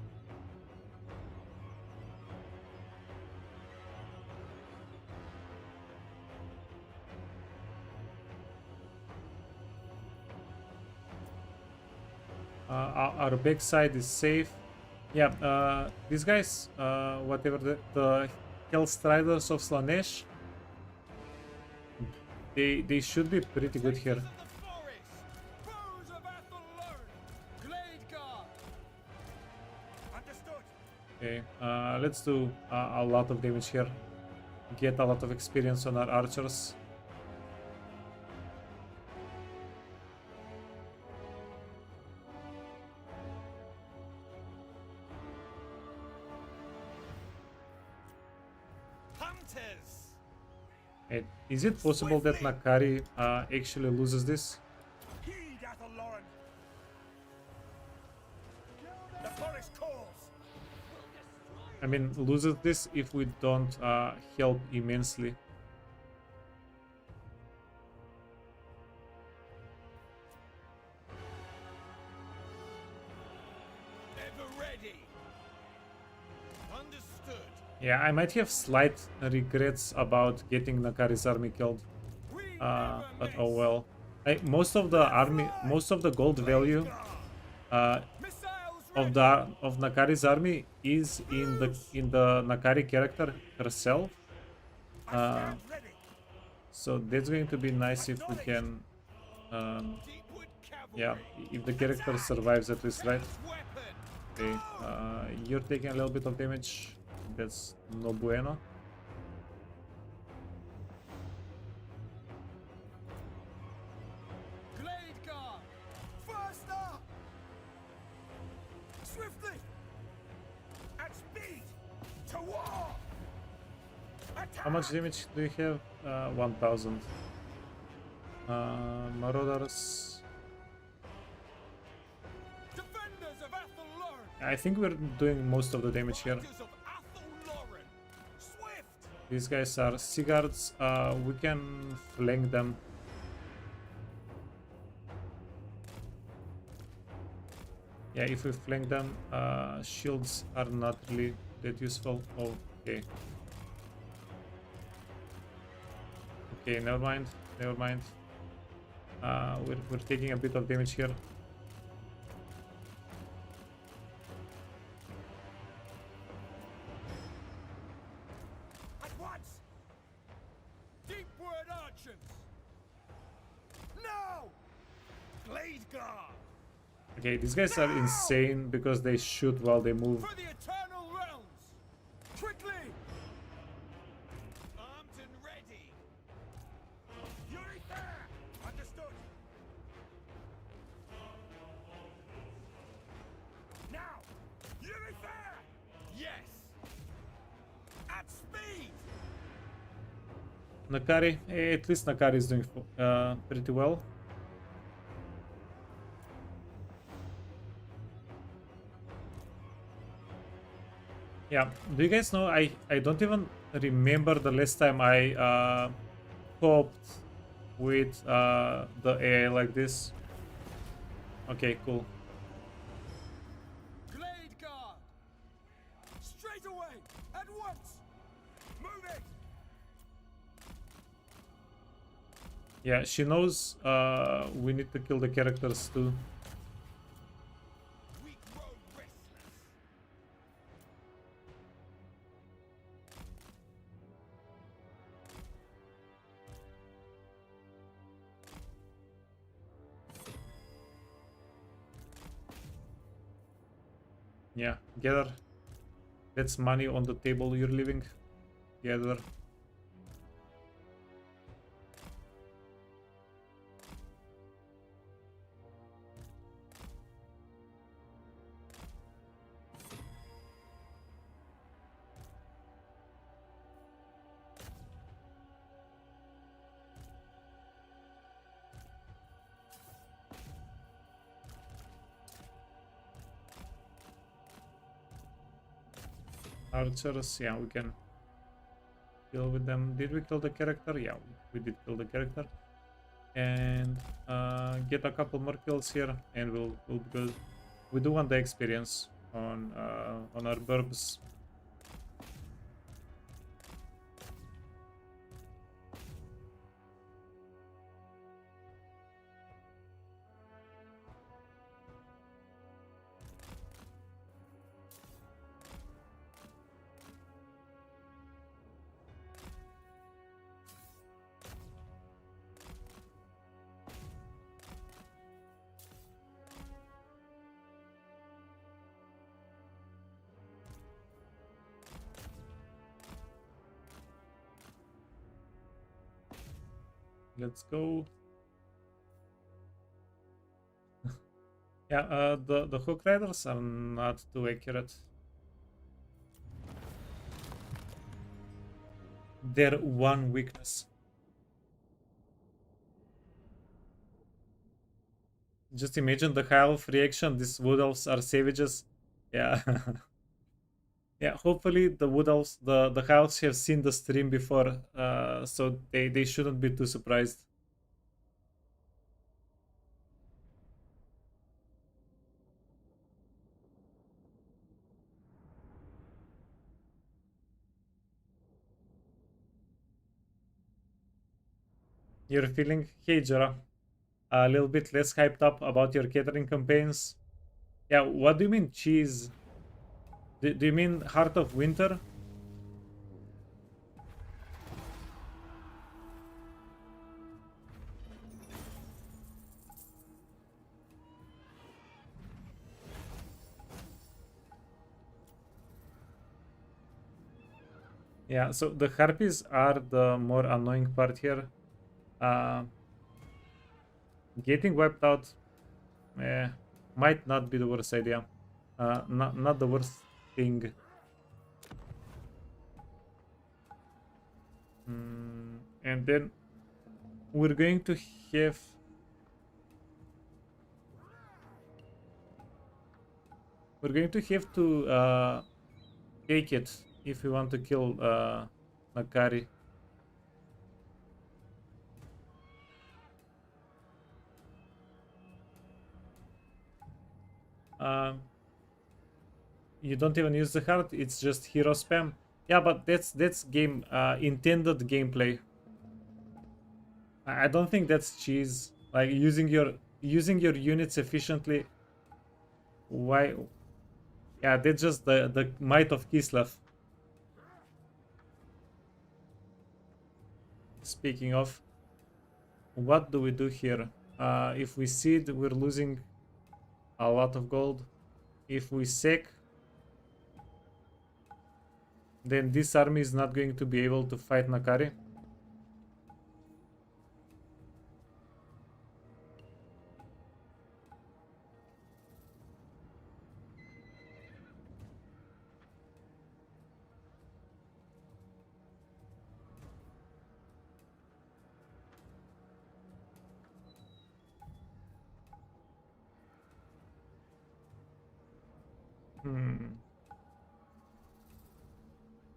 Our backside is safe. Yeah, these guys, whatever the Hellstriders of Slanesh, they should be pretty good here. Okay, let's do a lot of damage here. Get a lot of experience on our archers. Is it possible that Nakari actually loses this? Heed, Athel Lauren! The forest calls! I mean, loses this if we don't help immensely. Ever ready! Understood! Yeah, I might have slight regrets about getting Nakari's army killed. But oh well. Most of the army, most of the gold value of Nakari's army is in the Nakari character herself. So that's going to be nice if we can, yeah, if the character survives at least, right? Okay, you're taking a little bit of damage. That's no bueno. Glade guard! Faster! Swiftly! At speed! To war! How much damage do you have? 1000. Marauders. Defenders of Athel Lauren! I think we're doing most of the damage here. Fighters of Athel Lauren! Swift! These guys are Seaguards. We can flank them. Yeah, if we flank them, shields are not really that useful. Okay. Okay, never mind. Never mind. We're taking a bit of damage here. At once! Deepward archers! Now! Glade guard! Okay, these guys are insane because they shoot while they move. For the eternal realms! Quickly! Armed and ready! Yuri there! Understood! Now! Yuri there! Yes! At speed! Nakari, at least Nakari is doing pretty well. Yeah, do you guys know, I don't even remember the last time I coped with the AI like this. Okay, cool. Glade guard! Straight away! At once! Move it! Yeah, she knows we need to kill the characters too. We Yeah, gather. That's money on the table you're leaving. Gather. Archers, yeah, we can deal with them. Did we kill the character? Yeah, we did kill the character. And get a couple more kills here, and we'll be good. We do want the experience on our burbs. Let's go. Yeah, the hook riders are not too accurate. They're one weakness. Just imagine the high elf reaction. These wood elves are savages. Yeah. Yeah, hopefully the wood elves, the high elves have seen the stream before, so they shouldn't be too surprised. You're feeling, hey Jora, a little bit less hyped up about your catering campaigns. Yeah, what do you mean cheese? Do you mean Heart of Winter? Yeah, so the harpies are the more annoying part here. Getting wiped out might not be the worst idea. Not the worst thing. And then we're going to have take it if we want to kill Nakari. You don't even use the heart, it's just hero spam. Yeah, but that's game intended gameplay. I don't think that's cheese. Like using your units efficiently. Why? Yeah, that's just the might of Kislev. Speaking of, what do we do here? If we seed, we're losing a lot of gold. If we sack, then this army is not going to be able to fight Nakari.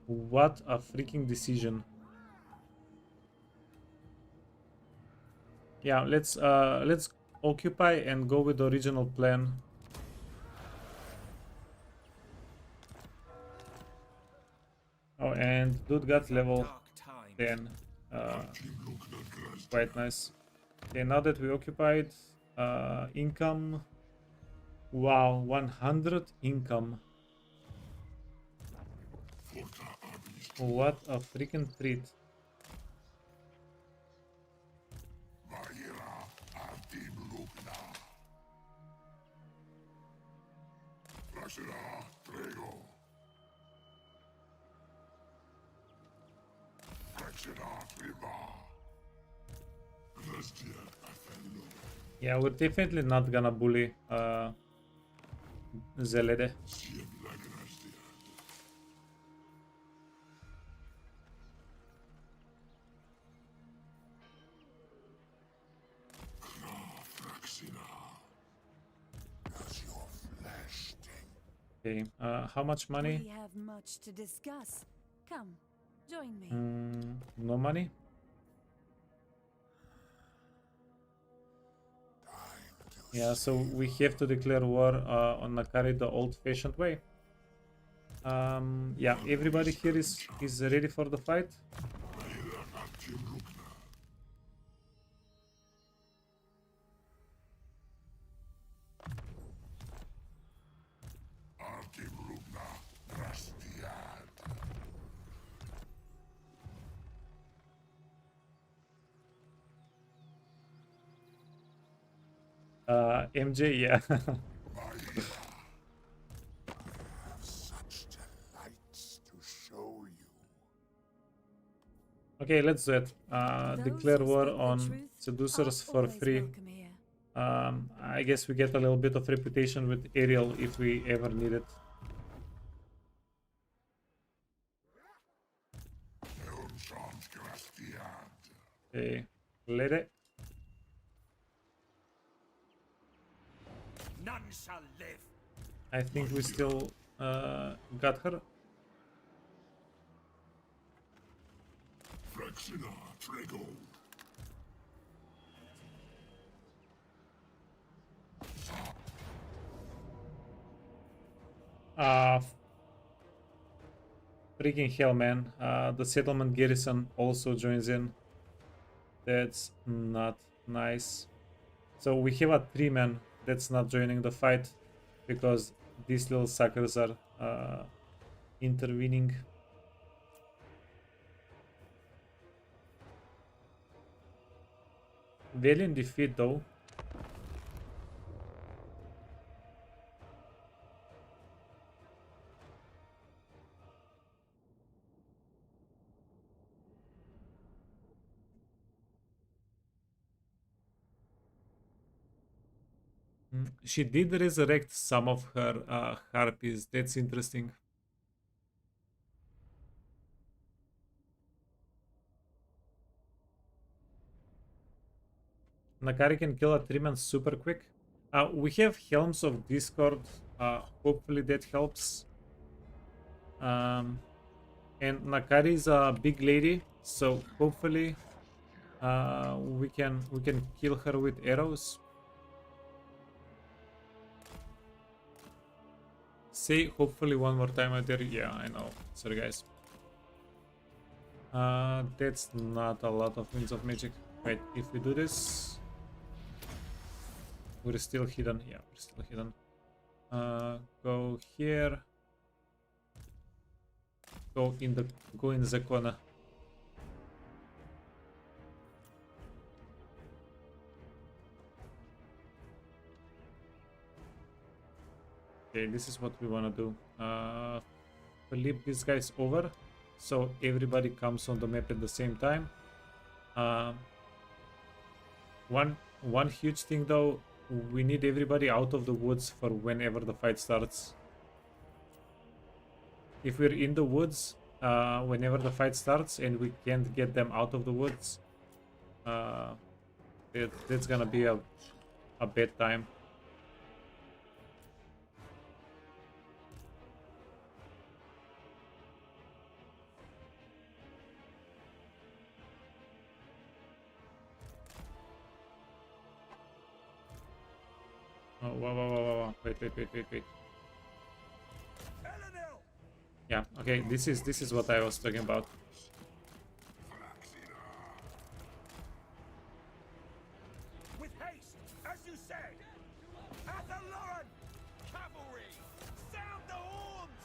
What a freaking decision. Yeah, let's occupy and go with the original plan. Oh, and dude got level 10. Quite nice. Okay, now that we occupied, income. Wow, 100 income. What a freaking treat. Yeah, we're definitely not gonna bully Zelede. Okay, how much money? We have much to discuss. Come, join me. No money? Yeah, so we have to declare war on Nakari the old-fashioned way. Yeah, everybody here is ready for the fight. MJ, yeah. Okay, let's do it. Declare war on seducers for free. I guess we get a little bit of reputation with Ariel if we ever need it. Okay, let it. None shall live. I think we still got her. Freaking hell, man. The settlement garrison also joins in. That's not nice. So we have a 3-man that's not joining the fight because these little suckers are intervening. Valiant defeat though. She did resurrect some of her harpies. That's interesting. Nakari can kill a 3-man super quick. We have Helms of Discord. Hopefully that helps. And Nakari is a big lady, so hopefully we can kill her with arrows. Say hopefully one more time out there. Yeah, I know. Sorry guys. That's not a lot of Winds of Magic. Wait, if we do this, we're still hidden. Yeah, we're still hidden. Go here. Go in the corner. Okay, this is what we want to do. Flip these guys over so everybody comes on the map at the same time. One huge thing though, we need everybody out of the woods for whenever the fight starts. If we're in the woods whenever the fight starts and we can't get them out of the woods, that's gonna be a bad time. Oh, wow. Wait. Yeah, okay, this is what I was talking about. With haste, as you said. Athalloran! Cavalry! Sound the horns!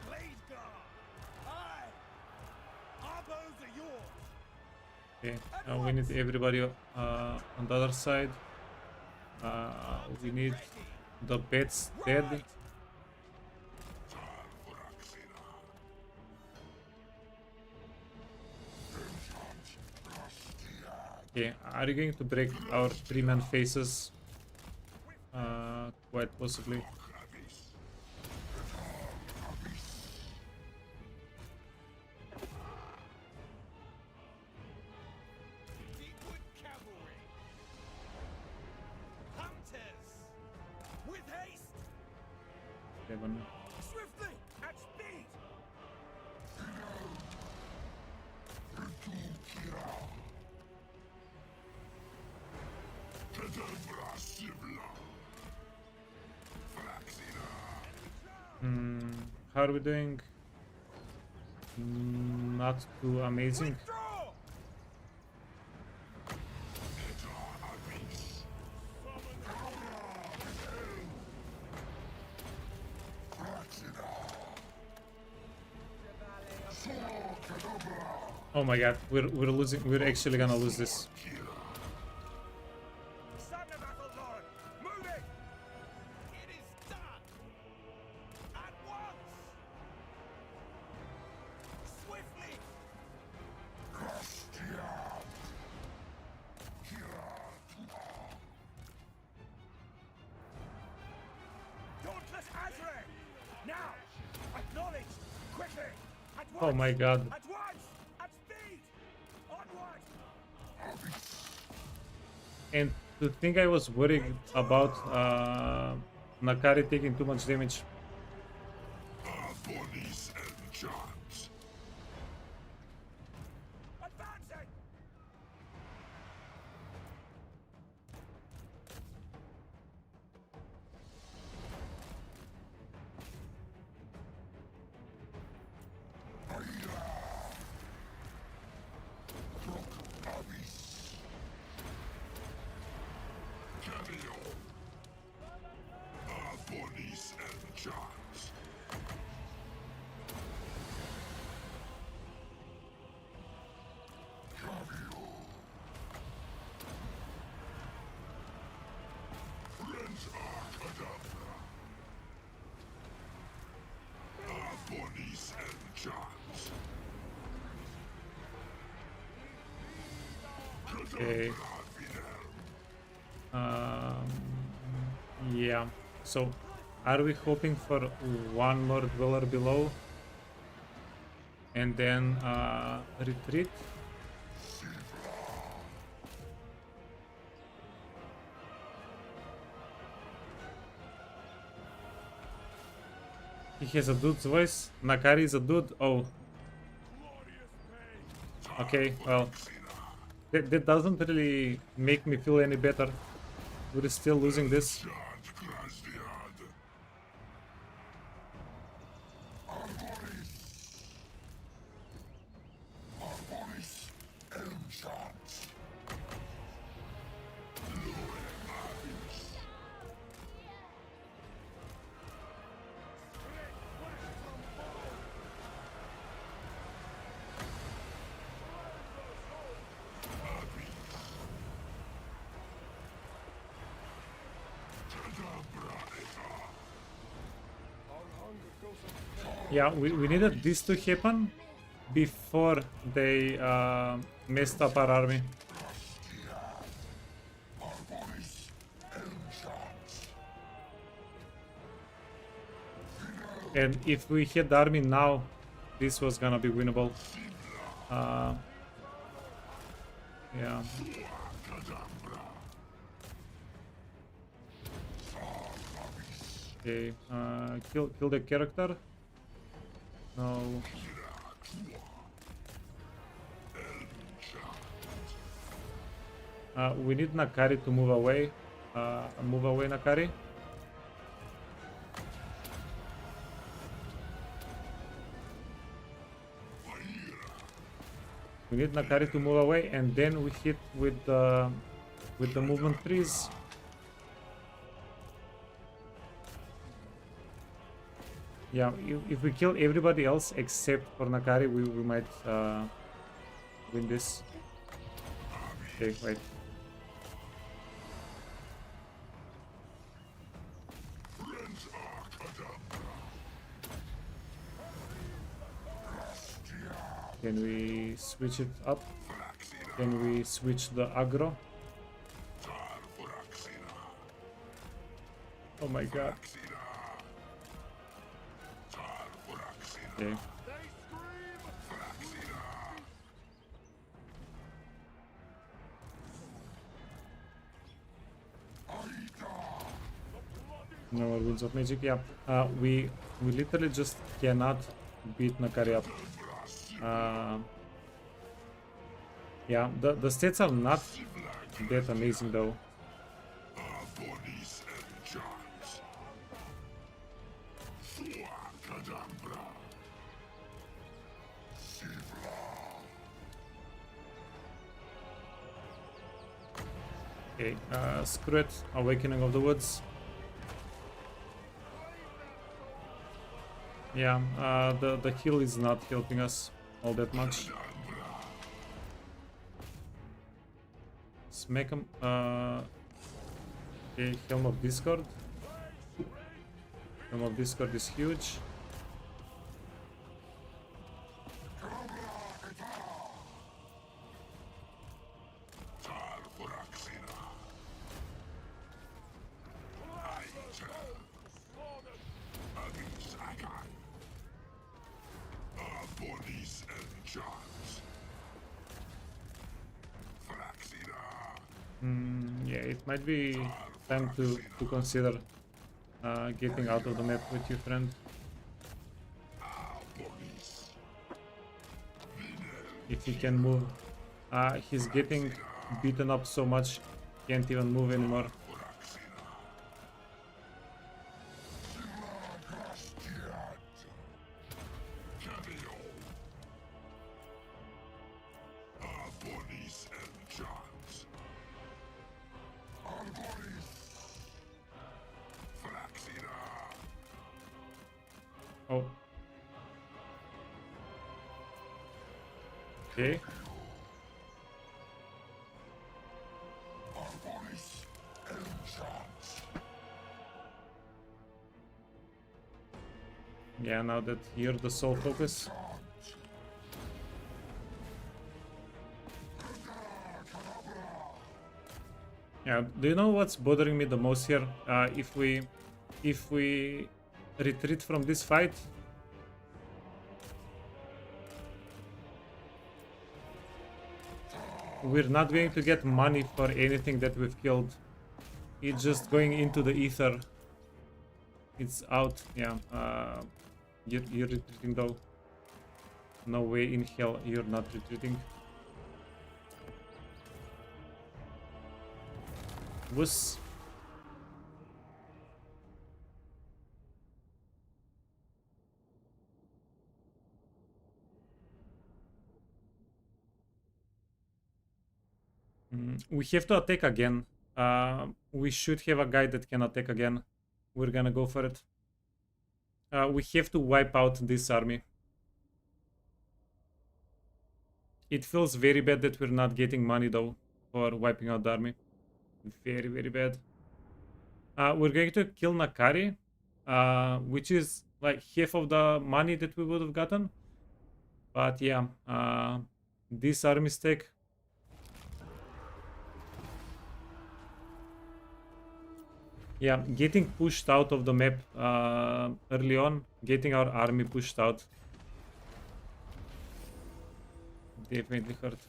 Blazegar! Aye! Our bows are yours! Okay, now we need everybody on the other side. We need the pets dead. Okay, are you going to break our 3-man faces? Quite possibly. Deepwood cavalry. Hunters. With haste. 7. Swiftly. At speed. How are we doing? Not too amazing. Withdraw. Oh my god, we're losing. We're actually gonna lose this. Son of Athelloren. Moving. It is done. At once. Swiftly. Dauntless Azrael. Now. Acknowledged. Quickly. At once. Oh my god. At once. At speed. Onward. And to think I was worried about Nakari taking too much damage. Advancing. Okay. Yeah. So, are we hoping for one more dweller below, and then retreat? He has a dude's voice. Nakari is a dude. Oh. Okay, well. That doesn't really make me feel any better. We're still losing this. Yeah, we needed this to happen before they messed up our army. And if we hit the army now, this was gonna be winnable. Yeah. Okay, kill the character. No. We need Nakari to move away. Move away, Nakari. We need Nakari to move away, and then we hit with the movement trees. Yeah, if we kill everybody else except for Nakari, we might win this. Okay, wait. Can we switch it up? Can we switch the aggro? Oh my god. Okay. No more Winds of Magic. Yeah. We literally just cannot beat Nakari up. Yeah, the stats are not that amazing though. Okay, screw it. Awakening of the Woods. Yeah, the heal is not helping us all that much. Smack him. Okay, Helm of Discord. Helm of Discord is huge. Yeah, it might be time to consider getting out of the map with your friend. If he can move. He's getting beaten up so much, can't even move anymore. Oh. Okay. Yeah, now that you're the sole focus. Yeah, do you know what's bothering me the most here? If we retreat from this fight, we're not going to get money for anything that we've killed. It's just going into the ether. It's out. Yeah. You're retreating though. No way in hell you're not retreating. Wuss. We have to attack again. We should have a guy that can attack again. We're gonna go for it. We have to wipe out this army. It feels very bad that we're not getting money though for wiping out the army. Very, very bad. We're going to kill Nakari, which is like half of the money that we would have gotten. But yeah, this army stack. Yeah, getting pushed out of the map early on, getting our army pushed out. Definitely hurt.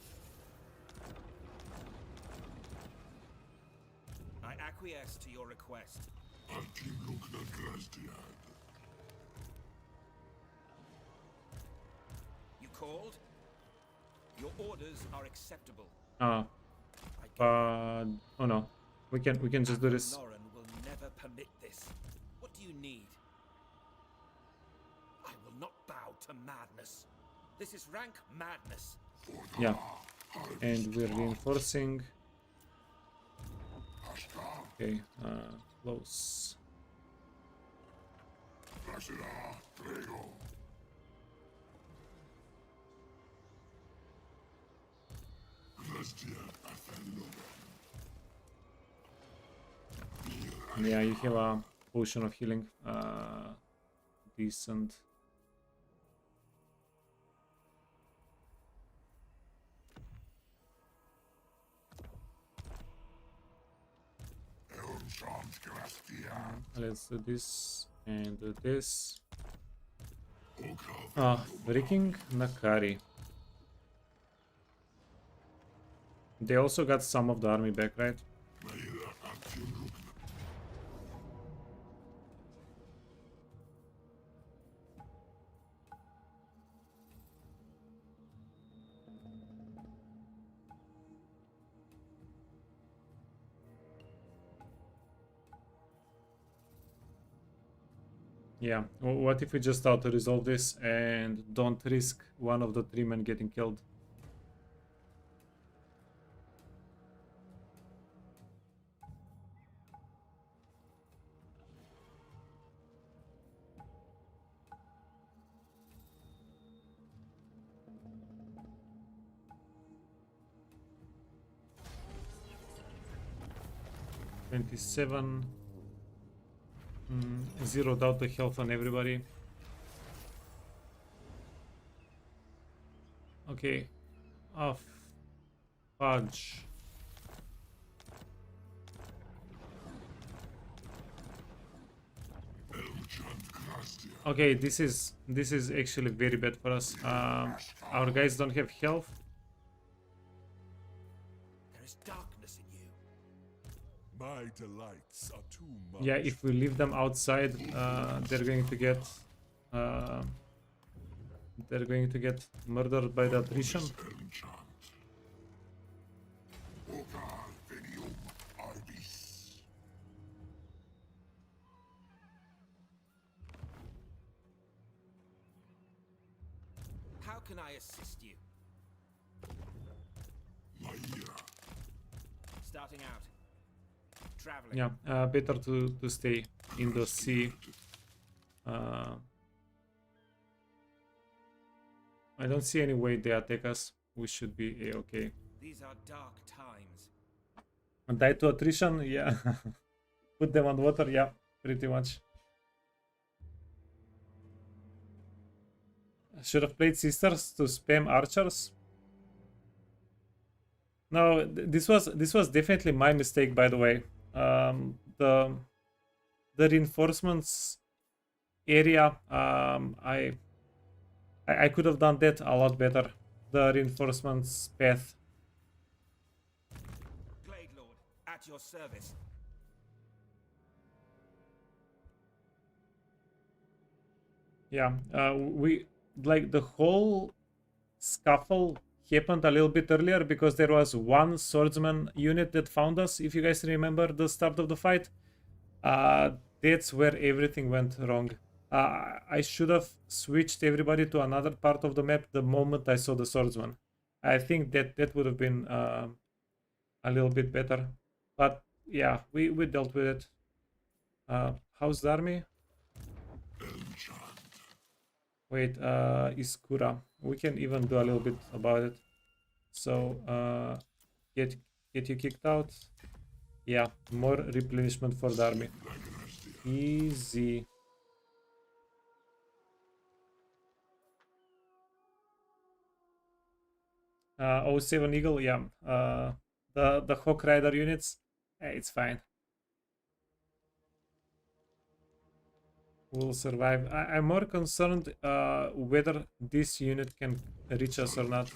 I acquiesce to your request. You called? Your orders are acceptable. Oh no, we can just do this. Lauren will never permit this. What do you need? I will not bow to madness. This is rank madness. Yeah, and we're reinforcing. Okay, close. Yeah, you have a potion of healing. Decent. Let's do this and do this. Ah, freaking Nakari. They also got some of the army back, right? Yeah, what if we just auto-resolve this and don't risk one of the 3 men getting killed? $27. Zeroed out the health on everybody. Okay. Oh, fudge. Okay, this is actually very bad for us. Our guys don't have health. There is darkness in you. My delights are too much. Yeah, if we leave them outside, they're going to get murdered by the attrition. How can I assist you? Starting out. Traveling. Yeah, better to stay in the sea. I don't see any way they attack us. We should be okay. These are dark times. And die to attrition, yeah. Put them on water, yeah, pretty much. Should have played sisters to spam archers. No, this was definitely my mistake, by the way. The reinforcements area, I could have done that a lot better. The reinforcements path. Glade Lord, at your service. Yeah, we like the whole scuffle happened a little bit earlier because there was one swordsman unit that found us. If you guys remember the start of the fight, that's where everything went wrong. I should have switched everybody to another part of the map the moment I saw the swordsman. I think that would have been a little bit better. But yeah, we dealt with it. How's the army? Wait, Iskura. We can even do a little bit about it. So, get you kicked out. Yeah, more replenishment for the army. Easy. Oh, 07 Eagle, yeah. The Hawk Rider units, it's fine. We'll survive. I'm more concerned whether this unit can reach us or not.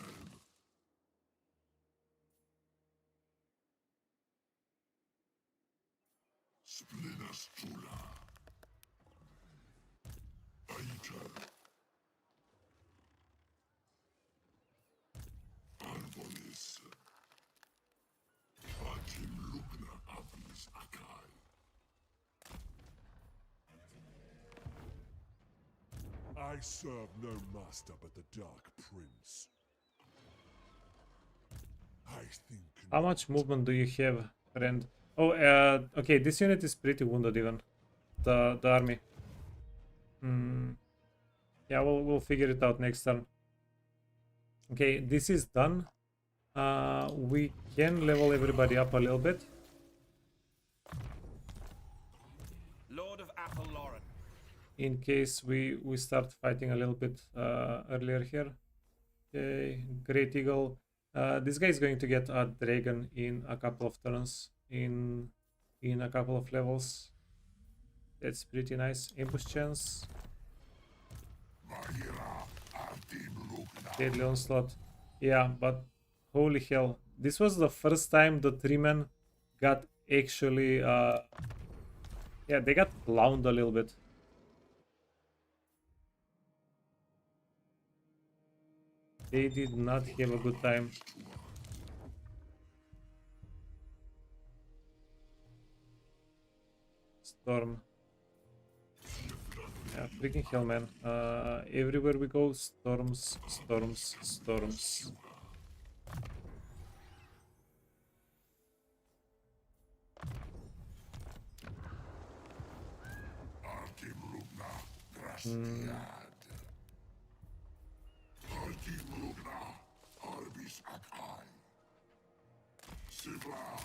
I serve no master but the Dark Prince. I think. How much movement do you have, friend? Oh, okay, this unit is pretty wounded even. The army. Yeah, we'll figure it out next turn. Okay, this is done. We can level everybody up a little bit. Lord of Athelloren. In case we start fighting a little bit earlier here. Okay, Great Eagle. This guy is going to get a dragon in a couple of turns in in a couple of levels. That's pretty nice. Ambush chance. Deadly onslaught. Yeah, but holy hell. This was the first time the 3-man got actually yeah, they got clowned a little bit. They did not have a good time. Storm. Yeah, freaking hell, man. Everywhere we go, storms, storms, storms.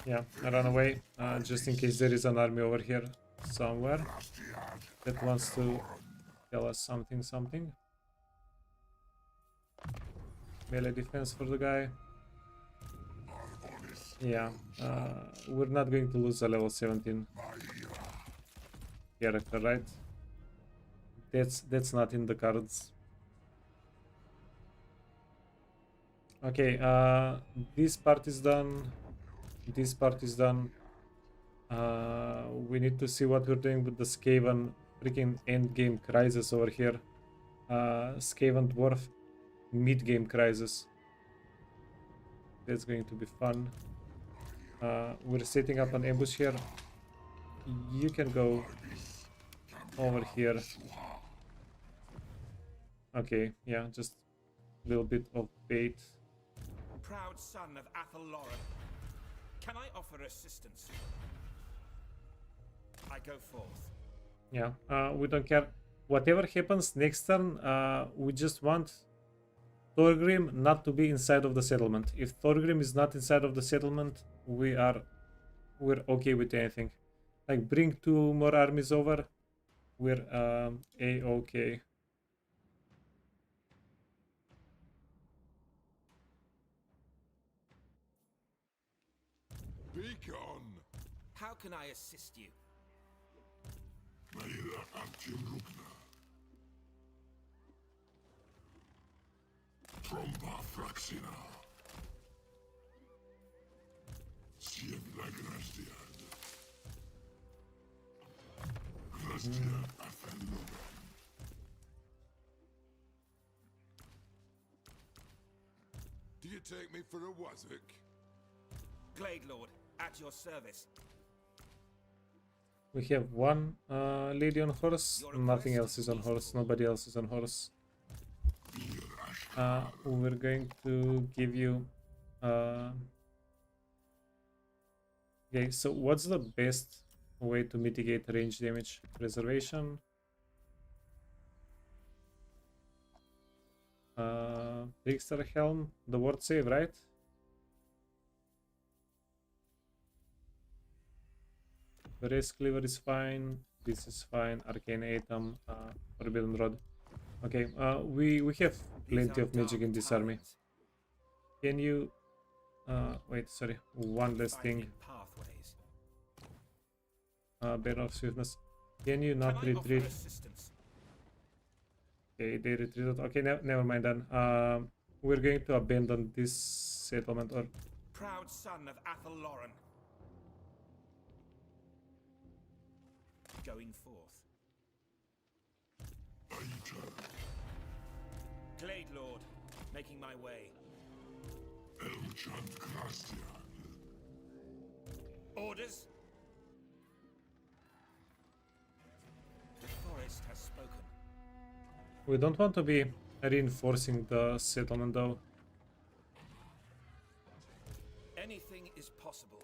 Yeah, I run away, just in case there is an army over here somewhere that wants to tell us something. Melee defense for the guy. Yeah, we're not going to lose a level 17 character, right? That's not in the cards. Okay, this part is done. This part is done. We need to see what we're doing with the Skaven freaking endgame crisis over here. Skaven dwarf mid-game crisis. That's going to be fun. We're setting up an ambush here. You can go over here. Okay, yeah, just a little bit of bait. Proud son of Athel Loren, can I offer assistance? I go forth. Yeah, we don't care. Whatever happens next turn, we just want Thorgrim not to be inside of the settlement. If Thorgrim is not inside of the settlement, we're okay with anything. Like, bring 2 more armies over, we're a-okay. Beacon! How can I assist you? Tromba Fraxina. Siebla Grasdiad. Grasdiad Afello. Do you take me for a wazzock? Glade Lord, at your service. We have 1 lady on horse, nothing else is on horse, nobody else is on horse. We're going to give you... Okay, so what's the best way to mitigate range damage? Preservation. Trickster Helm, the word save, right? The Race Cleaver is fine, this is fine, Arcane Atom, Forbidden Rod. Okay, we have plenty of magic in this army. Can you... wait, sorry, one less thing. Bear of Swiftness. Can you not retreat? Okay, they retreated. Okay, never mind then. We're going to abandon this settlement, or... Proud son of Athel Loren. Going forth. Glade Lord, making my way. Orders? The forest has spoken. We don't want to be reinforcing the settlement though. Anything is possible.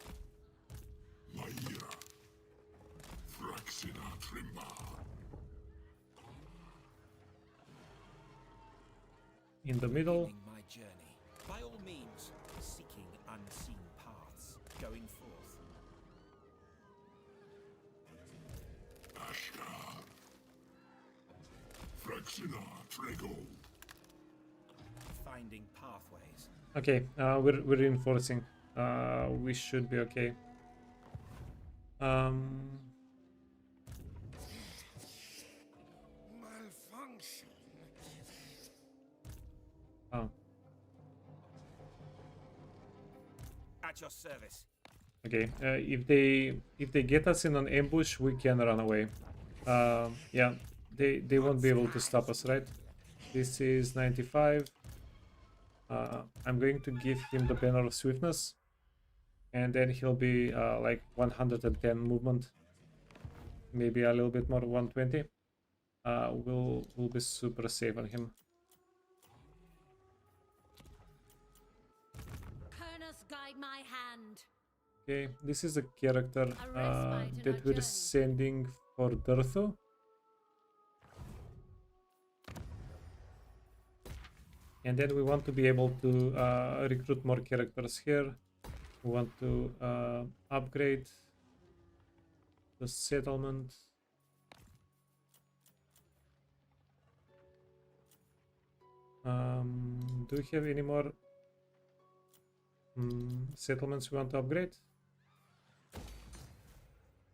In the middle. My journey. By all means, seeking unseen paths. Going forth. Finding pathways. Okay, we're reinforcing. We should be okay. Um, Malfunction. oh, At your service. okay. If they get us in an ambush, we can run away. Yeah, they won't be able to stop us, right? This is 95. I'm going to give him the banner of swiftness, and then he'll be like 110 movement, maybe a little bit more, 120. We'll be super safe on him. Kernus guide my hand. Okay, this is a character that we're sending for Durthu. And then we want to be able to recruit more characters here. We want to upgrade the settlement. Do we have any more settlements we want to upgrade?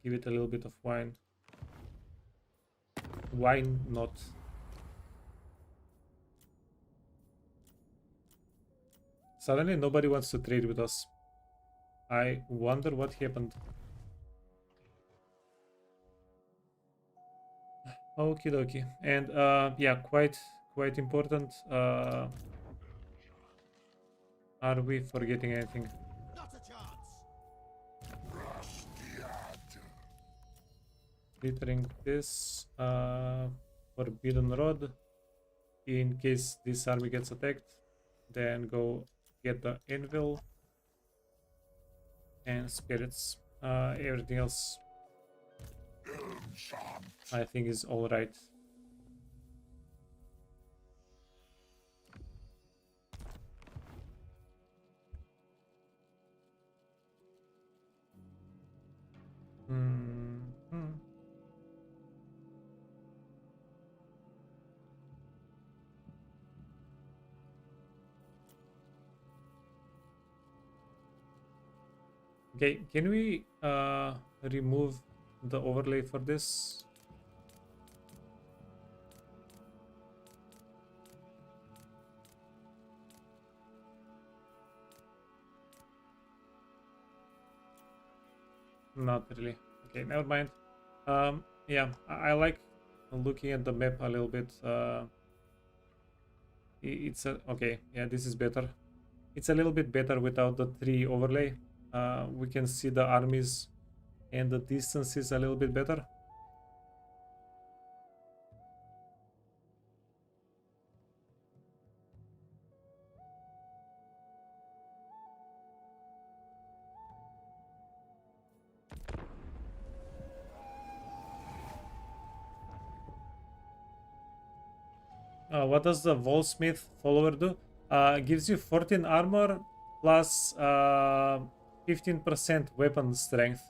Give it a little bit of wine. Why not? Suddenly nobody wants to trade with us. I wonder what happened. Okie dokie. And yeah, quite important. Are we forgetting anything? Not a chance. Littering this forbidden rod in case this army gets attacked. Then go get the anvil and spirits. Everything else I think is all right. Okay, can we remove the overlay for this? Not really. Okay, never mind. Yeah, I like looking at the map a little bit. It's okay. Yeah, this is better. It's a little bit better without the tree overlay. We can see the armies and the distance is a little bit better. What does the Volsmith follower do? Gives you 14 armor plus 15% weapon strength.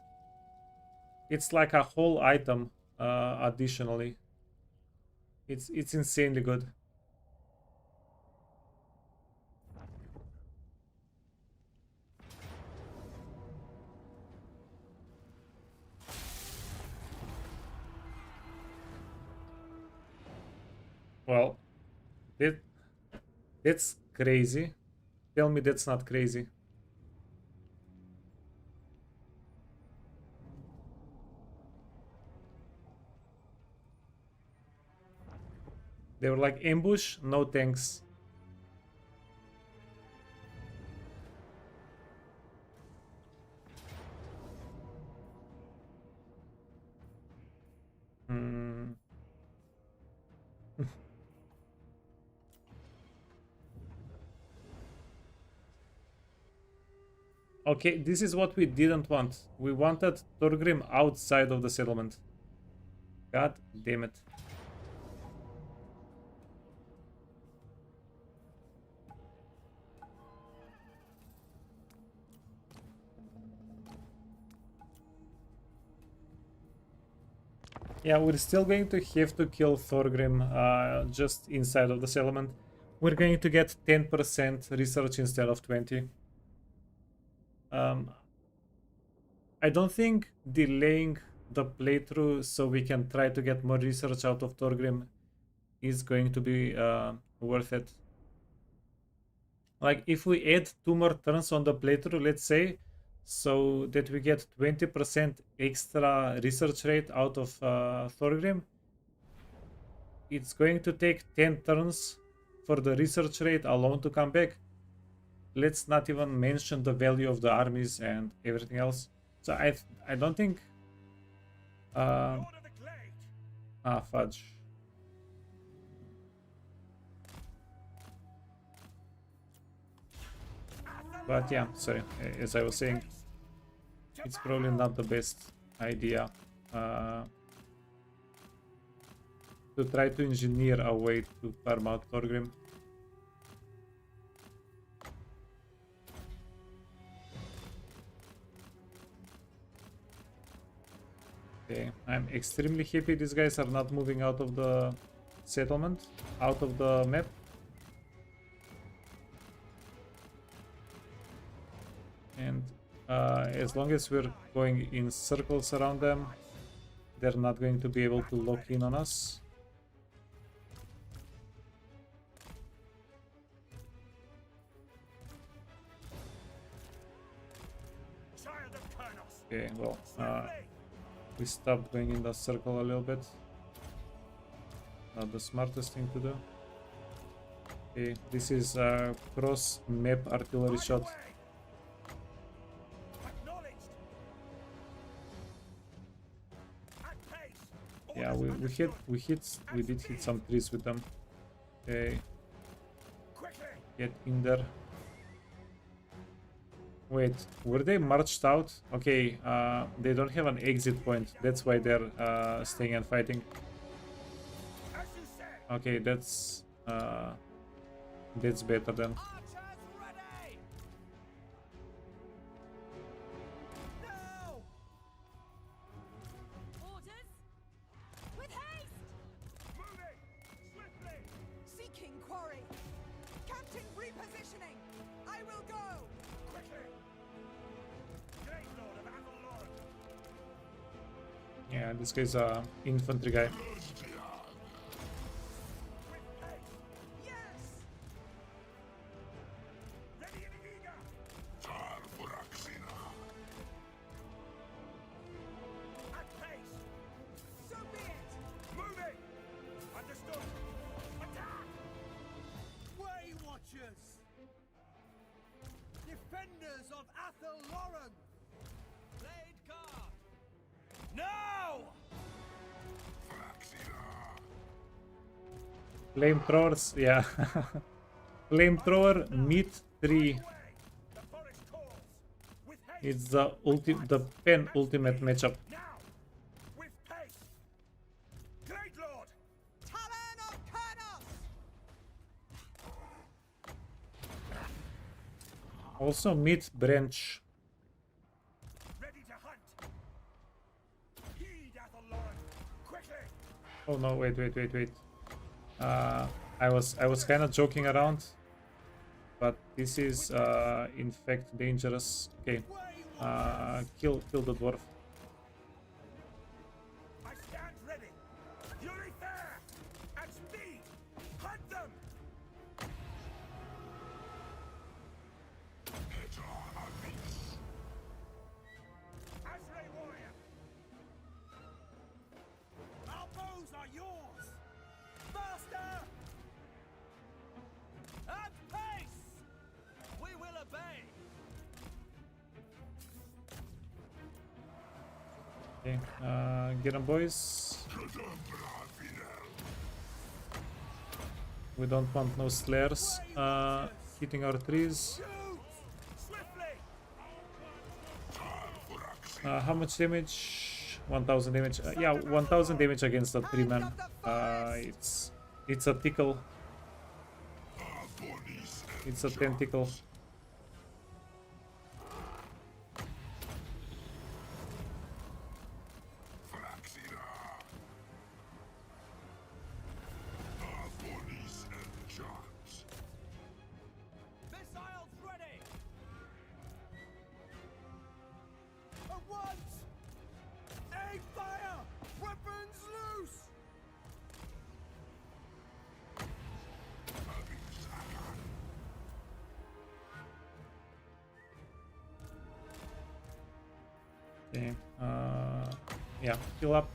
It's like a whole item additionally. It's insanely good. Well, that's crazy. Tell me that's not crazy. They were like, ambush, no thanks. Okay, this is what we didn't want. We wanted Thorgrim outside of the settlement. God damn it. Yeah, we're still going to have to kill Thorgrim just inside of the settlement. We're going to get 10% research instead of 20. I don't think delaying the playthrough so we can try to get more research out of Thorgrim is going to be worth it. Like if we add 2 more turns on the playthrough, let's say, so that we get 20% extra research rate out of Thorgrim, it's going to take 10 turns for the research rate alone to come back. Let's not even mention the value of the armies and everything else. So I don't think fudge. But yeah, sorry, as I was saying, it's probably not the best idea to try to engineer a way to farm out Thorgrim. Okay, I'm extremely happy these guys are not moving out of the settlement, out of the map. And as long as we're going in circles around them, they're not going to be able to lock in on us. Okay, well, we stopped going in the circle a little bit. Not the smartest thing to do. Okay, this is a cross-map artillery shot. Yeah, we did hit some trees with them. Okay, get in there. Wait, were they marched out? Okay, they don't have an exit point. That's why they're staying and fighting. Okay, that's better then. Yeah, this guy's a infantry guy. Defenders of Athel Lauren! Blade guard! No! Flamethrowers, yeah. Flamethrower mid 3. It's the penultimate matchup. Also mid branch. Oh no, wait. I was kind of joking around, but this is in fact dangerous. Okay, kill the dwarf. I stand ready. Fury fair at speed. Hunt them. Azray warrior. Our bows are yours. Faster. At pace. We will obey. Okay, get them, boys. We don't want no slares hitting our trees. How much damage? 1000 damage. Yeah, 1000 damage against a 3-man. It's a tickle. It's a tentacle. Missiles ready. A one Okay. Yeah, heal up.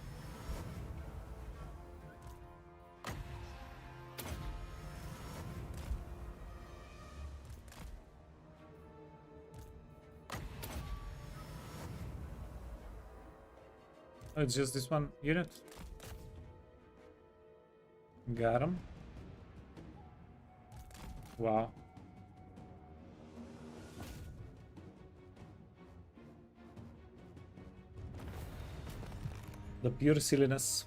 Oh, it's just this one unit. Got him. Wow. The pure silliness.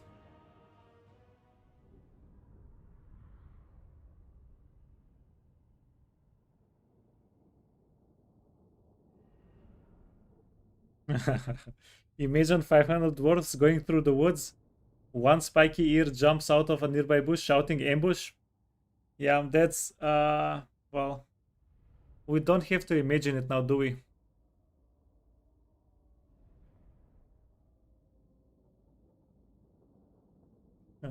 Imagine 500 dwarves going through the woods. One spiky ear jumps out of a nearby bush shouting ambush. Yeah, that's well, we don't have to imagine it now, do we?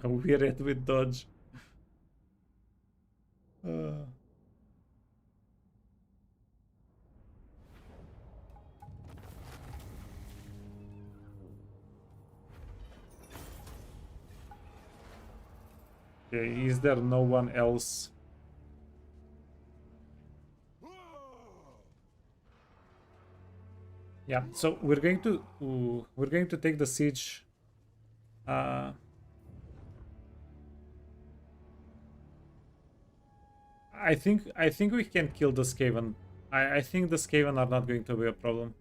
We're at with dodge. Okay, is there no one else? Yeah, so we're going to take the siege. I think we can kill the Skaven. I think the Skaven are not going to be a problem.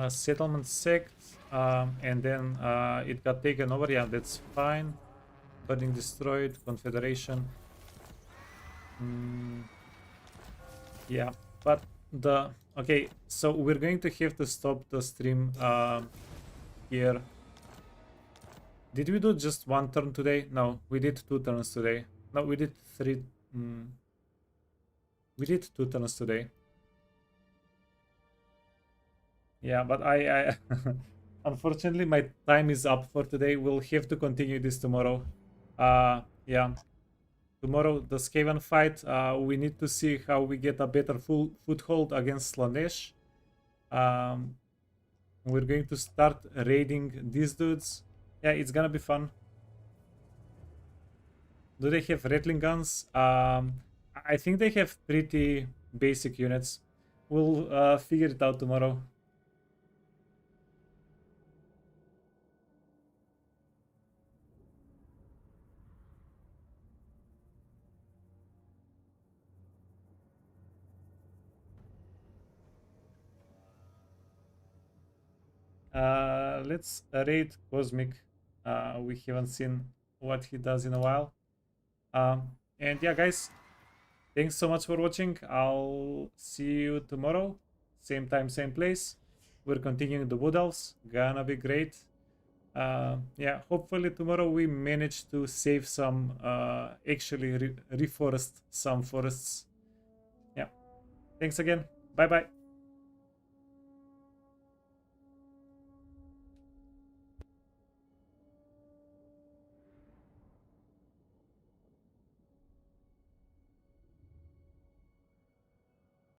Settlement sect, and then it got taken over. Yeah, that's fine. Burning destroyed, Confederation. Yeah, but okay, so we're going to have to stop the stream here. Did we do just one turn today? No, we did 2 turns today. No, we did 3. We did 2 turns today. Yeah, but I unfortunately my time is up for today. We'll have to continue this tomorrow. Yeah. Tomorrow, the Skaven fight, we need to see how we get a better foothold against Slanesh. We're going to start raiding these dudes. Yeah, it's gonna be fun. Do they have rattling guns? I think they have pretty basic units. We'll figure it out tomorrow. Let's raid Cosmic. We haven't seen what he does in a while. And yeah, guys, thanks so much for watching. I'll see you tomorrow. Same time, same place. We're continuing the Wood Elves. Gonna be great. Yeah, hopefully tomorrow we manage to save some, actually reforest some forests. Yeah. Thanks again. Bye-bye.